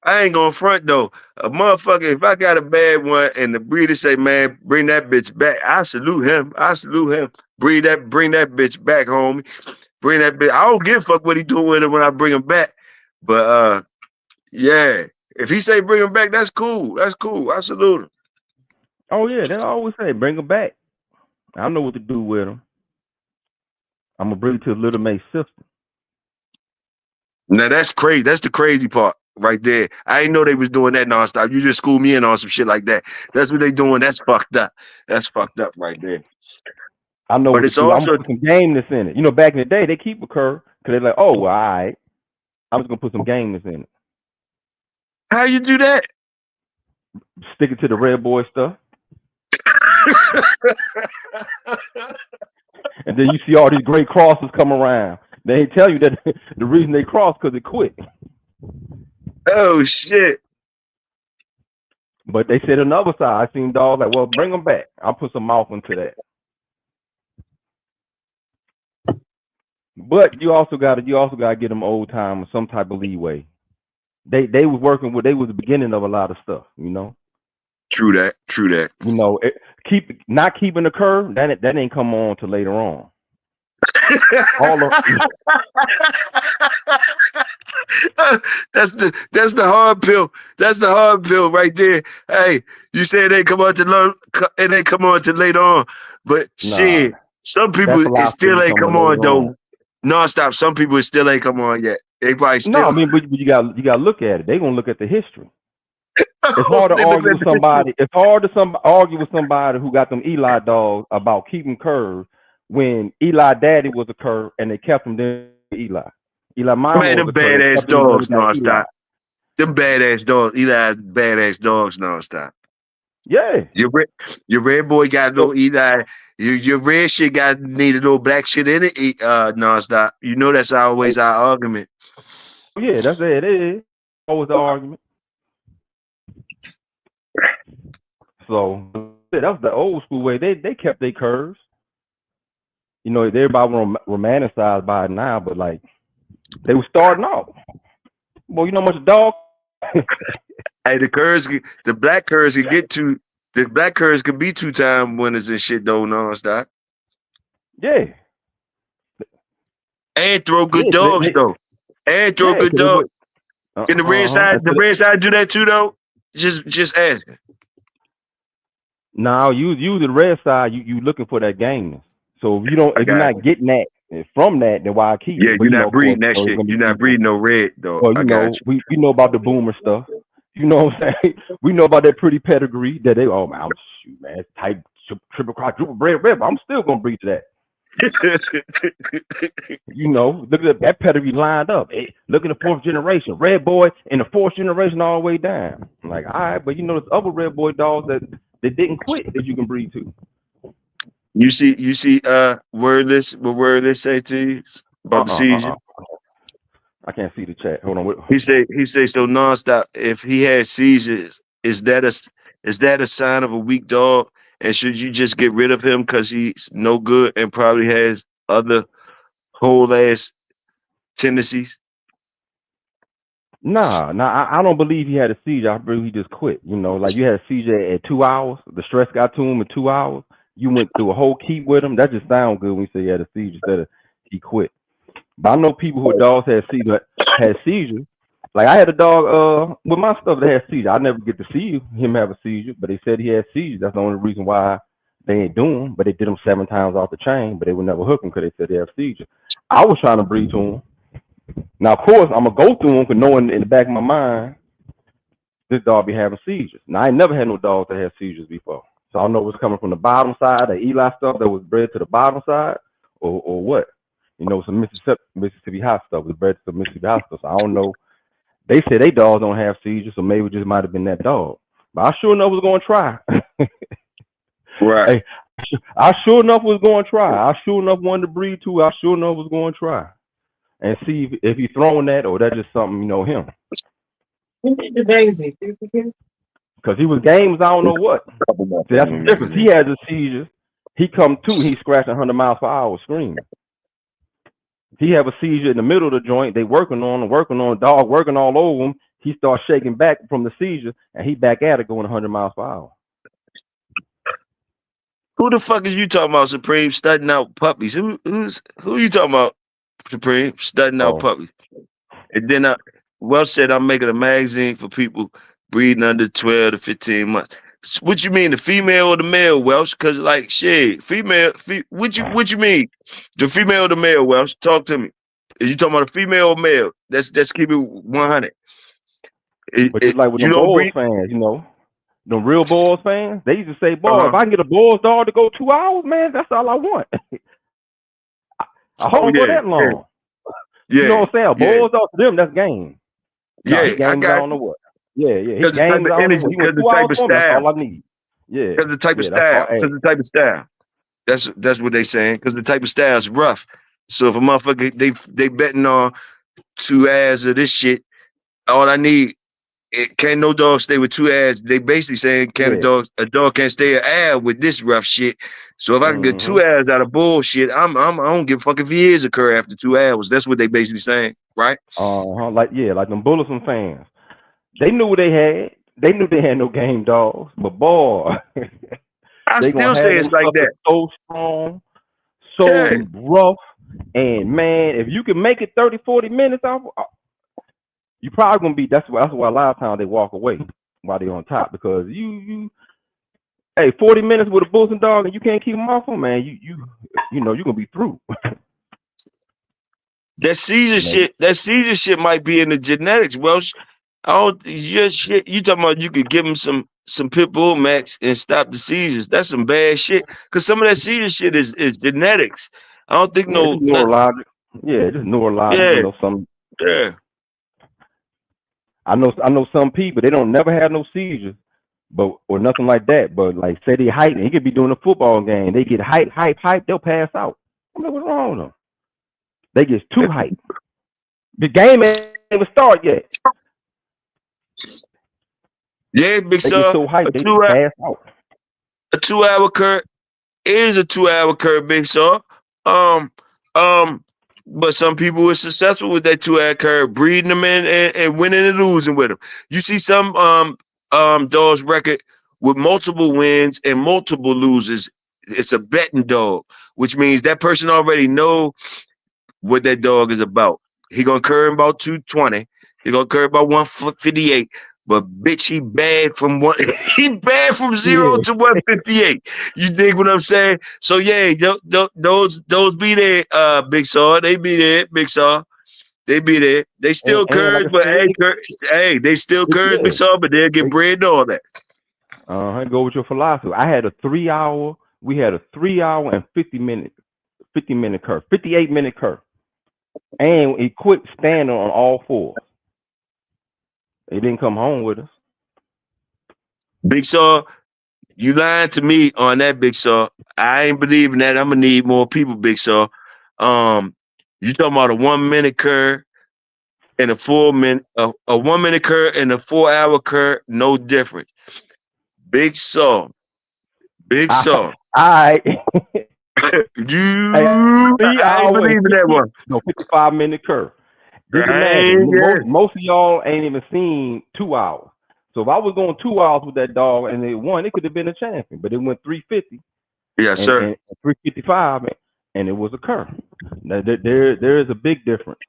I ain't gonna front though. A motherfucker, if I got a bad one and the breeder say, man, bring that bitch back, I salute him. Bring that bitch back, homie. Bring that bitch. I don't give a fuck what he doing with it when I bring him back. But yeah. If he say bring him back, that's cool. That's cool. I salute him. Oh yeah, they always say bring them back. I know what to do with them. I'm gonna bring it to Little May's sister. Now that's crazy. That's the crazy part right there. I didn't know they was doing that nonstop. You just schooled me in on some shit like that. That's what they doing. That's fucked up. That's fucked up right there. I know But what to it's do. I'm also gonna put some gameness in it. You know, back in the day, they keep a cur because they're like, oh, well, all right. I'm just gonna put some gameness in it. how you do that? Stick it to the red boy stuff, and then you see all these great crosses come around. They ain't tell you that the reason they cross because it quit. Oh shit. But they said on the other side, I seen dogs like, well, bring them back. I'll put some mouth into that. But you also got to get them old timers some type of leeway. They was working with, they was the beginning of a lot of stuff, you know. True that. You know, not keeping the curve, that ain't come on till later on. That's the hard pill. That's the hard pill right there. Hey, you said they come on to learn, and they come on to later on, but Nah, shit, some people that it philosophy still ain't ain't coming come later on on. though. Non-stop. Some people it still ain't come on yet. They probably No, still. I mean, but you got to look at it. They gonna look at the history. It's hard to argue with somebody. It's hard to argue with somebody who got them Eli dogs about keeping curves when Eli daddy was a curve and they kept him there. Eli mama Man, was them a curve. They badass kept him and dogs named that Eli. non-stop. Them badass dogs. Eli's badass dogs non-stop. Yeah. Your red boy got a little Eli. Your red shit need a little black shit in it. Non-stop. You know that's always our argument. Yeah, that's it. It is always the argument. So that was the old school way. They kept their curves. You know, everybody romanticized by it now, but like They were starting off. Boy, you know how much a dog? Hey, the black curds can get to the black curds could be 2-time winners and shit though, nonstop. Yeah. And throw good Yeah, dogs though. And throw good dogs. Can the red side do that too though? Just ask. Now use the red side. You looking for that game. So if you're not getting that from that, then why keep it? Yeah, But, you're not breeding that course, shit. You're not breeding no red though. Well, you know, we know about the boomer stuff. You know what I'm saying? We know about that pretty pedigree that they man, it's type triple cross, triple red, but I'm still gonna breed to that. You know, look at that pedigree lined up. Hey, look at the 4th generation, red boy in the 4th generation all the way down. I'm like, all right, but you know, there's other red boy dogs that didn't quit that you can breed to. You see, wordless. What wordless say to you about the seizure? I can't see the chat. Hold on. He say so nonstop. If he has seizures, is that a sign of a weak dog? And should you just get rid of him because he's no good and probably has other whole ass tendencies? Nah, I don't believe he had a seizure. I believe he just quit. You know, like you had a seizure at 2 hours. The stress got to him in 2 hours. You went through a whole keep with him. That just sounds good when you say he had a seizure instead of he quit. But I know people who dogs had seizures. Like I had a dog with my stuff that had seizure. I never get to see him have a seizure, but they said he had seizures. That's the only reason why they ain't doing him. But they did him 7 times off the chain, but they would never hook him because they said they have seizure. I was trying to breed to him. Now, of course, I'm gonna go through him, because knowing in the back of my mind, this dog be having seizures. Now, I ain't never had no dogs that had seizures before, so I don't know what's coming from the bottom side, the Eli stuff that was bred to the bottom side, or what. You know, some Mississippi hot stuff was bred to some Mississippi hot stuff. So I don't know. They say they dogs don't have seizures, so maybe it just might have been that dog. But I sure enough was gonna try. Right. Hey, I sure enough was gonna try. I sure enough wanted to breed too. I sure enough was gonna try and see if he's throwing that or that's just something, you know, him. Because he was games, I don't know what. See, that's the difference. He has a seizure. He come to, he's scratching 100 miles per hour, screaming. He have a seizure in the middle of the joint. They working on, dog working all over him. He starts shaking back from the seizure, and he back at it going 100 miles per hour. Who the fuck is you talking about, Supreme? Studying out puppies. Who you talking about, Supreme? Studying out puppies. And then Welch said I'm making a magazine for people breeding under 12 to 15 months. What you mean, the female or the male, Welch? Because like shit, what you mean? The female or the male, Welch? Talk to me. Is you talking about a female or male? Let's keep it 100. But just like with the Bulls fans, you know, the real Bulls fans, they used to say, boy, if I can get a Bulls dog to go 2 hours, man, that's all I want. I hope for that long. Yeah. You know what I'm saying? A Bulls dog to them, that's game. Yeah, I don't know what. Yeah. His games, because the type of style. That's all I need. Yeah. Because the type of style. Because the type of style. That's what they saying. Because the type of style is rough. So if a motherfucker they betting on 2 hours of this shit, all I need. Can't no dog stay with 2 hours. They basically saying a dog can't stay an hour with this rough shit. So if I can get 2 hours out of bullshit, I don't give a fuck if he is occur after 2 hours. That's what they basically saying, right? Like them Bulletin fans. They knew what they had. They knew they had no game dogs, but boy, I still say it's like that. So strong, so rough, and man, if you can make it 30, 40 minutes off, you probably gonna be. That's why a lot of times they walk away while they're on top, because you 40 minutes with a Bulletin dog and you can't keep them off them, man. You know you're gonna be through. That seizure shit might be in the genetics. Well, you talking about you could give them some pit bull max and stop the seizures. That's some bad shit. Cause some of that seizure shit is genetics. I don't think neurologic. Yeah, just neurologic. Yeah. You know, some. Yeah. I know some people, they don't never have no seizures, or nothing like that. But like say they hype, and he could be doing a football game. They get hype, they'll pass out. I'm like, what's wrong with them? They get too hype. The game ain't even start yet. Yeah, big son. They get so hype, they pass out. A 2 hour curve is a 2 hour curve, big son. But some people were successful with that 2-hour curve, breeding them in and winning and losing with them. You see some dogs record with multiple wins and multiple loses. It's a betting dog, which means that person already know what that dog is about. He gonna curve about 220. He gonna curve about 158. But bitch, he bad from one. He bad from 0 to 158. You dig what I'm saying? So yeah, those be there, Big Saw. They be there, Big Saw. They be there. They still curves, but hey, they still curves, Big Saw, but they'll get bread and all that. Go with your philosophy. I had a 3 hour. We had a 3 hour and 50 minute curve, 58-minute curve, and it quit standing on all fours. They didn't come home with us. Big Saw, you lying to me on that, Big Saw. I ain't believing that. I'm gonna need more people, Big Saw. You talking about a 1 minute curve and a 4 minute, a 1 minute curve and a 4 hour curve, no difference. Big Saw. All right. I ain't believing that one. No, 55-minute curve. Just imagine, most of y'all ain't even seen 2 hours. So if I was going 2 hours with that dog and it won, it could have been a champion. But it went 350. Yes, sir. And 355, and it was a curve. Now, there is a big difference.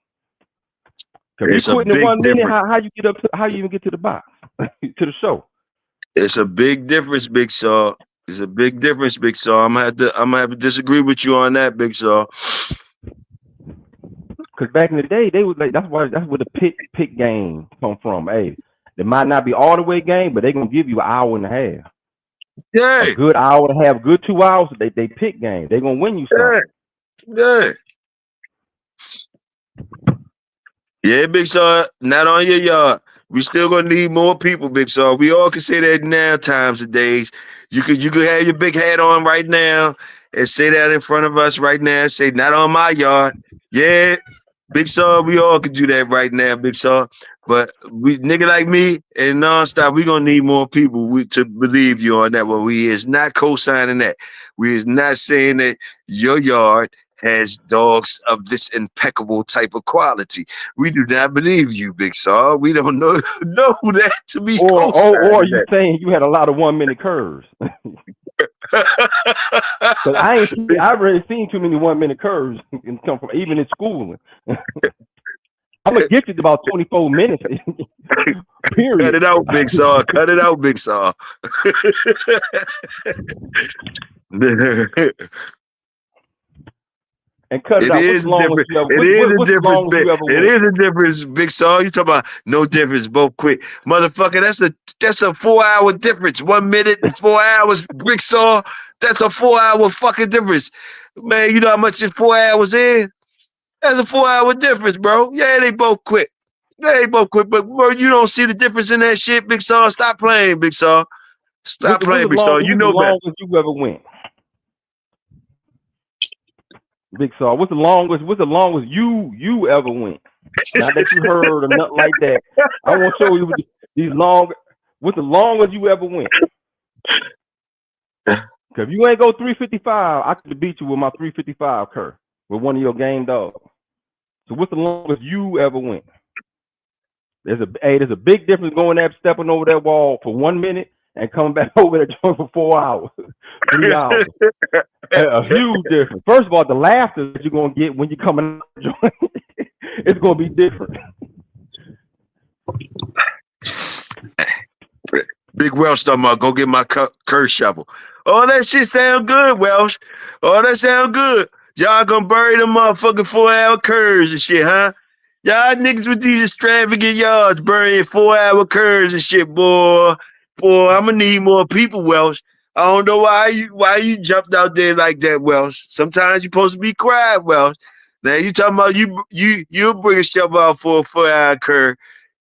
Because you quitting in 1 minute, how you get up? How you even get to the box, to the show? It's a big difference, Big Saw. It's a big difference, Big Saw. I'm gonna have to disagree with you on that, Big Saw. Because back in the day, they was like, that's where the pick game come from. Hey, they might not be all the way game, but they gonna give you an hour and a half. Yeah, a good hour and a half, good 2 hours. They pick game. They gonna win you something. Yeah, Big Saw. Not on your yard. We still gonna need more people, Big Saw. We all can say that now, times and days. You could have your big hat on right now and say that in front of us right now. Say, not on my yard. Yeah, Big Saw, we all could do that right now, Big Saw. But we nigga like me and nonstop, we gonna need more people to believe you on that one. We is not co-signing that. We is not saying that your yard has dogs of this impeccable type of quality. We do not believe you, Big Saw. We don't know that to be. Or you saying you had a lot of 1 minute curves. But I already seen too many 1 minute curves come from even in schooling. I'm addicted to about 24 minutes. Period. Cut it out, Big Saw. Cut it out, Big Saw. And cut it out. It is a difference, Big Saw. You talking about no difference, both quick. Motherfucker, that's a 4 hour difference. 1 minute, 4 hours, Big Saw. That's a 4 hour fucking difference. Man, you know how much is 4 hours in? That's a 4 hour difference, bro. Yeah, they both quick. But bro, you don't see the difference in that shit, Big Saw. Stop playing, Big Saw. Stop playing, Big Saw. You know better. What's the longest you ever went? Big Saw, what's the longest you ever went? Not that you heard or nothing like that. I want to show you what's the longest you ever went? Because if you ain't go 355, I could beat you with my 355 curve with one of your game dogs. So what's the longest you ever went? There's a big difference going there, stepping over that wall for 1 minute and coming back over that joint for 4 hours, 3 hours. A huge difference. First of all, the laughter that you're gonna get when you coming out the joint, it's gonna be different. Big Welsh talking about go get my curse shovel. Oh, that shit sound good, Welsh. Oh, that sound good. Y'all gonna bury them motherfucking 4 hour curves and shit, huh? Y'all niggas with these extravagant yards burying 4 hour curves and shit, boy. Boy, I'm gonna need more people, Welsh. I don't know why you jumped out there like that, Welsh. Sometimes you're supposed to be quiet, Welsh. Now you talking about you'll bring a shovel out for a 4 hour curve.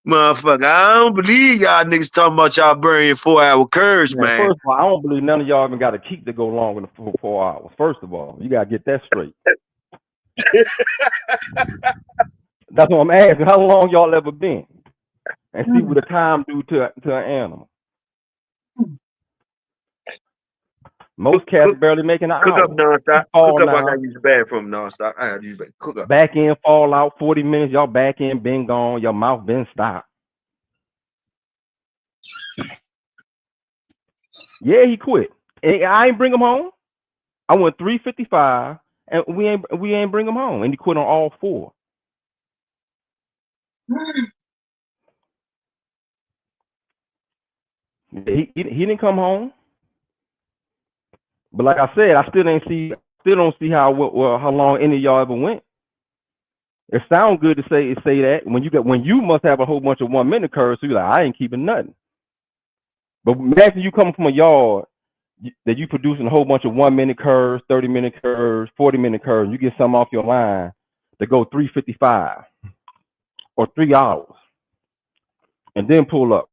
Motherfucker, I don't believe y'all niggas talking about y'all burying 4 hour curves, man. First of all, I don't believe none of y'all even got a keep to go longer than 4 hours. First of all, you gotta get that straight. That's what I'm asking. How long y'all ever been? And see what the time do to an animal. Most cats barely making an Cook up hour. nonstop. Fall Cook up. I now. gotta use the bathroom nonstop. I gotta use the bathroom. Cook up. Back in, fall out, 40 minutes. Y'all back in, been gone. Your mouth been stopped. Yeah, he quit. And I ain't bring him home. I went 355, and we ain't bring him home. And he quit on all 4. He didn't come home. But like I said, I still don't see how long any of y'all ever went. It sounds good to say that when you must have a whole bunch of 1 minute curves, so you're like, I ain't keeping nothing. But imagine you coming from a yard that you producing a whole bunch of 1 minute curves, 30 minute curves, 40 minute curves. You get some off your line to go 355 or 3 hours, and then pull up.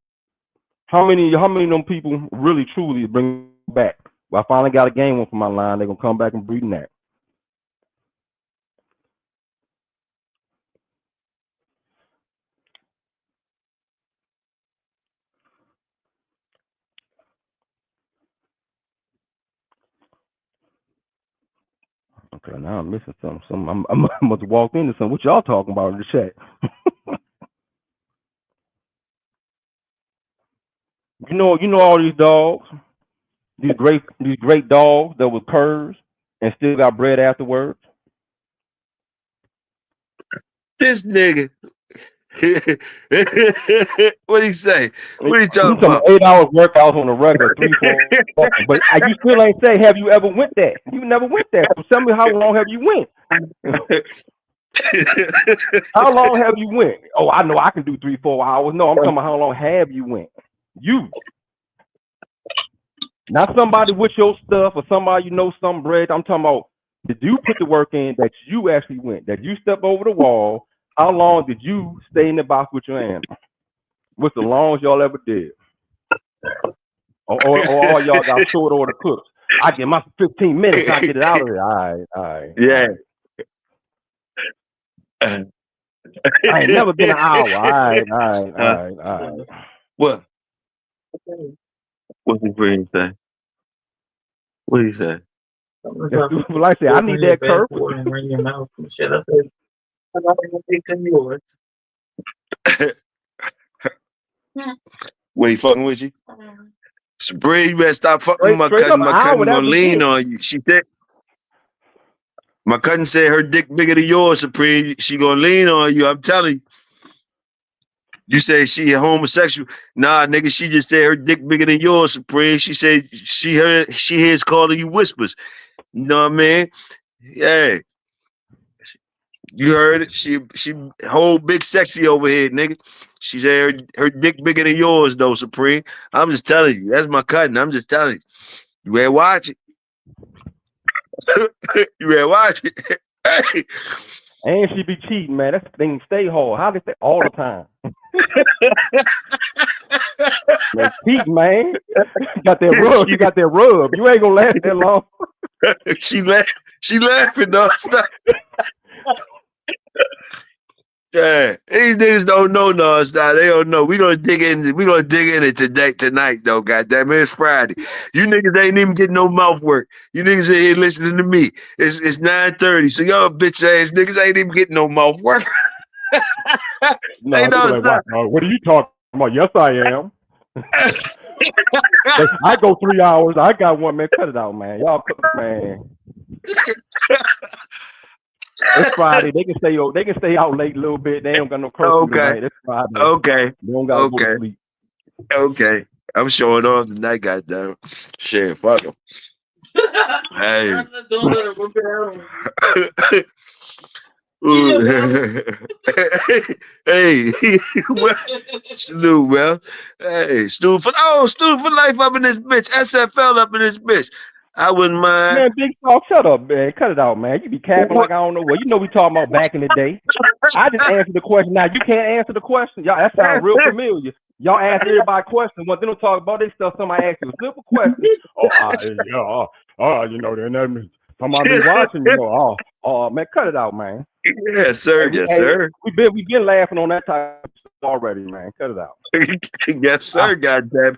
How many of them people really truly bring back? Well, I finally got a game one for my line. They're gonna come back and breeding that. Okay, now I'm missing something. I must have walked into something. What y'all talking about in the chat? You know all these dogs, these great dogs that was curves and still got bred afterwards. This nigga. What he say? What he talking about? 8 hours workouts on a regular, 3, 4. But you still ain't say, have you ever went that? You never went that. So tell me, how long have you went? How long have you went? Oh, I know I can do 3, 4 hours. No, I'm talking about how long have you went? You. Not somebody with your stuff or somebody you know some bread. I'm talking about, did you put the work in that you actually went? That you stepped over the wall? How long did you stay in the box with your animal? What's the longest y'all ever did? Or all y'all got short order cooks? I get my 15 minutes. I get it out of there. All right. Yeah. I ain't never been an hour. All right. What? What's his friend say? What did he say? Like I said, I need that curve. Shut up. What, he fucking with you? Sabrina, you better stop fucking with my Straight cousin. up My an hour, cousin that gonna was lean it. on you. She said, my cousin said her dick bigger than yours, Supreme. She gonna lean on you. I'm telling you. You say she a homosexual. Nah, nigga, she just said her dick bigger than yours, Supreme. She said she hears calling you whispers. You know what I mean? Yeah. You heard it. She whole big sexy over here, nigga. She said her dick bigger than yours, though, Supreme. I'm just telling you. That's my cousin. I'm just telling you. You better watch it. You better watch it. Hey. And she be cheating, man. That thing stay hard. How they say all the time? Man, cheat, man. Got that rub. You got that rub. You ain't gonna last that long. She laughing, though. Stop. Yeah, these niggas don't know nonstop. They don't know. We gonna dig in it tonight, though. Goddamn it, it's Friday. You niggas ain't even getting no mouth work. You niggas in here listening to me. It's 9:30, so y'all bitch ass niggas ain't even getting no mouth work. No, they like, what are you talking about? Yes, I am. I go 3 hours. I got 1 man. Cut it out, man. Y'all, man. It's Friday. They can stay out late a little bit. They don't got no curfew tonight. It's Friday. Okay. They don't gotta go to sleep. Okay. I'm showing off tonight, goddamn. Shit, fuck them. Hey. Hey, Stu, man. Hey, Stu for life up in this bitch. SFL up in this bitch. I wouldn't mind. Man, Big Talk, shut up, man. Cut it out, man. You be capping like I don't know what. You know we talking about back in the day. I just answered the question. Now you can't answer the question. Y'all, that sounds real familiar. Y'all ask everybody questions. What they don't talk about this stuff. Somebody ask you a simple question. You know, then somebody be watching. You know, man, cut it out, man. Yes, sir. Yes, sir. We been laughing on that type already, man. Cut it out. Yes, sir. Goddamn.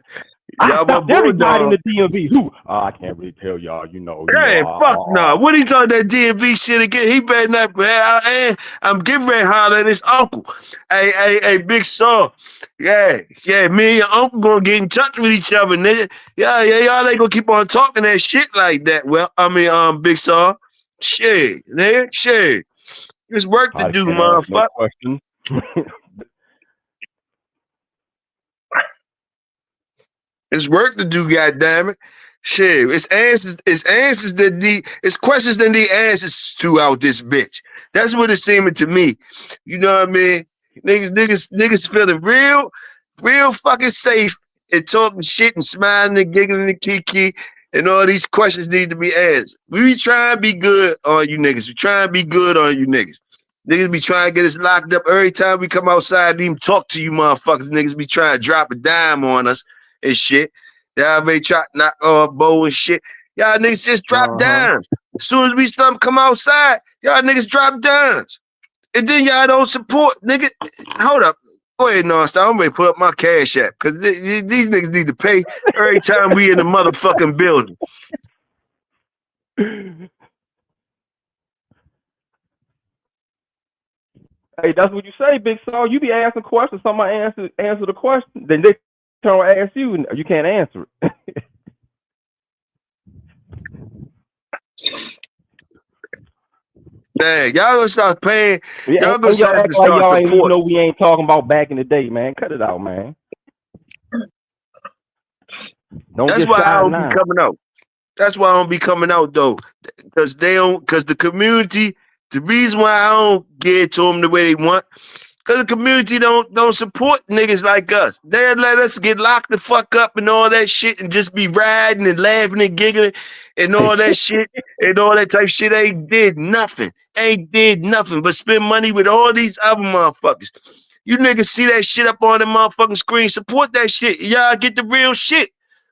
Y'all my Everybody in bulldog. the DMV. Who? I can't really tell y'all. Hey, fuck no. What he talking that DMV shit again? He better not. I'm getting ready to holler at his uncle. Hey, Big Saw. Yeah. Me and your uncle gonna get in touch with each other, nigga. Yeah. Y'all ain't gonna keep on talking that shit like that. Well, Big Saw. Shit, nigga. Shit. There's work to do, motherfucker. No It's work to do, goddammit. Shit, it's questions that need answers throughout this bitch. That's what it's seeming to me. You know what I mean? Niggas feeling real fucking safe and talking shit and smiling and giggling and kiki, and all these questions need to be answered. We be trying to be good on you niggas. We trying to be good on you niggas. Niggas be trying to get us locked up every time we come outside and even talk to you motherfuckers. Niggas be trying to drop a dime on us and shit. Y'all may try to knock off Bo and shit. Y'all niggas just drop dimes. As soon as we start come outside, y'all niggas drop dimes. And then y'all don't support, nigga. Hold up. Go ahead, Nonstop. I'm ready to put up my cash app because these niggas need to pay every time we in the motherfucking building. Hey, that's what you say, Big Saw. You be asking questions, somebody answer the question, then they turn and ask you, and you can't answer it. Dang, y'all gonna start paying. Yeah, y'all gonna start to like y'all start ain't support. know we ain't talking about back in the day, man. Cut it out, man. That's why I don't be coming out. That's why I don't be coming out though, because the community. The reason why I don't get to them the way they want, because the community don't support niggas like us. They let us get locked the fuck up and all that shit and just be riding and laughing and giggling and all that shit and all that type of shit. Ain't did nothing but spend money with all these other motherfuckers. You niggas see that shit up on the motherfucking screen. Support that shit. Y'all get the real shit.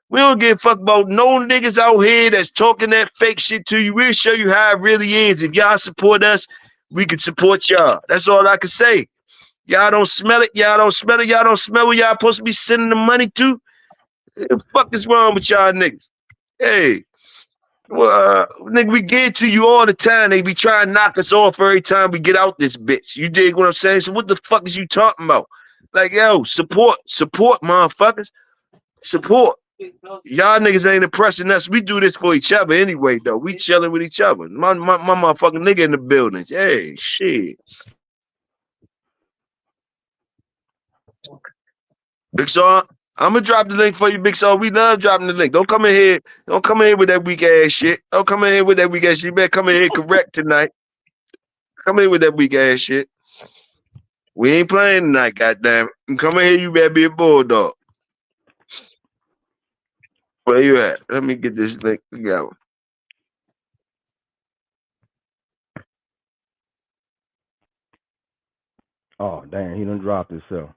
We don't give a fuck about no niggas out here that's talking that fake shit to you. We'll show you how it really is. If y'all support us, we can support y'all. That's all I can say. Y'all don't smell it. Y'all don't smell it. Y'all don't smell where y'all supposed to be sending the money to. What the fuck is wrong with y'all niggas? Hey, well, nigga, we get to you all the time. They be trying to knock us off every time we get out this bitch. You dig what I'm saying? So what the fuck is you talking about? Like, yo, support, motherfuckers. Support. Y'all niggas ain't impressing us. We do this for each other anyway, though. We chilling with each other. My motherfucking nigga in the buildings. Hey, shit. Big Saw, I'm gonna drop the link for you, Big Saw. We love dropping the link. Don't come in here with that weak ass shit. Don't come in here with that weak ass shit. You better come in here correct tonight. Come in with that weak ass shit. We ain't playing tonight, goddamn. You come in here, you better be a bulldog. Where you at? Let me get this link together. Oh, damn, he done dropped himself.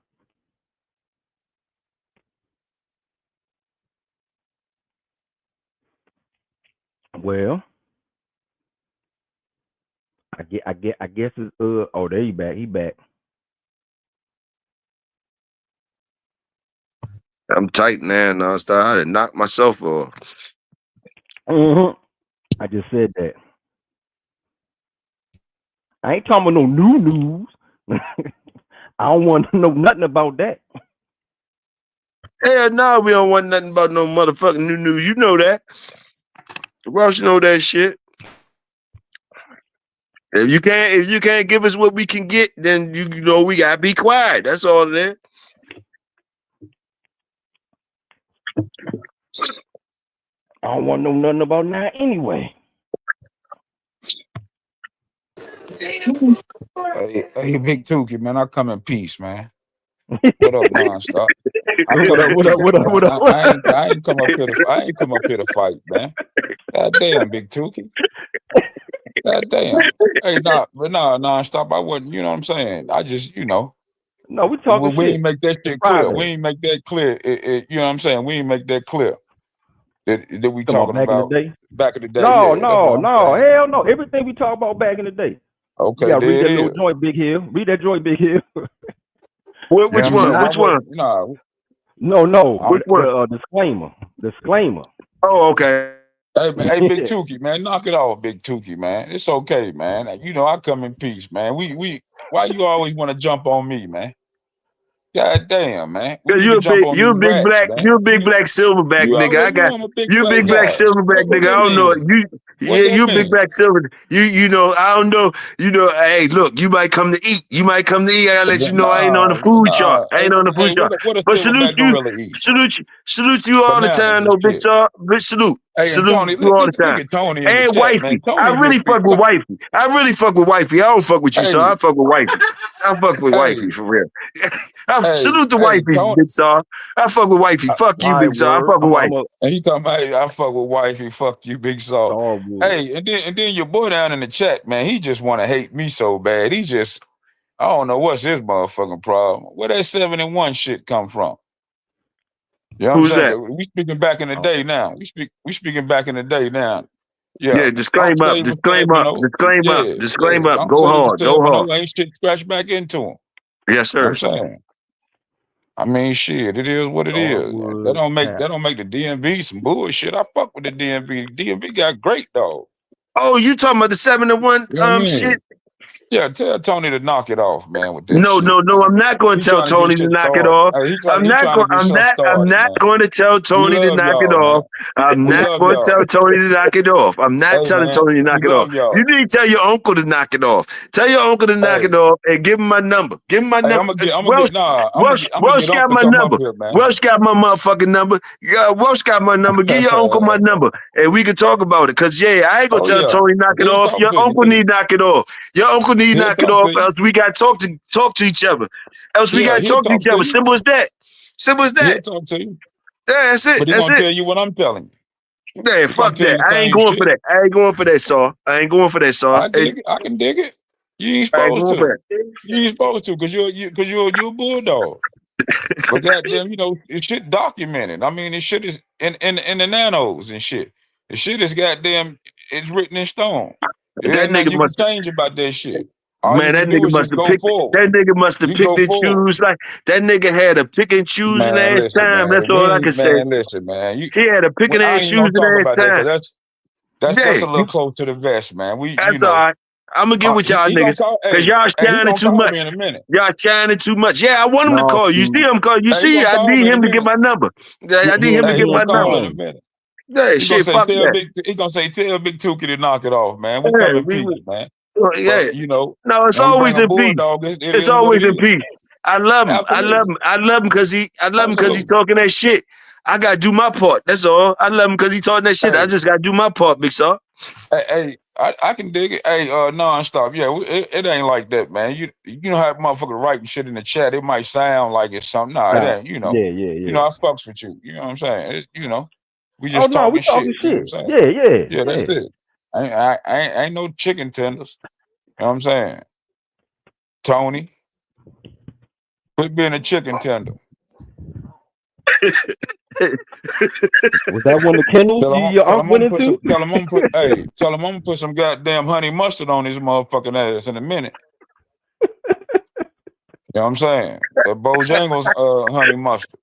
Well, I guess it's oh, there he back. He back. I'm tight now, Nonstop. I had to knock myself off. I just said that. I ain't talking about no new news. I don't want to know nothing about that. Hell no, we don't want nothing about no motherfucking new news. You know that. Who else know that shit? If you can't give us what we can get, then you know we gotta be quiet. That's all it is. I don't want to know nothing about that anyway. Hey, Big Tookie, man, I come in peace, man. What up, Nonstop? What up? I ain't come up here to fight, man. God damn, Big Tookie. God damn. Hey, Nonstop. I wasn't, you know what I'm saying? I just, No, we talking we shit. ain't make that shit clear. We ain't make that clear. You know what I'm saying? We ain't make that clear. That we talking about back in the day. No, yeah, hell no. Everything we talk about back in the day. Okay, you gotta read that little joint, Big Hill. Read that joint, Big Hill. Which one? No, No, Which one? the disclaimer. Oh, okay. Hey, Big Tukey, man, knock it off, Big Tukey, man. It's okay, man. You know I come in peace, man. Why you always want to jump on me, man? God damn, man. We Cause need to jump on you a these big rats, black, man. you a big black silverback You nigga. I already got know I'm a big you a black big black guy. silverback What nigga. I that don't know mean? What that you big mean? black silver. You know I don't know. You know, hey, look, you might come to eat. You might come to eat. I let you know I ain't on the food chart. I Hey, ain't on the food chart. what a But salute silverback you, gorilla eat? salute you all the Bananas time, and though, big shit. sir. Big salute. Hey, and Tony, You all the look time. at Tony in the And chat, wifey. man. I Tony really just fuck with wifey. I really fuck with wifey. I don't fuck with you, sir. Hey. I fuck with wifey. I fuck with Hey. wifey for real. Hey, Salute the hey, wifey, Tony. big sir. I fuck with wifey. Fuck you, My big sir. I word. fuck with wifey. And he talking about, hey, I fuck with wifey, fuck you, big saw. Dogwood. Hey, and then your boy down in the chat, man, he just want to hate me so bad. He just, I don't know what's his motherfucking problem. Where that 7-1 shit come from? You know what Who's I'm saying? that? We speaking back in the day now. We speaking back in the day now. Yeah, disclaim up, disclaim up, disclaim up, disclaim up. Go hard, go hard. Ain't shit scratched back into him. Yes, You know sir. what I'm saying? I mean, shit, it is what it is. Dogwood. That don't make the DMV some bullshit. I fuck with the DMV. The DMV got great though. Oh, you talking about the 7-1 You know what I mean? shit? Yeah, tell Tony to knock it off, man, with that No, shit. I'm not going He to tell trying to get Tony to shit knock it started. off. Hey, he I'm trying to get shit started, man. going to tell Tony to love knock it y'all, man. off. I'm We not love going to y'all. tell Tony to knock it off. I'm not Hey, telling man, Tony to we knock it off. love y'all. You need to tell your uncle to knock it off. Tell your uncle to knock Hey. it off and give him my number. Give him my Hey, number. Welsh got my number. Welsh got my motherfucking number. Welsh got my number. Give your uncle my number and we can talk about it. Cause yeah, I ain't gonna tell Tony knock it He'll off. talk Your to you, uncle too. need knock it off. Your uncle need He'll knock it talk off. to you. Else we gotta talk to each other. Else we Yeah, gotta he'll talk to talk each to other. you. Simple as that. Simple as He'll that. talk to you. Yeah, that's it. But he's That's gonna it. tell you what I'm telling you. Yeah, fuck tell you that. the I ain't same going shit. for that. I ain't going for that, Saw. I ain't going for that, Saw. I dig it. I can dig it. You ain't I ain't supposed going for to. that. You ain't supposed to, cause you're a bulldog. But goddamn, you know, it's shit documented. I mean, this shit is in the nanos and shit. The shit is goddamn. It's written in stone. There That ain't nothing nigga you must can change about that shit. All man, you that can do nigga is must just have go picked forward. that nigga must have You picked go and forward. choose like that nigga had a pick and choosing Man, ass listen, time. man. That's all I can say. Listen, man. He had a picking I and ain't even gonna choosing talk ass about that time. because that's a Yeah, little close to the vest, man. that's all right. I'm gonna get with y'all He gonna niggas call. because Hey, y'all he shining gonna too call much. me in a minute. Y'all shining too much. Yeah, I want him to No, call. You Steve. see him call. You Hey, he see, gonna I call need me in him a to get minute. my number. I need him to Hey, get he my gonna call in number. a minute. Yeah, He gonna shit, say fuck that. he gonna say tell Big Tukey to knock it off, man. We Yeah, come in peace, man. yeah. But you know, No, it's when we bring always a in peace. bulldog, it It's is what always it in is. peace. I love him. Absolutely. I love him because he Absolutely. talking that shit. I gotta do my part. That's all. I love him because he talking that shit. Hey. I just gotta do my part, big saw. Hey, I can dig it. Hey, nonstop. Yeah, it ain't like that, man. You know how motherfucker writing shit in the chat. It might sound like it's something. Nah, it ain't. You know. Yeah. You know, I fucks with you. You know what I'm saying? It's, you know, we Oh just no, we talking talking shit. You know what I'm shit. saying? Yeah. That's it. I ain't no chicken tenders. You know what I'm saying? Tony, quit being a chicken tender. Was that one of the kennels your Tell uncle him went I'm gonna into? tell him I'm gonna put some goddamn honey mustard on his motherfucking ass in a minute. You know what I'm saying? That Bojangles honey mustard.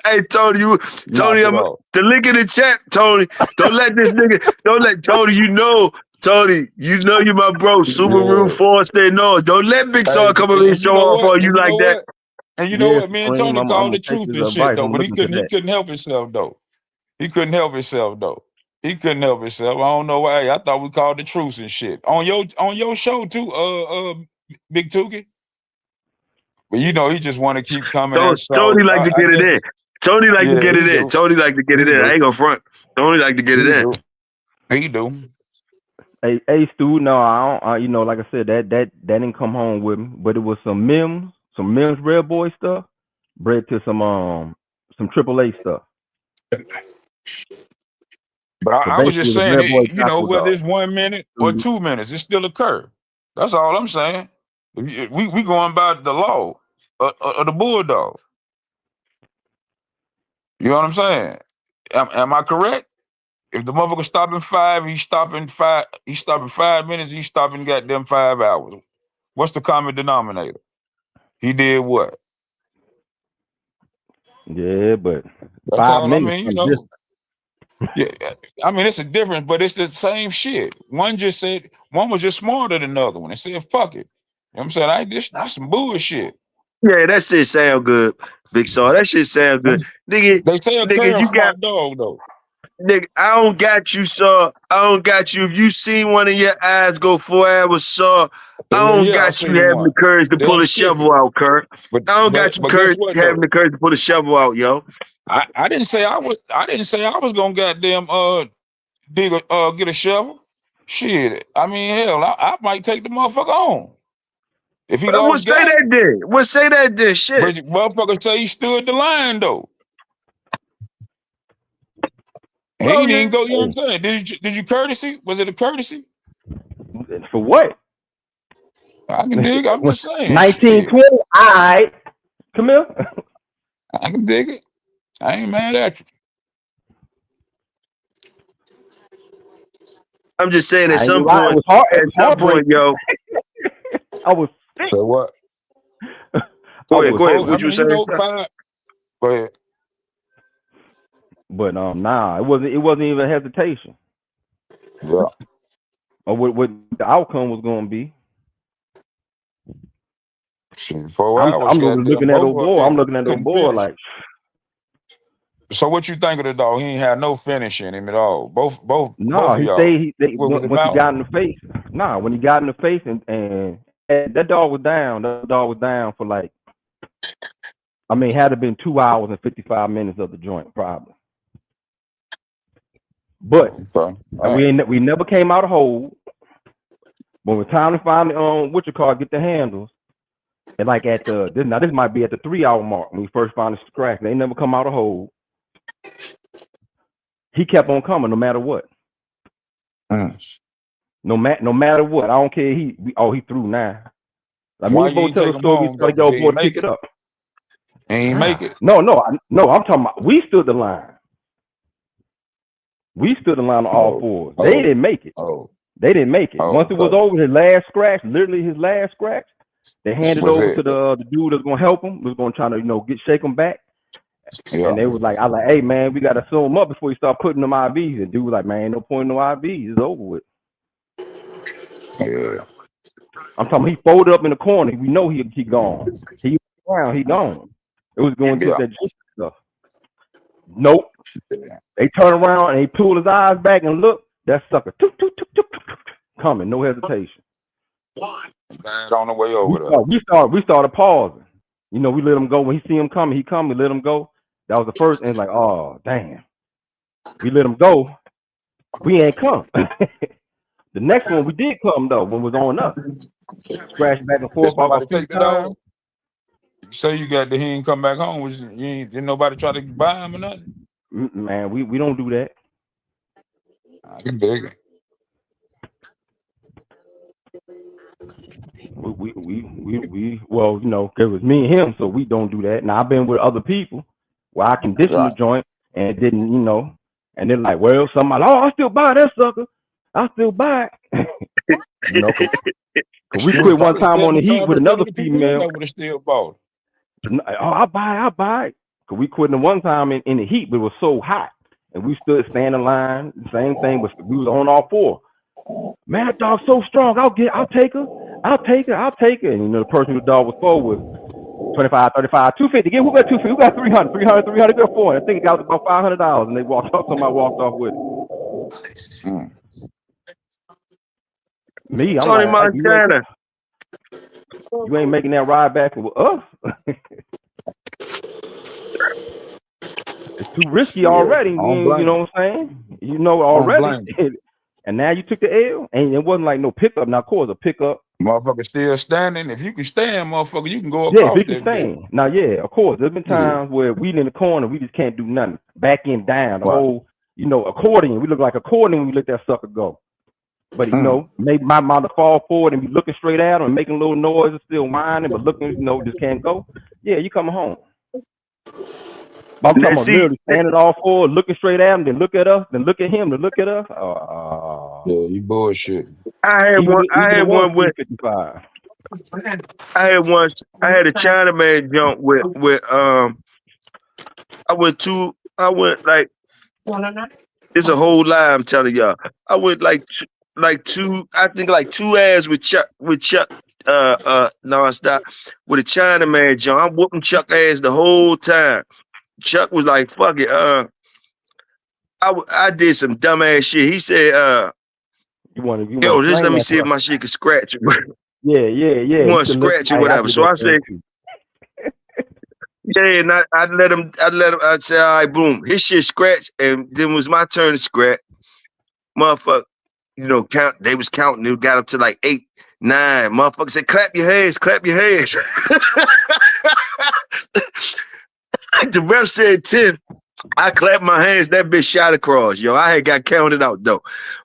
Hey, Tony, Knock it off. the link in the chat, Tony. Don't let Tony, you know you my bro. Subaru Yeah. Forester, no. Don't let Big Saw come over and And you show know off what? on you like that. And you know Yeah, what? Me and Supreme. Tony I'm called gonna the take truth his and shit advice. though, I'm but he looking for that. couldn't help himself though. He couldn't help himself though. He couldn't help himself. I don't know why. I thought we called the truth and shit on your show too, Big Tukey. But you know he just want to keep coming at Tony so. like to I get it guess in. Tony like to yeah, get he it in. do. Tony like to get He it in. I do. ain't gonna front. Tony like to get it in. He do. Hey, Stu. No, I don't. You know, like I said, that didn't come home with me, but it was some Mims Red Boy stuff, bred to some AAA stuff. But So I was just basically, the saying, Red Boy you know, Gospel whether dog. it's 1 minute or 2 minutes, it still occur. That's all I'm saying. We going by the law of the bulldog. You know what I'm saying? Am I correct? If the motherfucker stopping 5, he's stopping 5. He's stopping 5 minutes. He's stopping goddamn 5 hours. What's the common denominator? He did what? Yeah, but That's 5 all I minutes. mean, you know. Yeah, I mean it's a difference, but it's the same shit. One was just smarter than the other one. And said, fuck it. You know what I'm saying? This some bullshit. Yeah, that shit sound good, Big Saw. That shit sound good. Nigga, They say a you got smart dog though. nigga, I don't got you, Saw. I don't got you. If you seen one of your eyes go 4 hours, Saw, I don't Yeah, I got you seen having one. the courage to pull Damn a shovel stiffy. out, Kurt. But I don't got you guess courage what, having though? the courage to pull a shovel out, yo. I didn't say I was gonna goddamn get a shovel. Shit. I mean, hell, I might take the motherfucker on. If he But lost say game, that then. We'll say that then. Shit. but motherfucker say he stood the line though. And Oh, he didn't go, you know yeah. what I'm saying? Did you courtesy? Was it a courtesy? For what? I can dig. I'm just saying. 1920. All right. Come here. I can dig it. I ain't mad at you. I'm just saying at I some ain't gonna lie, point, it was hard. at some point, yo. I was sick. So what? Go ahead. I What you mean, saying? fine. Go ahead. But nah, it wasn't even hesitation. Yeah. Or what the outcome was gonna be. Shit, 4 hours. I'm looking at old boy. I'm looking at old boy like. So what you think of the dog? He ain't had no finish in him at all. Both No, of he y'all. stayed. What Once he got in the face. Nah, when he got in the face and that dog was down. That dog was down for like. I mean, had it been 2 hours and 55 minutes of the joint, probably. But we never came out of hold. When it was time to finally get the handles, and like at this might be at the 3 hour mark when we first found the scratch. They never come out of hold. He kept on coming no matter what. No matter what. I don't care. He threw now. Like why me and Bo tell the story, we try to get old boy to pick it up. Ain't make it. No, I'm talking about we stood the line. We stood the line on all fours. They didn't make it. They didn't make it. Once it was over, his last scratch, they handed over to the dude that's gonna help him, was gonna try to shake him back. Yeah. And they was like, I was like, hey man, we gotta sew him up before you start putting them IVs. And dude was like, man, ain't no point in no IVs, it's over with. Yeah. I'm talking he folded up in the corner. We know he gone. He gone. It was going to that stuff. Nope. They turn around and he pulled his eyes back and look. That sucker coming, no hesitation. Bad on the way over there. We started pausing. We let him go. When he see him coming, we let him go. That was the first, and it's like, oh damn. We let him go. We ain't come. The next one we did come though, when it was on us. Scratch back and forth off a few times. You say you got he ain't come back home. Didn't nobody try to buy him or nothing? Man, we don't do that. I can dig it. We well, it was me and him, so we don't do that. Now I've been with other people where I condition the joint and it didn't, and they're like, well, somebody, I still buy that sucker. I still buy it. Cause we quit one time on the heat with another female. Would have still bought it. I buy it. Cause we quit one time in the heat, but it was so hot, and we stood standing in line. Same thing, but we was on all four. Man, that dog's so strong. I'll take her. And the person who the dog was for was 25, 35, 250. Who got 250? Who got 300? 300, go for it. I think it got about $500, and they walked off. Somebody walked off with it. Me, I'm Tony like, Montana. You ain't making that ride back with us. It's too risky already. You know what I'm saying? Already. And now you took the L, and it wasn't like no pickup. Now, of course, a pickup. Motherfucker still standing. If you can stand, motherfucker, you can go Yeah, across if you can stand. Now, yeah, of course. There's been times where we in the corner, we just can't do nothing. Back and down. The whole, accordion. We look like accordion when we let that sucker go. But, maybe my mom to fall forward and be looking straight at him and making a little noise and still whining, but looking, just can't go. Yeah, you coming home. But I'm talking about literally standing all forward, looking straight at him, then look at us, then look at him, then look at us. Yeah, you bullshit. I had one with 55. I had a Chinaman jump with I went like it's a whole lie. I'm telling y'all. I went like two. I think like 2 ass with Chuck. Nonstop with a Chinaman, John. I'm whooping Chuck ass the whole time. Chuck was like, "Fuck it." I did some dumb ass shit. He said, You want to "Yo, just slang let me that see if fuck. my shit can scratch it." Yeah. You You want to can look. scratch or I whatever. did So that I thing said, too. "Yeah," and I let him. I said, "All right, boom." His shit scratched, and then it was my turn to scratch. Motherfucker, count. They was counting. They got up to like 8, 9. Motherfucker said, "Clap your hands, clap your hands." The ref said 10. I clapped my hands. That bitch shot across. Yo, I had got counted out though,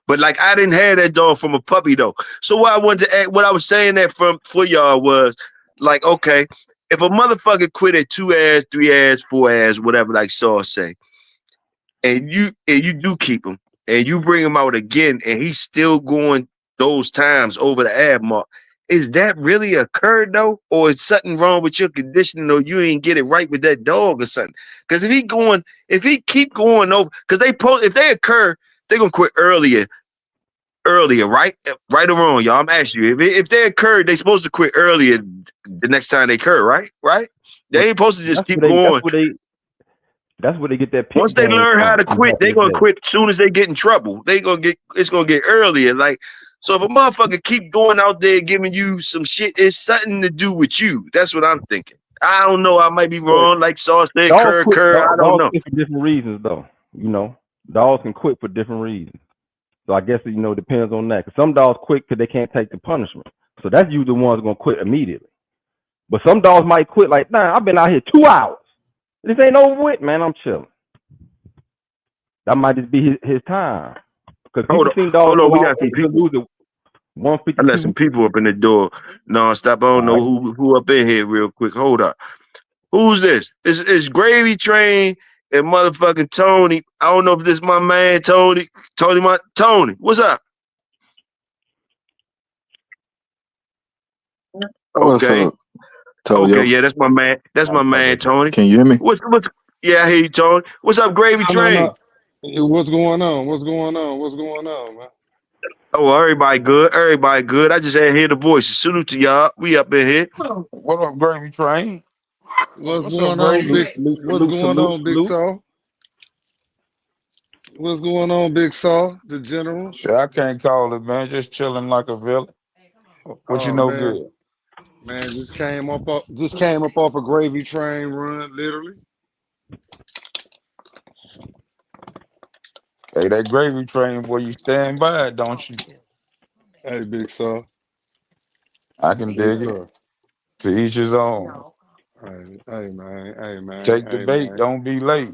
but like I didn't have that dog from a puppy though. So what I wanted to add, what I was saying that for y'all was like, okay, if a motherfucker quit at 2 ass, 3 ass, 4 ass, whatever, like Saul say, and you do keep him, and you bring him out again, and he's still going those times over the ab mark. Is that really occurred though, or is something wrong with your conditioning, or you ain't get it right with that dog or something? Because if he keep going over, because if they occur, they gonna quit earlier, right? Right or wrong, y'all. I'm asking you, if they occur, they supposed to quit earlier the next time they occur, right? Right? They ain't supposed to just keep going. That's where they get that pick Once they game learn how from. to quit, they gonna quit as soon as they get in trouble. It's gonna get earlier. Like, so if a motherfucker keep going out there giving you some shit, it's something to do with you. That's what I'm thinking. I don't know. I might be wrong. Like Saul said, Dogs quit. I don't know. Quit for different reasons, though. Dogs can quit for different reasons. So I guess it depends on that. Because some dogs quit because they can't take the punishment. So that's usually the ones gonna quit immediately. But some dogs might quit like, nah, I've been out here 2 hours. This ain't over with, man. I'm chilling. That might just be his time. Because people seen dogs Hold on, we go got out some and people. lose it I let 152. some people up in the door. Non-stop. I don't know who up in here real quick. Hold up. Who's this? It's Gravy Train and motherfucking Tony. I don't know if this is my man Tony. Tony, what's up? Okay. What's up, Toyo? Okay, yeah, that's my man. That's my man, Tony. Can you hear me? What's yeah, I hear you, Tony. What's up, Gravy Train? No. What's going on? What's going on, man? Oh, everybody good. Everybody good. I just had to hear the voices. Salute to y'all. We up in here. What up, Gravy Train? What's What's going up, on, Gravy? What's going on, Big Saw? What's going on, Big Saw? The General? Shit, I can't call it, man. Just chilling like a villain. What you know man. good? Man, just came up off a Gravy Train run, literally. Hey, that Gravy Train, boy, you stand by it, don't you? Hey, Big Saw. I can dig it. To each his own. Hey, man. Take the bait. Man. Don't be late.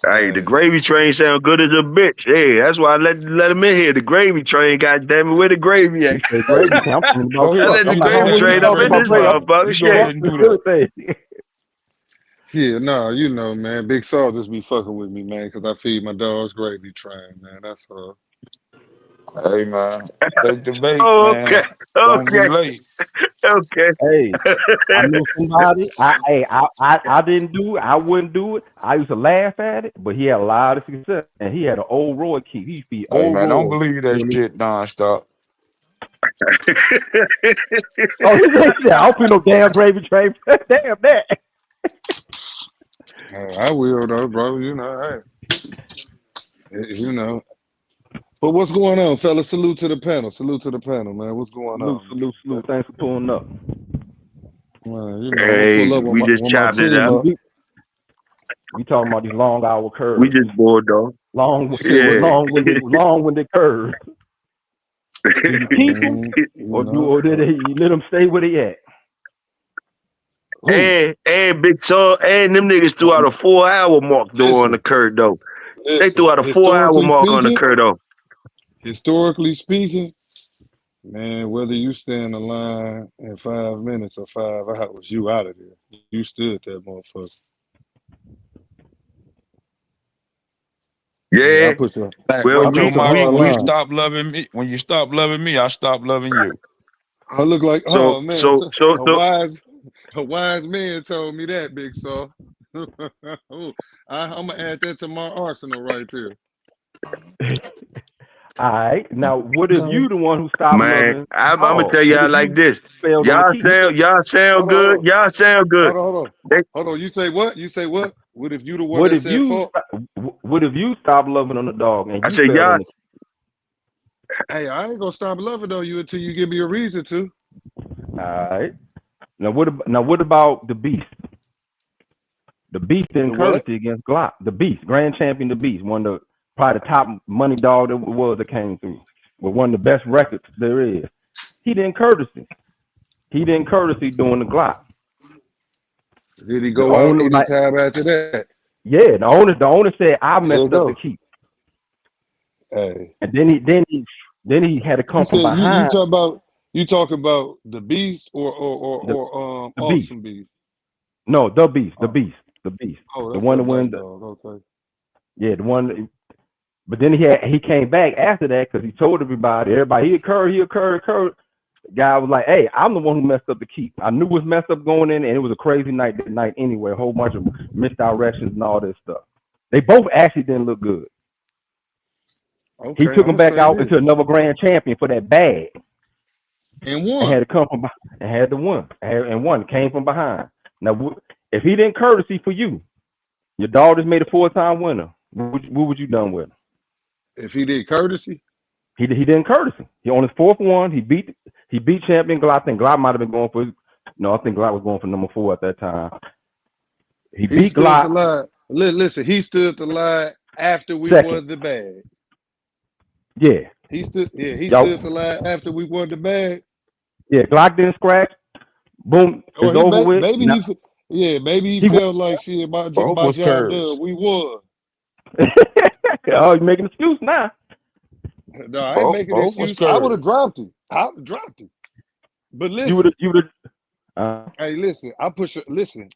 Hey, the Gravy Train sound good as a bitch. Hey, that's why I let him in here. The Gravy Train, goddamn it, where the gravy at? Gravy, I'm thinking about I let the Gravy Train up in this motherfucker. You go ahead and do that. Yeah, no, man. Big Saw just be fucking with me, man, because I feed my dogs Gravy Train, man. That's all. Hey, man. Take the bait, Okay. man. Don't be late. Okay. Hey, I knew somebody. I didn't do it. I wouldn't do it. I used to laugh at it, but he had a lot of success, and he had an old Roy keep. He used to be Hey, old man, Roy. don't believe that shit nonstop. Oh, he said, I don't feel no damn Gravy Train. Damn that. I will though, bro. Hey. But what's going on, fellas? Salute to the panel, man. What's going on? Salute. Thanks for pulling up. Man, hey, pull up we just chopped it up. We talking about these long hour curves. We just bored though. Long-winded curves. Do you keep them, or did you let them stay where they at? And Big Saw and them niggas threw out a 4-hour mark though on the curve though. They threw out a 4-hour mark on the curve though. Historically speaking, man, whether you stay in the line in 5 minutes or 5 hours, you out of there. You stood that motherfucker. Yeah. Well, when you stop loving me, I stop loving you. I look like a wise man told me that, Big Saw. I'm gonna add that to my arsenal right there. All right. Now, what if you the one who stopped Man, loving I'm dog? gonna tell What y'all if like you this. failed on the key? Y'all sound Hold on, good. Y'all sound good. hold on. They- Hold on. You say what? You say what? What if you the one What that if said you fuck? what if you stopped loving on the dog and I you said failed y'all. on the key? Hey, I ain't gonna stop loving on you until you give me a reason to. All right. Now what about the Beast? The Beast in The what? courtesy against Glock. The Beast, Grand Champion, the Beast, one of the probably the top money dog that came through, with one of the best records there is. He didn't courtesy. He didn't courtesy doing the Glock. Did he The go out owner, like, anytime after that? yeah, the owner said I There you messed up the go. key, Hey, and then he had to you come from said you behind. talk about the Beast or the Beast. Awesome Beast. No, the Beast, Oh, the Beast, oh, the that's one that that win. black dog. Okay. Yeah, the one. But then he came back after that because he told everybody he occurred. Guy was like, "Hey, I'm the one who messed up the keep. I knew it was messed up going in, and it was a crazy night that night anyway. A whole bunch of misdirections and all this stuff. They both actually didn't look good. Okay, He I'm took him gonna back say out this. into another grand champion for that bag, And and had one. to come from and had to win, and one came from behind. Now, if he didn't courtesy for you, your daughter's made a 4-time winner. What would you done with him? If he did courtesy, He didn't courtesy. He on his fourth one. He beat champion Glock. I think Glock might have been going for. No, I think Glock was going for number 4 at that time. He he beat stood the Glock line. Listen, he stood the line after we second. won the bag. Yeah, He stood y'all. the line after we won the bag. Yeah, Glock didn't scratch. Boom, Or it's he over with. Now, maybe he he felt like shit. Both My was job done. curves. We won. oh, you making an excuse now? No, I ain't making an Both was excuse. I would have curves. dropped him. I would have dropped him. But You would listen, have. hey, listen. I push it. Listen.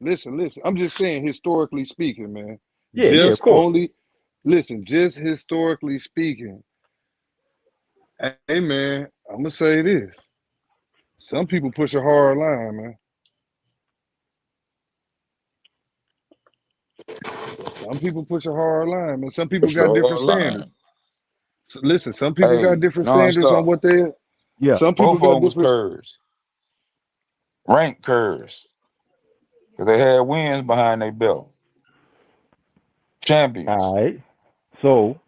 I'm just saying, historically speaking, man. Yeah, of Just course. just historically speaking. Hey, man, I'm gonna say this. Some people push a hard line, man. Some people push a hard line, man. Some people got different Sure standards. line. So listen, some people got Hey, different standards on nonstop. what they. Yeah. Some people Both of got them was different. curves. Rank curves. Because they had wins behind their belt. Champions. All right. So,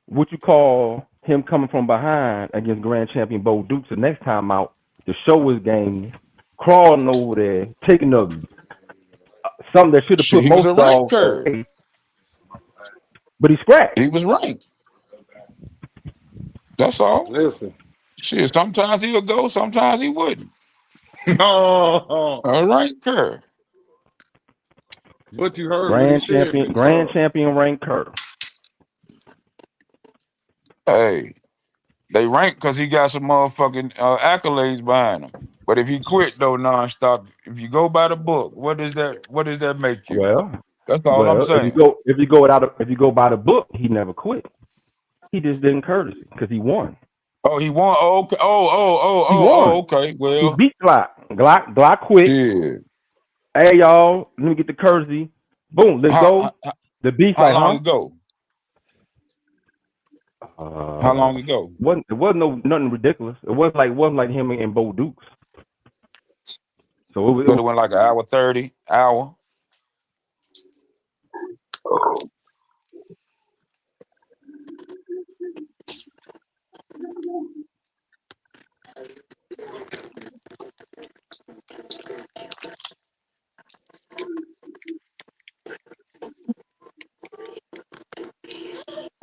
what you call him coming from behind against Grand Champion Bo Dukes the next time out to show his game, crawling over there, taking something that should have Shit, put he was most a rank dogs curve. away, but he scratched. He was ranked. That's all. Listen. Shit, sometimes he would go, sometimes he wouldn't. No. A rank curve. But you heard what he Grand said, champion, Big Saw. rank curve. Hey, they rank because he got some motherfucking accolades behind him. But if he quit though nonstop, if you go by the book, what does that make you? Well, That's all I'm if you saying. go by the book, he never quit. He just didn't courtesy because he won. Oh, he won. Oh, okay. He won. Okay. He Well, beat Glock. Glock quit. shit. Hey y'all, let me get the courtesy. Boom, let's go. How The beast how like, long huh? ago? How long ago? It wasn't nothing ridiculous. It wasn't like him and Bo Dukes. So it Could was have went like an hour 30, hour.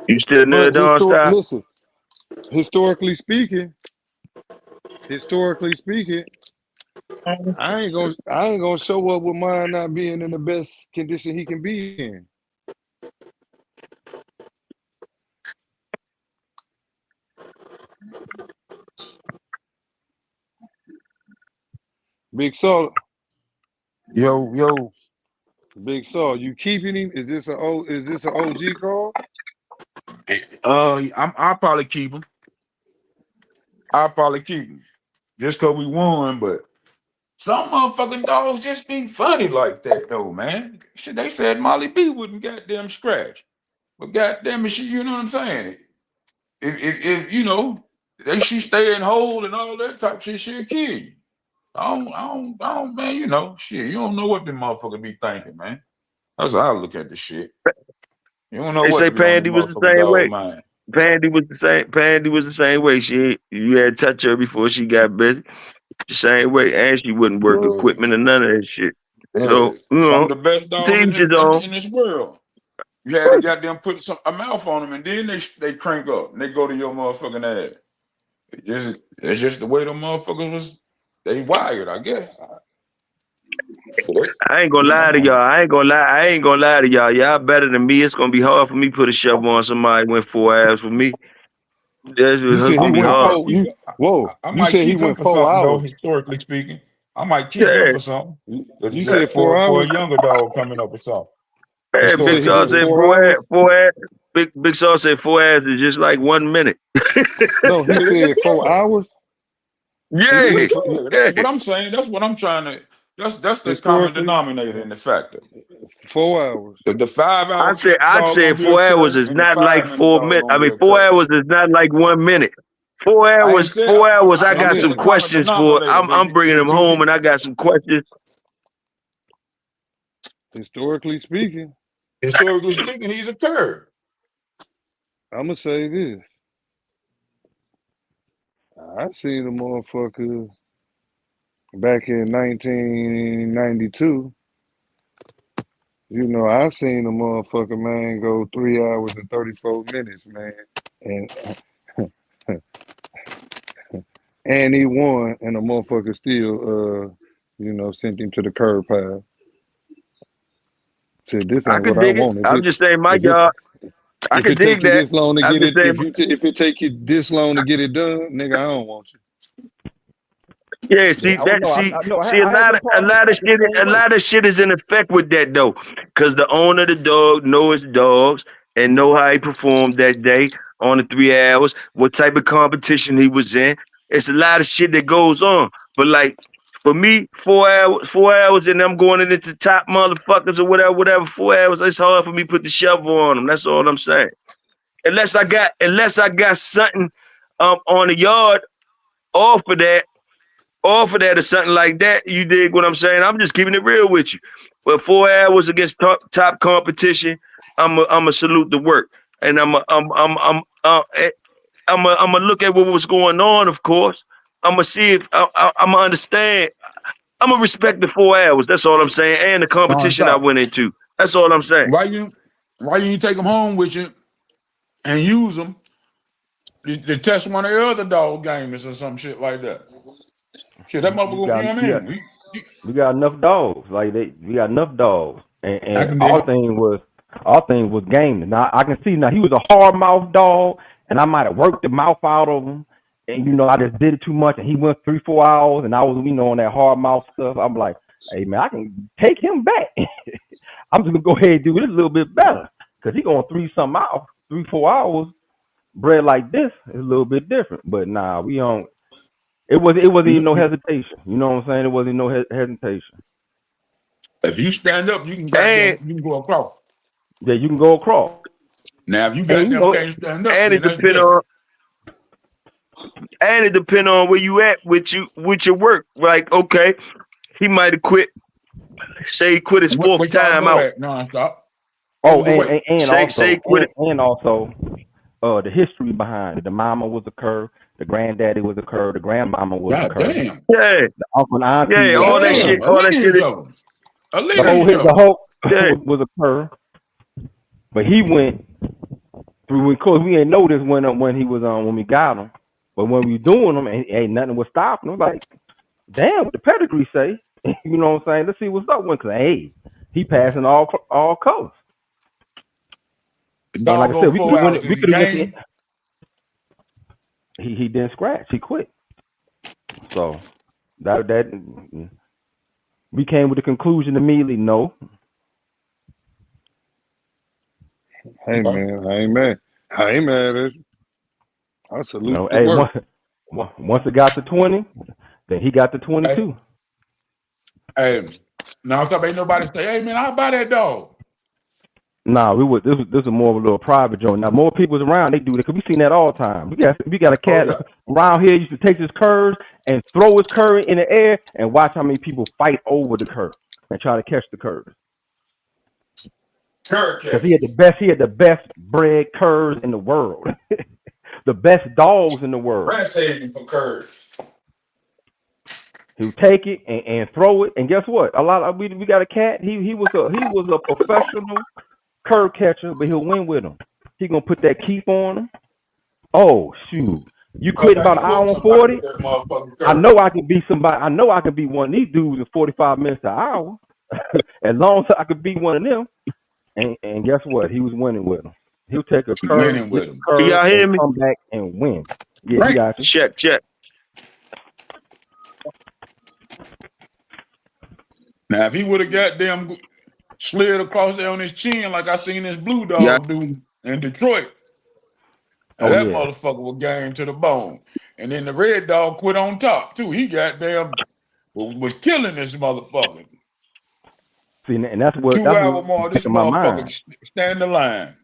You still there, But Don Style? listen, historically speaking, I ain't gonna show up with mine not being in the best condition he can be in. Big Saw, Yo. you keeping him? Is this an OG call? I'll probably keep him. Just cause we won, but Some motherfucking dogs just be funny like that though, man. Shit, they said Molly B wouldn't goddamn scratch, but goddamn it, she, you know what I'm saying? If you know, she staying whole and all that type of shit, she'll kill you. I don't, man. You know, shit. You don't know what them motherfuckers be thinking, man. That's how I look at the shit. You don't know They what say to be on the Pandy was the motherfucker same dog way. mind. Pandy was the same. Pandy was the same way. You had to touch her before she got busy. The same way, and she wouldn't work Good. equipment or none of that shit. Good. So you Some know, of the best dogs teach his own. in this world. You had to goddamn put a mouth on them, and then they crank up and they go to your motherfucking ass. It's just the way them motherfuckers was. They wired, I guess. I ain't gonna lie to y'all. I ain't gonna lie to y'all. Y'all better than me. It's gonna be hard for me to put a shovel on somebody who went 4 hours for me. That's You said he gonna be went hard. four. Whoa, I you might said he keep him went for 4 something though, hours. historically speaking. I might keep Yeah, him for something. You said 4 For a hours. younger dog coming up or something. yeah. You said Big he Saw went said 4 4 hours. hours. 4 hours. Big Saw said 4 hours is just like 1 minute. No, he Shit, it's said 4 good. hours. Yeah, It's He said good. yeah. That's what I'm saying. That's what I'm trying to. That's the common historically denominator in the factor. 4 hours. The 5 I hour said dog gonna be a 4 hours cur, is and the not like 5 minute 4 dog minutes. gonna be a 4 cur. hours is not like 1 minute. 4 I hours. ain't said 4 hours. I Hey, got I'm just some the listen. common questions for. denominator, I'm bringing Big him home, Tookie. and I got some questions. Historically speaking, Historically speaking, he's a cur. I'm gonna say this. I seen a motherfucker back in 1992. You know, I seen a motherfucker, man, go 3 hours and 34 minutes, man. And and he won, and the motherfucker still sent him to the curb pile. Said this I ain't what could I dig it. want. I'm just saying, my If it yard. I if could it take dig you that. this long to I'm get just it, saying. if it take you this long to get it done, nigga, I don't want you. Yeah, Yeah, I know. I know. see, a I had lot them of a problems lot of the shit, same a way. lot of shit is in effect with that though, because the owner of the dog know his dogs and know how he performed that day on the 3 hours, what type of competition he was in. It's a lot of shit that goes on, but like for me, 4 hours, and I'm going into top motherfuckers or whatever. 4 hours, it's hard for me to put the shovel on them. That's all I'm saying. Unless I got something on the yard off of that. Off of that or something like that, you dig what I'm saying? I'm just keeping it real with you. But 4 hours against top competition, I'm a salute the work, and I'm a look at what was going on. Of course, I'm gonna see if I'm gonna understand. I'm gonna respect the 4 hours. That's all I'm saying, and the competition I Non-stop. went into. That's all I'm saying. Why you take them home with you and use them to test one of the other dog games or some shit like that? Shit, that motherfucker We gonna got be we got in. we got enough dogs. We got enough dogs, I and can dig it. our thing was gaming. Now I can see now he was a hard mouth dog, and I might have worked the mouth out of him, and I just did it too much, and he went 3-4 hours, and I was on that hard mouth stuff. I'm like, hey man, I can take him back. I'm just gonna go ahead and do it a little bit better, cause he going 3-something hours, 3-4 hours. Bred like this is a little bit different, but nah, we don't. It wasn't even no hesitation. You know what I'm saying? It wasn't no hesitation. If you stand up, you And can go across. Yeah, you can go across. Now, if you And can't stand up, and then it that's depend different. on where you at with your work. Like, okay, he might have quit. Say he quit his fourth What y'all time go out. at nonstop? What oh, was the weight? Say he quit it. and also, the history behind it. The mama was a cur. The granddaddy was a cur. The grandmama was a God cur. damn. Yeah, The uncle and auntie yeah, was all a that cur. shit, Damn. A all that shit. lineage of them. A The lineage of them. whole Yeah, was a cur. But he went through. Of course, we ain't noticed when he was on when we got him. But when we doing them, ain't nothing was stopping him. Like, damn, what the pedigree say? You know what I'm saying? Let's see what's up with him. Hey, he passing all colors. The And like dog I go said, we 4 hours. Is we he could have went to game? he didn't scratch. He quit. So that we came with the conclusion immediately. No, Hey Okay. man, I ain't mad. I ain't mad at you. I salute no. the Hey, work. once it got to 20, then he got to Hey, 22. Hey, now stop. Ain't nobody say, "Hey man, I'll buy that dog." Nah, this was more of a little private joint. Now more people's around, they do that because we seen that all the time. We got a cat around here used to take his curves and throw his curve in the air and watch how many people fight over the curve and try to catch the curve. Because he had the best bred curves in the world, the best dogs in the world. Breastfeeding for curves. He would take it and throw it, and guess what? We got a cat. He was a professional curve catcher, but he'll win with him. He gonna put that keep on him. Oh shoot! You quit about an hour and 40. I know I can be somebody. I know I can be one of these dudes in 45 minutes an hour. As long as I could be one of them. And guess what? He was winning with him. He'll take a curve, Winning with him. Can y'all hear me? come back and win. Yeah, Right. you got you. Check. Now, if he would have goddamn slid across there on his chin like I seen this blue dog do in Detroit, that motherfucker was game to the bone. And then the red dog quit on top too. He goddamn was killing this motherfucker. See, and that's what 2 hours more. This motherfucker stand the line.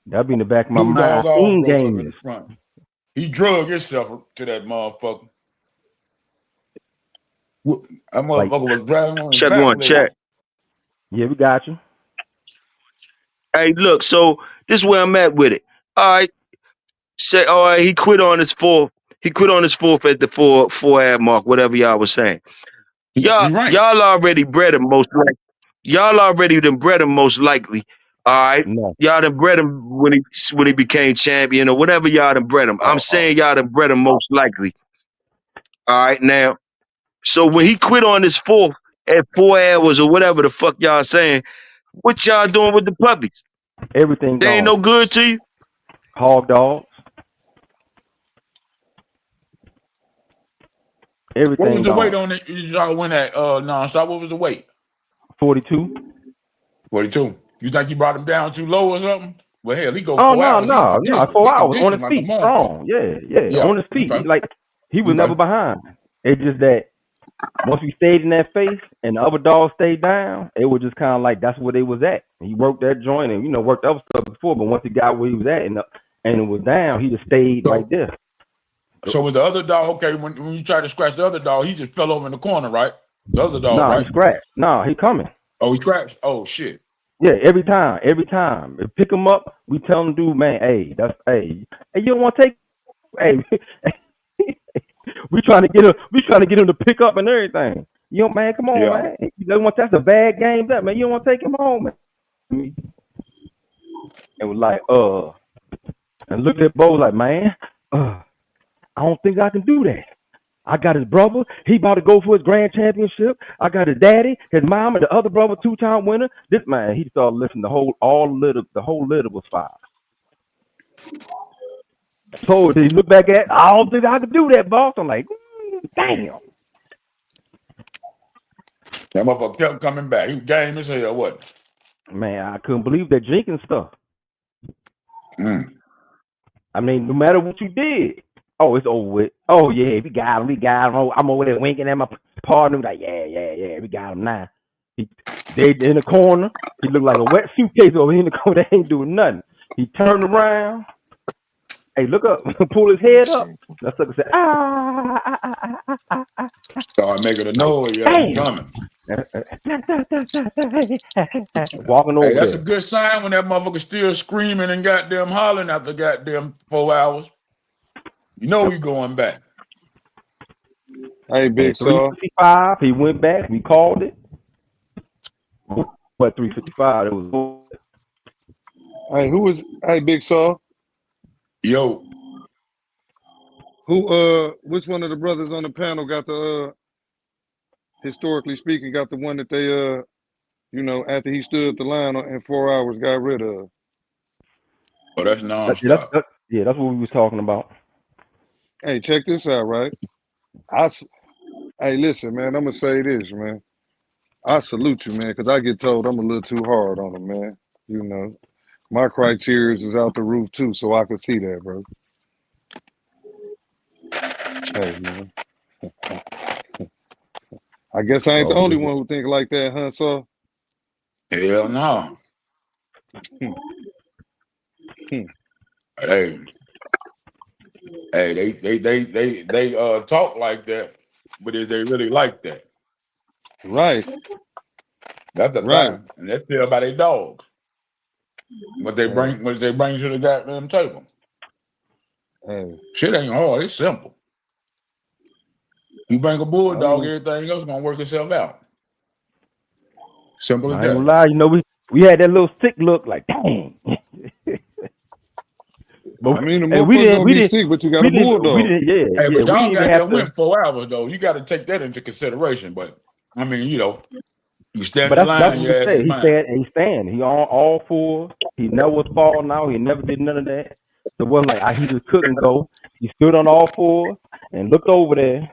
That'll be in the back of my Blue mind. dog all broke up in the front. He drug himself to that motherfucker. That motherfucker was driving on his Check back one, check. Yeah, we got you. Hey, look, so this is where I'm at with it. All right. Say, all right, he quit on his fourth. He quit on his fourth at the four ad mark, whatever y'all was saying. Y'all already bred him most likely. Y'all already done bred him most likely. All right. No. Y'all done bred him when he became champion or whatever y'all done bred him. I'm saying y'all done bred him most likely. All right, now. So when he quit on his fourth at 4 hours or whatever the fuck y'all saying, what y'all doing with the puppies? Everything They ain't no good to you? Hog dogs. Everything. What was the weight on it? Y'all went at nonstop. What was the weight? 42. 42. You think you brought him down too low or something? Well, hell, he go 4 hours. No, 4 hours on his feet, strong. Yeah, on his feet. Okay. Like he was never behind. It's just that once we stayed in that face and the other dogs stayed down, it was just kind of like that's where they was at. He worked that joint and worked other stuff before, but once he got where he was at and it was down, he just stayed right there. So was the other dog okay? When you tried to scratch the other dog, he just fell over in the corner, right? The other dog, right? He scratched. He coming. Oh, he scratched. Oh shit. Yeah, every time. If pick him up, we tell him, dude, man, hey, you don't want to take, we trying to get him to pick up and everything. Man, come on, man. That's a bad game, that man. You don't want to take him home, man. It was like, and look at Bo like, man, I don't think I can do that. I got his brother. He about to go for his grand championship. I got his daddy, his mama, the other brother, 2-time winner. This man, he started lifting the whole litter was 5. So he look back at, I don't think I could do that, boss. I'm like, damn. That motherfucker kept coming back. He was game as hell, what? Man, I couldn't believe that Jenkins stuff. I mean, no matter what you did, it's over with. Oh yeah, we got him. I'm over there winking at my partner. Like, yeah, we got him now. They in the corner. He looked like a wet suitcase over here in the corner. They ain't doing nothing. He turned around. Hey, look up. Pull his head up. That sucker said, Started making a noise. Yeah, coming. Walking over that's there. a good sign when that motherfucker still screaming and goddamn hollering after goddamn 4 hours. You know he going back. Hey, Big Saw. 355. He went back. We called it. But 355. It was. Hey, Big Saw. Yo. Which one of the brothers on the panel got the historically speaking, got the one that they after he stood the line in 4 hours got rid of? Oh, that's nonstop. That's what we was talking about. Hey, check this out, right? Hey, listen, man, I'm gonna say this, man. I salute you, man, because I get told I'm a little too hard on him, man. My criteria is out the roof too, so I could see that, bro. Hey, man. I guess I ain't the Oh, only one who think like that, huh? So Hell no. Hmm. Hey, they talk like that, but is they really like that? right, That's the right. thing, and that's still about their dogs. What they bring to the goddamn table. Hey, Shit ain't hard. It's simple. You bring a bulldog, mean, everything else gonna work itself out. Simple as I ain't gonna that. lie, you know, we had that little sick look, like dang. But I mean, the hey, we motherfucker gonna be didn't, sick, but you got a bulldog. yeah, Hey, yeah, but we y'all didn't even got have that to. win 4 hours though. You got to take that into consideration. But I mean, you know, you stand But in that's line, what your he ass said. is mine. He stand. He on all fours. He never was falling out. He never did none of that. So it wasn't like he just couldn't go. He stood on all fours and looked over there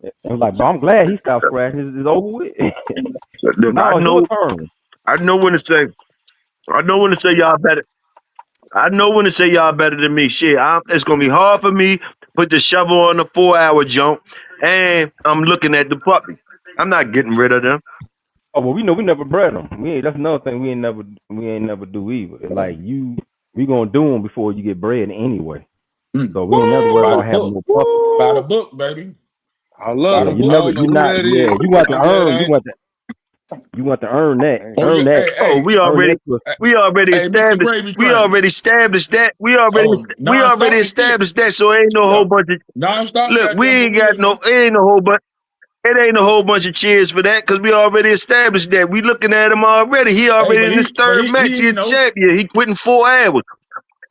and was like, "Bro, I'm glad he stopped scratching. It's over with." Look, Now it's your turn. I know when to say, y'all better. I know when to say y'all better than me. Shit, it's gonna be hard for me to put the shovel on the 4-hour jump, and I'm looking at the puppy. I'm not getting rid of them. Oh, well, we know we never bred them. That's another thing we ain't never do either. Like we gonna do them before you get bred anyway. Mm. So we ain't never worry By the about having book, no puppy. by the book, baby. I love By the Yeah, him. you I book. never. don't know You who not. that Yeah, is. you want to I'm glad earn. I You ain't. want to. You want to earn that. Hey, Oh Earn yeah, that. Oh, we Earn already, that. Pussy. Mr. Gravy Train. established that. We already Oh, non-stop and shit. established that. So it ain't no whole Yeah, bunch of non-stop. look. We Goddamn for ain't got real no. now. It ain't a whole bunch. It ain't a whole bunch of cheers for that because we already established that. We looking at him already. He Hey, already but in his third match. he He a ain't know. champion. He quitting 4 hours.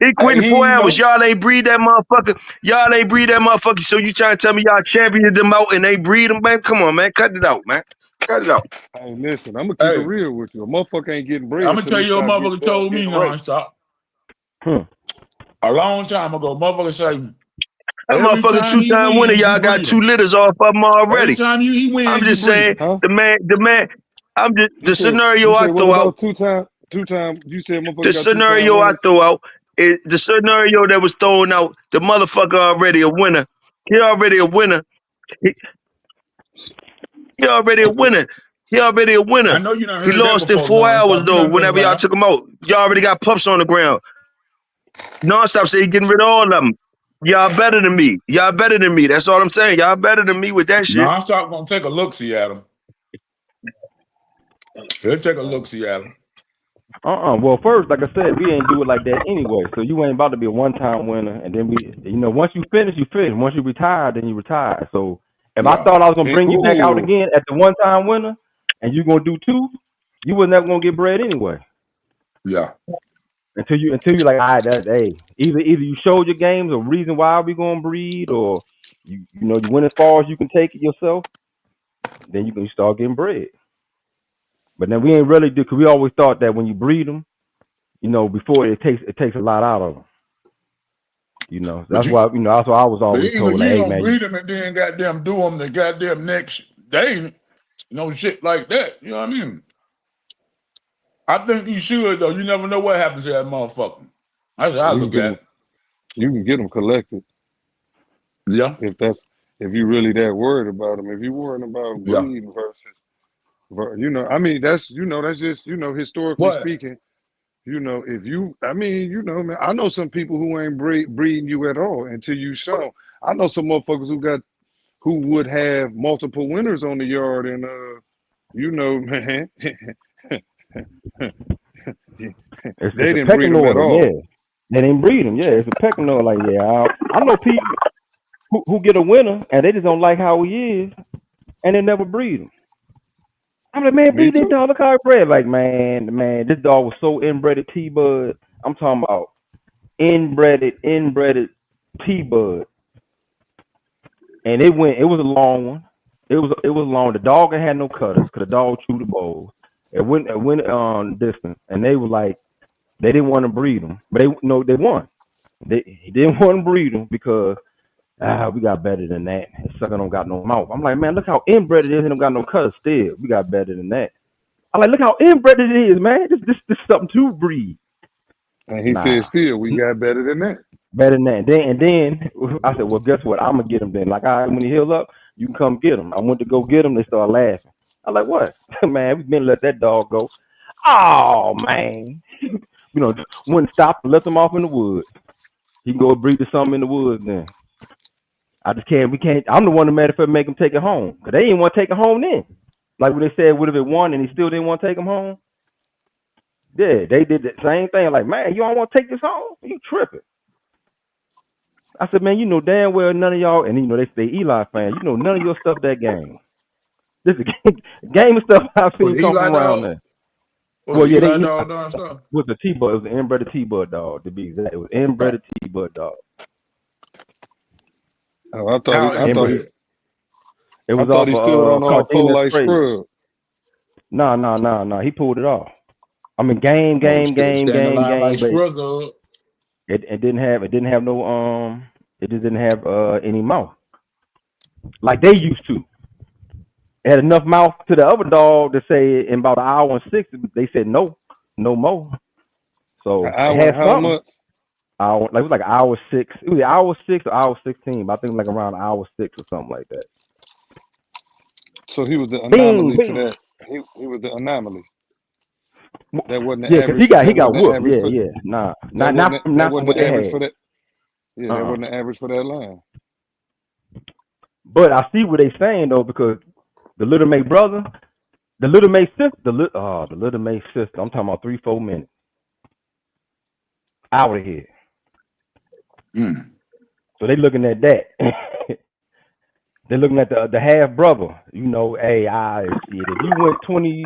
He Hey, quitting he 4 ain't hours. know. Y'all ain't breed that motherfucker. Y'all ain't breed that motherfucker. So you trying to tell me y'all championed them out and they breed them, man? Come on, man. Cut it out, man. Cut it out. Hey, listen, I'm gonna keep it Hey, real with you. A motherfucker ain't getting I'm bred gonna till tell he you what start motherfucker told me getting race. non-stop. Hmm. A long time ago, motherfucker say That every motherfucker time he 2-time winner. wins, you Y'all got breed 2 him. litters off of him Every already. time he I'm wins, you just breed saying him. Huh? the man. I'm just You the said scenario I what throw out. about two time? You said The motherfucker got 2-time scenario I winners. throw out is the scenario that was thrown out. The motherfucker already a winner. He already a winner. He, he already a winner. He already a I winner. know you done He heard that lost in before, 4 hours non-stop. You though. done been Whenever y'all around. took him out, y'all already got pups on the ground. Nonstop say he getting rid of all of them. Y'all better than me. Y'all better than me. That's all I'm saying. Y'all better than me with that shit. Non-stop gonna take a look-see at him. He'll take a Hey, look-see at him. Well, first, like I said, we ain't do it like that anyway. So you ain't about to be a one-time winner, and then once you finish, you finish. Once you retire, then you retire. So if I Yeah. thought I was gonna bring you back out ooh, again at the one-time winner, and you gonna do 2, you was never gonna get bred anyway. Yeah. Until you like, all right, hey, either you showed your games a reason why we gonna breed, or you went as far as you can take it yourself, then you can start getting bred. But then we ain't really do, because we always thought that when you breed them, before it takes a lot out of them. But That's why I was always you told, like, ain't hey gonna man, breed him and then goddamn do him the goddamn next day. No shit like that. You know what I mean? I think you should though. You never know what happens to that motherfucker. That's how I you look at it. can get them collected Yeah. if you really that worried about them. If you worried about Yeah. breeding versus, I mean that's that's just historically What? speaking. If you, I mean, man, I know some people who ain't breeding you at all until you show. I know some motherfuckers who would have multiple winners on the yard, and man, they it's a didn't breed pecking them at order, all. yeah. They didn't breed them, yeah. It's a pecking order, like, yeah. I know people who get a winner and they just don't like how he is, and they never breed him. I'm like, man, Me breed that too. dog. Look how he bred. Like, man, this dog was so inbred at T-Bud. I'm talking about inbred T-Bud. And it was a long one. It was long. The dog had no cutters because the dog chewed the bowls. It went distance, and they were like they didn't want to breed them, but they won. He didn't want to breed them because we got better than that. That sucker don't got no mouth. I'm like, man, look how inbred it is, and don't got no cutters. Still, we got better than that. I'm like, look how inbred it is, man. This something to breed. And he said, Nah, still, we got better than that. better than that. Then I said, well, guess what? I'm gonna get him then. Like, all right, when he heals up, You can come get him. I went to go get him. They started laughing. I'm like, what? Man, we've been let that dog go. Oh, man. Wouldn't stop and let them off in the woods. He can go breathe to something in the woods then. I just can't. We can't. I'm the one that matter for make him take it home. Because they didn't want to take it home then. Like when they said, what if it won and he still didn't want to take him home? Yeah, they did the same thing. Like, man, you don't want to take this home? You tripping. I said, man, you know damn well none of y'all, and they Eli fans, none of your stuff that game. This is a game of stuff I've seen Was come from Eli around dog? there. Was Well, yeah, Eli they dog doing stuff? was a T-Bud. It was an inbred T-Bud dog, to be exact. It was inbred T-Bud dog. Oh, I thought How he, I thought he, inbred? It I was thought he off stood on all four Cardenas like Trace. scrub. No. He pulled it off. I mean, game, Stand the line like but scrubs, dog. it didn't have no it just didn't have any mouth like they used to. It had enough mouth to the other dog to say in about an hour and 6. They said no more. So An it hour, had how something. much? It was like hour 6. It was hour 6 or hour 16. But I think like around hour 6 or something like that. So he was the Bing, anomaly to bing. that. He was the anomaly. That wasn't the Yeah, because average. he got That wasn't the whooped. average for. Yeah. Nah, That not wasn't from what the they average had. for that. Yeah, that wasn't the average for that line. But I see what they saying though, because the Little May brother, the Little May sister, the Little May sister. I'm talking about 3-4 minutes out of here. Mm. So they looking at that. They're looking at the half brother. Hey, if you went 20,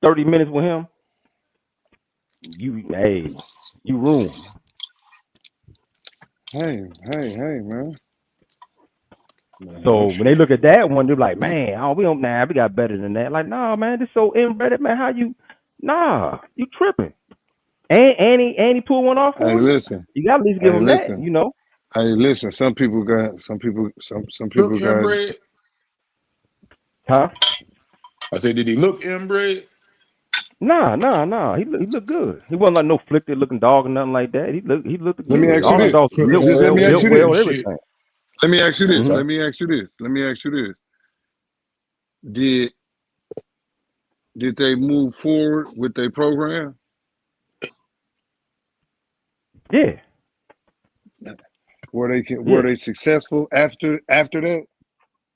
30 minutes with him, you ruined. Hey, man. So when they look at that one, they're like, man, we got better than that. Like, nah, man, this so inbred, man. How you? Nah, you tripping. And he pulled one off for Hey, you. listen. You got to at least give him that, Hey, listen. Some people got. Look inbred? Huh? I said, did he look inbred? Nah. He looked good. He wasn't like no flicked looking dog or nothing like that. He looked Let me good. ask All you the this. dogs Crooked built Just let me ask you well, this. shit. everything. Let me ask you this. Mhm. Let me ask you this. Did they move forward with their program? Yeah. Were they successful after that?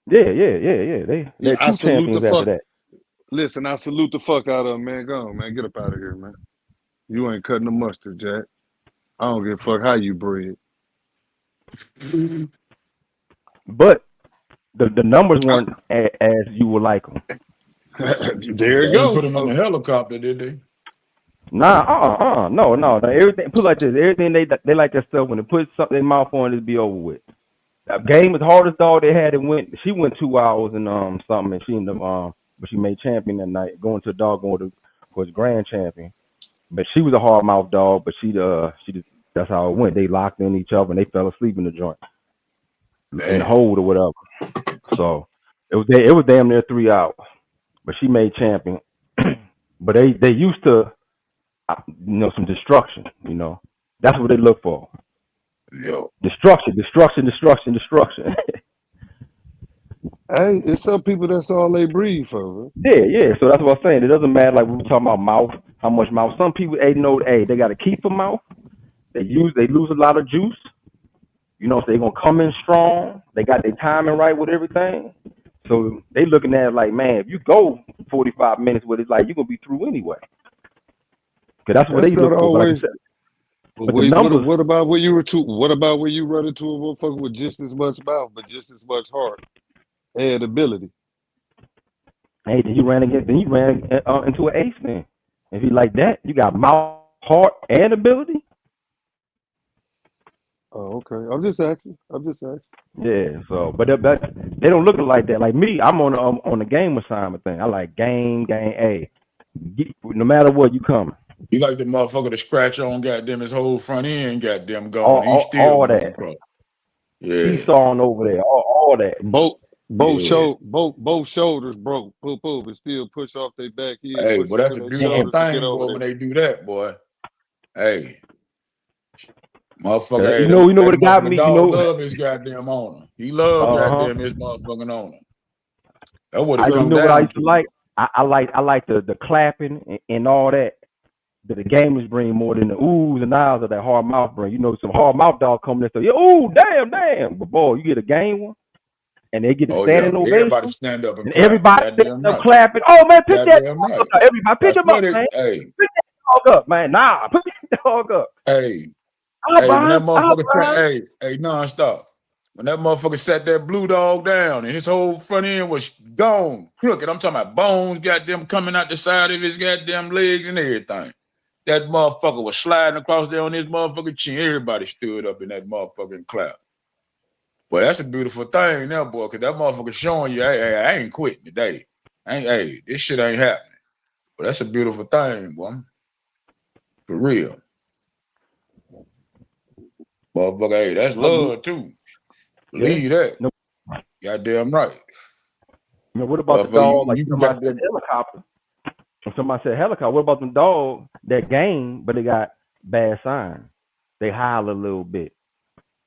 Yeah. They're I 2 salute the champions after fuck. that. Listen, I salute the fuck out of them, man. Go on, man. Get up out of here, man. You ain't cutting the mustard, Jack. I don't give a fuck how you breed. But the numbers weren't as you would like them. There you They go. ain't put him on the helicopter, did they? Nah, no. Everything put like this. Everything they like that stuff when they put something in their mouth on it be over with. That game was the hardest dog they had. She went 2 hours and something, and she ended up but she made champion that night, going to the dog was grand champion. But she was a hard mouth dog, but she just that's how it went. They locked in each other and they fell asleep in the joint. In the hold or whatever. So it was damn near 3 hours. But she made champion. But they used to some destruction, That's what they look for. Yo. Destruction. Hey, it's some people that's all they breathe for, bro. Yeah. So that's what I'm saying. It doesn't matter like we were talking about mouth, how much mouth. Some people they gotta keep a mouth. They lose a lot of juice. So they're gonna come in strong. They got their timing right with everything. So they looking at it like, man, if you go 45 minutes with it, like you're gonna be through anyway. Cause that's what That's they look not for. Like I always. said, but Wait, the numbers, what about when you run into a motherfucker with just as much mouth but just as much heart and ability? hey, then you ran into an ace then. If you like that, you got mouth, heart, and ability. Oh, okay. I'm just asking. Yeah. So, but they don't look like that. Like me, I'm on the game assignment thing. I like game. Hey, no matter what, you coming. He like the motherfucker to scratch on goddamn his whole front end, goddamn gone. He's still all that. Yeah. He's sawing over there. All that. Both shoulders broke. But still push off their back heel. Hey, push but that's into a their beautiful shoulders to get thing, boy, over when there. they do that, boy. Hey. Motherfucker, hey, You know what that got me? motherfucking You dog know, love his goddamn owner. He love goddamn his motherfucking owner. That's what it you come know what I down used to to. like? I like the clapping and all that. That the gamers bring more than the oohs and ahs of that hard mouth bring. You know, some hard mouth dog coming in and say, "Ooh, damn!" But boy, you get a game one, and they get a Oh yeah, standing everybody ovation, stand up and and clap. everybody Goddamn standing up right. clapping. Oh man, pick that Goddamn dog right. up! Everybody, pick That's him up, what it. man. Hey, Pick that dog up, man. Nah, pick that dog up. hey, I'll when that buy motherfucker, him. hey, non-stop. When that motherfucker sat that blue dog down and his whole front end was gone, crooked. I'm talking about bones, goddamn, coming out the side of his goddamn legs and everything. That motherfucker was sliding across there on his motherfucking chin. Everybody stood up in that motherfucking clap. Well, that's a beautiful thing now, boy, because that motherfucker showing you, hey, I ain't quitting today. This shit ain't happening. But that's a beautiful thing, boy. For real. Motherfucker, hey, that's love too. Believe that. No, Goddamn right. you know, what about the dog? Like you can somebody said goddamn. helicopter. When somebody said helicopter, what about the dog that game, but they got bad signs? They holler a little bit.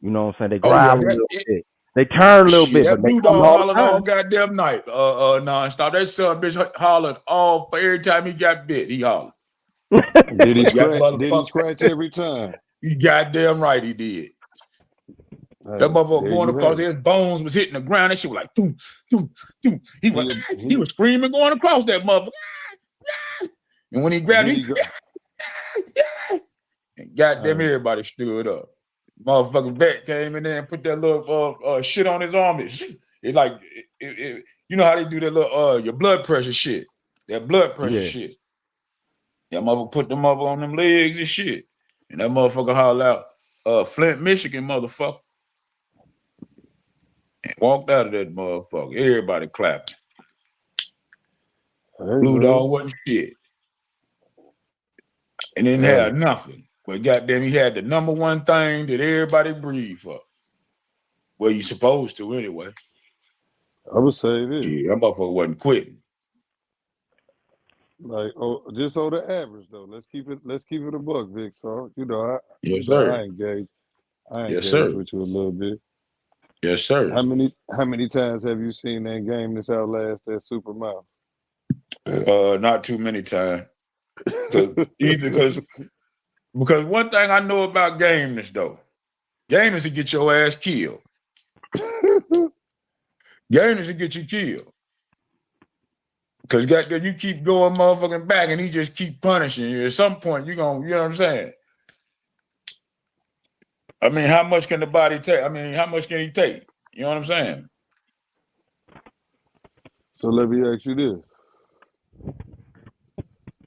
You know what I'm saying? They Oh yeah, growl a little bit. They turn a little shit, bit, but that they blue come dog all the hollered all time. goddamn night. Non-stop. That son bitch hollered all for every time he got bit. He hollered. Did he But that scratch? Did he motherfucker, scratch every time? you goddamn right he did. Hey, That motherfucker there going you have across, it. his bones was hitting the ground. That shit was like, doom, doom, doom. He He was screaming going across that motherfucker. And when he grabbed did me, he go? and goddamn Hey, everybody stood up. Motherfucking vet came in there and put that little shit on his arm. It like you know how they do that little your blood pressure shit. That blood pressure Yeah. shit. That motherfucker put them up on them legs and shit. And that motherfucker holler out, Flint, Michigan, motherfucker. And walked out of that motherfucker. Everybody clapping. hey, Blue man. dog wasn't shit. And didn't have nothing. But goddamn, he had the number one thing that everybody breathed for. Well, you supposed to anyway. I would say this. Yeah, that motherfucker wasn't quitting. Like, just on the average though. Let's keep it a buck, Vic. So Yes, I sir. engaged Yes, sir. with you a little bit. Yes, sir. How many times have you seen that game that's outlast that super mouth? Not too many times. Because one thing I know about gameness though, gameness will get your ass killed. Gameness will get you killed. Because goddamn, you keep going motherfucking back and he just keep punishing you. At some point, you're gonna, you know what I'm saying? I mean, how much can the body take? I mean, how much can he take? You know what I'm saying? So let me ask you this.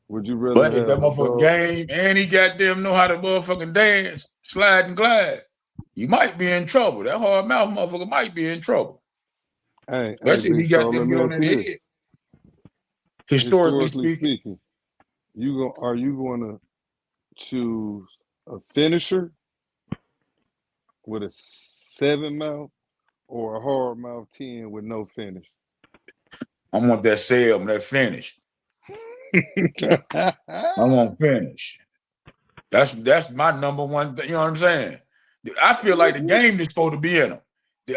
Would you rather But if that have a motherfucker dog? game and he goddamn know how to motherfucking dance, slide and glide, you might be in trouble. That hard mouth motherfucker might be in trouble. Hey, Especially if Big he got Strong, let them me get on ask their you this. head. Historically Historically speaking. speaking, are you going to choose a finisher with a 7 mouth or a hard mouth 10 with no finish? I want that sale, that finish. I want finish. That's my number one thing. You know what I'm saying? I feel like the game is supposed to be in them.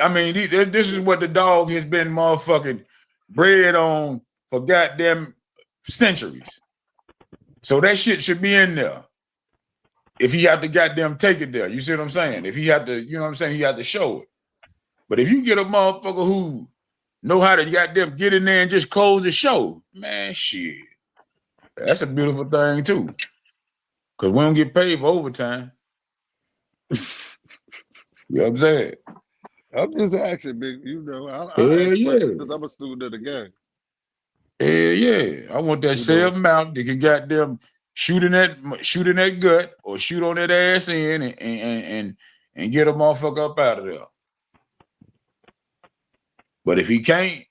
I mean, this is what the dog has been motherfucking bred on for goddamn centuries. So that shit should be in there. If he had to goddamn take it there, you see what I'm saying? If he had to, you know what I'm saying, he had to show it. But if you get a motherfucker who know how to goddamn get in there and just close the show, man, shit. That's a beautiful thing too. Because we don't get paid for overtime. You know what I'm saying? I'm just asking, Big. I Hell ask yeah. questions because I'm a student of the game. Hell yeah. I want that self mouth that can goddamn shoot in that gut or shoot on that ass in and get a motherfucker up out of there. But if he can't,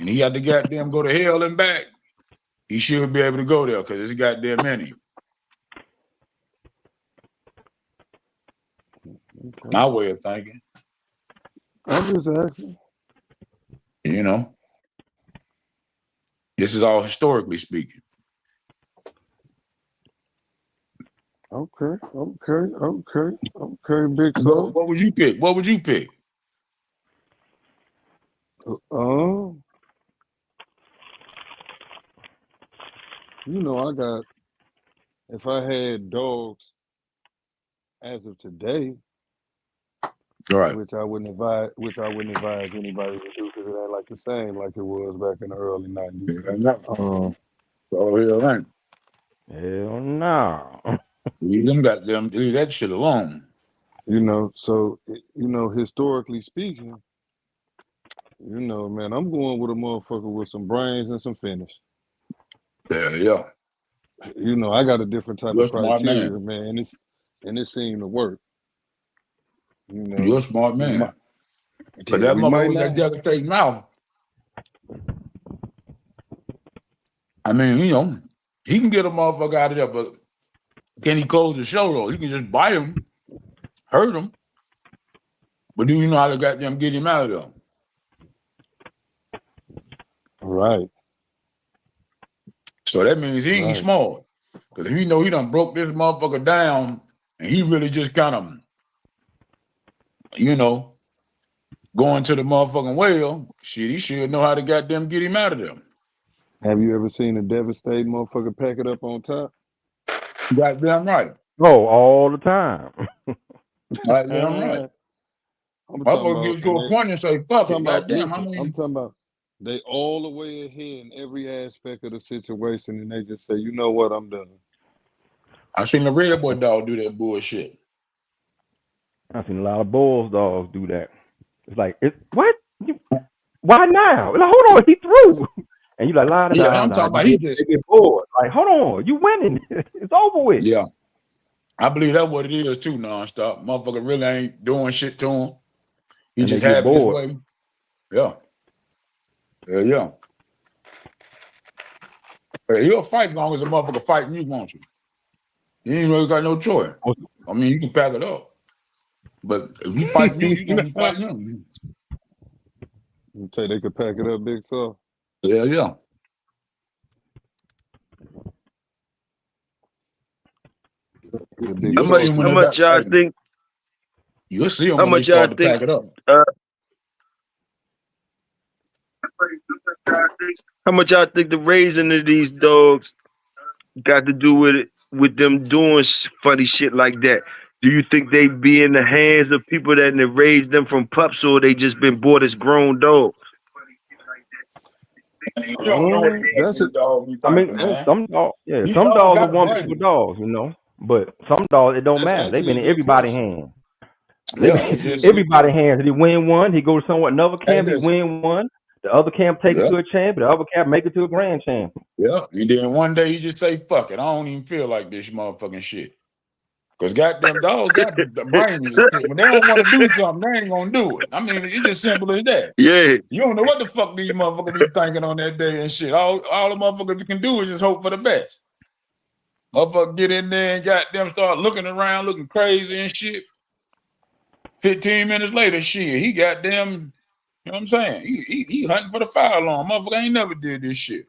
and he had to goddamn go to hell and back, he should be able to go there because it's goddamn in him. Okay. My way of thinking. I'm just asking. You know, this is all historically speaking. Okay, Big Sir. What would you pick? What would you pick? You know, if I had dogs as of today, All right. which I wouldn't advise anybody to do because it ain't like the same like it was back in the early 90s. Oh, yeah, right. Hell no. Leave that shit alone. You know, so historically speaking, you know, man, I'm going with a motherfucker with some brains and some finish. Yeah. You know, I got a different type You're of a smart criteria, man. man, and it seemed to work. You know, You're a smart man. But that we might motherfucker with that not. devastating mouth. I mean, you know, he can get a motherfucker out of there, but can he close the show though? He can just bite him, hurt him. But do you know how to goddamn get him out of there? Right. So that means he ain't smart. Because if he know he done broke this motherfucker down and he really just kind of, you know, going to the motherfucking well, shit, he should know how to goddamn get him out of there. Have you ever seen a devastated motherfucker pack it up on top? Goddamn right. Oh, all the time. Goddamn right. I'm gonna get to a point and say, fuck it, goddamn. I'm talking about they all the way ahead in every aspect of the situation, and they just say, you know what, I'm done. I seen the Red Boy dog do that bullshit. I've seen a lot of Bulls dogs do that. It's like, what? Why now? Like, hold on, he threw. And you like, I'm talking about he just get bored. Like, hold on, you winning. It's over with. Yeah. I believe that's what it is too, nonstop. Motherfucker really ain't doing shit to him. He And just they get having his bored. way. Yeah. Yeah. Hey, he'll fight as long as a motherfucker fighting you, won't you? You ain't really got no choice. I mean, you can pack it up. But if you fight you, you're gonna be fighting him. You say they could pack it up, Big Sir? Yeah. How much y'all think? You'll see them when they start to pack it up. How much y'all think the raising of these dogs got to do with them doing funny shit like that? Do you think they be in the hands of people that have raised them from pups, or they just been bought as grown dogs? You don't know what that's it. I mean, some dogs, some dogs are one people dogs, you know. But some dogs, it don't matter. They've been in everybody's hands. Everybody's hands. He win one, he goes to another camp, he win one. The other camp takes it to a champ, the other camp make it to a grand champ. Yeah, and then one day you just say, fuck it, I don't even feel like this motherfucking shit. Because goddamn dogs got the brains and shit. When they don't want to do something, they ain't gonna do it. I mean, it's just simple as that. Yeah. You don't know what the fuck these motherfuckers be thinking on that day and shit. All the motherfuckers can do is just hope for the best. Motherfucker get in there and goddamn start looking around, looking crazy and shit. 15 minutes later, shit, he goddamn, you know what I'm saying? He hunting for the fire alarm. Motherfucker ain't never did this shit.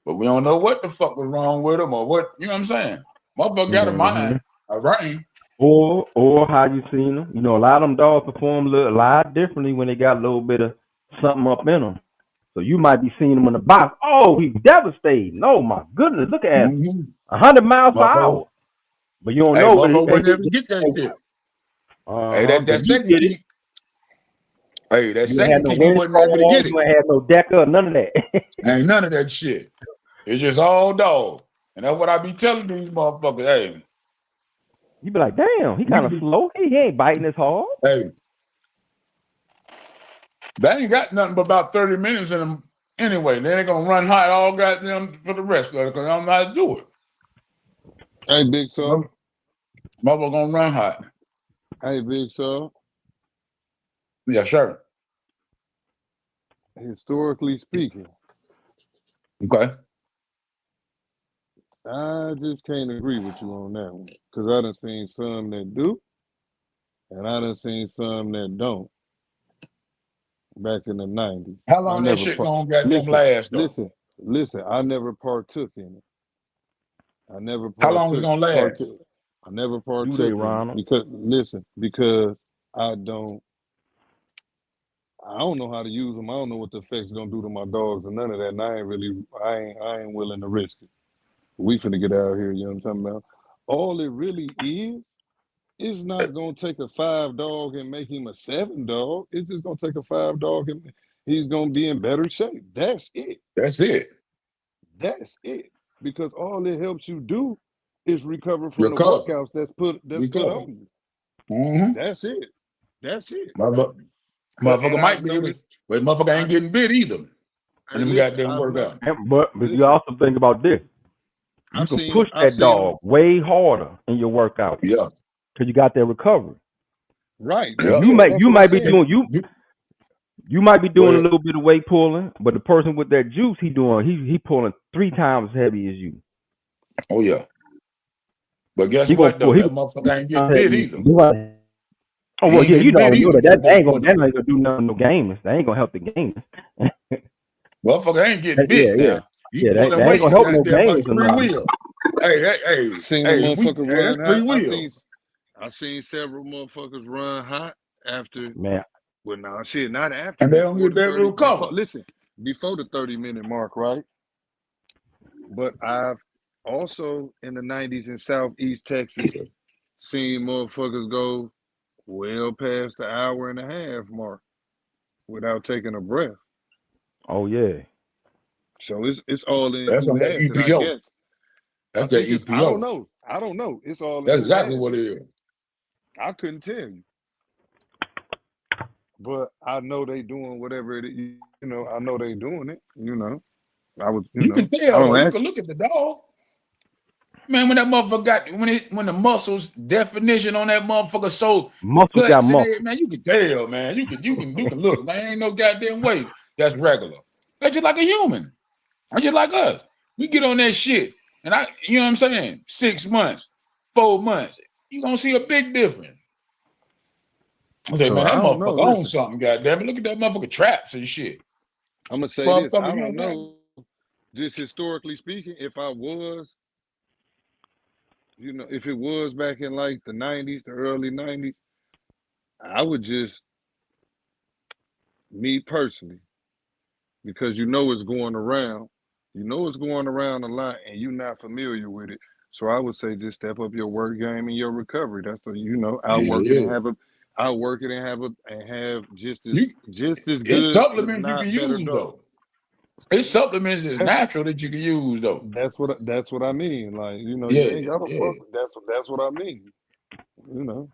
But we don't know what the fuck was wrong with him or what, you know what I'm saying? Motherfucker got a mind, a brain. Or how you seen them. You know, a lot of them dogs perform a lot differently when they got a little bit of something up in them. So you might be seeing them in the box. Oh, he's devastating. Oh my goodness, look at him. 100 miles per hour. But you don't know. Motherfucker wasn't able to get that shit. That second key. Hey, that second key, he wasn't able to get it. You ain't had no decker, none of that. Ain't none of that shit. It's just all dog. And that's what I be telling these motherfuckers. Hey. You be like, damn, he kind of slow. He ain't biting as hard. Hey. They ain't got nothing but about 30 minutes in them anyway. They ain't gonna run hot all goddamn for the rest of it because I don't know how to do it. Hey, Big Sir. Motherfucker gonna run hot. Hey, Big Sir. Yes, sir. Historically speaking. Okay. I just can't agree with you on that one. Because I done seen some that do, and I done seen some that don't. Back in the 90s. How long that shit gonna goddamn last though? Listen, I never partook in it. I never partook. How long is it gonna last? I never Do partook they, in it Ronald? because I don't know how to use them. I don't know what the effect's gonna do to my dogs or none of that. And I ain't willing to risk it. We finna get out of here, you know what I'm talking about? All it really is not gonna take a 5 dog and make him a 7 dog. It's just gonna take a 5 dog and he's gonna be in better shape. That's it. That's it. That's it. Because all it helps you do is recover from the Recover. workouts that's put Recover. on you. Mm-hmm. That's it. That's it. Motherfucker And might I've be able, noticed. but motherfucker ain't getting bit either. Hey, And them listen, goddamn workout. But you listen. also think about this. You I've can seen push I've that seen them dog way harder in your workout Yeah. because you got that recovery. right. Yeah. You Yeah, might that's you what might I'm be saying. doing you might be Go doing a ahead. little bit of weight pulling, but the person with that juice he pulling 3 times as heavy as you. Oh yeah. But guess He gonna what pull though? he That motherfucker ain't getting gonna bit heavy. either. Oh He well, ain't yeah, you getting bit already know either. that That ain't point. gonna do nothing no gamers. That ain't gonna help the gamers. Motherfucker ain't getting Yeah, bit yeah, now. You yeah. pulling That ain't weights, gonna help no goddamn, by gamers or free nothing. will. Hey, that, I seen a motherfucker hey, that's run free hot. will. I seen several motherfuckers run hot after. Man, Well, nah, shit, not after, And they don't before get the that 30. recover. Before the 30-minute mark, right? But I've also in the 90s in Southeast Texas seen motherfuckers go well past the hour and a half mark without taking a breath. oh yeah. So it's all in That's who on that has it, I EPO. guess. That's I that think it's I don't EPO. know. I don't know. It's all in That's who exactly has what it. it is. I couldn't tell you. But I know they doing whatever it is, you know, I know they doing it, you know. I was, you You know, can I tell though. don't You ask. can look at the dog. Man, when that motherfucker got when the muscles definition on that motherfucker so the Muscles got cuts and muscle. it, man, you can tell, man. You can look, man. Ain't no goddamn way that's regular. That's just like a human. That's just like us. We get on that shit, and you know what I'm saying? 6 months, 4 months, you gonna see a big difference. I say, So man, I that don't know. motherfucker owns Listen, something, goddamn it. Look at that motherfucker traps and shit. I'm gonna say this. Motherfucker, I you don't know, know. Just historically speaking, if I was, you know, if it was back in like the 90s, the early 90s, I would just, me personally, because you know it's going around. You know it's going around a lot and you're not familiar with it. So I would say just step up your work game and your recovery. That's the, you know, outwork it and have just as You, it's good, if supplements you can not better use dog. though. It's supplements that's That's natural that you can use though. that's what I mean. Like, you know, you Yeah, ain't gotta yeah. fuck. That's what I mean. You know.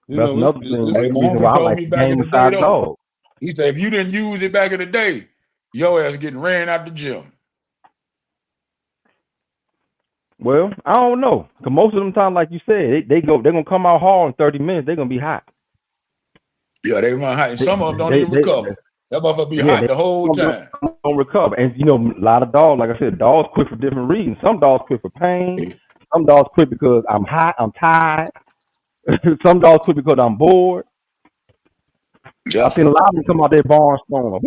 That's another thing. Hey, my Reason uncle why I told like me the back in gamer the day side though. dog. He said if you didn't use it back in the day, your ass getting ran out the gym. Well, I don't know. Cause most of them times, like you said, they're gonna come out hard in 30 minutes. They're gonna be hot. Yeah, they run hot, and They, some of them don't they, even they, recover. That motherfucker be yeah, hot the whole time. don't recover. And you know, a lot of dogs, like I said, dogs quit for different reasons. Some dogs quit for pain. Some dogs quit because I'm hot, I'm tired. Some dogs quit because I'm bored. Yeah, I've seen a lot of them come out their barn stone.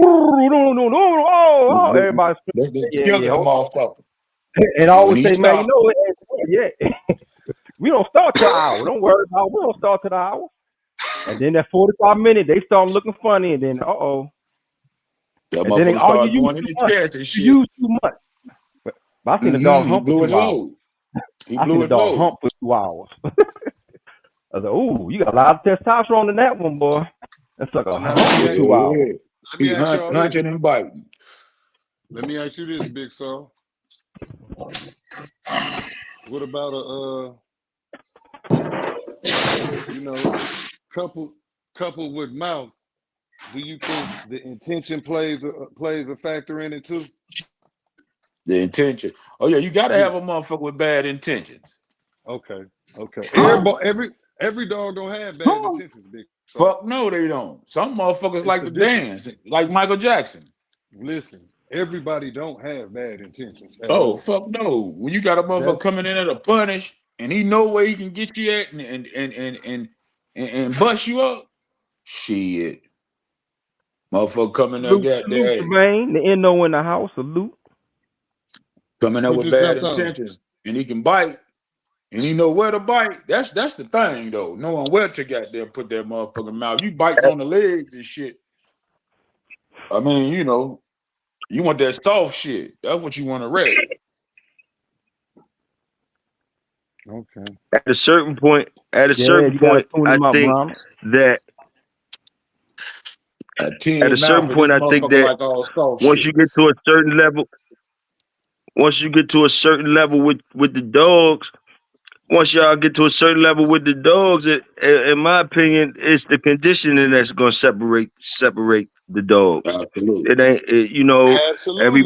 Everybody's they yeah, killing yeah. the motherfucker. And I And when always he say, man, you stopped, know, yeah, we don't start till an hour. Don't worry about it. We don't start till the hour. And then that 45 minutes, they start looking funny, and then that and then they, motherfucker you started use going in too his much. chest and You shit. use too much. But I seen a dog He hump for blew his 2 hours. load. He I seen blew a his dog load. hump for 2 hours. I said, "Ooh, you got a lot of testosterone in that one, boy. That's like a Oh, now hump for 2 hours." let He me ask y'all this. hunching and biting. Let me ask you this, Big Saw. What about you know, couple with mouth? Do you think the intention plays a factor in it too? The intention. Oh yeah, you gotta Yeah. have a motherfucker with bad intentions. Okay. Huh? Every dog don't have bad Huh? intentions, Big Saw. Fuck no, they don't. Some motherfuckers It's like a to difference. dance, like Michael Jackson. Listen, everybody don't have bad intentions at Oh all. fuck no! When you got a motherfucker That's coming in at a punish, and he know where he can get you at, and bust you up, shit. Motherfucker coming there, Salute, goddamn, Jermaine. The NO in the house. Salute. coming there who with just bad jumped on. intentions, and he can bite. And you know where to bite. That's the thing though. Knowing where to goddamn put that motherfucking mouth. You biting on the legs and shit. I mean, you know, you want that soft shit. That's what you want to read. Okay. At a certain point, Yeah, you gotta tune I them up, think Brahma. that At 10 at a your mouth certain for this point, I think motherfucker that like all soft once shit. you get to a certain level, once you get to a certain level with the dogs, once y'all get to a certain level with the dogs, in my opinion, it's the conditioning that's gonna separate the dogs. Absolutely. It ain't, you know, Absolutely.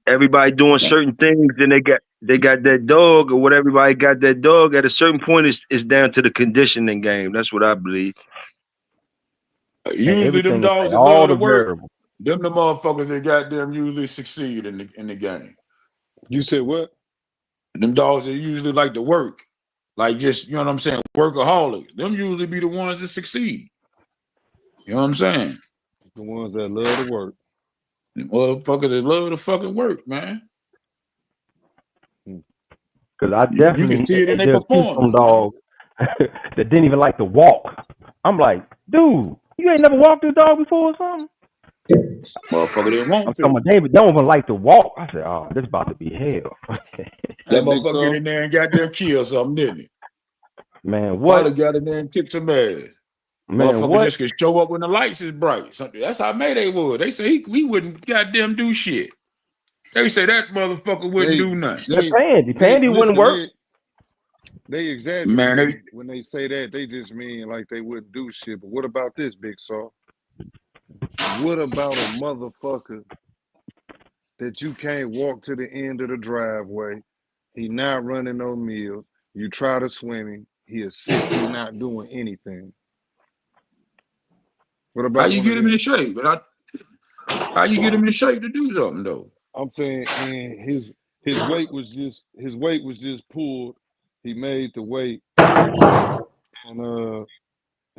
everybody doing certain things, and they got that dog, or what everybody got that dog. At a certain point, it's down to the conditioning game. That's what I believe. And Usually them everything is dogs that all love to the work, variables. them the motherfuckers that goddamn usually succeed in the game. You said what? Them dogs that usually like to work. Like just, you know what I'm saying, workaholics. Them usually be the ones that succeed. You know what I'm saying? The ones that love to work. Them motherfuckers that love to fucking work, man. Because I You can definitely see it in their just keep some performance, man. dogs that didn't even like to walk. I'm like, dude, you ain't never walked a dog before or something? Motherfucker didn't want I'm to. talking about David don't even like to walk. I said, oh, this about to be hell. That Hey, Big motherfucker get Saw. in there and goddamn kill something, didn't he? Man, Probably what? got in there and kicked some ass. Man, Motherfucker what? just could show up when the lights is bright. That's how Mayday would. They say he wouldn't goddamn do shit. They say that motherfucker wouldn't do nothing. Pandy. Pandy wouldn't work. They Man, exaggerating when they say that. They just mean like they wouldn't do shit. But what about this, Big Saw? What about a motherfucker that you can't walk to the end of the driveway? He not running no meals. You try to swim him. He is sick. He not doing anything. What how about you one of get him them? in shape? How you get him in shape to do something though? I'm saying, and his weight was just pulled. He made the weight, and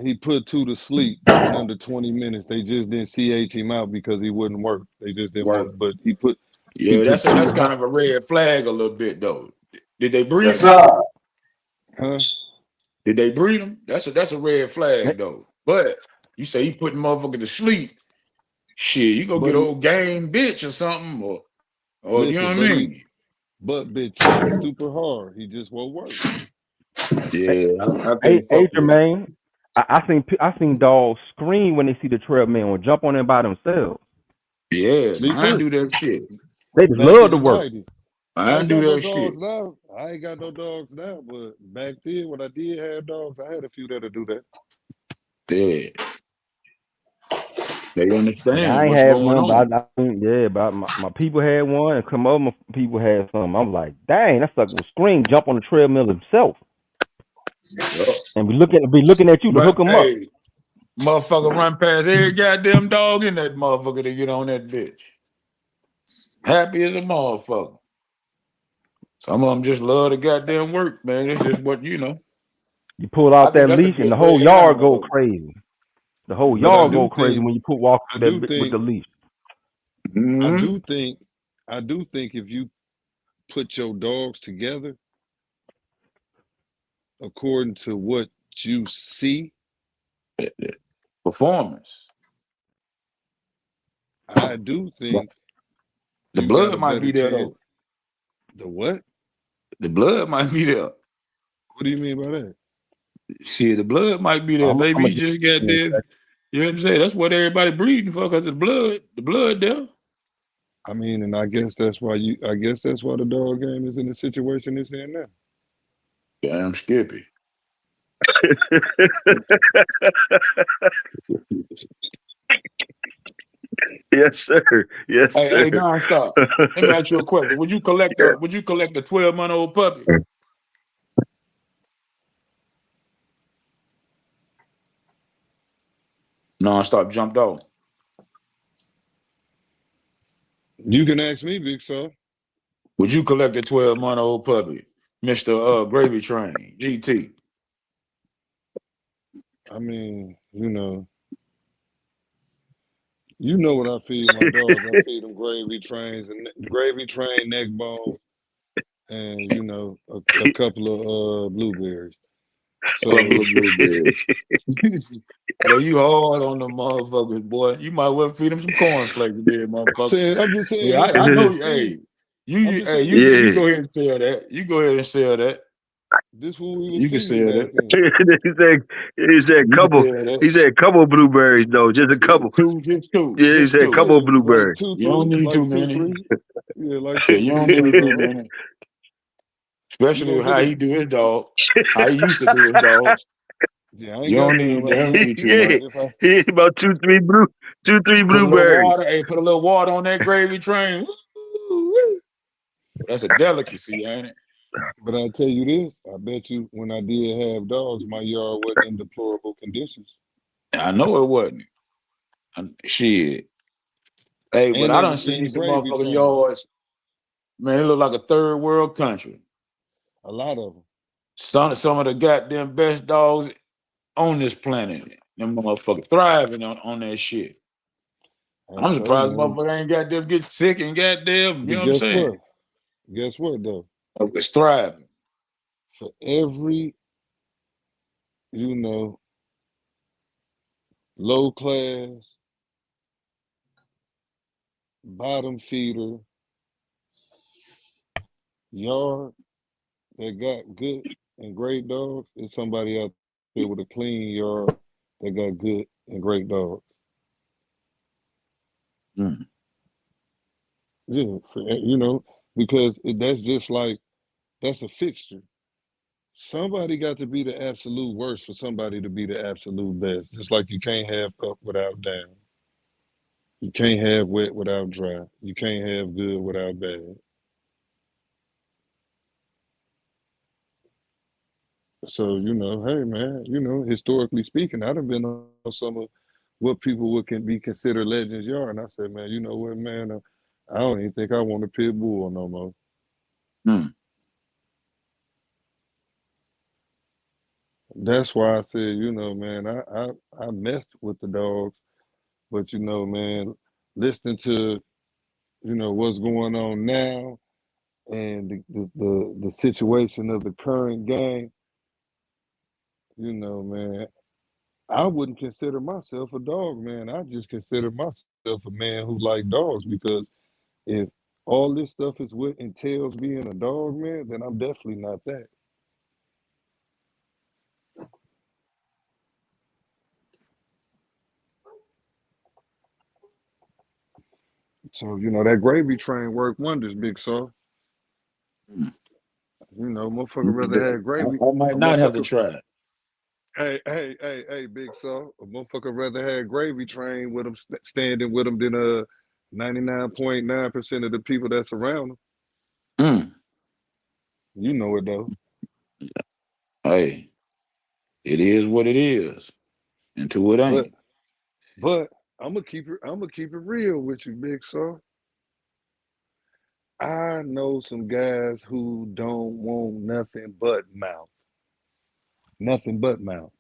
he put two to sleep in under 20 minutes. They just didn't CH him out because he wouldn't work. They just didn't Right. want. But he put Yeah, that's two to kind of a red flag a little bit though. Did they breed Yes, him? sir. huh? Did they breed him? That's a red flag though. But you say he putting motherfucker to sleep. Shit, you go But get he old game bitch or something, or you know listen, what I mean? but bitch tries super hard. He just won't work. Yeah, I Hey, can't fuck with it. Jermaine, I seen dogs scream when they see the trail man or jump on them by themselves. Yeah, Me I ain't too. do that shit. They just Back love in to the work. 90s. I I ain't ain't do got no that shit. dogs now. I ain't got no dogs now. But back then, when I did have dogs, I had a few that'll do that. Yeah, they Yeah, understand I ain't what's had going one, on. but but my people had one, and some other people had some. I'm like, dang, that sucker will scream, jump on the treadmill himself, Yup. and be looking at you to hook him up. Hey, motherfucker run past every goddamn dog in that motherfucker to get on that bitch. Happy as a motherfucker. Some of them just love the goddamn work, man. It's just what you know. You pull I out think that that's a leash, and good the whole bred yard animal go though. crazy. The whole But I yard go do crazy think, when you walk I that do with the think, leash. I Mm-hmm. do think, I do think if you put your dogs together according to what you see, Performance. I do think The you got a blood might better be there chance. though. The what? The blood might be there. What do you mean by that? Shit, the blood might be there. I'm Maybe a he just got there. You know what I'm saying? That's what everybody breeding for, because the blood there. I mean, and I guess that's why the dog game is in the situation it's in now. Damn Skippy. Yes, sir. Yes, sir. Hey, nonstop. Let me ask you a question. Would you collect a 12-month-old puppy? Nonstop jumped off. You can ask me, Big Saw. Would you collect a 12-month-old puppy, Mr. Gravy Train, GT? I mean, you know what I feed my dogs. I feed them gravy train neck bones, and you know a couple of blueberries. So Couple of blueberries. Boy, you hard on the motherfuckers, boy. You might well feed them some cornflakes there, motherfucker. I'm just saying, Yeah, man. I know. See, Hey, I'm you, just hey, saying, you Yeah. go ahead and sell that. You go ahead and sell that. this what we was You can seeing sell back that. then. he said You can couple. sell that. He said couple blueberries though, just a couple. Just two, Yeah, he just said two. couple Yeah, like blueberries. 2, You don't 3, need too like 2, many. 3. Yeah, like Yeah, 2, you 3, don't need too bro. many. You Especially gonna how put he a do his dog. How he used to do his dogs. yeah, I ain't You got don't none need right now. too Yeah, much. But if I he ate about 2, 3 Put a little blueberries. water. Hey, put a little water on that gravy train. Woo-wee. That's a delicacy, ain't it? but I tell you this, I bet you when I did have dogs, my yard wasn't in deplorable conditions. I know it wasn't. Shit. Hey, but And I they done was seen in some gravy motherfucking train. yards. Man, it look like a third world country. A lot of them. Some of the goddamn best dogs on this planet. Them motherfuckers thriving on that shit. Hey, I'm so surprised man, motherfucker ain't goddamn get sick and goddamn, you but know what I'm guess saying? what? Guess what though? It's thriving. For every, you know, low class, bottom feeder yard that got good and great dogs, is somebody out there with a clean yard that got good and great dogs. Mm. Yeah, you know, because that's just like that's a fixture. Somebody got to be the absolute worst for somebody to be the absolute best. Just like you can't have up without down. You can't have wet without dry. You can't have good without bad. So, you know, hey man, you know, historically speaking, I'd have been on some of what people would can be considered legends yard. And I said, man, you know what, man, I don't even think I want a pit bull no more. Mm. That's why I said, you know, man, I messed with the dogs, but you know, man, listening to, you know, what's going on now and the situation of the current game, you know, man, I wouldn't consider myself a dog man. I just consider myself a man who like dogs because if all this stuff is what entails being a dog man, then I'm definitely not that. So, you know, that gravy train worked wonders, Big Saw. Mm. You know, motherfucker rather have gravy. I might A not have to motherfucker, try it. hey, Big Saw. A motherfucker rather have gravy train with them standing with them than 99.9% of the people that's around them. Mm. You know it though. Hey, it is what it is. Until it But ain't. but I'm gonna keep it real with you, Big Saw. I know some guys who don't want nothing but mouth. Nothing but mouth.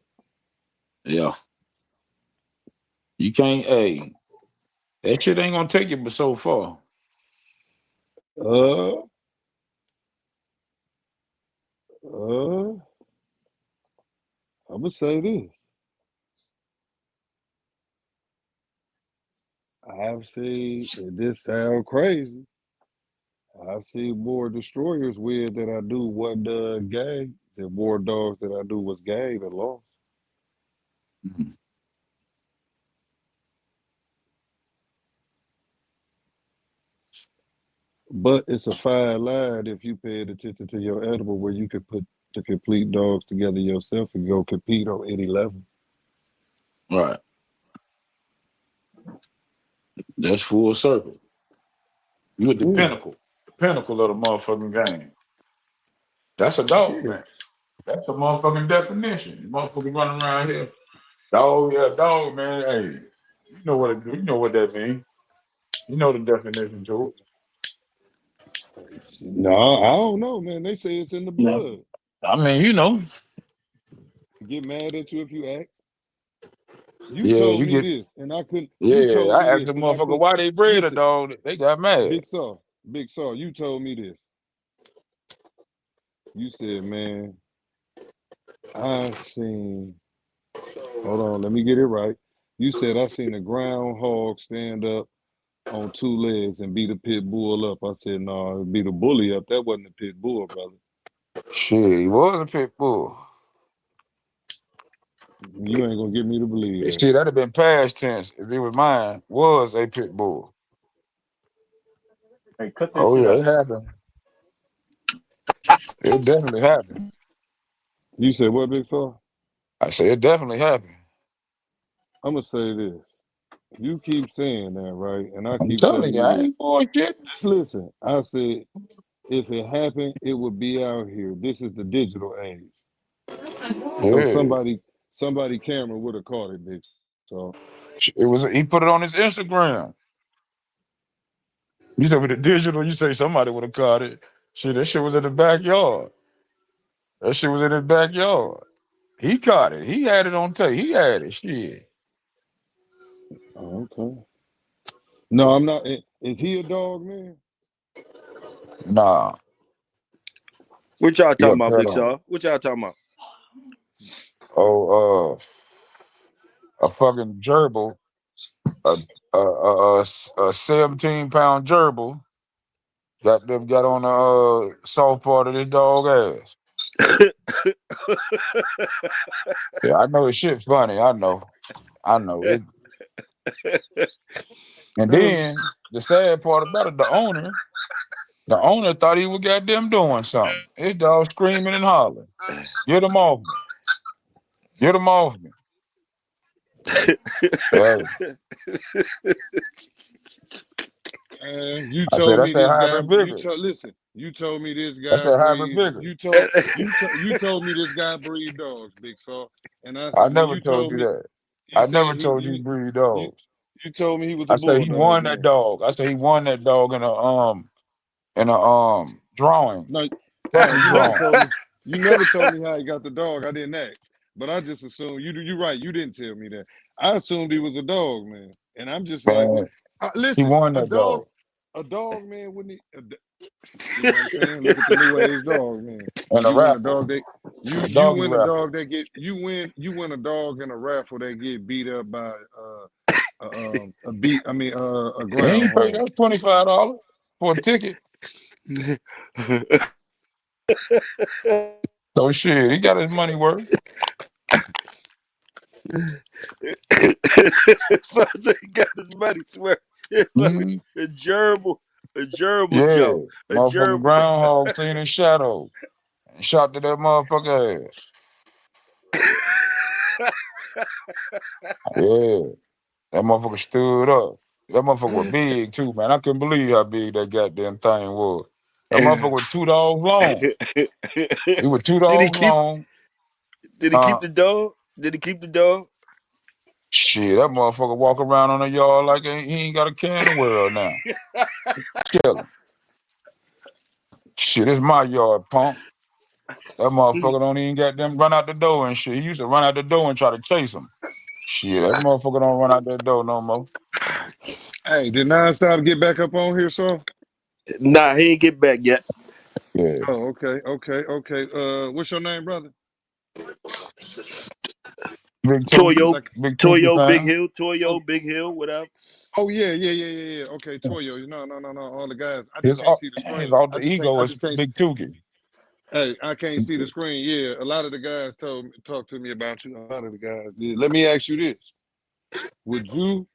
Yeah. You can't, hey, that shit ain't gonna take you but so far. Uh, uh, I'm gonna say this. I've seen this sound crazy. I've seen more destroyers with that I do what gay. The more dogs that I do was gay that lost. Mhm. But it's a fine line if you paid attention to your animal where you could put the complete dogs together yourself and go compete on any level. Right. That's full circle. You at Yeah, the pinnacle of the motherfucking game. That's a dog, yeah. man. That's a motherfucking definition. You motherfucker running around here. Dog, yeah, dog, man. Hey, you know what it do. You know what that means. You know the definition to it. No, I don't know, man. They say it's in the You know. blood. I mean, you know. Get mad at you if you act. You Yeah, told you me get this, and I couldn't. You yeah. told me I asked the this, and I motherfucker couldn't. why they bred a Listen, dog. They got mad. Big Saw, Big Saw. You told me this. You said, man, I seen. Hold on, let me get it right. You said I seen a groundhog stand up on two legs and beat a pit bull up. I said, no, it beat a bully up. That wasn't a pit bull, brother. Shit, he was a pit bull. You ain't gonna get me to believe that. Shit, that'd have been past tense if it was mine. Was a pit bull. Hey, cut that Oh shit yeah, out. it happened. It definitely happened. You said what, Big Fella? I said it definitely happened. I'm gonna say this. You keep saying that, right? And I I'm keep telling telling you, you I this. ain't bullshit. Just listen. I said if it happened, it would be out here. This is the digital age. So Yeah, somebody camera would have caught it, bitch. So it was. He put it on his Instagram. You said with the digital, you say somebody would have caught it. Shit, that shit was in the backyard. That shit was in his backyard. He caught it. He had it on tape. He had it. Shit. okay. No, I'm not. Is he a dog, man? Nah. What y'all You talking got about, put Big on. Saw? What y'all talking about? Oh, a fucking gerbil, a 17-pound gerbil, got on the soft part of this dog ass. Yeah, I know his shit funny. I know it. And then the sad part about it, the owner thought he was goddamn doing something. His dog screaming and hollering, "Get him off me! Get him off me!" Hey, You I said told that's me that this guy. hybrid vigor. Listen. You told me this That's guy that hybrid breed. vigor. You told me this guy breed dogs, Big Saw. And I I said when never you told told you me, that. you I said never told you breed you dogs. you told me he was a I said he bulldog, won that man. dog. I said he won that dog in a drawing. No, Fucking you never drawing. told me. You never told me how he got the dog. I didn't ask, but I just assumed you're right. You didn't tell me that. I assumed he was a dog, man. And I'm just like, Man, he listen, won that dog. a dog, man. Wouldn't he? You know what I'm saying? Look at the new age dog, man. And a You win a raffle. dog that A you doggy win a raffle. dog that get you win a dog in a raffle that get beat up by a He ain't paid groundhog. us $25 for a ticket. So shit, he got his money worth. So he got his money swear. Mm-hmm. A gerbil Yeah. Joe. A Motherfucking gerbil. groundhog seen his shadow and shot to that motherfucker ass. Yeah. That motherfucker stood up. That motherfucker was big too, man. I couldn't believe how big that goddamn thing was. That motherfucker was 2 dogs long. He was 2 Did he dogs keep long. did he keep the dog? Did he keep the dog? Shit, that motherfucker walk around on the yard like he ain't got a care in the world now. Chillin'. Shit, it's my yard, punk. That motherfucker don't even got them run out the door and shit. He used to run out the door and try to chase him. Shit, that motherfucker don't run out that door no more. Hey, did Nonstop get back up on here, so? Nah, he ain't get back yet. Yeah. Oh, okay. What's your name, brother? Big Toyo, Tookie, Big Tookie fan. Toyo, Big Hill, whatever. Oh yeah. Okay, Toyo. No. All the guys. I just His can't see the his screen. alter ego I is just can't. Big Tookie. Hey, I can't see the screen. Yeah, a lot of the guys talked to me about you. A lot of the guys did. Let me ask you this: Would you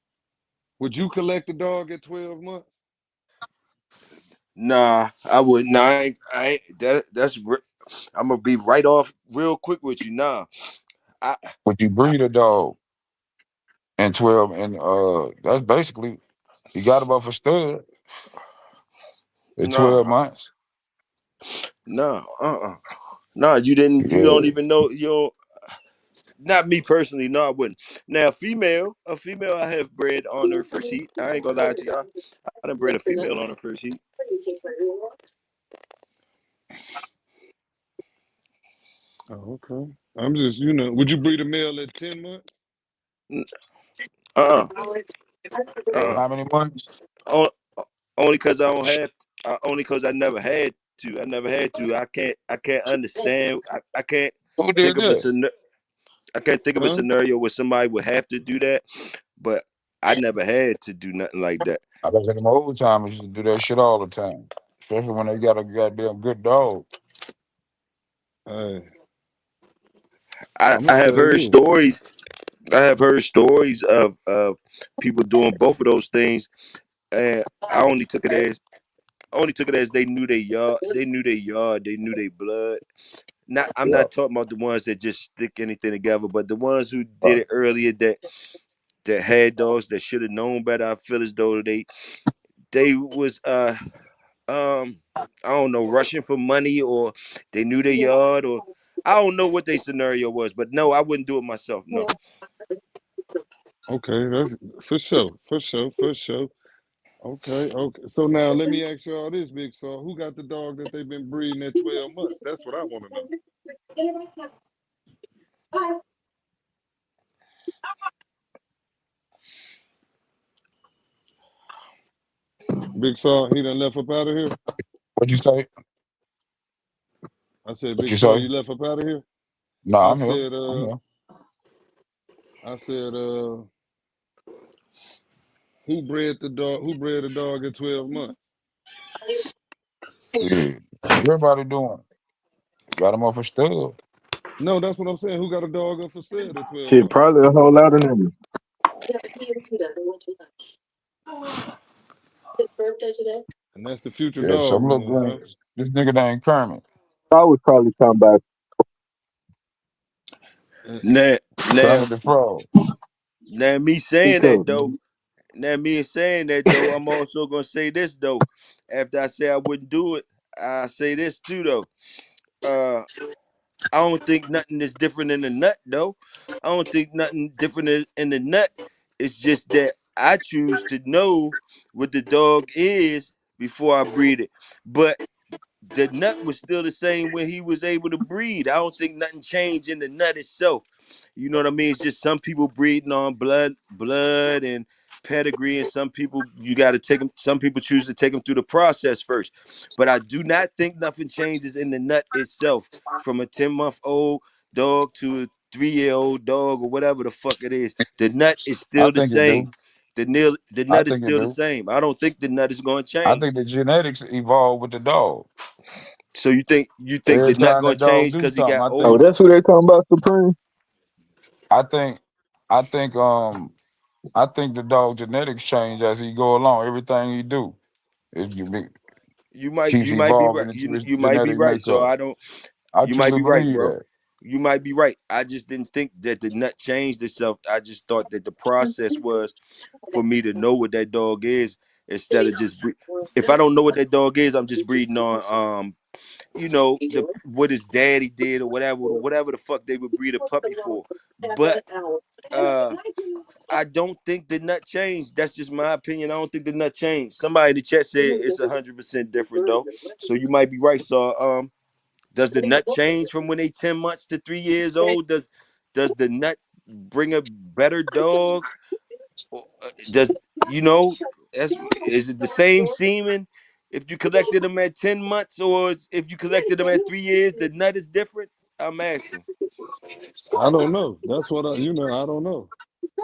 collect a dog at 12 months? Nah, I wouldn't. Nah, I ain't I'm gonna be right off real quick with you. Nah, Would you breed a dog in 12 and that's basically he got him off a stud at 12 nah, months. nah, nah. You didn't. You don't Yeah. even know. You don't, not me personally. No, I wouldn't. Now, a female I have bred on her first heat. I ain't gonna lie to y'all. I done bred a female on her first heat. Oh, okay. I'm just, would you breed a male at 10 months? Uh, How many months? only because I don't have. Only because I never had to. I never had to. I can't understand. I can't Who think did of a that? I can't think of a Huh? scenario where somebody would have to do that, but I never had to do nothing like that. I was in them old timers used to do that shit all the time, especially when they got a goddamn good dog. Hey, I, I'm gonna I have tell heard you. stories. I have heard stories of people doing both of those things, and I only took it as they knew their yard, they knew their yard, they knew their blood. Not I'm Yeah. not talking about the ones that just stick anything together, but the ones who did Right. it earlier that had dogs that should have known better. I feel as though they was I don't know, rushing for money, or they knew their yard, or I don't know what their scenario was, but no, I wouldn't do it myself. No. Okay, that's for sure, for sure, for sure. Okay, okay. So now let me ask y'all this, Big Saw. Who got the dog that they've been breeding at 12 months? That's what I want to know. Big Saw, he done left up out of here. What'd you say? I said, What Big you Saw, say? you left up out of here. No, I I'm here. said, I'm here. I said, who bred the dog? Who bred a dog at 12 months? Yeah. Everybody doing. Got them off a stud. No, that's what I'm saying. Who got a dog up for sale at 12 Shit, months? probably a whole lot of them. And that's the future Yeah, some dog little man, huh? green. This nigga named Kermit. I was probably talking about Uh, Now, now, Kermit the Frog. now, me saying speak that up, though. man. Now, me saying that though, I'm also gonna say this though. After I say I wouldn't do it, I say this too though. Uh, I don't think nothing is different in the nut though. I don't think nothing different in the nut. It's just that I choose to know what the dog is before I breed it. But the nut was still the same when he was able to breed. I don't think nothing changed in the nut itself. You know what I mean? It's just some people breeding on blood and pedigree, and some people you got to take them. Some people choose to take them through the process first. But I do not think nothing changes in the nut itself from a 10-month-old dog to a 3-year-old dog or whatever the fuck it is. The nut is I still the think it same. do. The I nut is think it still the do. same. I don't think the nut is going to I change. think the genetics evolved with the dog. So you think the Every nut time gonna that dog change do because he something, got Oh, older? that's who they talking about, Supreme? I think I think I think the dog genetics change as he go along. Everything he do keeps You might be right. evolving into his You might be genetic right. So makeup. I don't. I You might truly be right, believe bro. that. You might be right. I just didn't think that the nut changed itself. I just thought that the process was for me to know what that dog is instead of just if I don't know what that dog is, I'm just breeding on the what his daddy did or whatever the fuck they would breed a puppy for. But uh I don't think the nut changed. That's just my opinion. I don't think the nut changed. Somebody in the chat said it's 100% different though. So you might be right. So does the nut change from when they 10 months to 3 years old? Does the nut bring a better dog? Or, does is it the same semen if you collected them at 10 months or if you collected them at 3 years? The nut is different. I'm asking. I don't know. That's what I don't know.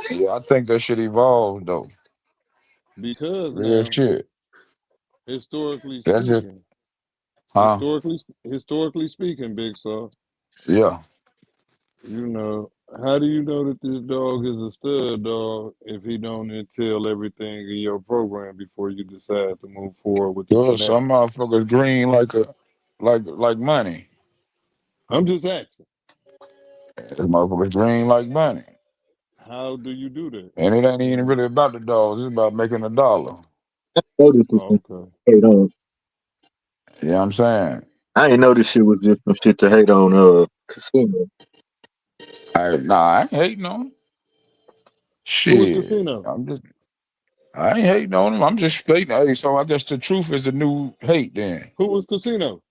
Yeah, I think that shit evolved though. Because Real now, shit. historically That's just speaking, huh? historically speaking, Big Saw, Yeah. you know, how do you know that this dog is a stud dog if he don't entail everything in your program before you decide to move forward with the Cause genetics? some motherfuckers green like money. I'm just asking, This motherfuckers green like money. how do you do that? And it ain't You even know? really about the dogs, it's about making a dollar. Know this was some Oh, okay. hate on. You know what I'm saying? I ain't know this shit was just some shit to hate on casino. I ain't hating on him. Who was Shit. Casino? I ain't hating on him. I'm just stating. Hey, so I guess the truth is the new hate then. Who was Casino?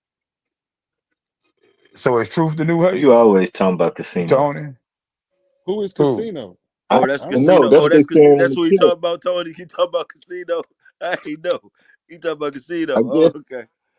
So is truth the new hate, You always talking about casino. Tony? Who is Who? Casino? I Oh, that's I don't know. know. casino. That's Oh, what they that's saying in that's the what he chat. talking about, Tony. He talking about casino. I ain't know. He talking about casino. I Oh, guess okay.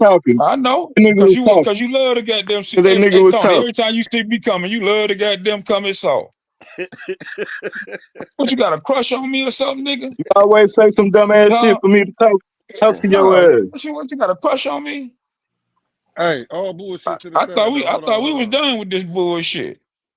talking. I know, That nigga was talking. cause you love the goddamn shit. Cause that nigga was Tony, talking. every time you see me coming, you love the goddamn coming soft. What, you got a crush on me or something, nigga? You always say some dumb ass No. shit for me to talk to your ass. What you got a crush on me? Hey, all bullshit to the I side. thought we Hold on, was done with this bullshit.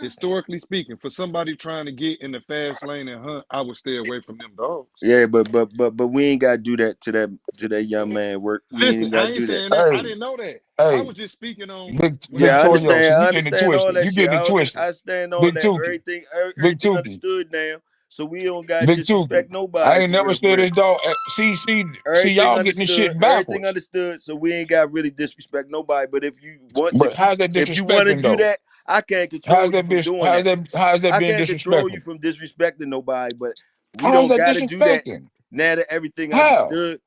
Historically speaking, for somebody trying to get in the fast lane and hunt, I would stay away from them dogs. Yeah, but we ain't gotta do that to that young man work. We Listen, ain't I gotta ain't do that. saying that. I Hey, didn't know that. I hey, was just speaking on Big Yeah, I Toyo, understand. so I you getting it understand all twisted. that You shit. getting it twisted. I stand on Big that. Tukey, Everything Big Tukey, understood now. So we don't gotta Big Tukey. disrespect I nobody ain't for never real, said for real. this dog. See, Everything y'all getting this shit understood. Everything backwards. understood. So we ain't got really disrespect nobody. But if you want to But how's that if you want to disrespecting do though? that, I can't How's control you that from doing that. how's that I being can't control you disrespectful? from disrespecting nobody. But we How's don't that gotta do that disrespecting? now that everything How? understood.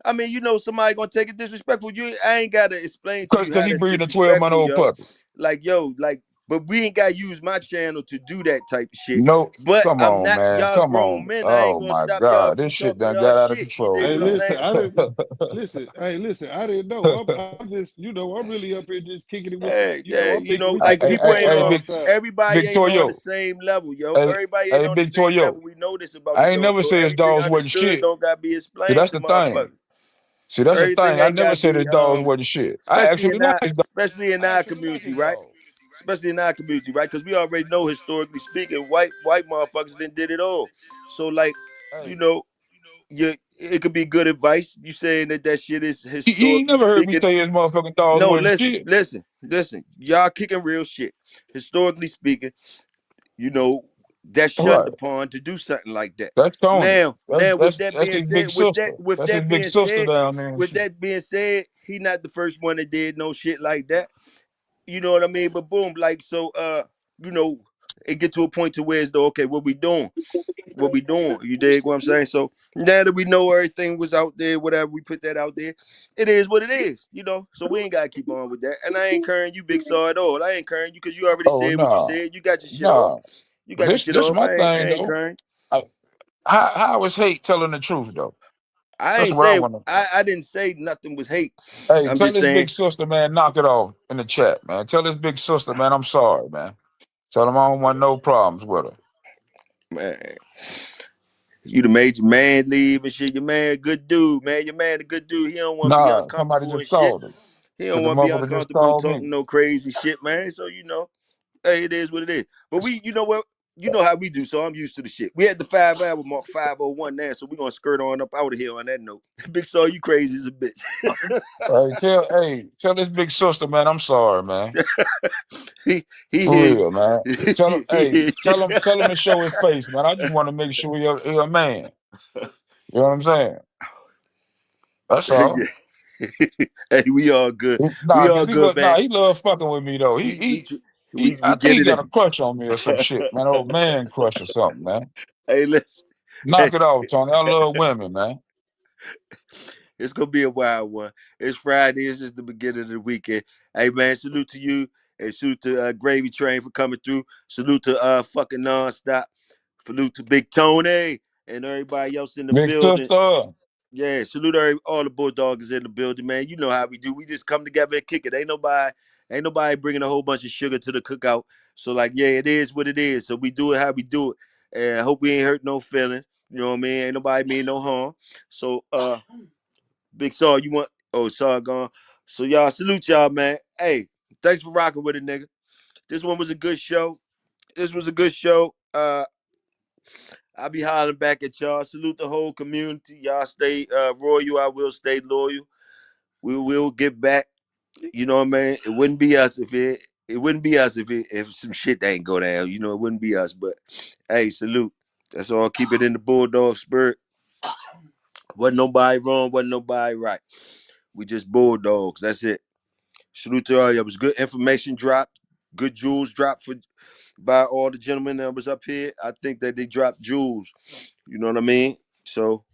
I mean, you know, somebody gonna take it disrespectful. I ain't gotta explain to you Because how he that's breeding a disrespectful, 12-month-old yo. puppy. Like, yo, like, but we ain't gotta use my channel to do that type of shit. No, But come I'm on, not man. y'all Come grown on. men. I ain't Oh gonna my stop y'all God. from This shit talking done y'all got out of shit. You dig Hey, control, what I'm man. listen, saying? I didn't listen. Hey, listen, I didn't know. I'm just, you know, I'm really up here just kicking it with the, Yeah, you know, yeah, I'm you thinking know, we like just Hey, kicking people it hey, ain't on hey, on big outside. everybody ain't on the Victorio. same level, yo. Hey, Everybody ain't hey, on the same Victorio. level. We know this about I each ain't other. never So said his everything dogs wasn't understood shit. don't gotta be See, explained that's to the thing. motherfuckers. See, that's the Everything thing. I ain't never gotta said his be dogs wasn't shit. I especially actually in like our his dog. especially in I our actually like community, his right? dog. Especially in our community, right? Because we already know, historically speaking, white motherfuckers then did it all. So like, you Hey, know, it could be good advice. You saying that shit is you ain't historically never heard me speaking. say his motherfucking dogs No, wasn't listen, shit. listen, listen. Y'all kicking real shit. Historically speaking, you know, that's All shunned right. upon to do something like that. That's Tony. Now, with that That's being his big said, with that sister. with That's his that big being sister said, down there and with shit. that being said, he not the first one that did no shit like that. You know what I mean? But boom, like so, you know, it get to a point to where it's though, okay, what we doing? What we doing? You dig what I'm saying? So now that we know everything was out there, whatever we put that out there, it is what it is, you know. So we ain't gotta keep on with that. And I ain't curring you, Big Saw, at all. I ain't curring you because you already Oh said what you no. said. You got your shit off. No. You got your shit This off. my I thing ain't though. curring. How is hate telling the truth though? I That's ain't what I say want to. I didn't say nothing was hate. Hey, I'm tell just this saying, big sister, man, knock it off in the chat, man. Tell this big sister, man, I'm sorry, man. Tell him I don't want no problems with her. man, you the major man leave and shit. Your man a good dude, man. Your man a good dude. He don't want to be Nah, somebody uncomfortable just and shit. called her. He don't Cause the want to be motherfucker just uncomfortable called me. talking no crazy shit, man. So you know, hey, it is what it is. But you know what? You know how we do, so I'm used to the shit. We had the 5 hour mark 501 now, so we're gonna skirt on up out of here on that note. Big Saw, you crazy as a bitch. Tell this big sister, man, I'm sorry, man. he For hears real, man. Tell him, you. tell him to show his face, man. I just want to make sure he a man. You know what I'm saying? That's all. Hey, we all good. We Nah, all cause good, man. he love fucking with me though. We we I we think get he it got a in. crush on me or some shit, man. Old man crush or something, man. Hey, listen. Knock it off, Tony. I love women, man. It's gonna be a wild one. It's Friday. It's just the beginning of the weekend. Hey man, salute to you and salute to Gravy Train for coming through. Salute to fucking Nonstop. Salute to Big Tony and everybody else in the Big building. sister. Yeah, salute all the Bulldogs in the building, man. You know how we do. We just come together and kick it. Ain't nobody bringing a whole bunch of sugar to the cookout. So like, yeah, it is what it is. So we do it how we do it. And I hope we ain't hurt no feelings. You know what I mean? Ain't nobody mean no harm. So Big Saw, you want? Oh, Saw gone. So y'all salute y'all, man. Hey, thanks for rocking with it, nigga. This one was a good show. This was a good show. I'll be hollering back at y'all. Salute the whole community. Y'all stay royal. I will stay loyal. We will get back. You know what I mean? It wouldn't be us it wouldn't be us if some shit ain't go down. You know, it wouldn't be us. But hey, salute. That's all. Keep it in the bulldog spirit. Wasn't nobody wrong. Wasn't nobody right. We just bulldogs. That's it. Salute to all y'all. It was good information dropped. Good jewels dropped by all the gentlemen that was up here. I think that they dropped jewels. You know what I mean? So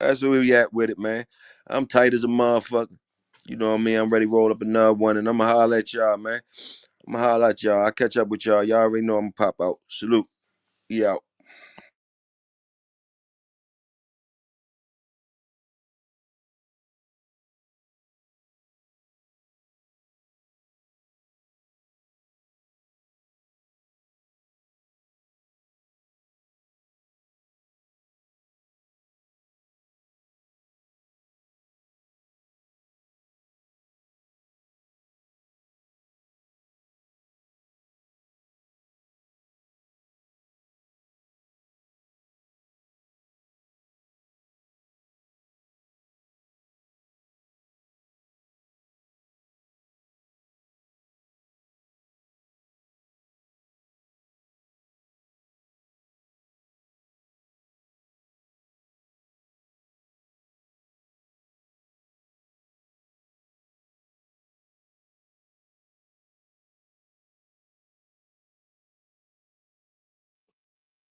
that's where we at with it, man. I'm tight as a motherfucker. You know what I mean? I'm ready to roll up another one, and I'm going to holler at y'all, man. I'm going to holler at y'all. I'll catch up with y'all. Y'all already know I'm going to pop out. Salute. He out.